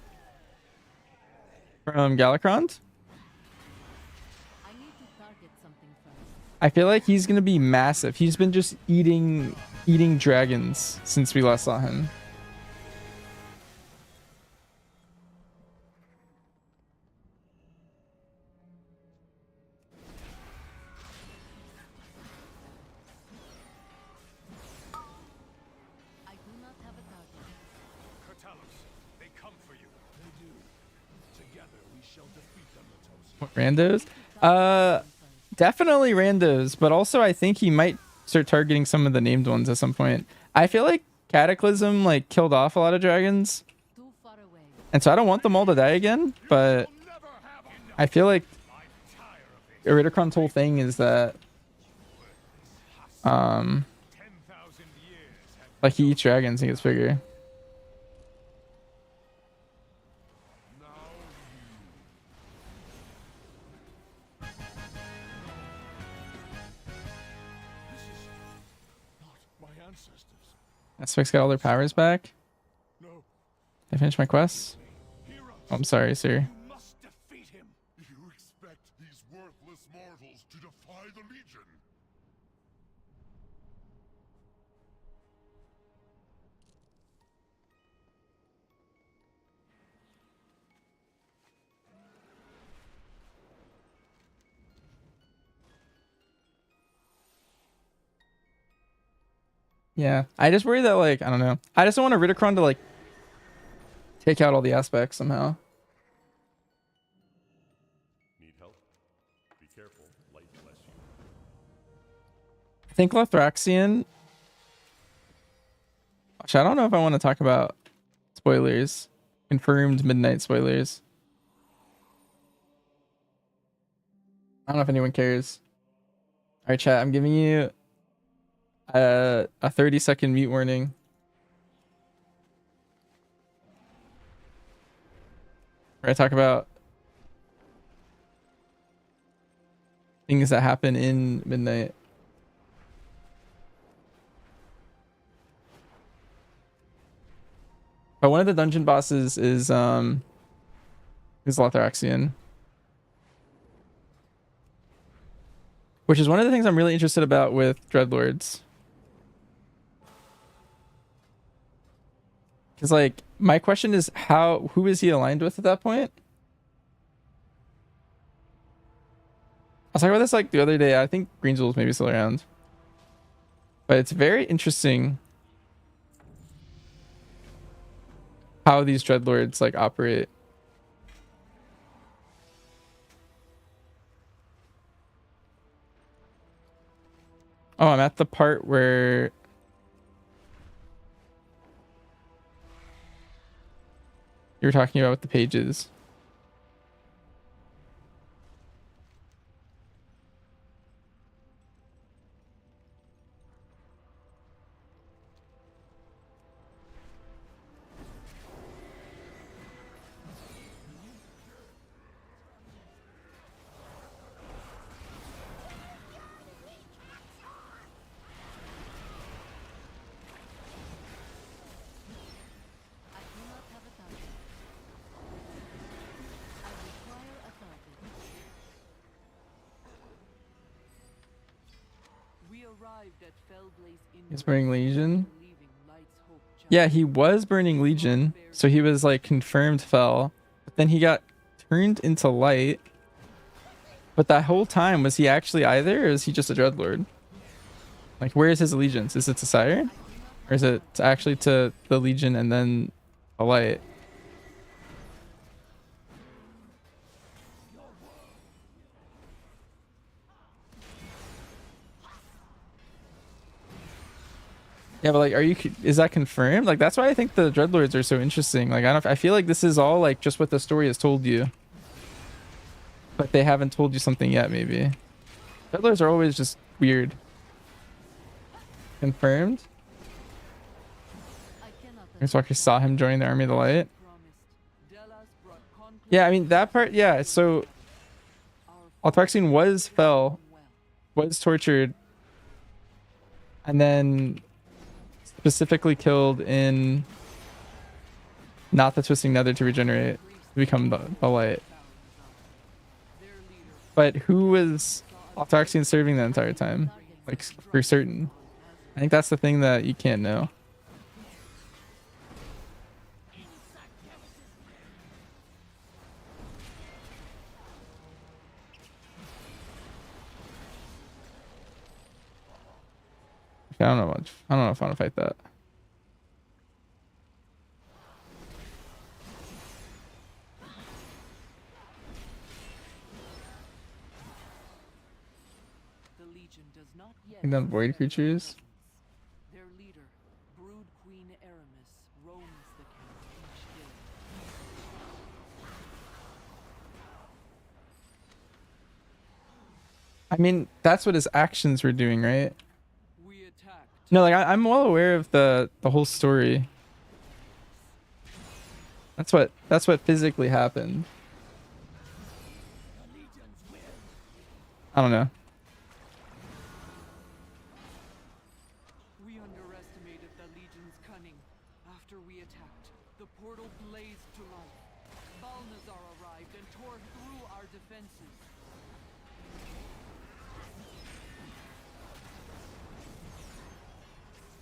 From Galakrond? I feel like he's going to be massive. He's been just eating dragons since we last saw him. What, randos? Definitely randos, but also I think he might start targeting some of the named ones at some point. I feel like Cataclysm like killed off a lot of dragons, and so I don't want them all to die again, but I feel like Iridikron's whole thing is that like he eats dragons and gets bigger. Aspects got all their powers back. I finished my quests. Oh, I'm sorry, sir. You expect these worthless mortals to defy the Legion? Yeah, I just worry that like, I don't know. I just don't want Iridikron to like take out all the aspects somehow. Need help? Be careful. Light bless you. I think Lothraxian. Actually, I don't know if I want to talk about spoilers. Confirmed midnight spoilers. I don't know if anyone cares. All right, chat. I'm giving you a 30-second mute warning. Where I talk about things that happen in midnight. But one of the dungeon bosses is Lothraxian. Which is one of the things I'm really interested about with Dreadlords. Because, like, my question is who is he aligned with at that point? I was talking about this, like, the other day. I think Greenjewel's maybe still around. But it's very interesting how these Dreadlords, like, operate. Oh, I'm at the part where you were talking about with the pages. He's burning Legion. Yeah, he was burning Legion, so he was like confirmed fell. But then he got turned into light. But that whole time, was he actually either, or is he just a Dreadlord? Like, where is his allegiance? Is it to Sire? Or is it actually to the Legion and then a light? Yeah, but like, is that confirmed? Like, that's why I think the Dreadlords are so interesting. Like, I feel like this is all like just what the story has told you. But they haven't told you something yet, maybe. Dreadlords are always just weird. Confirmed? I just actually saw him joining the Army of the Light. Yeah, I mean, that part, yeah, so Altraxian was tortured, and then specifically killed in not the Twisting Nether to regenerate, to become the light. But who was Altraxian serving the entire time? Like, for certain. I think that's the thing that you can't know. I don't know much. I don't know if I want to fight that. And then void creatures. Their leader, Brood Queen Aramis, roams the camp each day. I mean, that's what his actions were doing, right? No, like I'm well aware of the whole story. That's what physically happened. I don't know. We underestimated the Legion's cunning. After we attacked, the portal blazed to life. Balnazar arrived and tore through our defenses.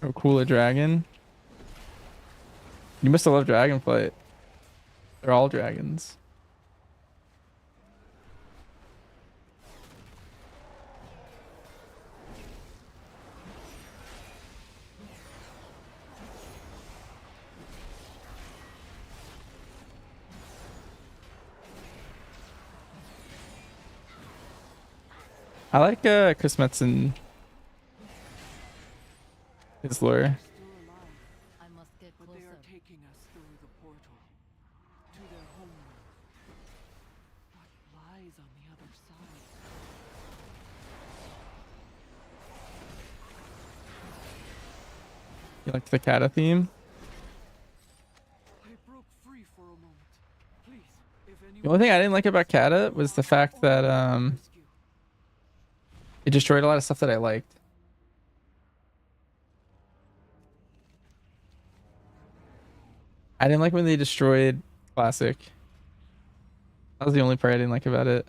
Oh, cool, a dragon. You must have loved Dragonflight. They're all dragons. I like Chris Metzen. His lore. But they are taking us through the portal to their homeworld. What lies on the other side? You liked the Kata theme? I broke free for a moment. Please, if anyone... The only thing I didn't like about Kata was the fact that it destroyed a lot of stuff that I liked. I didn't like when they destroyed Classic. That was the only part I didn't like about it.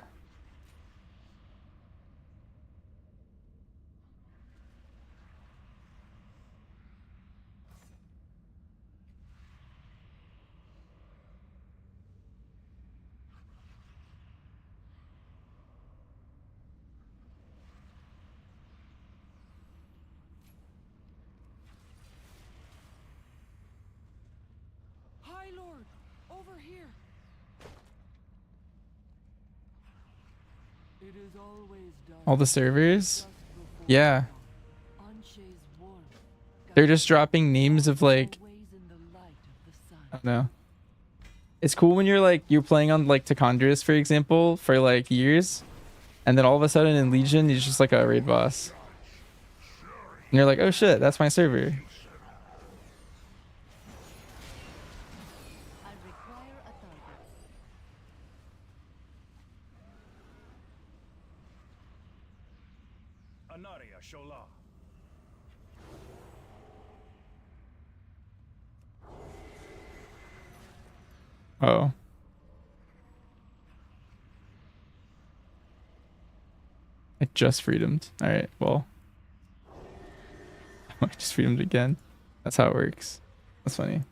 High Lord, over here. It is always done. All the servers? Yeah. They're just dropping names of like, I don't know. It's cool when you're like, you're playing on like Tacondris, for example, for like years. And then all of a sudden in Legion, he's just like a raid boss. And you're like, oh shit, that's my server. Anaria Shola. Oh. I just freedomed. Alright, well. I just freedomed again. That's how it works. That's funny.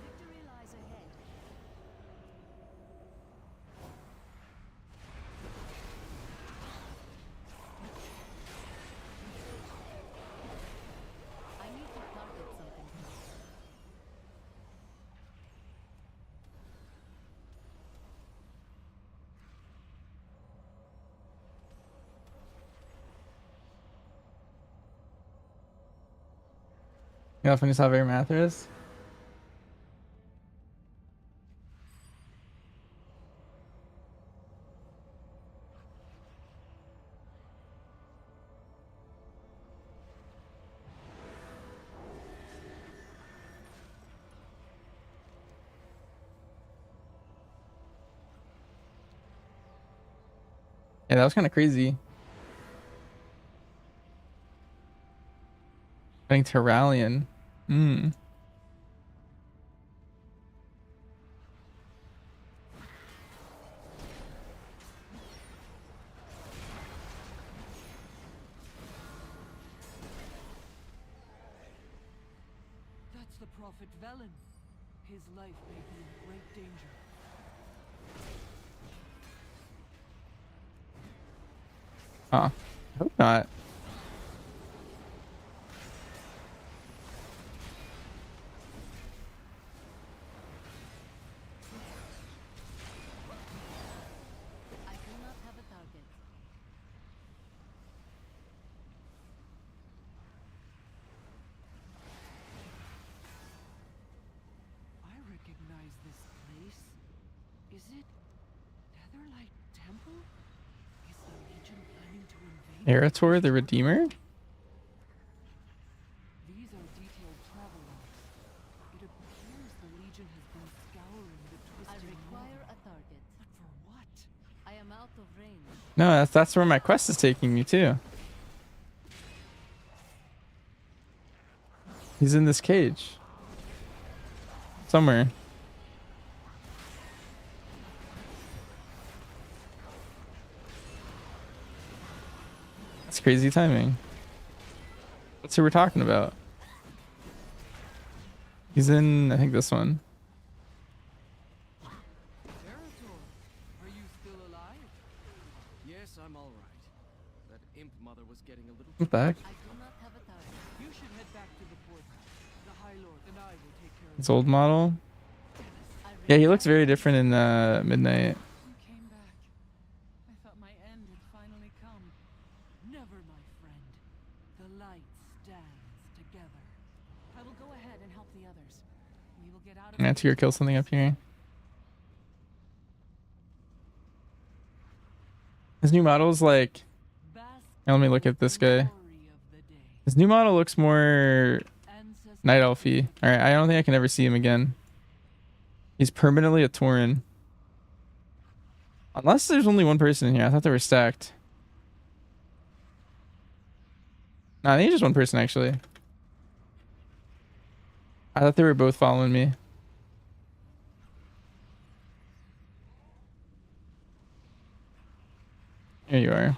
Victory lies ahead. I need to target something. You know, finish how very math is. Yeah, that was kind of crazy. Getting Terralion. Hmm. That's the Prophet Velen. His life may be in great danger. Huh. I hope not. I do not have a target. I recognize this place. Is it Netherlight Temple? Is the Legion planning to invade? Erator the Redeemer? These are detailed travel logs. It appears the Legion has been scouring the I twisted require north. a target. But for what? I am out of range. No, that's where my quest is taking me too. He's in this cage. Somewhere. That's crazy timing. That's who we're talking about. He's in, I think, this one. Erator, are you still alive? Yes, I'm all right. That imp mother was getting a little. What the heck? I do not have a target. You should head back to the port. The High Lord and I will take care of His old model. Yeah, he looks very different in Midnight. You came back. I thought my end had finally come. Never, my friend. The light stands together. I will go ahead and help the others. We will get out of I'm gonna have to kill something up here. His new model's like. Now let me look at this guy. His new model looks more Night Elfy. Alright, I don't think I can ever see him again. He's permanently a Tauren. Unless there's only one person in here. I thought they were stacked. Nah, I think it's just one person actually. I thought they were both following me. Here you are.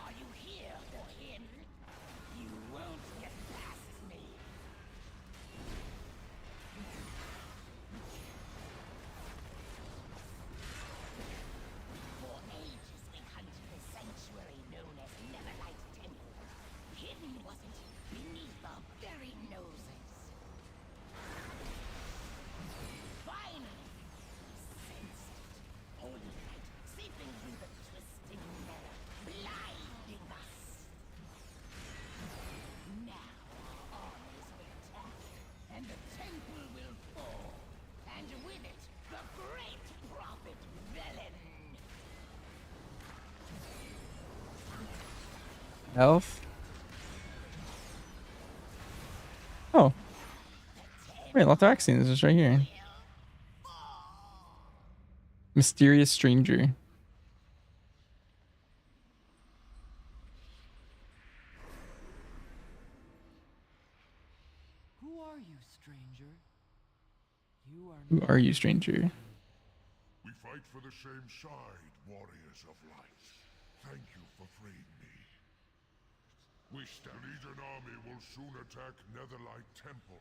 Health. Oh. Wait, Lothaxian is just right here. Mysterious stranger. Who are you, stranger? Who are you, stranger? We fight for the same side, warriors of light. Thank you for freeing me. The Legion army will soon attack Netherlight Temple.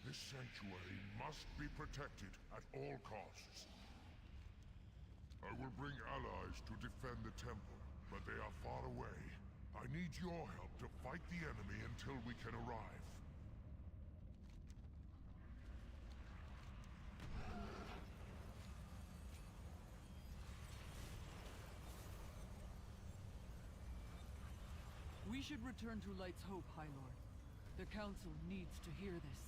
This sanctuary must be protected at all costs. I will bring allies to defend the temple, but they are far away. I need your help to fight the enemy until we can arrive. We should return to Light's Hope, High Lord. The Council needs to hear this.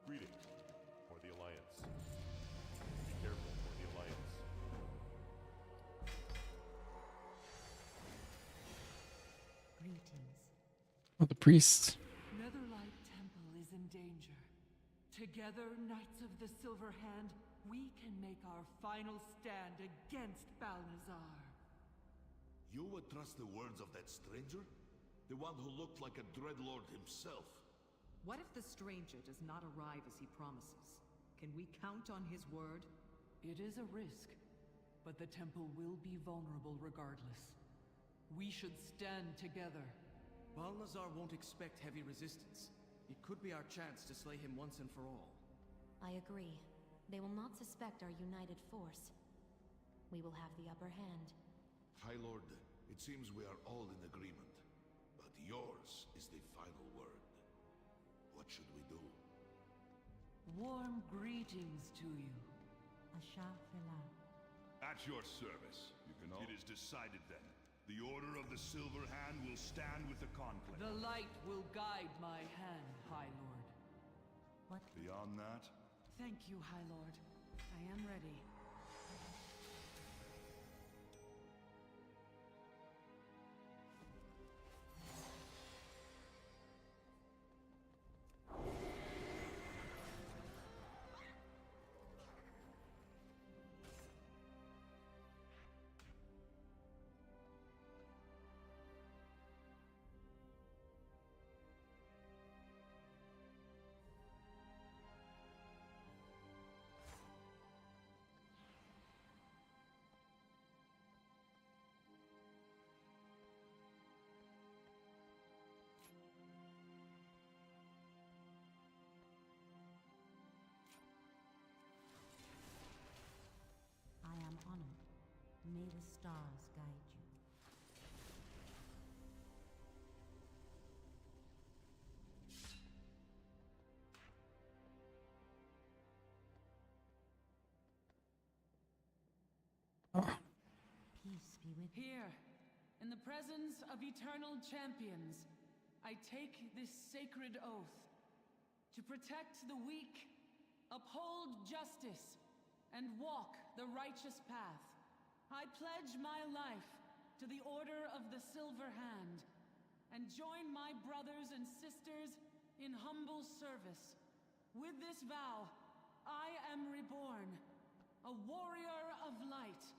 Greetings for the Alliance. Be careful for the Alliance. Greetings. Oh, the priests. Netherlight Temple is in danger. Together, Knights of the Silver Hand, we can make our final stand against Balnazar. You would trust the words of that stranger? The one who looked like a Dreadlord himself? What if the stranger does not arrive as he promises? Can we count on his word? It is a risk, but the temple will be vulnerable regardless. We should stand together. Balnazar won't expect heavy resistance. It could be our chance to slay him once and for all. I agree. They will not suspect our united force. We will have the upper hand. High Lord, it seems we are all in agreement. But yours is the final word. What should we do? Warm greetings to you. Asha Fila. At your service. It is decided then. The Order of the Silver Hand will stand with the Conclave. The light will guide my hand, High Lord. What? Beyond that? Thank you, High Lord. I am ready. I am honored. May the stars guide you. Peace be with you. Here, In the presence of eternal champions, I take this sacred oath to protect the weak, uphold justice, and walk the righteous path. I pledge my life to the Order of the Silver Hand and join my brothers and sisters in humble service. With this vow, I am reborn, a warrior of light.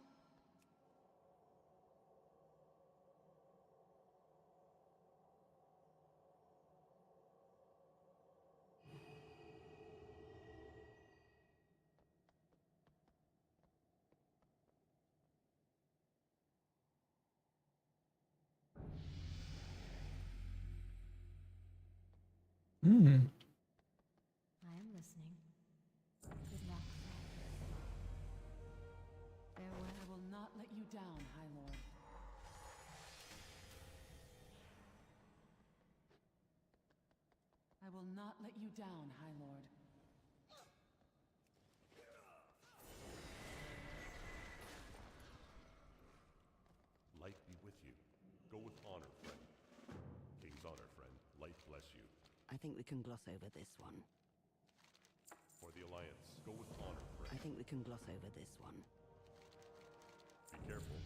Hmm. I am listening. Good luck. Farewell. I will not let you down, High Lord. I will not let you down, High Lord. Light be with you. Go with honor, friend. King's honor, friend. Light bless you. I think we can gloss over this one. For the Alliance, go with honor, friend. I think we can gloss over this one. Be careful.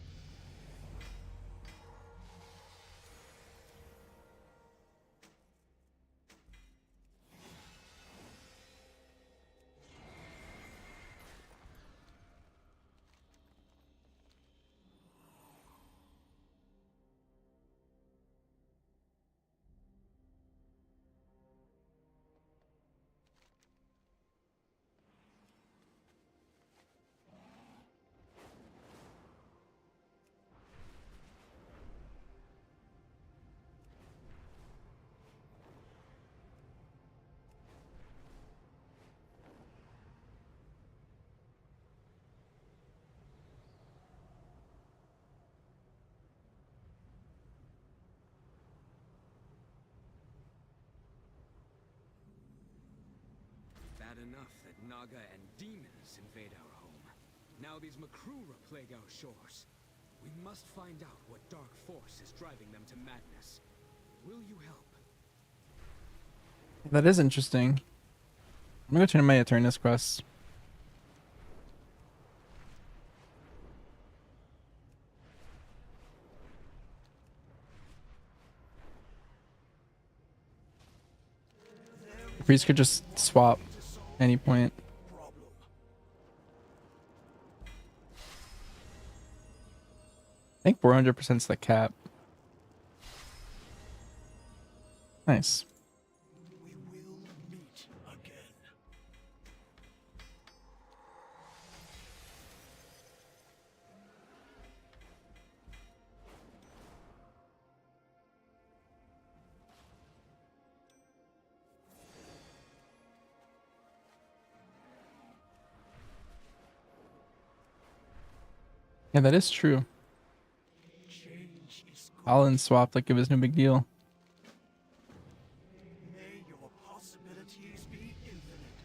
Bad enough that Naga and demons invade our home. Now these Makrura plague our shores. We must find out what dark force is driving them to madness. Will you help? That is interesting. I'm gonna turn in my Eternus quest. Priest could just swap any point. I think 400% is the cap. Nice. We will meet again. Yeah, that is true. Paladin swapped like it was no big deal. May your possibilities be infinite.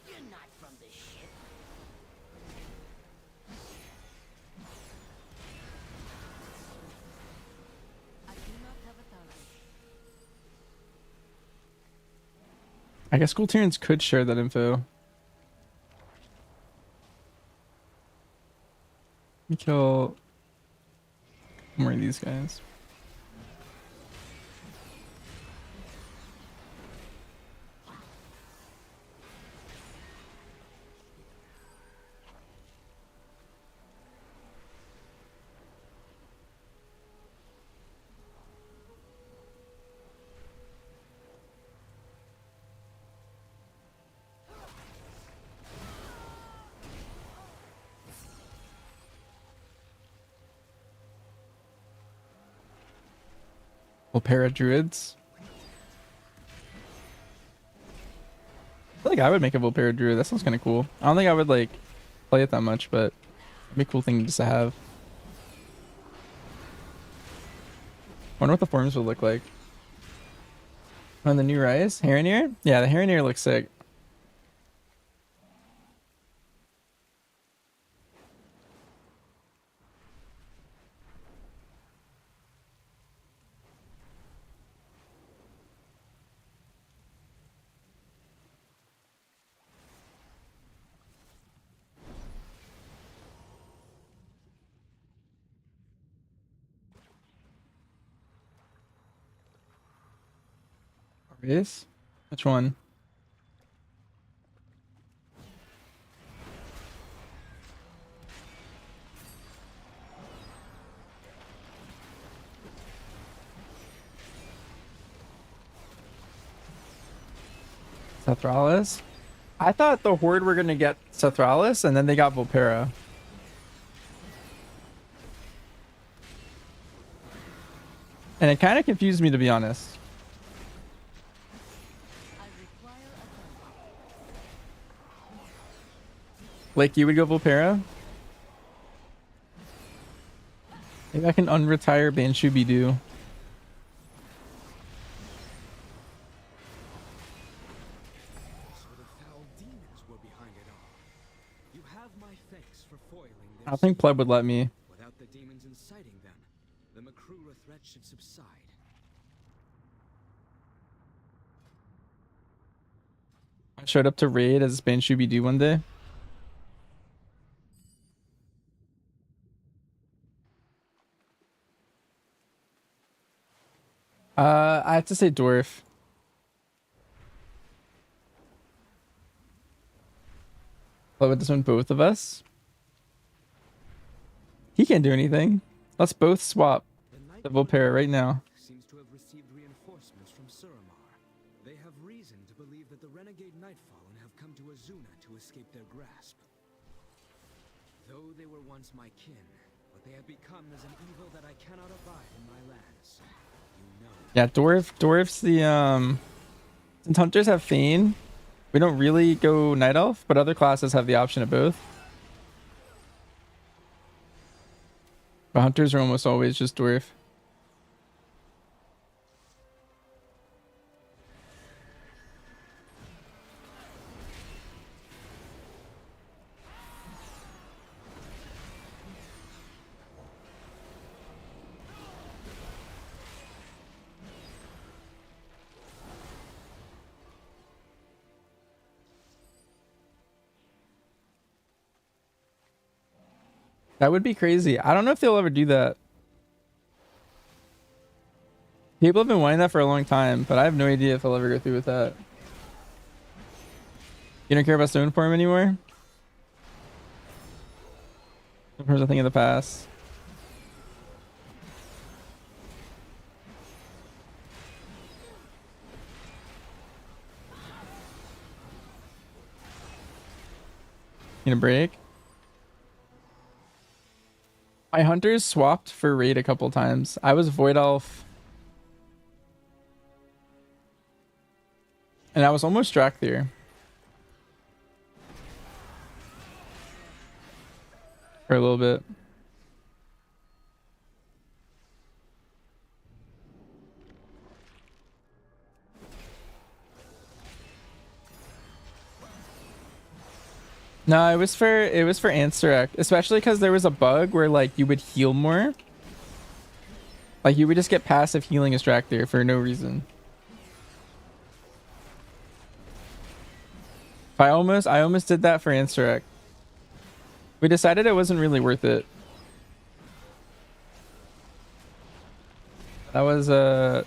You're not from the ship. I do not have a target. I guess Gultarians could share that info. Let me kill more of these guys. Para druids. I feel like I would make a Volpera druid. That sounds kind of cool. I don't think I would like play it that much, but it'd be a cool thing just to have. Wonder what the forms would look like. On the new Rise, Harroneer? Yeah, the Harroneer looks sick. Yes? Which one? Sethralis? I thought the Horde were gonna get Sethralis and then they got Volpera. And it kind of confused me, to be honest. Like, you would go Volpera? Maybe I can unretire Banshu Bidu. I don't think Pleb would let me. Without the demons inciting them, the Makrura threat should subside. I showed up to raid as Banshu Bidu one day. I have to say Dwarf. Pleb would this one both of us. He can't do anything. Let's both swap the Volpera right now. Seems to have received reinforcements from Suramar. They have reason to believe that the renegade Nightfallen have come to Azuna to escape their grasp. Though they were once my kin, what they have become is an evil that I cannot abide in my lands. You know. Yeah, Dwarf's the since hunters have Feign, we don't really go Night Elf, but other classes have the option of both. But hunters are almost always just Dwarf. That would be crazy. I don't know if they'll ever do that. People have been wanting that for a long time, but I have no idea if they'll ever go through with that. You don't care about Stone Form anymore? Stone Form's a thing of the past. Need a break? My hunters swapped for raid a couple times. I was Void Elf. And I was almost Drakthir. For a little bit. No, it was for Ansterek, especially because there was a bug where like you would heal more. Like you would just get passive healing extractor for no reason. I almost did that for Ansterek. We decided it wasn't really worth it. That was a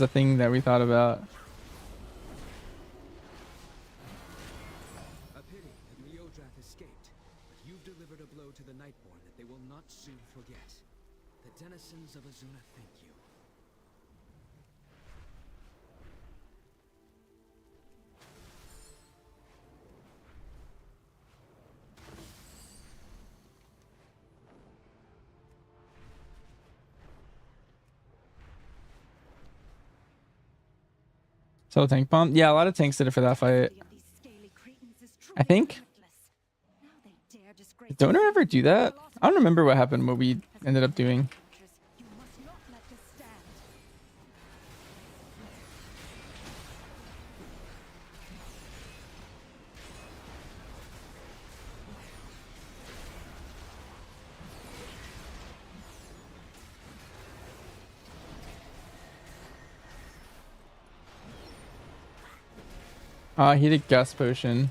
thing that we thought about. A pity that Leodrath escaped, but you've delivered a blow to the Nightborn that they will not soon forget. The denizens of Azuna thank you. So tank bomb. Yeah, a lot of tanks did it for that fight. I think. Did Donor ever do that? I don't remember what happened, what we ended up doing. He did Gust Potion.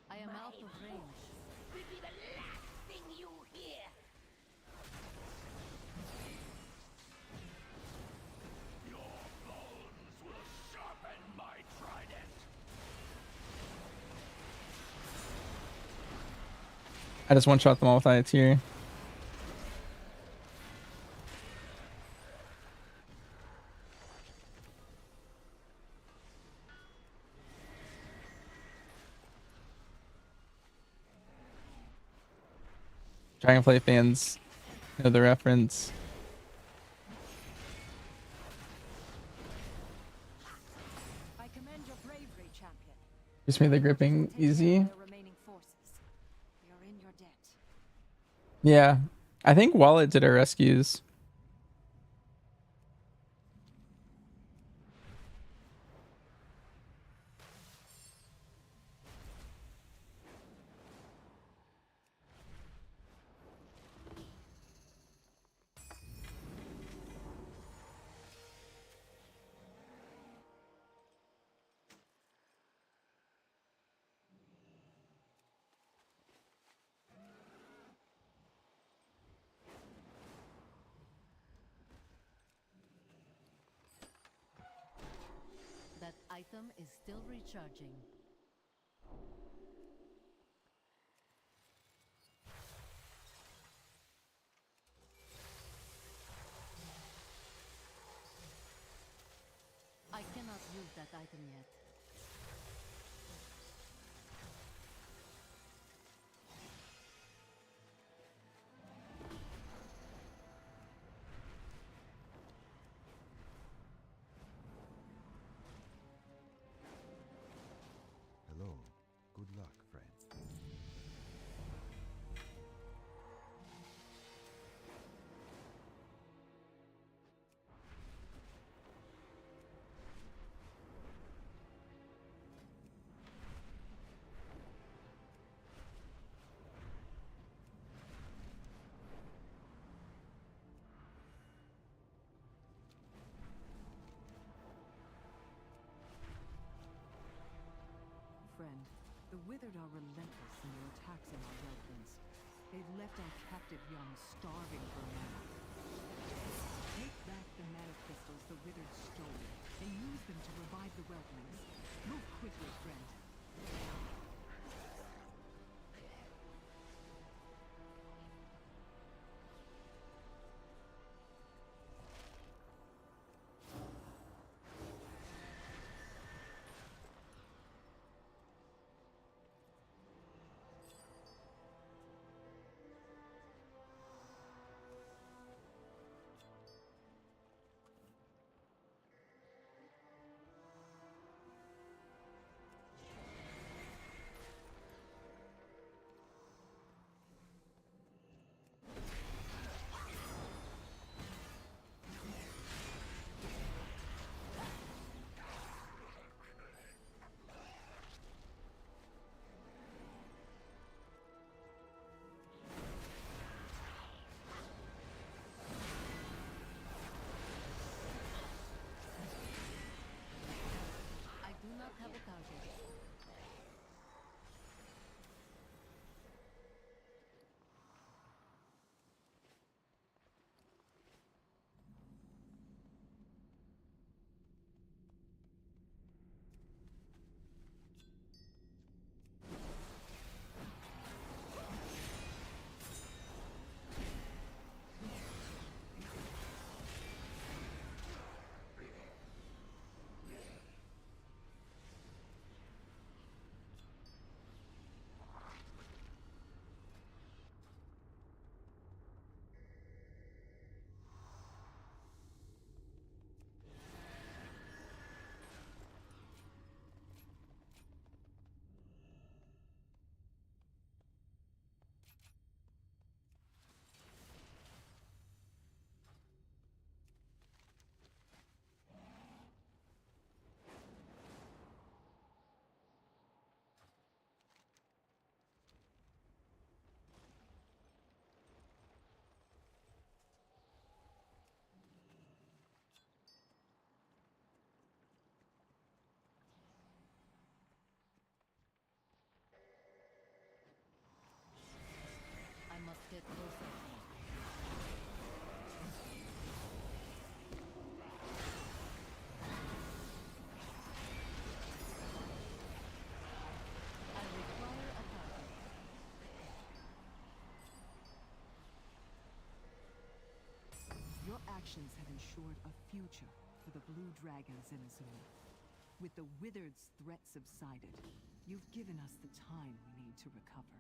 I am out of range. Will be the last thing you hear. Your bones will sharpen my trident. I just one-shot them all with IAT here. Dragonflight fans know the reference. I commend your bravery, champion. Just made the gripping easy. Their remaining forces. We are in your debt. Yeah. I think Wallet did our rescues. That item is still recharging. I cannot use that item yet. Hello. Good luck, friend. Friend, the Withered are relentless in their attacks on our weapons. They've left our captive young starving for mana. Take back the mana crystals the Withered stole, and use them to revive the Whelplings. Move quickly, friend. actions have ensured a future for the Blue Dragons in Azula. With the Withered's threat subsided, you've given us the time we need to recover.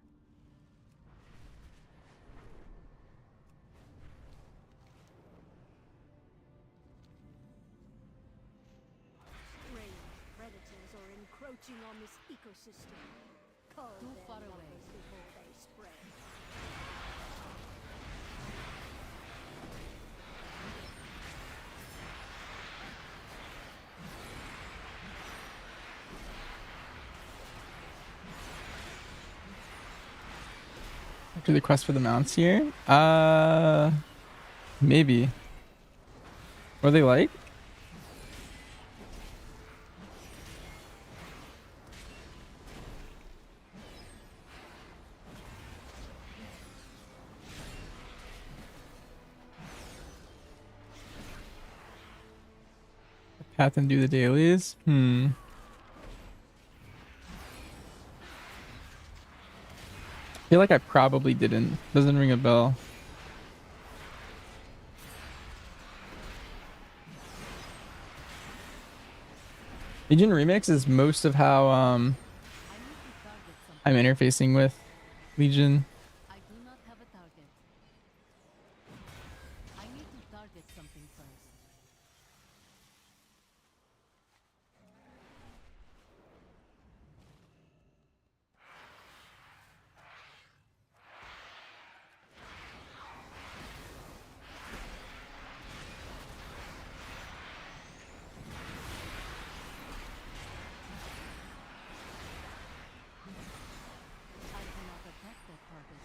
Strange predators are encroaching on this ecosystem. Call Too their far away. numbers before they spread. Do the quest for the mounts here? Maybe. What are they like? Path and do the dailies? I feel like I probably didn't. Doesn't ring a bell. Legion Remix is most of how I'm interfacing with Legion. I do not have a target. I need to target something first. I cannot attack that target.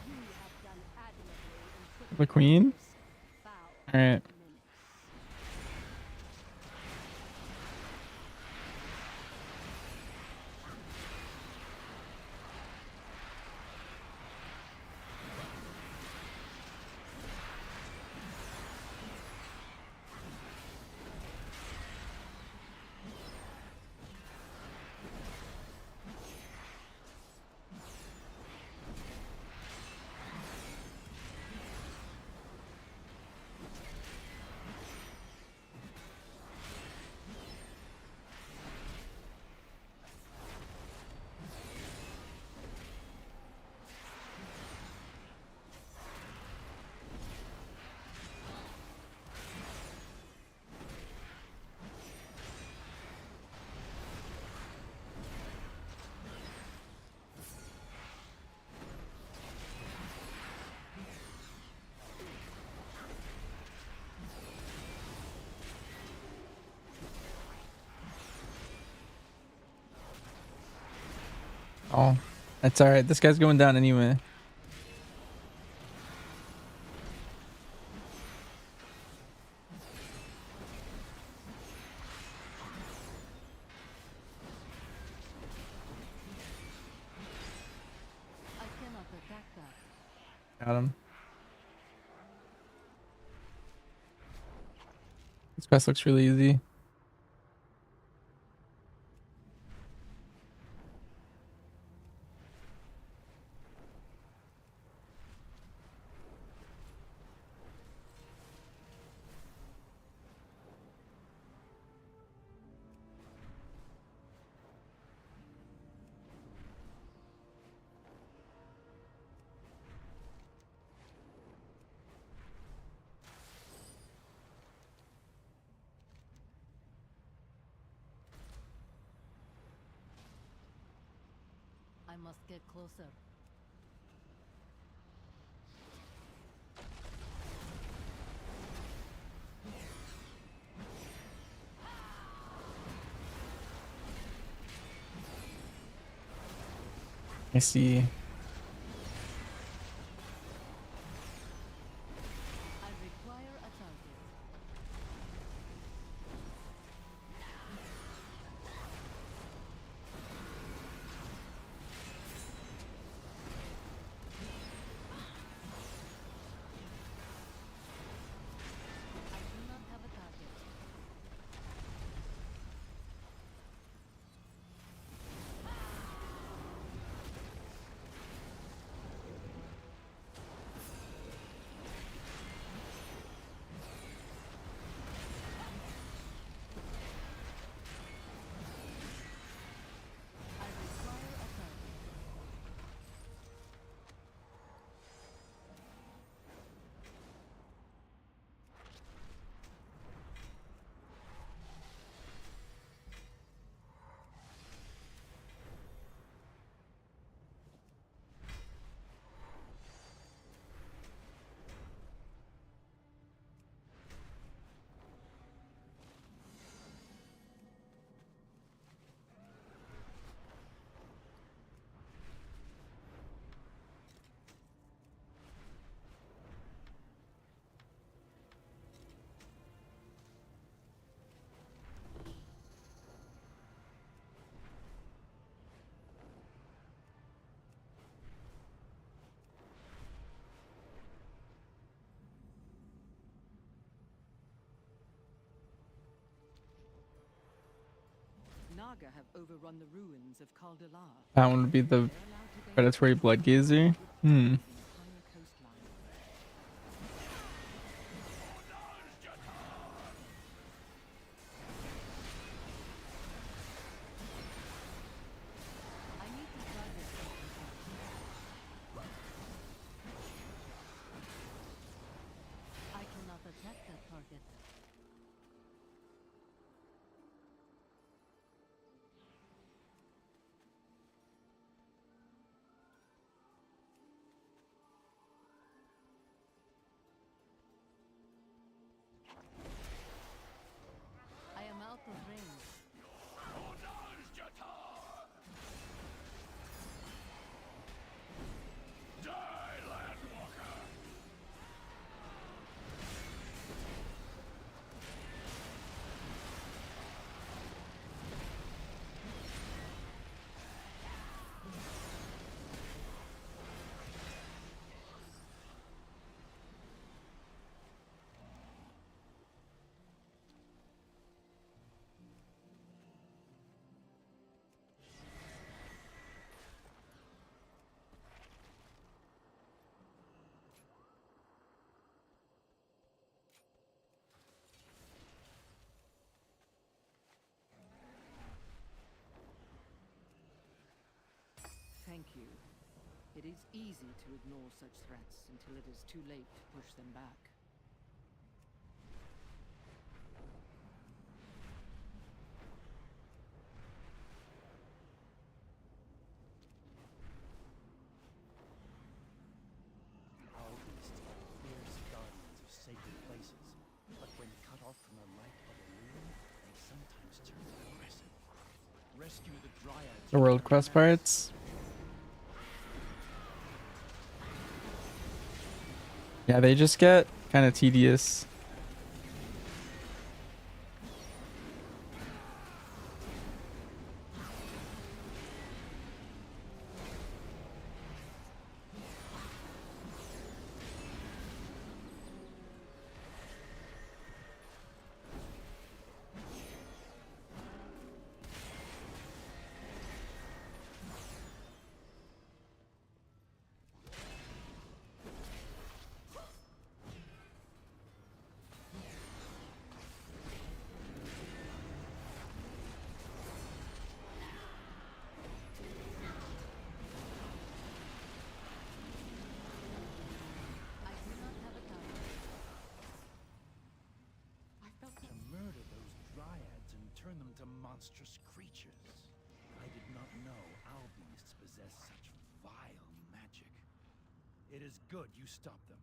You have done admirably in putting The queen? Alright. Oh, that's alright. This guy's going down anyway. I cannot attack that. Got him. This quest looks really easy. I must get closer. I see. I require a target. Naga have overrun the ruins of Caldelar. That one would be the predatory blood gazer. Hmm. I cannot attack that target. I am out of range. Thank you. It is easy to ignore such threats until it is too late to push them back. Owl beasts are fierce guardians of sacred places, but when cut off from the light of a moon, they sometimes turn aggressive. Rescue the dryads. The world quest parts. Yeah, they just get kind of tedious. To murder those dryads and turn them to monstrous creatures. I did not know owl beasts possess such vile magic. It is good you stopped them.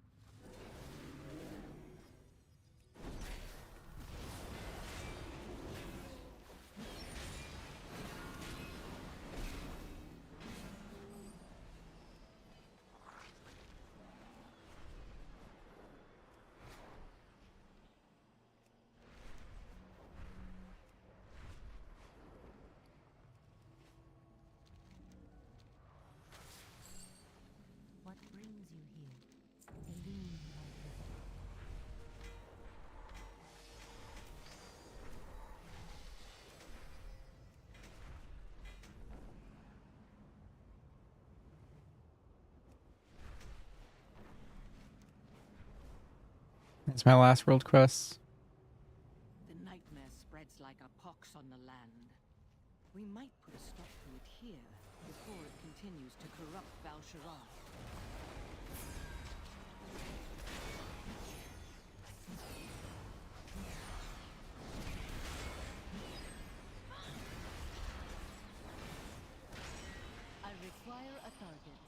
What brings you here? Illume my vision. It's my last world quest. The nightmare spreads like a pox on the land. We might put a stop to it here before it continues to corrupt Val'sharah. I require a target.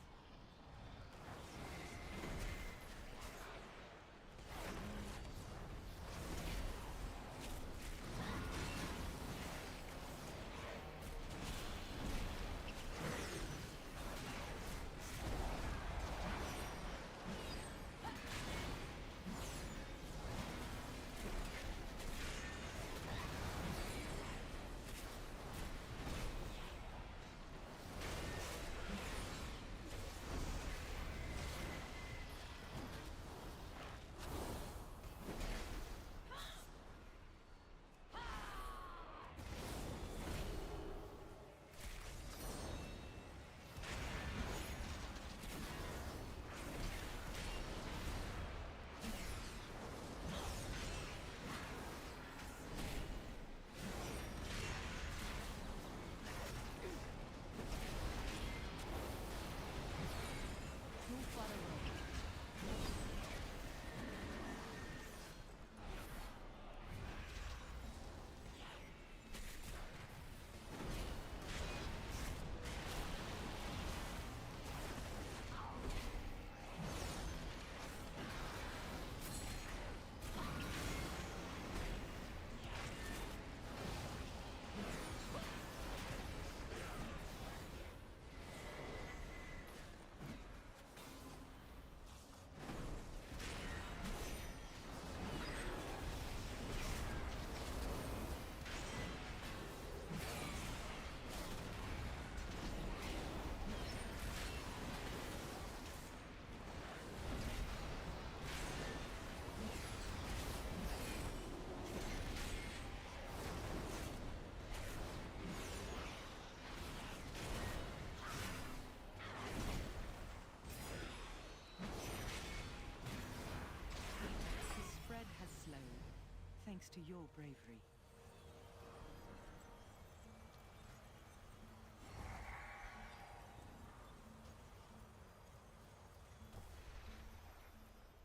thanks to your bravery.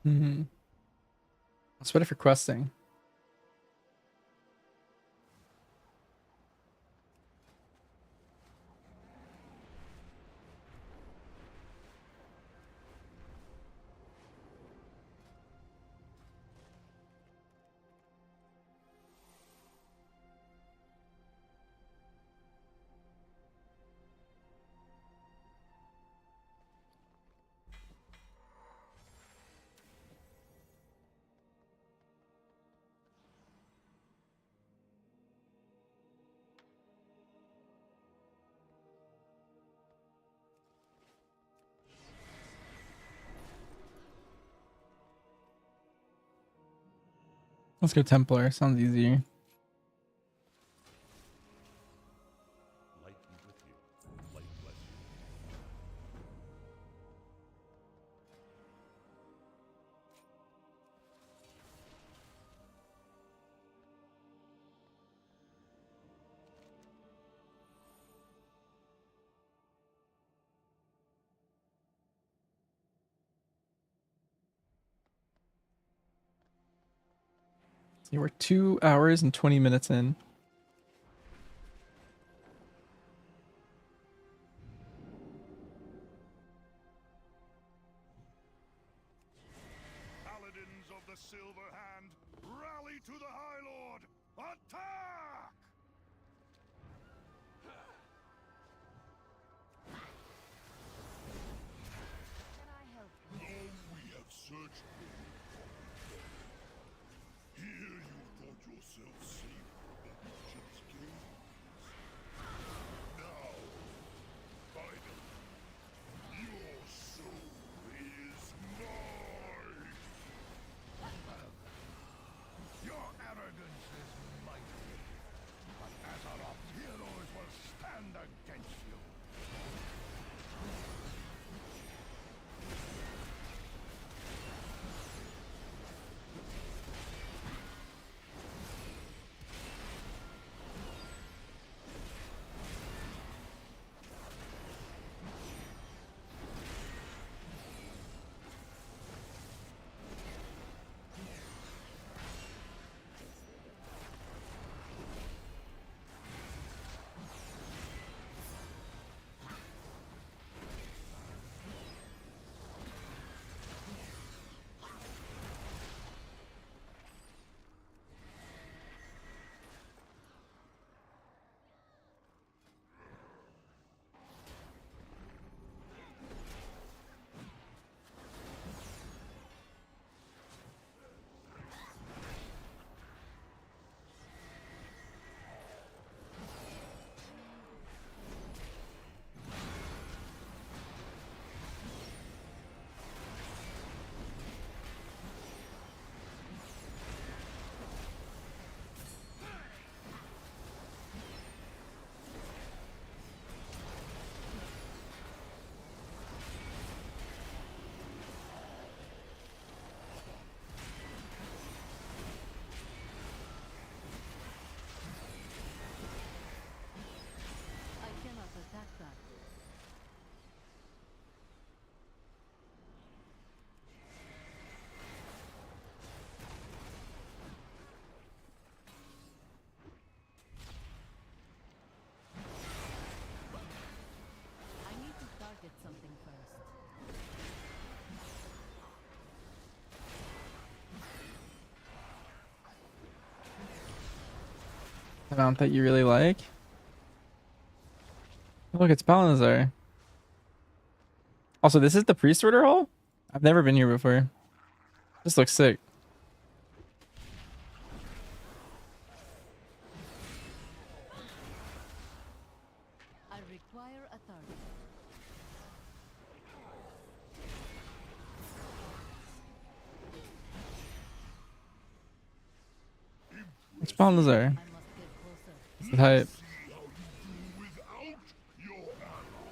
Mm-hmm. That's better for questing. Let's go Templar. Sounds easier. Light be with you. Light bless you. See, we're 2 hours and 20 minutes in. Paladins of the Silver Hand, rally to the High Lord! Attack! Can I help you? Long we have searched for you. Here you thought yourself safe from the Legion's gaze. Now, finally, your soul is mine! Your arrogance is mighty, but Azeroth's heroes will stand against you. I cannot attack that. I need to target something first. Amount that you really like. Look, it's Balnazar. Also, this is the Priest Order Hall? I've never been here before. This looks sick. I require a target. It's Balnazar. I must get closer. It's the hype. See how you do without your arrow.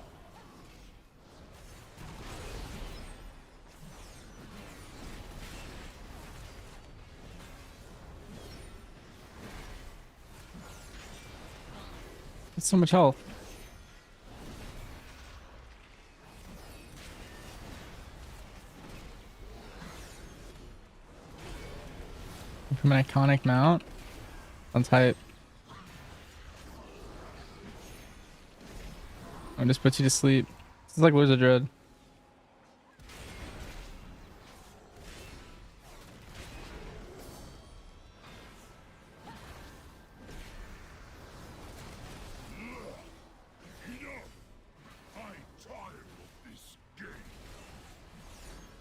That's so much health. From an iconic mount. Sounds hype. I'll just put you to sleep. This is like Lords of Dread.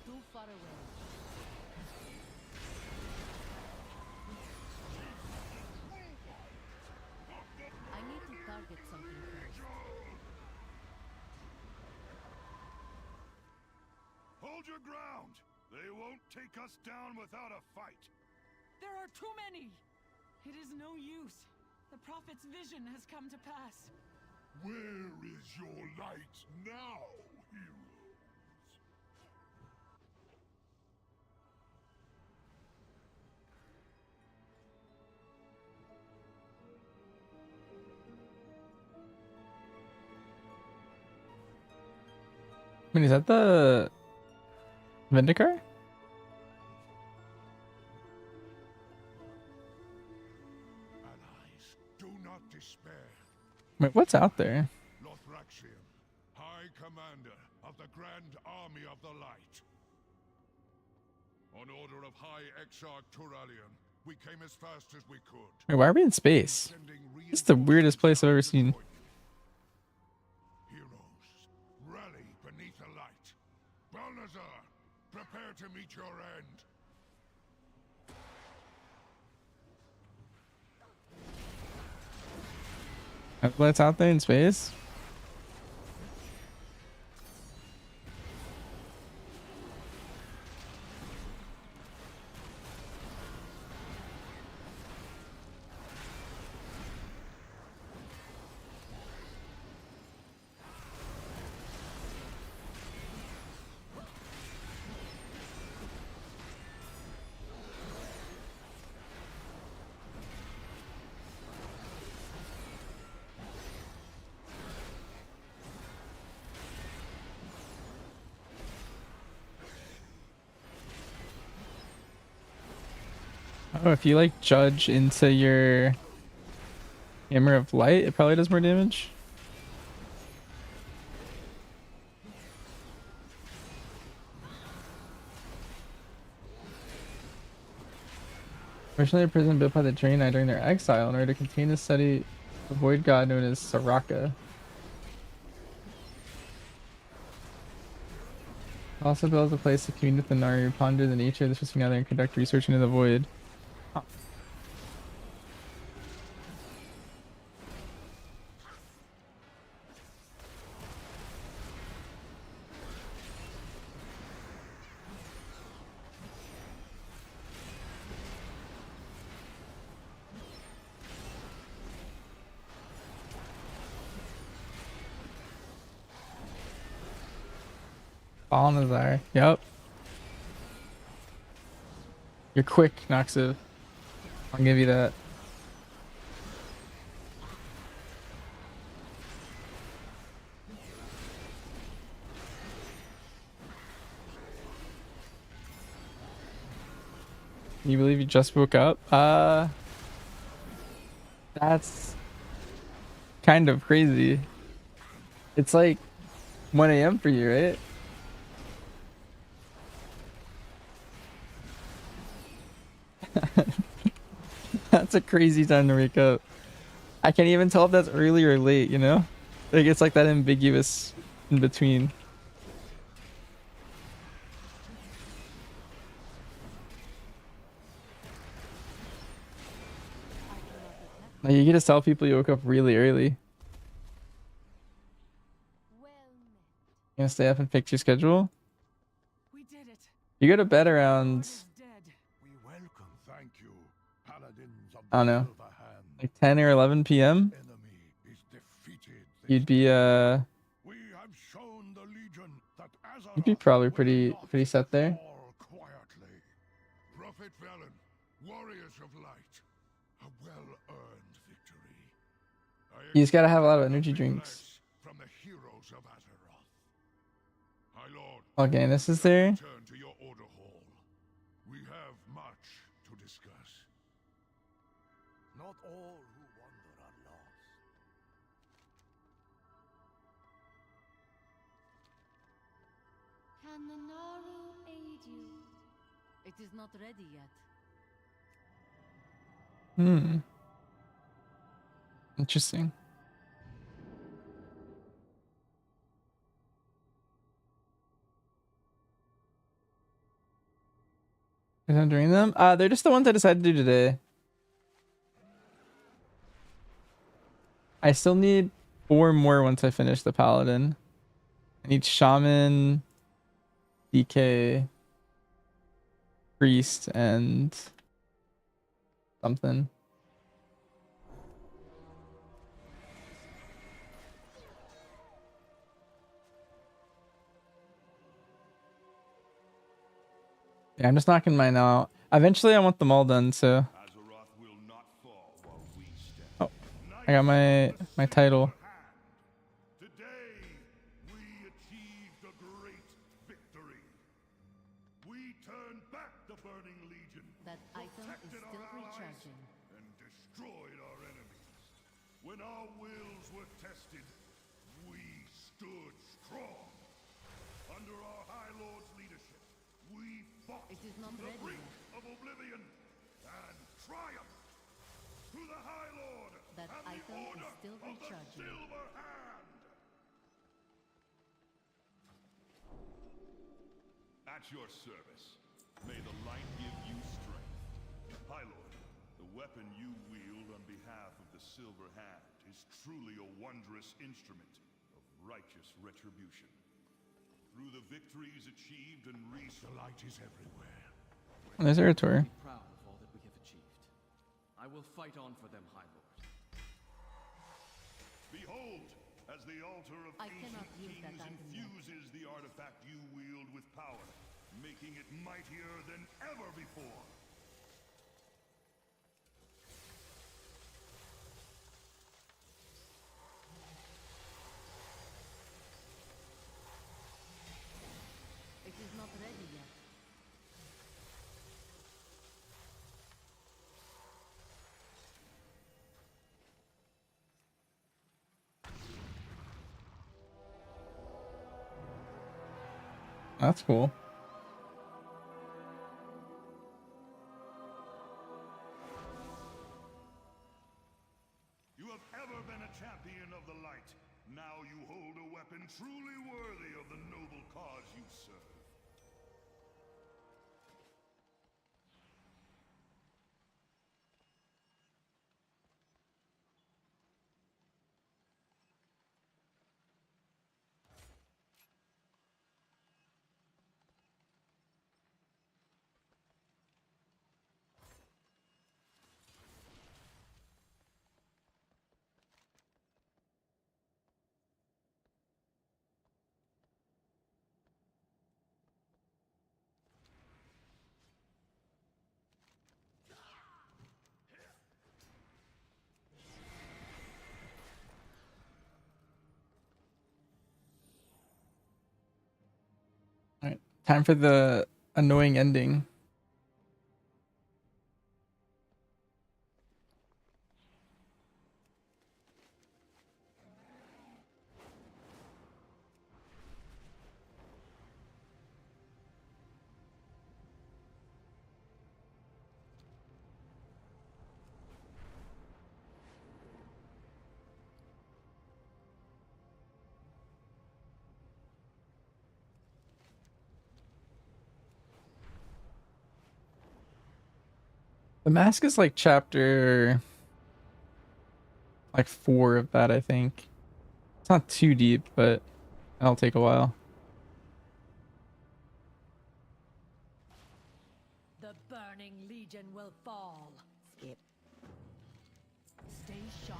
Too far away. I need to target something first. Hold your ground! They won't take us down without a fight! There are too many! It is no use. The Prophet's vision has come to pass. Where is your light now, hero? I mean, is that the Vindicar? Allies, do not despair. Wait, what's out there? Lothraxion, High Commander of the Grand Army of the Light. On order of High Exarch Turalion, we came as fast as we could. Wait, why are we in space? This is the weirdest place I've ever seen. Rally beneath the light. Balnazar, prepare to meet your end. Have lights out there in space? Oh, if you like judge into your Hammer of Light, it probably does more damage. Originally a prison built by the Draenei during their exile in order to contain the study of void god known as Soraka. Also built as a place to commune with the Nari, ponder the nature of the twisting together, and conduct research into the void. Huh. Balnazar. Yep. You're quick, Noxiv. I'll give you that. You believe you just woke up? That's kind of crazy. It's like 1 a.m. for you, right? That's a crazy time to wake up. I can't even tell if that's early or late, you know? Like it's like that ambiguous in between. Like you get to tell people you woke up really early. You gonna stay up and fix your schedule? We did it. You go to bed around, We welcome, thank you, Paladins of I don't the know, Silver Hand. like 10 or 11 p.m. Is defeated. You'd be We have shown the Legion that you'd be probably pretty set there. all quietly. Prophet Velen, warriors of light, a well-earned victory. I You just gotta have a lot of energy drinks. From the heroes of Azeroth. My lord, Okay, this is there. return to your order hall. We have much to discuss. Not all who wander are lost. Can the Naru aid you? It is not ready yet. Hmm. Interesting. Is I'm doing them? They're just the ones I decided to do today. I still need 4 more once I finish the Paladin. I need Shaman, DK, Priest, and something. Yeah, I'm just knocking mine out. Eventually I want them all done, so. Oh, I got my title. Today, we achieved a great victory. We turned back the Burning Legion, That item is protected still our allies, recharging. and destroyed our enemies. When our wills were tested, we stood strong. Under our High Lord's leadership, we fought It is not the ready brink yet. of oblivion and triumphed. To the High Lord That and item the is Order still of the recharging. Silver Hand. At your service, may the light give you strength. High Lord, the weapon you wield on behalf of the Silver Hand is truly a wondrous instrument of righteous retribution. Through the victories achieved and The light is everywhere. Oh, there's Eritor. Be proud of all that we have achieved. I will fight on for them, High Lord. Behold, as the altar of I ancient cannot use that kings item yet. infuses the artifact you wield with power, making it mightier than ever before. It is not ready yet. That's cool. You have ever been a champion of the light. Now you hold a weapon truly worthy of the noble cause you serve. Alright. Time for the annoying ending. The mask is like chapter like 4 of that, I think. It's not too deep, but it'll take a while. The Burning Legion will fall. Skip. Stay sharp.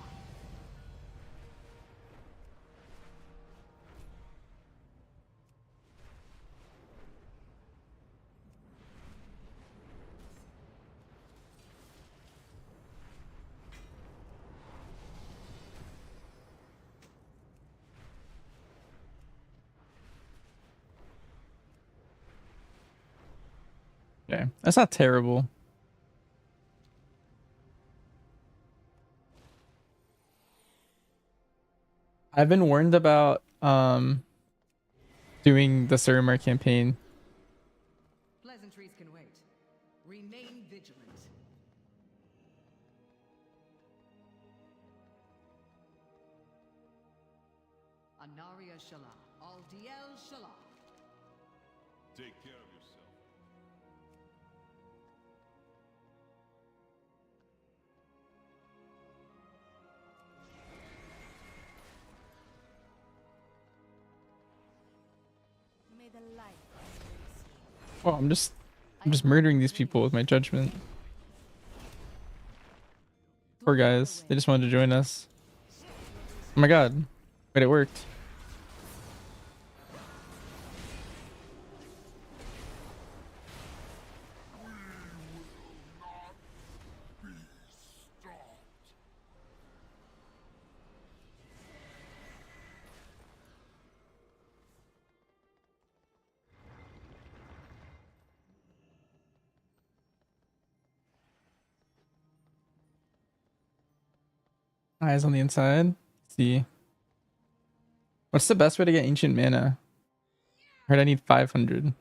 Okay, that's not terrible. I've been warned about doing the Suramar campaign. Pleasantries can wait. Remain vigilant. Anaria Shala. Aldiel Shala. Take care of yourself. May the light. Oh, I'm just murdering these people with my judgment. Poor guys. They just wanted to join us. Oh my god. Wait, it worked. Eyes on the inside. Let's see. What's the best way to get ancient mana? I heard I need 500.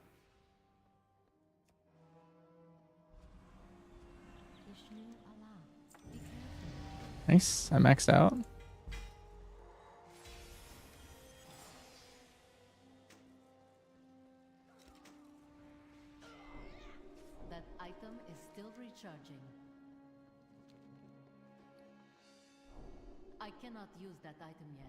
Nice. I maxed out. That item is still recharging. I cannot use that item yet.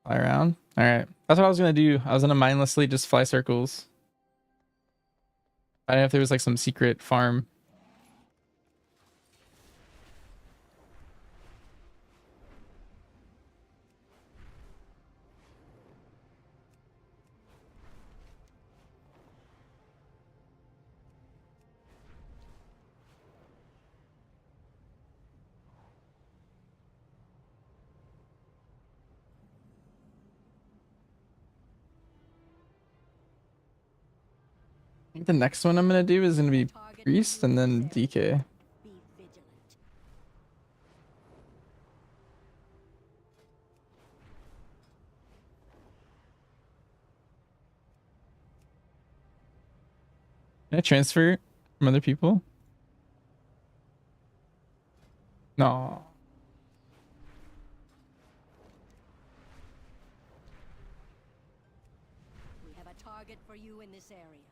Fly around. All right. That's what I was going to do. I was going to mindlessly just fly circles. I don't know if there was like some secret farm. I think the next one I'm going to do is going to be Priest and then DK. Can I transfer from other people? No. We have a target for you in this area.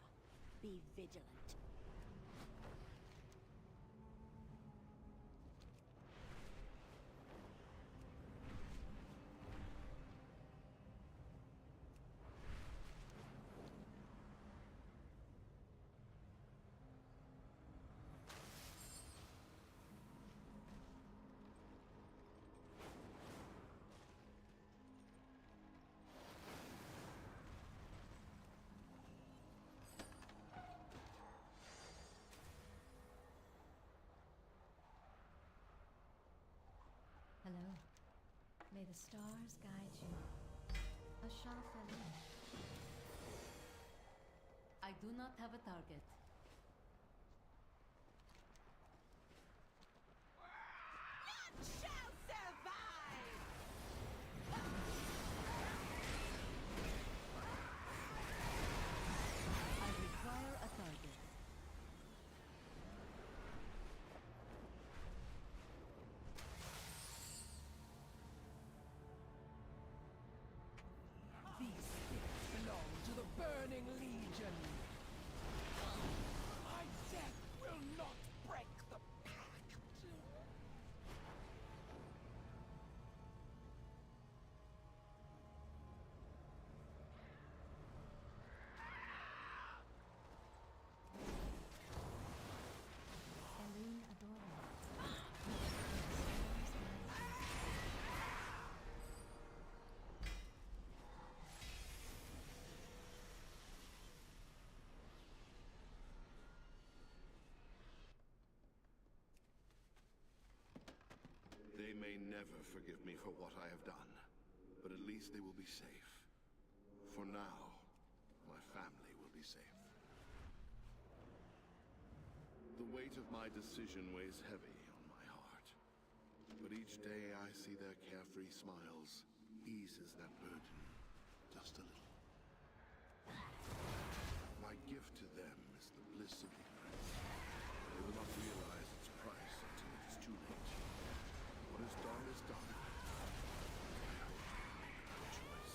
Be vigilant. Hello. May the stars guide you. A Shafali. I do not have a target. Shall survive! I require a target. These spirits belong to the Burning Legion. They may never forgive me for what I have done, but at least they will be safe. For now, my family will be safe. The weight of my decision weighs heavy on my heart, but each day I see their carefree smiles eases that burden just a little. My gift to them is the bliss of ignorance. They will not realize its price until it is too late. What is done is done. I hope they make a good choice.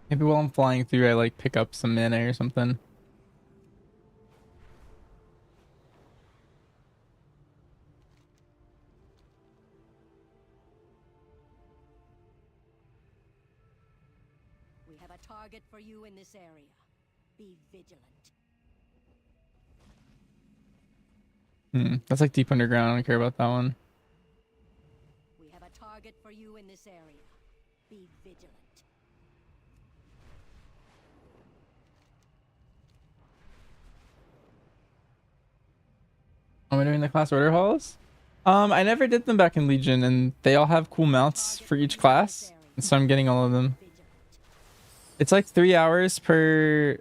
Maybe while I'm flying through, I like pick up some mana or something. We have a target for you in this area. Be vigilant. That's like deep underground. I don't care about that one. We have a target for you in this area. Be vigilant. Am I doing the class order halls? I never did them back in Legion, and they all have cool mounts for each class, and so I'm getting all of them. It's like 3 hours per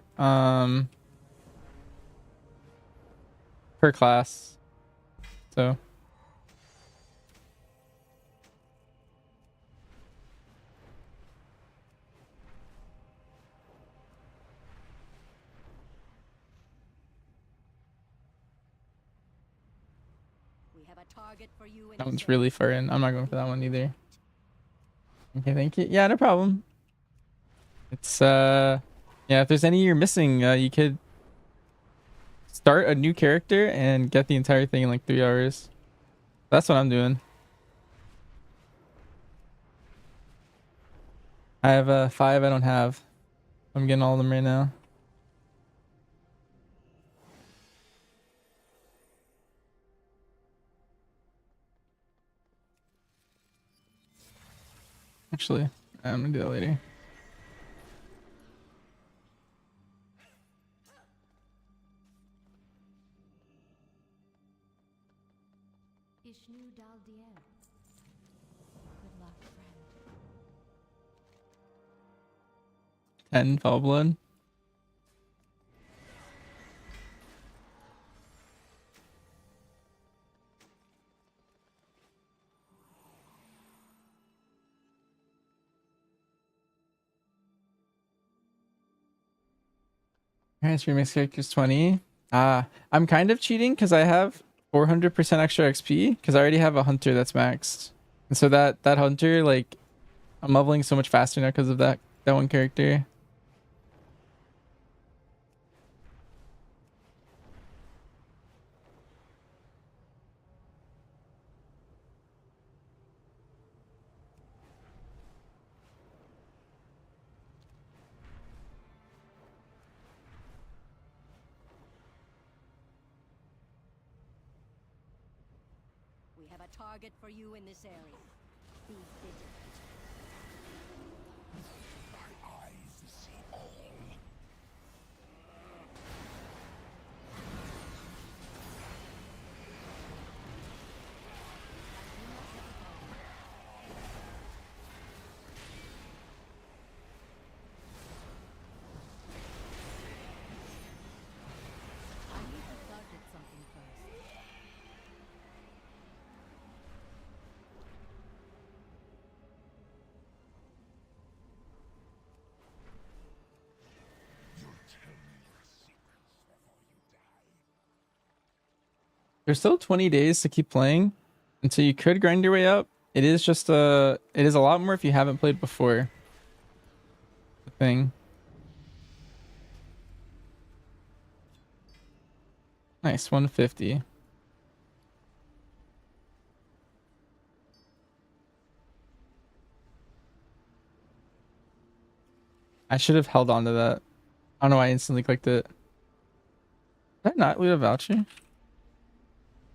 class, so. We have a target for you in That this one's area. really far in. I'm not going for that one either. Okay, thank you. Yeah, no problem. It's yeah, if there's any you're missing, you could start a new character and get the entire thing in like 3 hours. That's what I'm doing. I have 5 I don't have. I'm getting all of them right now. Actually, I'm gonna do that later. Ishnu Daldiel. Good luck, friend. 10 Foul Blood. Alright, so remix characters 20. I'm kind of cheating because I have 400% extra XP because I already have a hunter that's maxed. And so that hunter, like, I'm leveling so much faster now because of that one character. We have a target for you in this area. Be vigilant. My eyes see all. I need to target something first. You'll tell me your secrets before you die. There's still 20 days to keep playing, and so you could grind your way up. It is just it is a lot more if you haven't played before. The thing. Nice, 150. I should have held on to that. I don't know why I instantly clicked it. Did I not leave a voucher?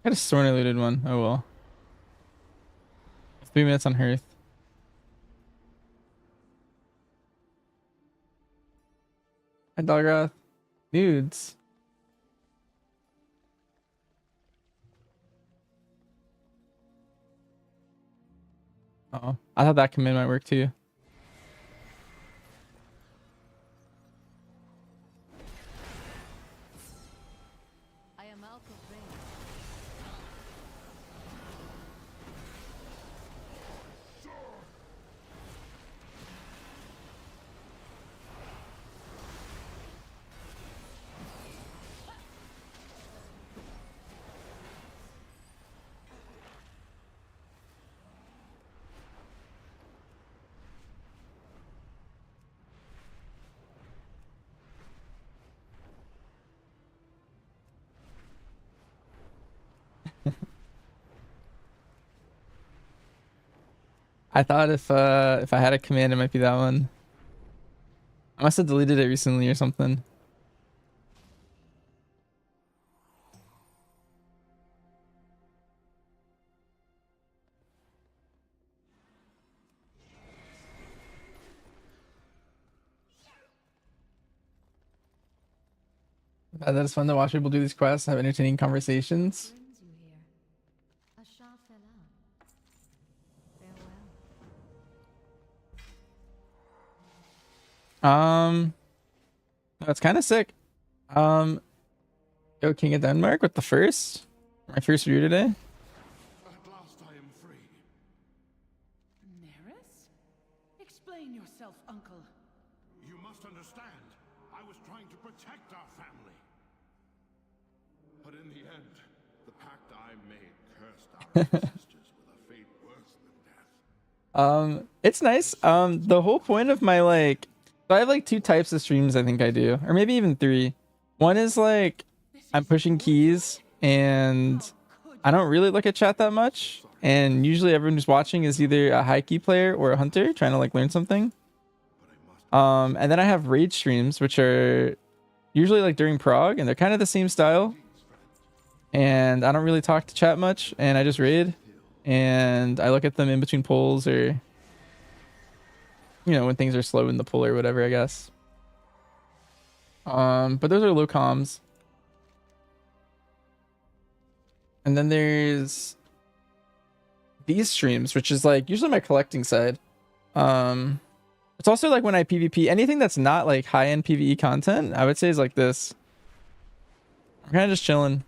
Got a sworn I looted one. Oh well. 3 minutes on Hearth. Hi Dalgrath. Nudes. Oh, I thought that command might work too. I am out of range. I thought if I had a command, it might be that one. I must have deleted it recently or something. That is fun to watch people do these quests, have entertaining conversations. A shot fell out. Farewell. That's kind of sick. Yo, King of Denmark with the first. My first view today. At last I am free. Neris? Explain yourself, Uncle. You must understand. I was trying to protect our family. But in the end, the pact I made cursed our ancestors with a fate worse than death. It's nice. The whole point of my like, so I have like 2 types of streams I think I do, or maybe even 3. One is like I'm pushing keys and I don't really look at chat that much, and usually everyone who's watching is either a high key player or a hunter trying to like learn something. And then I have raid streams, which are usually like during prog, and they're kind of the same style. And I don't really talk to chat much, and I just raid, and I look at them in between pulls, or you know, when things are slow in the pull or whatever, I guess. But those are low comms. And then there's these streams, which is like usually my collecting side. It's also like when I PvP, anything that's not like high-end PvE content, I would say is like this. I'm kind of just chilling,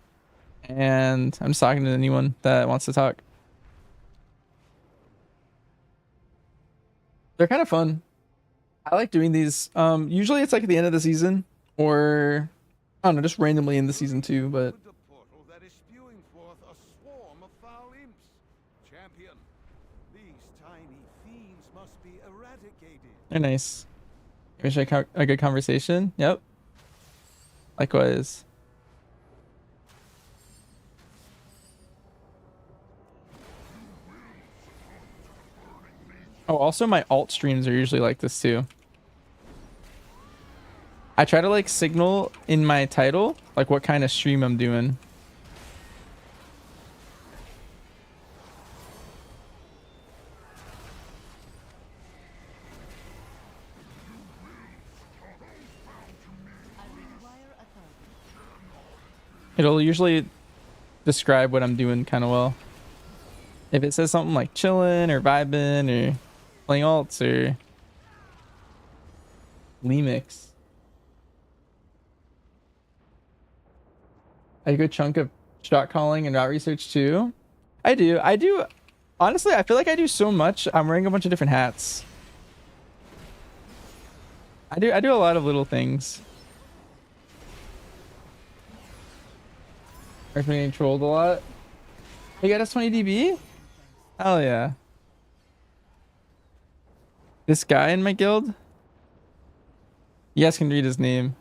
and I'm just talking to anyone that wants to talk. They're kind of fun. I like doing these. Usually it's like at the end of the season, or I don't know, just randomly in the season 2, but That is spewing forth a swarm of foul imps. Champion, these tiny fiends must be eradicated. they're nice. Wish I had a good conversation. Yep. Likewise. Oh, also my alt streams are usually like this too. I try to like signal in my title like what kind of stream I'm doing. It'll usually describe what I'm doing kind of well. If it says something like chilling or vibing or playing alts or Lemix. A good chunk of shot calling and route research too. I do. Honestly, I feel like I do so much. I'm wearing a bunch of different hats. I do a lot of little things. I've been getting trolled a lot. You got us 20 dB? Hell yeah. This guy in my guild? You guys can read his name.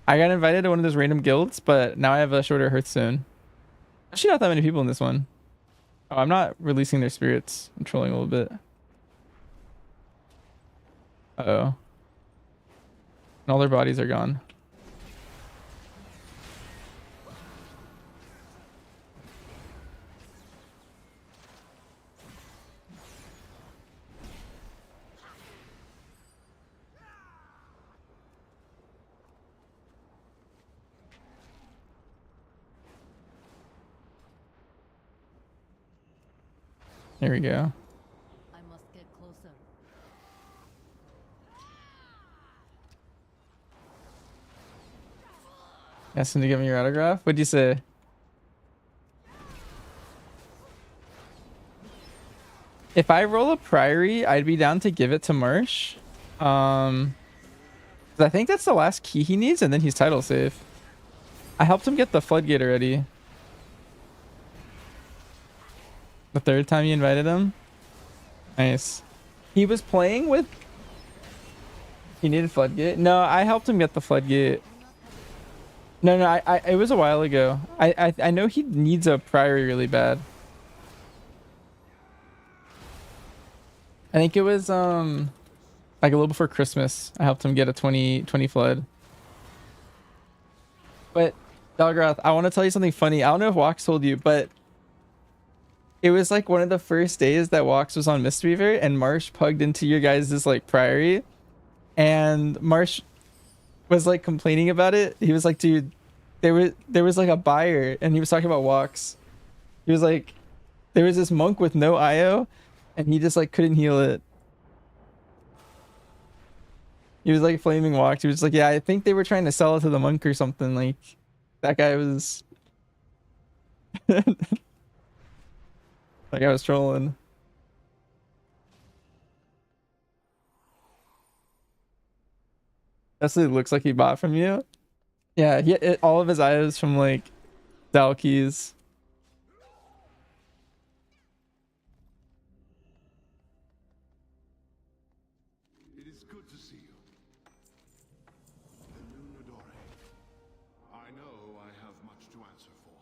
I got invited to one of those random guilds, but now I have a shorter Hearthstone. Actually, not that many people in this one. Oh, I'm not releasing their spirits. I'm trolling a little bit. Uh-oh. And all their bodies are gone. Here we go. I must get closer. Asked him to give me your autograph. What'd you say? If I roll a Priory, I'd be down to give it to Marsh. 'Cause I think that's the last key he needs, and then he's title safe. I helped him get the Floodgate already. The third time you invited him? Nice. He was playing with... He needed Floodgate? No, I helped him get the Floodgate. No, it was a while ago. I know he needs a Priory really bad. I think it was like a little before Christmas. I helped him get a 20 flood. But Dalgroth, I want to tell you something funny. I don't know if Wax told you, but it was like one of the first days that Wax was on Mistweaver, and Marsh pugged into your guys' like Priory, and Marsh was like complaining about it. He was like, dude, there was like a buyer, and he was talking about Wax. He was like, there was this monk with no IO, and he just like couldn't heal it. He was like flaming Wax. He was like, yeah, I think they were trying to sell it to the monk or something. Like that guy was like I was trolling. That's what it looks like he bought from you. Yeah, all of his items from like Dalkeys. It is good to see you. Lunadore. I know I have much to answer for.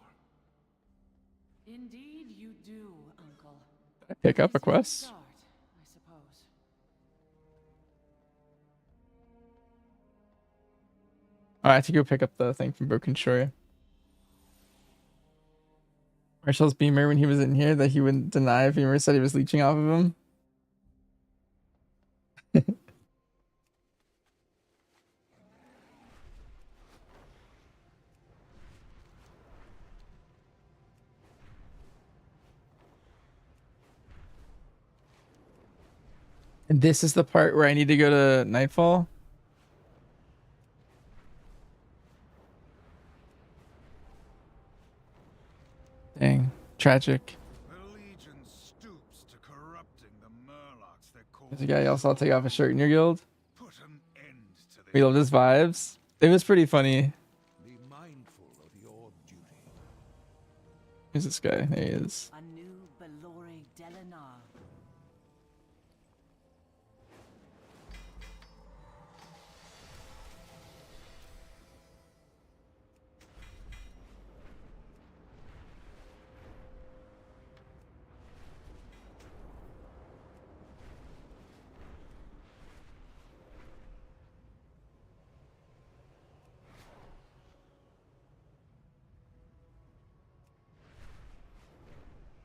Indeed you do, Uncle. Pick up a quest. Start, I suppose. I have to go pick up the thing from Broken Shore. Marshall's Beamer when he was in here that he wouldn't deny if Beamer said he was leeching off of him. And this is the part where I need to go to Nightfall. Dang, tragic. There's a guy else. I'll take off a shirt in your guild. We love his vibes. It was pretty funny. Who's this guy? There he is.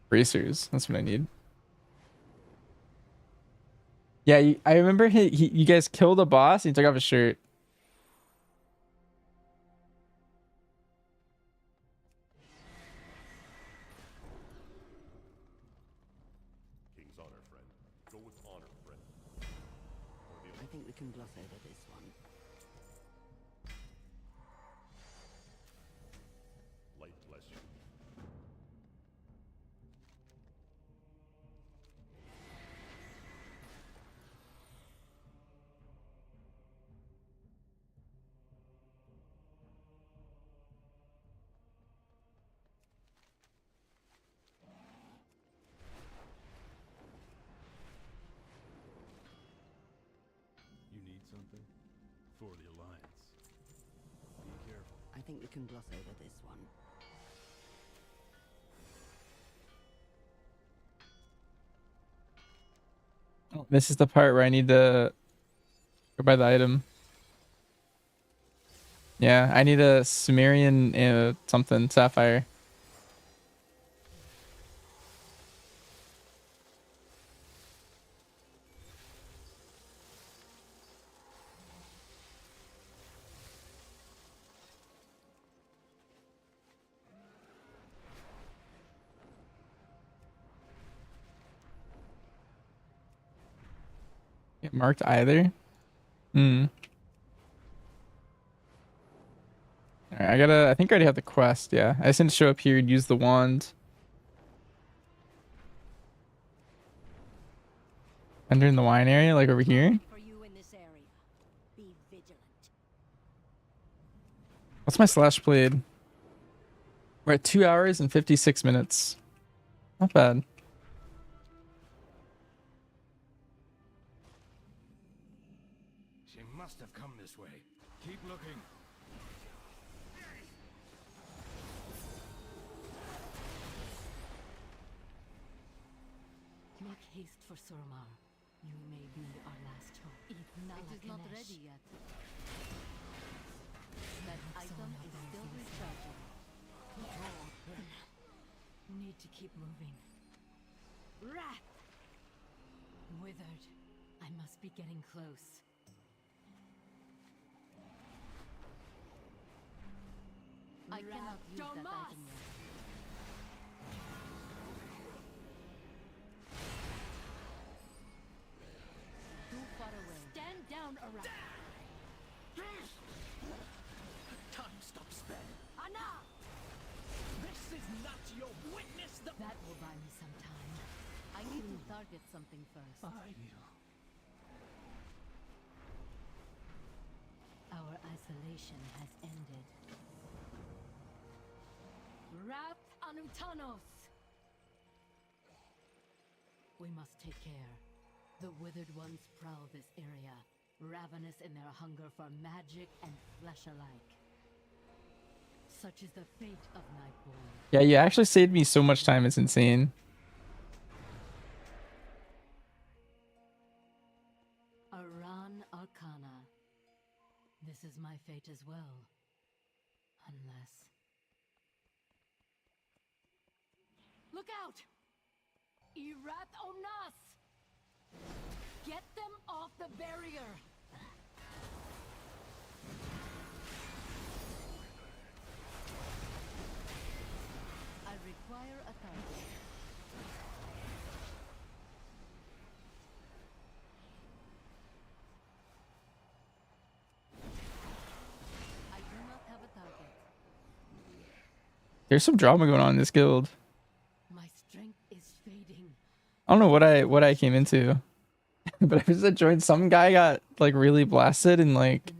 Bracers. That's what I need. Yeah, I remember you guys killed a boss and he took off his shirt. King's honor, friend. Go with honor, friend. I think we can gloss over this one. Light bless you. You need something? For the Alliance. Be careful. I think we can gloss over this one. Oh, this is the part where I need to go buy the item. Yeah, I need a Sumerian something sapphire. Get marked either. Hmm. Alright, I think I already have the quest, yeah. I just need to show up here and use the wand. Enter in the wine area, like over here. What's my slash blade? We're at 2 hours and 56 minutes. Not bad. She must have come this way. Keep looking. Make haste for Suramar. You may be our last hope. It is not ready yet. That item is still recharging. Need to keep moving. Wrath! Withered. I must be getting close. I cannot use that item yet. Too far away. Stand down, Arak. Time stop sped. Enough! This is not your witness. That will buy me some time. I need to target something first. Our isolation has ended. Wrath Anutanos! We must take care. The withered ones prowl this area, ravenous in their hunger for magic and flesh alike. Such is the fate of Nightborn. Yeah, you actually saved me so much time, it's insane. Aran Arcana. This is my fate as well. Unless... Look out! Irath Onas! Get them off the barrier! I require a target. I do not have a target. There's some drama going on in this guild. My strength is fading. I don't know what I came into. But I just joined, some guy got like really blasted and like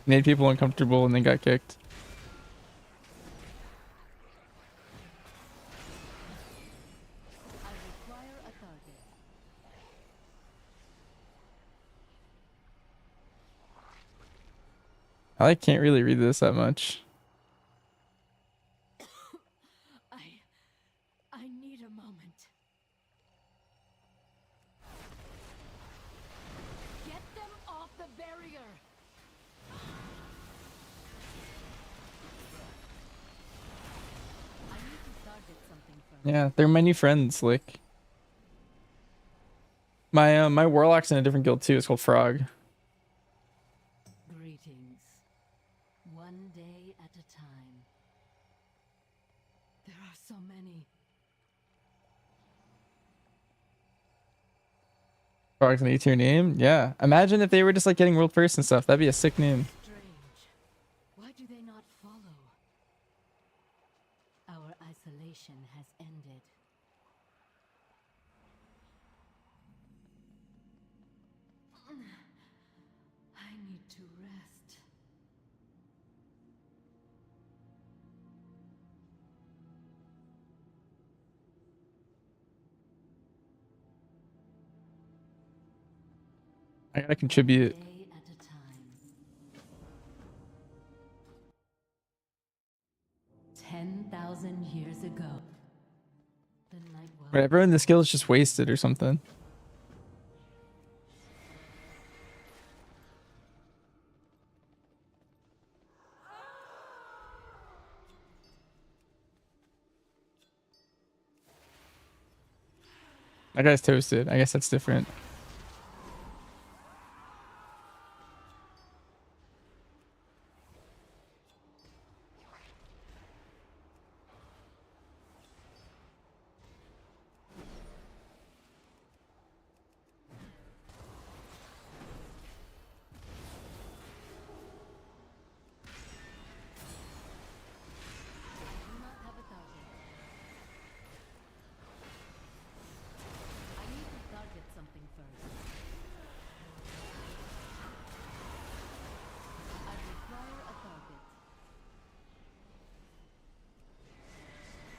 made people uncomfortable and then got kicked. I require a target. I like can't really read this that much. I need a moment. Get them off the barrier. I need to target something first. Yeah, they're my new friends. Like my warlock's in a different guild too. It's called Frog. Greetings. One day at a time. There are so many. Frog's an A-tier name. Yeah. Imagine if they were just like getting world first and stuff. That'd be a sick name. Strange. Why do they not follow? Our isolation has ended. I need to rest. I gotta contribute. Day at a time. 10,000 years ago. The night Right, everyone in this guild is just wasted or something. That guy's toasted. I guess that's different.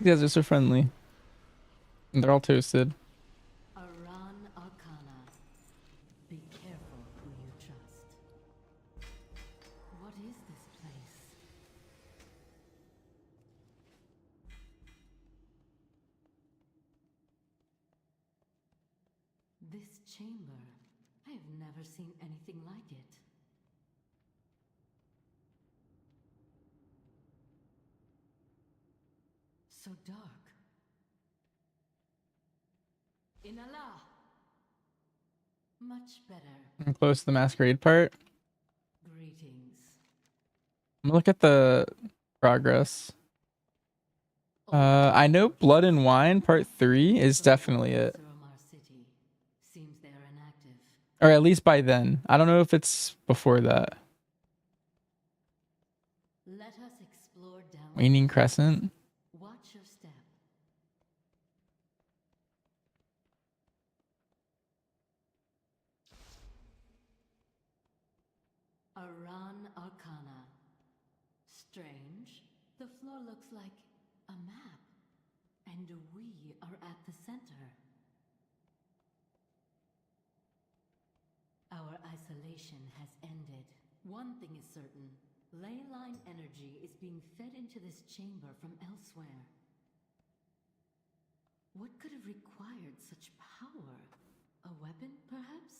You guys are so friendly. And they're all toasted. Aran Arcana. Be careful who you trust. What is this place? This chamber. I have never seen anything like it. So dark. Inala. Much better. I'm close to the masquerade part. Greetings. I'm gonna look at the progress. I know Blood and Wine Part 3 is definitely it. Seems they are inactive. Or at least by then. I don't know if it's before that. Let us explore down. Waning Crescent. Watch your step. Aran Arcana. Strange. The floor looks like a map. And we are at the center. Our isolation has ended. One thing is certain. Ley line energy is being fed into this chamber from elsewhere. What could have required such power? A weapon, perhaps?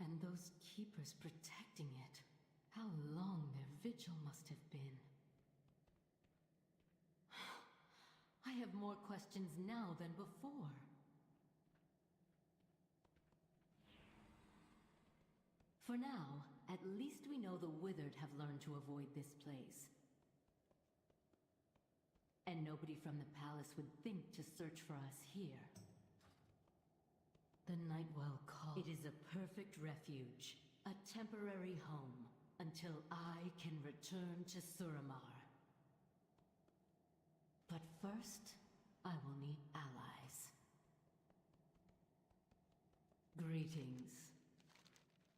And those keepers protecting it. How long their vigil must have been. I have more questions now than before. For now, at least we know the Withered have learned to avoid this place. And nobody from the palace would think to search for us here. The Nightwell Call. It is a perfect refuge, a temporary home, until I can return to Suramar. But first, I will need allies. Greetings.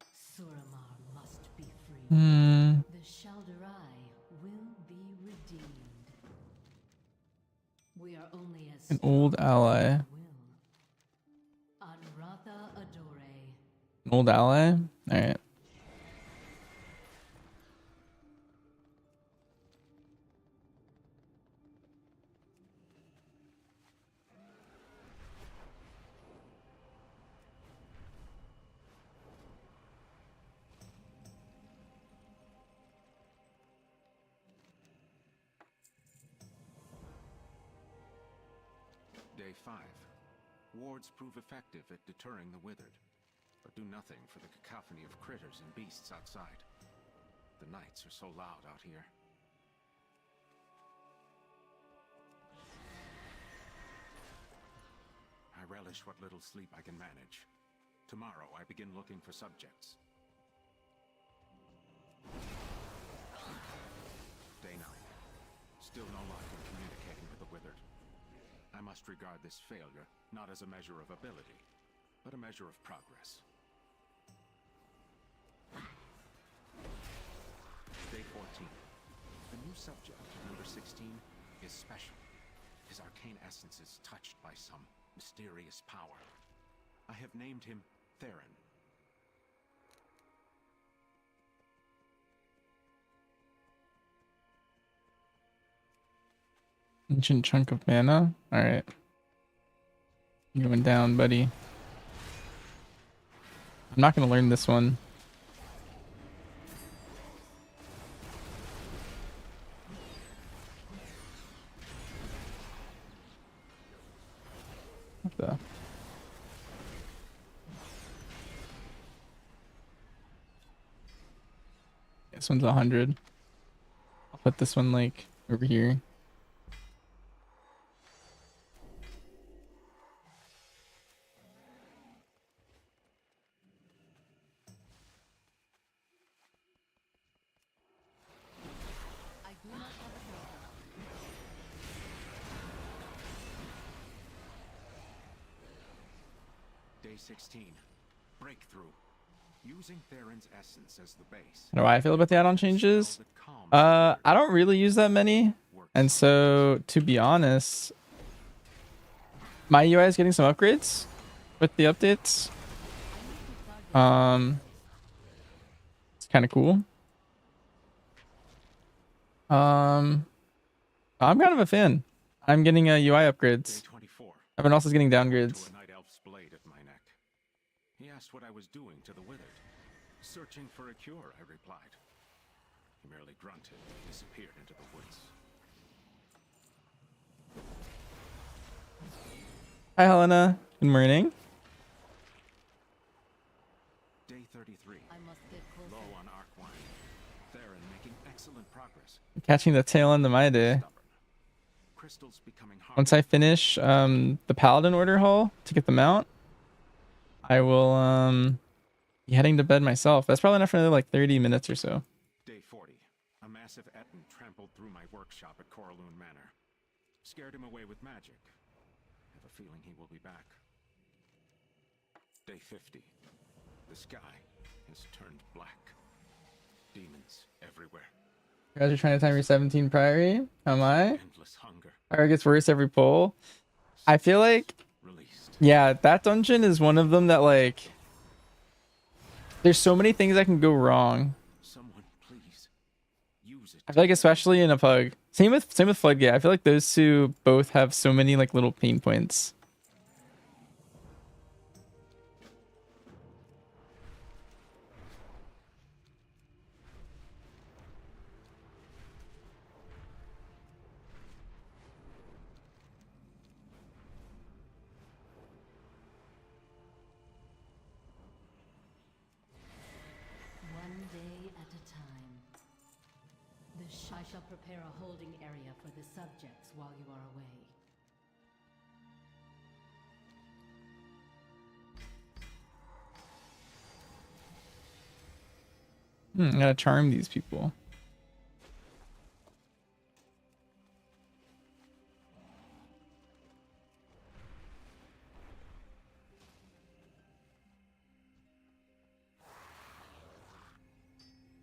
Suramar must be free. The Shalderai will be redeemed. We are only as An old ally. Anratha Adore. An old ally? Alright. Day 5. Wards prove effective at deterring the Withered, but do nothing for the cacophony of critters and beasts outside. The nights are so loud out here. I relish what little sleep I can manage. Tomorrow I begin looking for subjects. Day 9. Still no luck in communicating with the Withered. I must regard this failure not as a measure of ability, but a measure of progress. Day 14. The new subject, number 16, is special. His arcane essence is touched by some mysterious power. I have named him Theron. Ancient chunk of mana? Alright. Going down, buddy. I'm not gonna learn this one. What the? This one's 100. I'll put this one like over here. Day 16. Breakthrough. Using Theron's essence as the base. How do I feel about the add-on changes? I don't really use that many, and so to be honest, my UI is getting some upgrades with the updates. It's kind of cool. I'm kind of a fan. I'm getting UI upgrades. Everyone else is getting downgrades. He asked what I was doing to the withered. Searching for a cure, I replied. He merely grunted and disappeared into the woods. Hi, Helena. Good morning. Day 33. Low on arc wine. Theron making excellent progress. Catching the tail end of my day. Crystals becoming hard. Once I finish the Paladin order haul to get the mount, I will be heading to bed myself. That's probably enough for another like 30 minutes or so. Day 40. A massive Etten trampled through my workshop at Coraloon Manor. Scared him away with magic. Have a feeling he will be back. Day 50. The sky has turned black. Demons everywhere. You guys are trying to time your 17 priority? Am I? Endless hunger. Or it gets worse every pull. I feel like, yeah, that dungeon is one of them that like, there's so many things that can go wrong. Someone please use it. I feel like especially in a pug. Same with Floodgate. I feel like those two both have so many like little pain points. I shall prepare a holding area for the subjects while you are away. I gotta charm these people.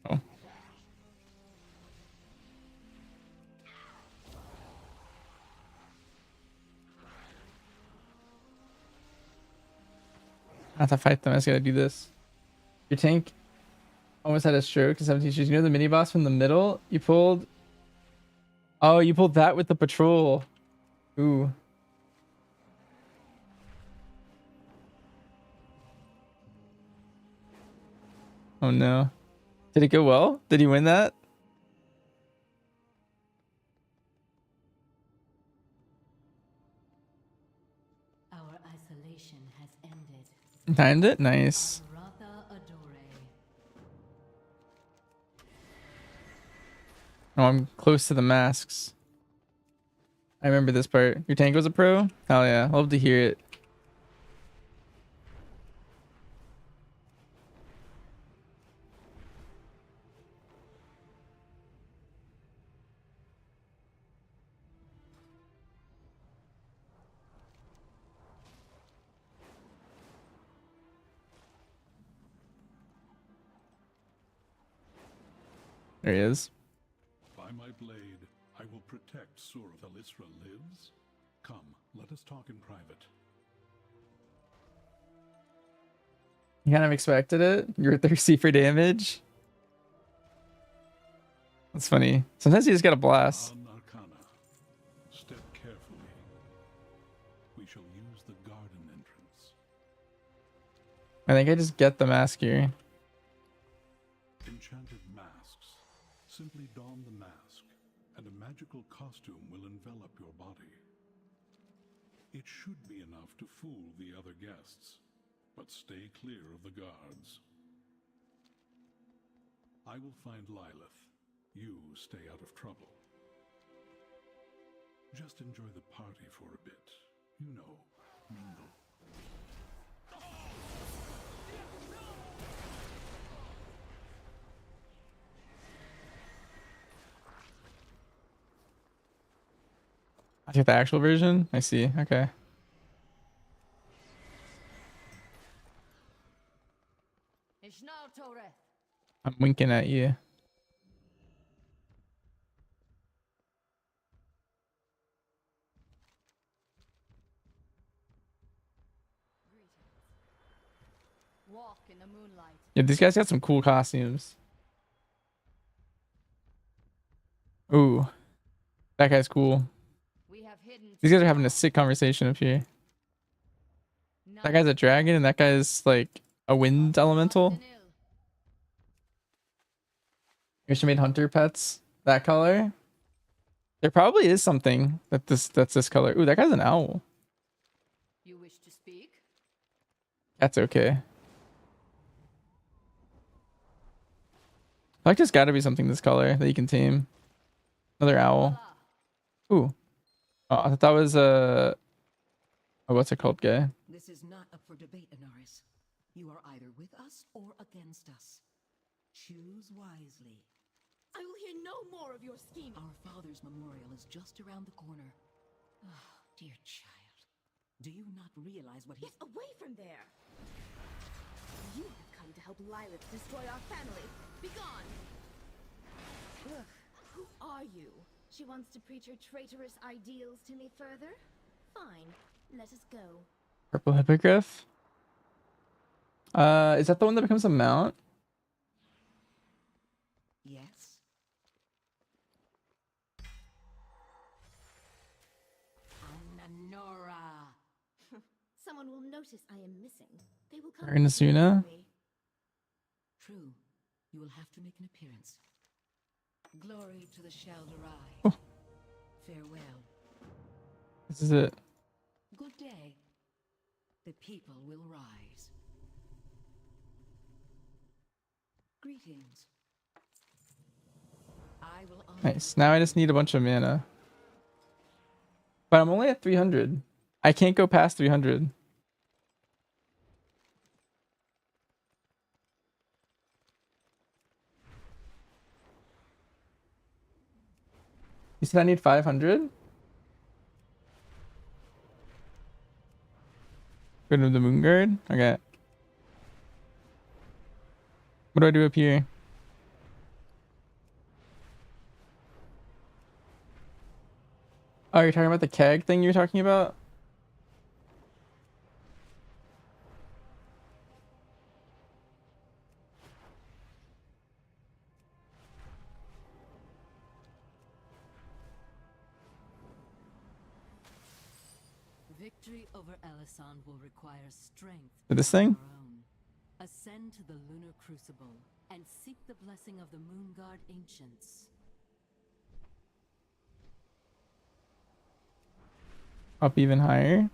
Oh. I have to fight them. I just gotta do this. Your tank almost had a stroke in 17 shoes. You know the mini boss from the middle? You pulled. Oh, you pulled that with the patrol. Ooh. Oh no. Did it go well? Did he win that? Our isolation has ended. Timed it? Nice. Oh, I'm close to the masks. I remember this part. Your tank was a pro? Hell yeah. Love to hear it. There he is. By my blade, I will protect Sur. Talisra lives? Come, let us talk in private. You kind of expected it? You were thirsty for damage? That's funny. Sometimes you just gotta blast. Arcana. Step carefully. We shall use the garden entrance. I think I just get the mask here. Enchanted masks. Simply don the mask, and a magical costume will envelop your body. It should be enough to fool the other guests, but stay clear of the guards. I will find Lilith. You stay out of trouble. Just enjoy the party for a bit. You know, mingle. I took the actual version? I see. Okay. It's not I'm winking at you. Walk in the moonlight. Yeah, these guys got some cool costumes. Ooh, that guy's cool. These guys are having a sick conversation up here. That guy's a dragon and that guy's like a wind elemental. You made hunter pets that color. There probably is something that's this color. Ooh, that guy's an owl. You wish to speak? That's okay. Like there's got to be something this color that you can tame. Another owl. Ooh. Oh, I thought that was a what's it called, guy? This is not up for debate, Anaris. You are either with us or against us. Choose wisely. I will hear no more of your scheme. Our father's memorial is just around the corner. Oh, dear child. Do you not realize what he— Get away from there! You have come to help Lilith destroy our family. Be gone! Ugh, who are you? She wants to preach her traitorous ideals to me further? Fine, let us go. Purple hippogriff? Is that the one that becomes a mount? Yes. Ananora. Someone will notice I am missing. They will come. Arnazuna? True. You will have to make an appearance. Glory to the Shalderai. Oh. Farewell. This is it. Good day. The people will rise. Greetings. I will honor— Nice. Now I just need a bunch of mana. But I'm only at 300. I can't go past 300. You said I need 500? Go to the moon guard? Okay. What do I do up here? Oh, you're talking about the keg thing you're talking about? Victory over Elyson will require strength. For this thing? of our own. Ascend to the lunar crucible and seek the blessing of the Moonguard ancients. Up even higher?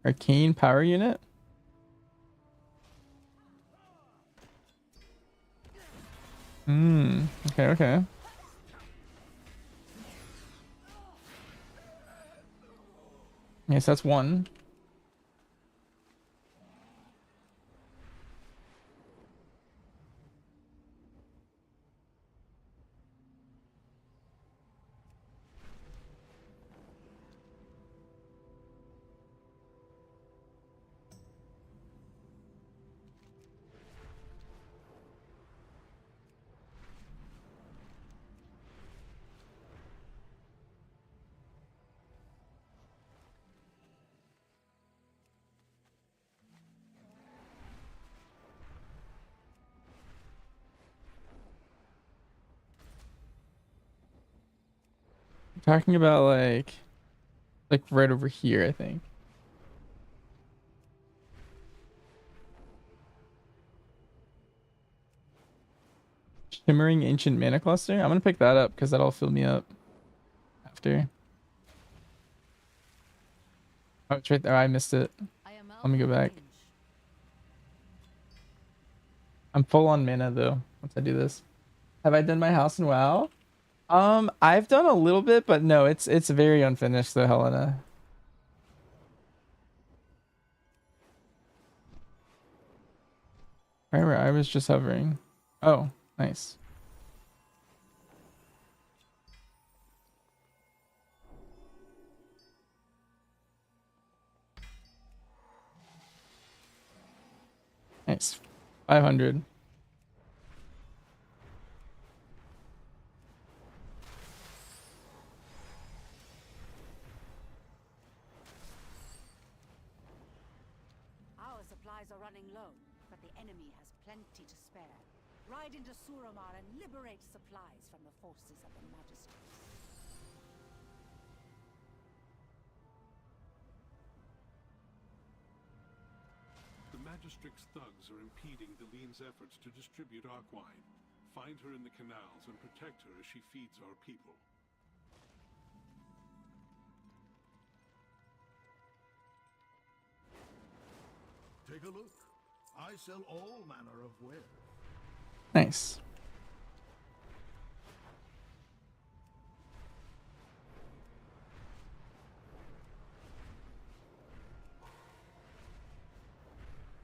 Arcane power unit? Okay, okay. Yes, that's one. Talking about like right over here, I think. Shimmering Ancient Mana Cluster. I'm gonna pick that up because that'll fill me up after. Oh, it's right there. I missed it. Let me go back. I'm full on mana though. Once I do this, have I done my house in WoW? I've done a little bit, but no, it's very unfinished though, Helena. Right where I was just hovering. Oh, nice. Nice. 500. Our supplies are running low, but the enemy has plenty to spare. Ride into Suramar and liberate supplies from the forces of the Magistrates. The Magistrix thugs are impeding Delene's efforts to distribute Arkwine. Find her in the canals and protect her as she feeds our people. Take a look. I sell all manner of wares. Nice.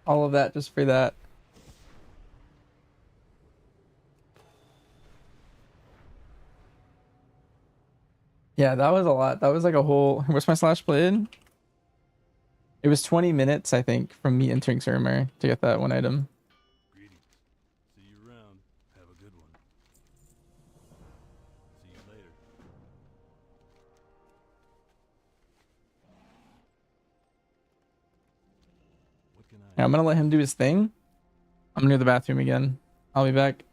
All of that just for that. Yeah, that was a lot. That was like a whole... Where's my slash blade? It was 20 minutes, I think, from me entering Suramar to get that one item. Greetings. See you around. Have a good one. See you later. What can Yeah, I'm gonna let him do his thing. I'm near the bathroom again. I'll be back.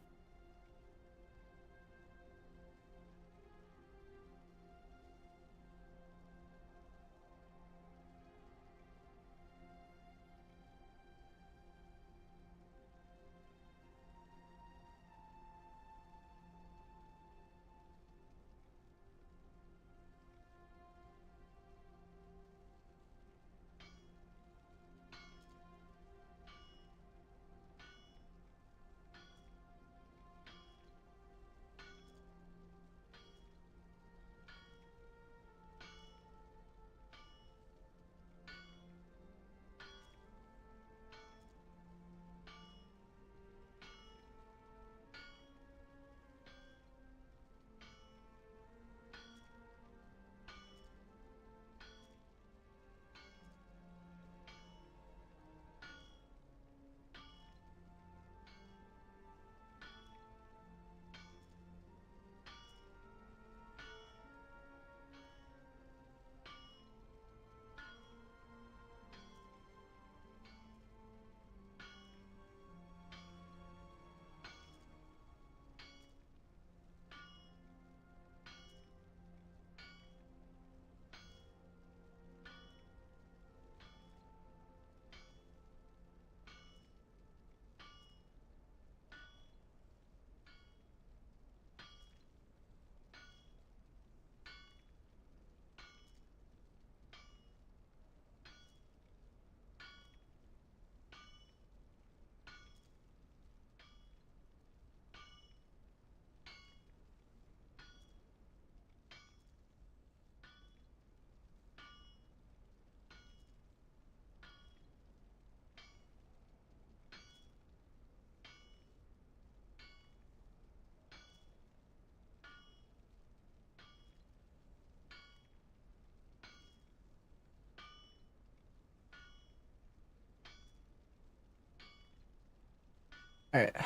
All right,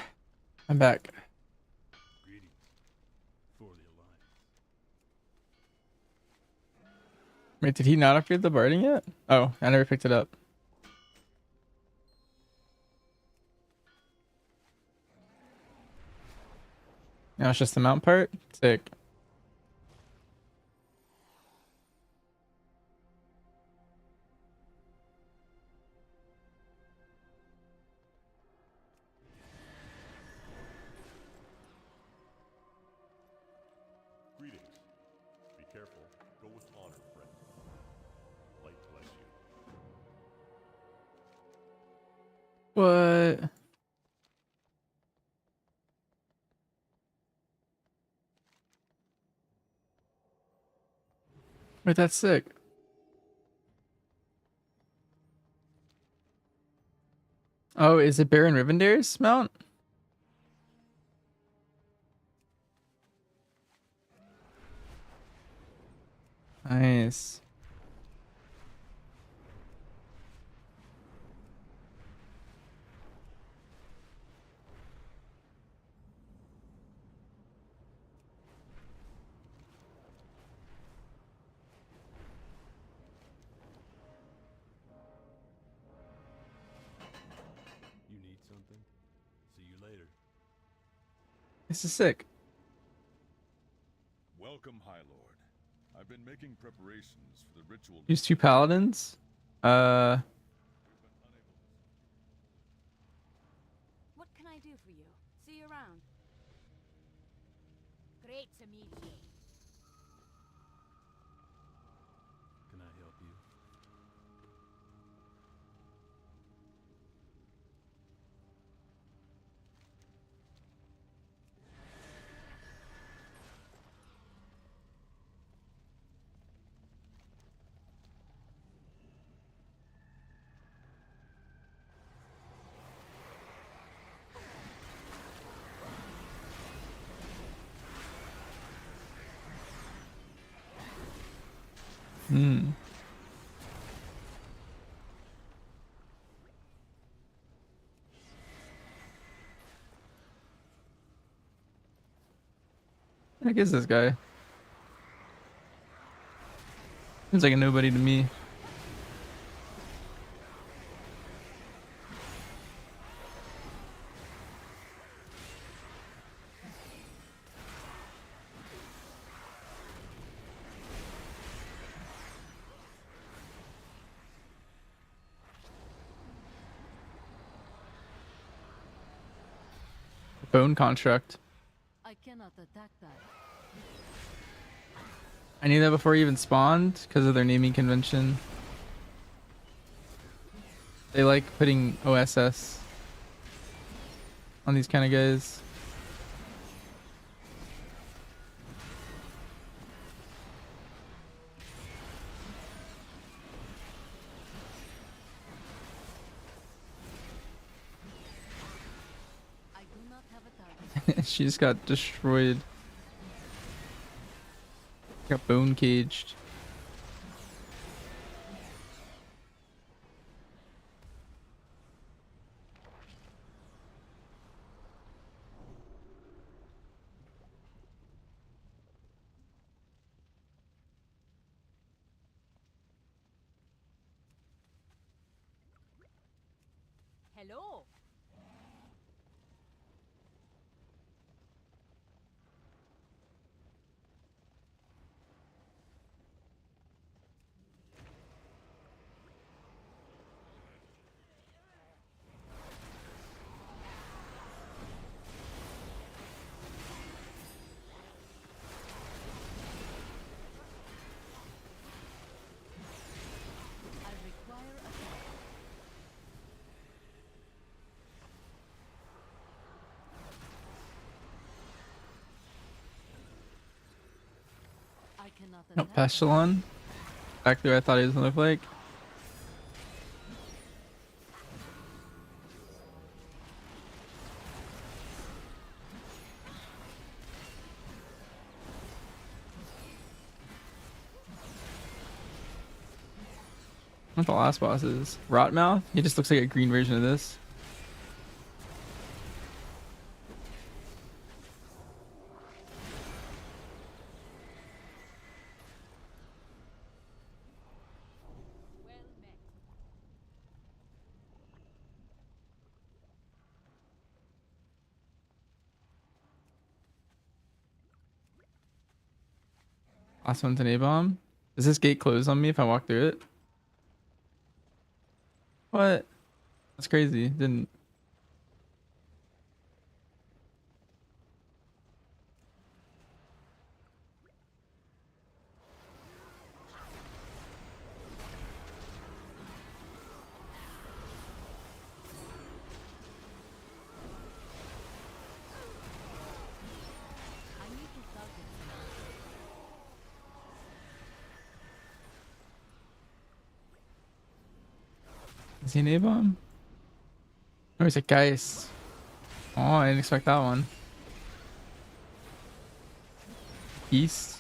I'm back. Greetings for the Alliance. Wait, did he not upgrade the barding yet? Oh, I never picked it up. Now it's just the mount part? Sick. Greetings. Be careful. Go with honor, friend. Light bless you. What? Wait, that's sick. Oh, is it Baron Rivendare's mount? Nice. This is sick. Welcome, High Lord. I've been making preparations for the ritual. Use 2 paladins. What can I do for you? See you around. Great to meet you. Can I help you? Hmm. What the heck is this guy? Seems like a nobody to me. Bone construct. I cannot attack that. I knew that before he even spawned because of their naming convention. They like putting OSS on these kind of guys. I do not have a target. She just got destroyed. Got bone caged. Hello. I require a target. I cannot No, attack. Pestilon. Exactly what I thought he was gonna look like. What the last boss is? Rotmouth? He just looks like a green version of this. Last one's an A-bomb. Does this gate close on me if I walk through it? What? That's crazy. Didn't. I need to target Is he an A-bomb? Oh, he's a Geist. Oh, I didn't expect that one. Beast.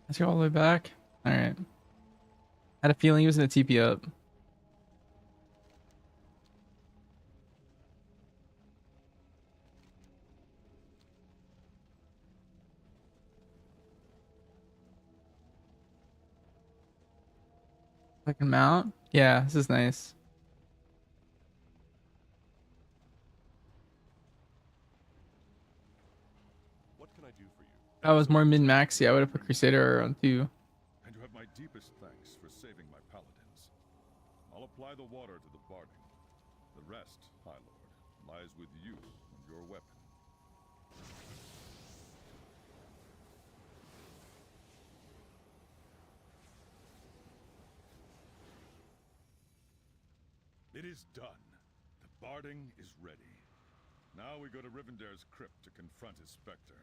Let's go all the way back. All right. Had a feeling he was gonna TP up. Second mount. Yeah, this is nice. What can I do for you? If I was more min-maxy, I would have put Crusader on 2. And you have my deepest thanks for saving my paladins. I'll apply the water to the barding. The rest, High Lord, lies with you and your weapon. It is done. The barding is ready. Now we go to Rivendare's crypt to confront his specter.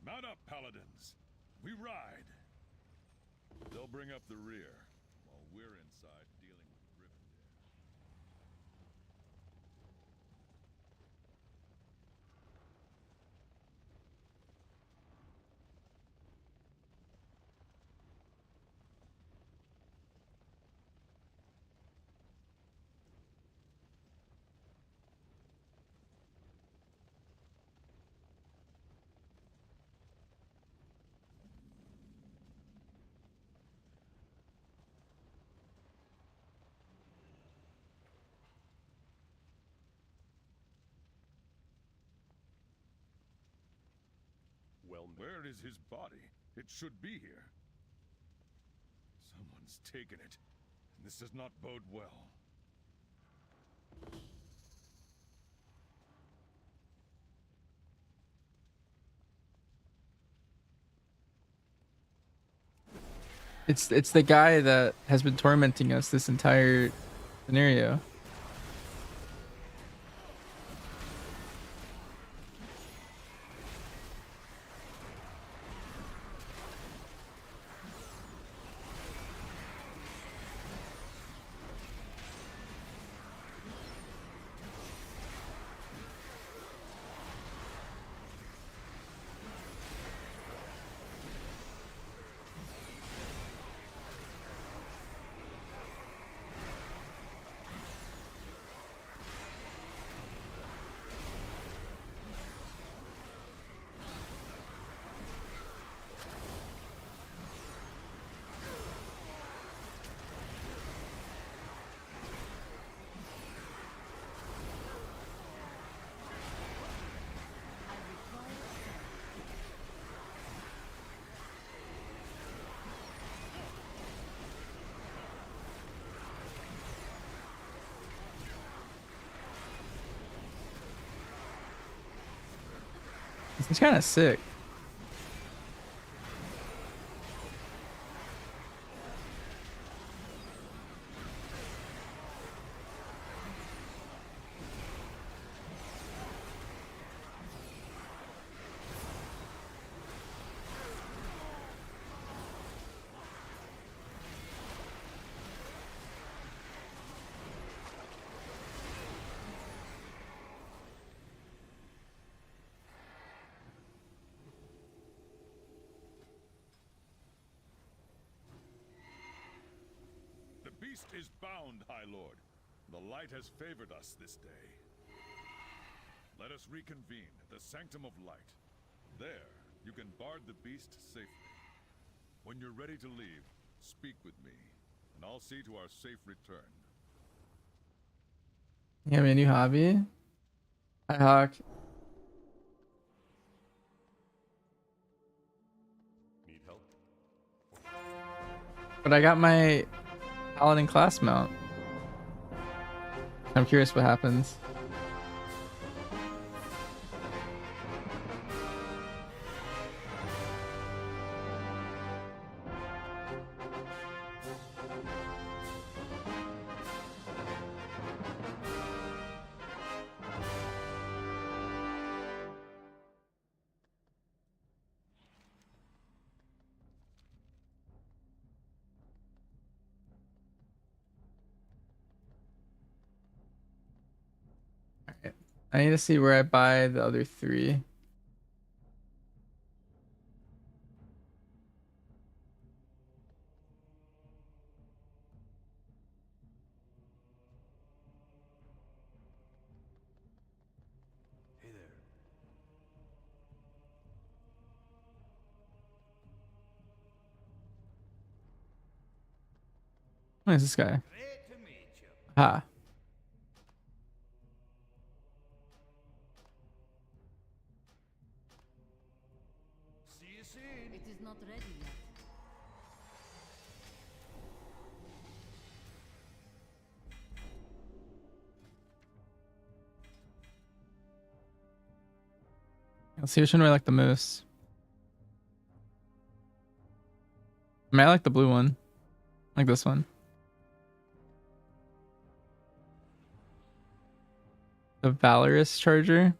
Mount up, paladins. We ride. They'll bring up the rear, while we're inside dealing with Rivendare. Well, Where is his body? It should be here. Someone's taken it. This does not bode well. It's the guy that has been tormenting us this entire scenario. It's kind of sick. The beast is bound, High Lord. The light has favored us this day. Let us reconvene at the Sanctum of Light. There, you can bard the beast safely. When you're ready to leave, speak with me, and I'll see to our safe return. You have a new hobby? Hi, Hawk. Need help? But I got my Paladin class mount. I'm curious what happens. I need to see where I buy the other 3. What is this guy? Ah. It is not ready yet. Let's see which one do I like the most. I mean, I like the blue one. I like this one. The Valorous Charger.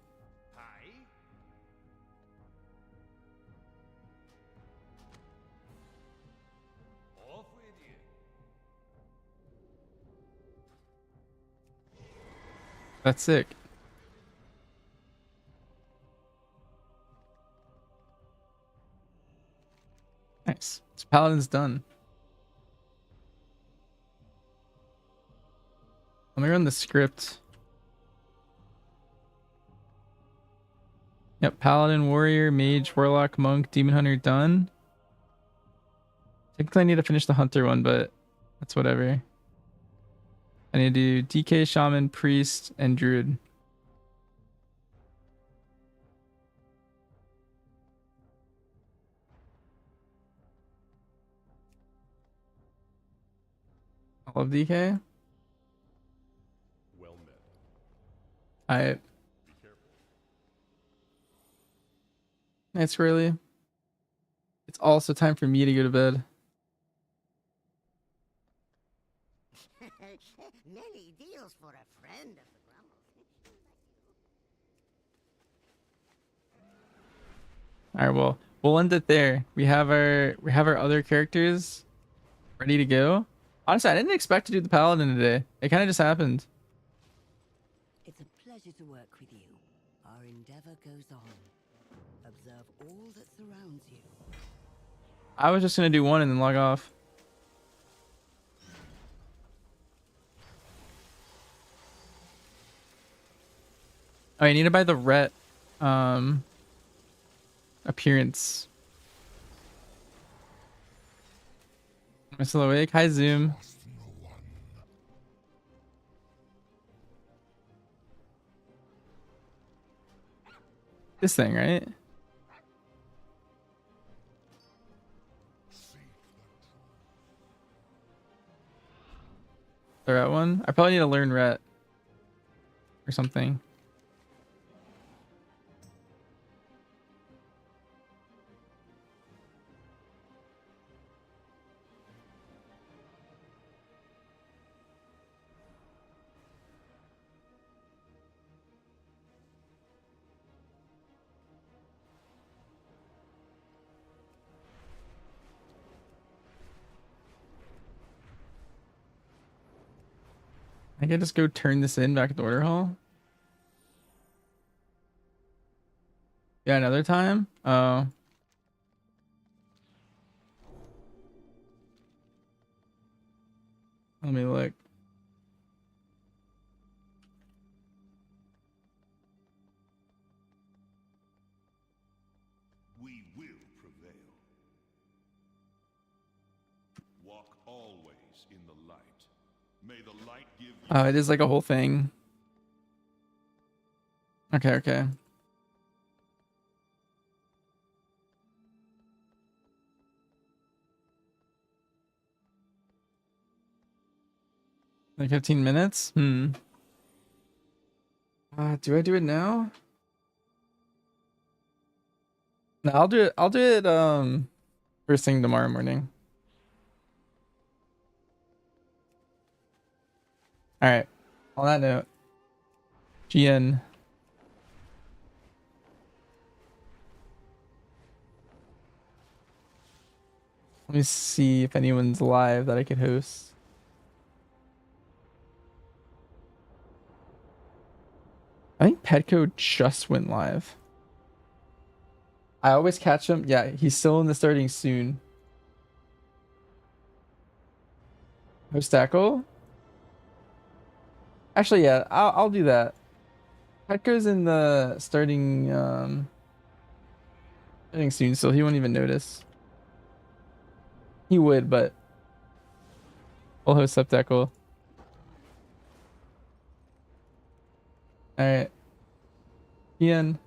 That's sick. Nice. So Paladin's done. Let me run the script. Yep, Paladin, Warrior, Mage, Warlock, Monk, Demon Hunter done. Technically I need to finish the Hunter one, but that's whatever. I need to do DK, Shaman, Priest, and Druid. All of DK? Well met. I. Be careful. It's really. It's also time for me to go to bed. Many deals for a friend of the Grumbles. All right, well, we'll end it there. We have our other characters ready to go. Honestly, I didn't expect to do the Paladin today. It kind of just happened. It's a pleasure to work with you. Our endeavor goes on. Observe all that surrounds you. I was just gonna do one and then log off. Oh, I need to buy the Ret appearance. Am I still awake? Hi, Zoom. This thing, right? The Ret one? I probably need to learn Ret or something. I can just go turn this in back at the order hall. Yeah, another time? Oh. Let me look. We will prevail. Walk always in the light. May the light give you... Oh, it is like a whole thing. Okay, okay. Like 15 minutes? Do I do it now? No, I'll do it first thing tomorrow morning. All right. On that note, GN. Let me see if anyone's live that I could host. I think Petco just went live. I always catch him. Yeah, he's still in the starting soon. Host tackle? Actually, yeah, I'll do that. Petco's in the starting soon, so he won't even notice. He would, but Full host septacle. Alright. Ian.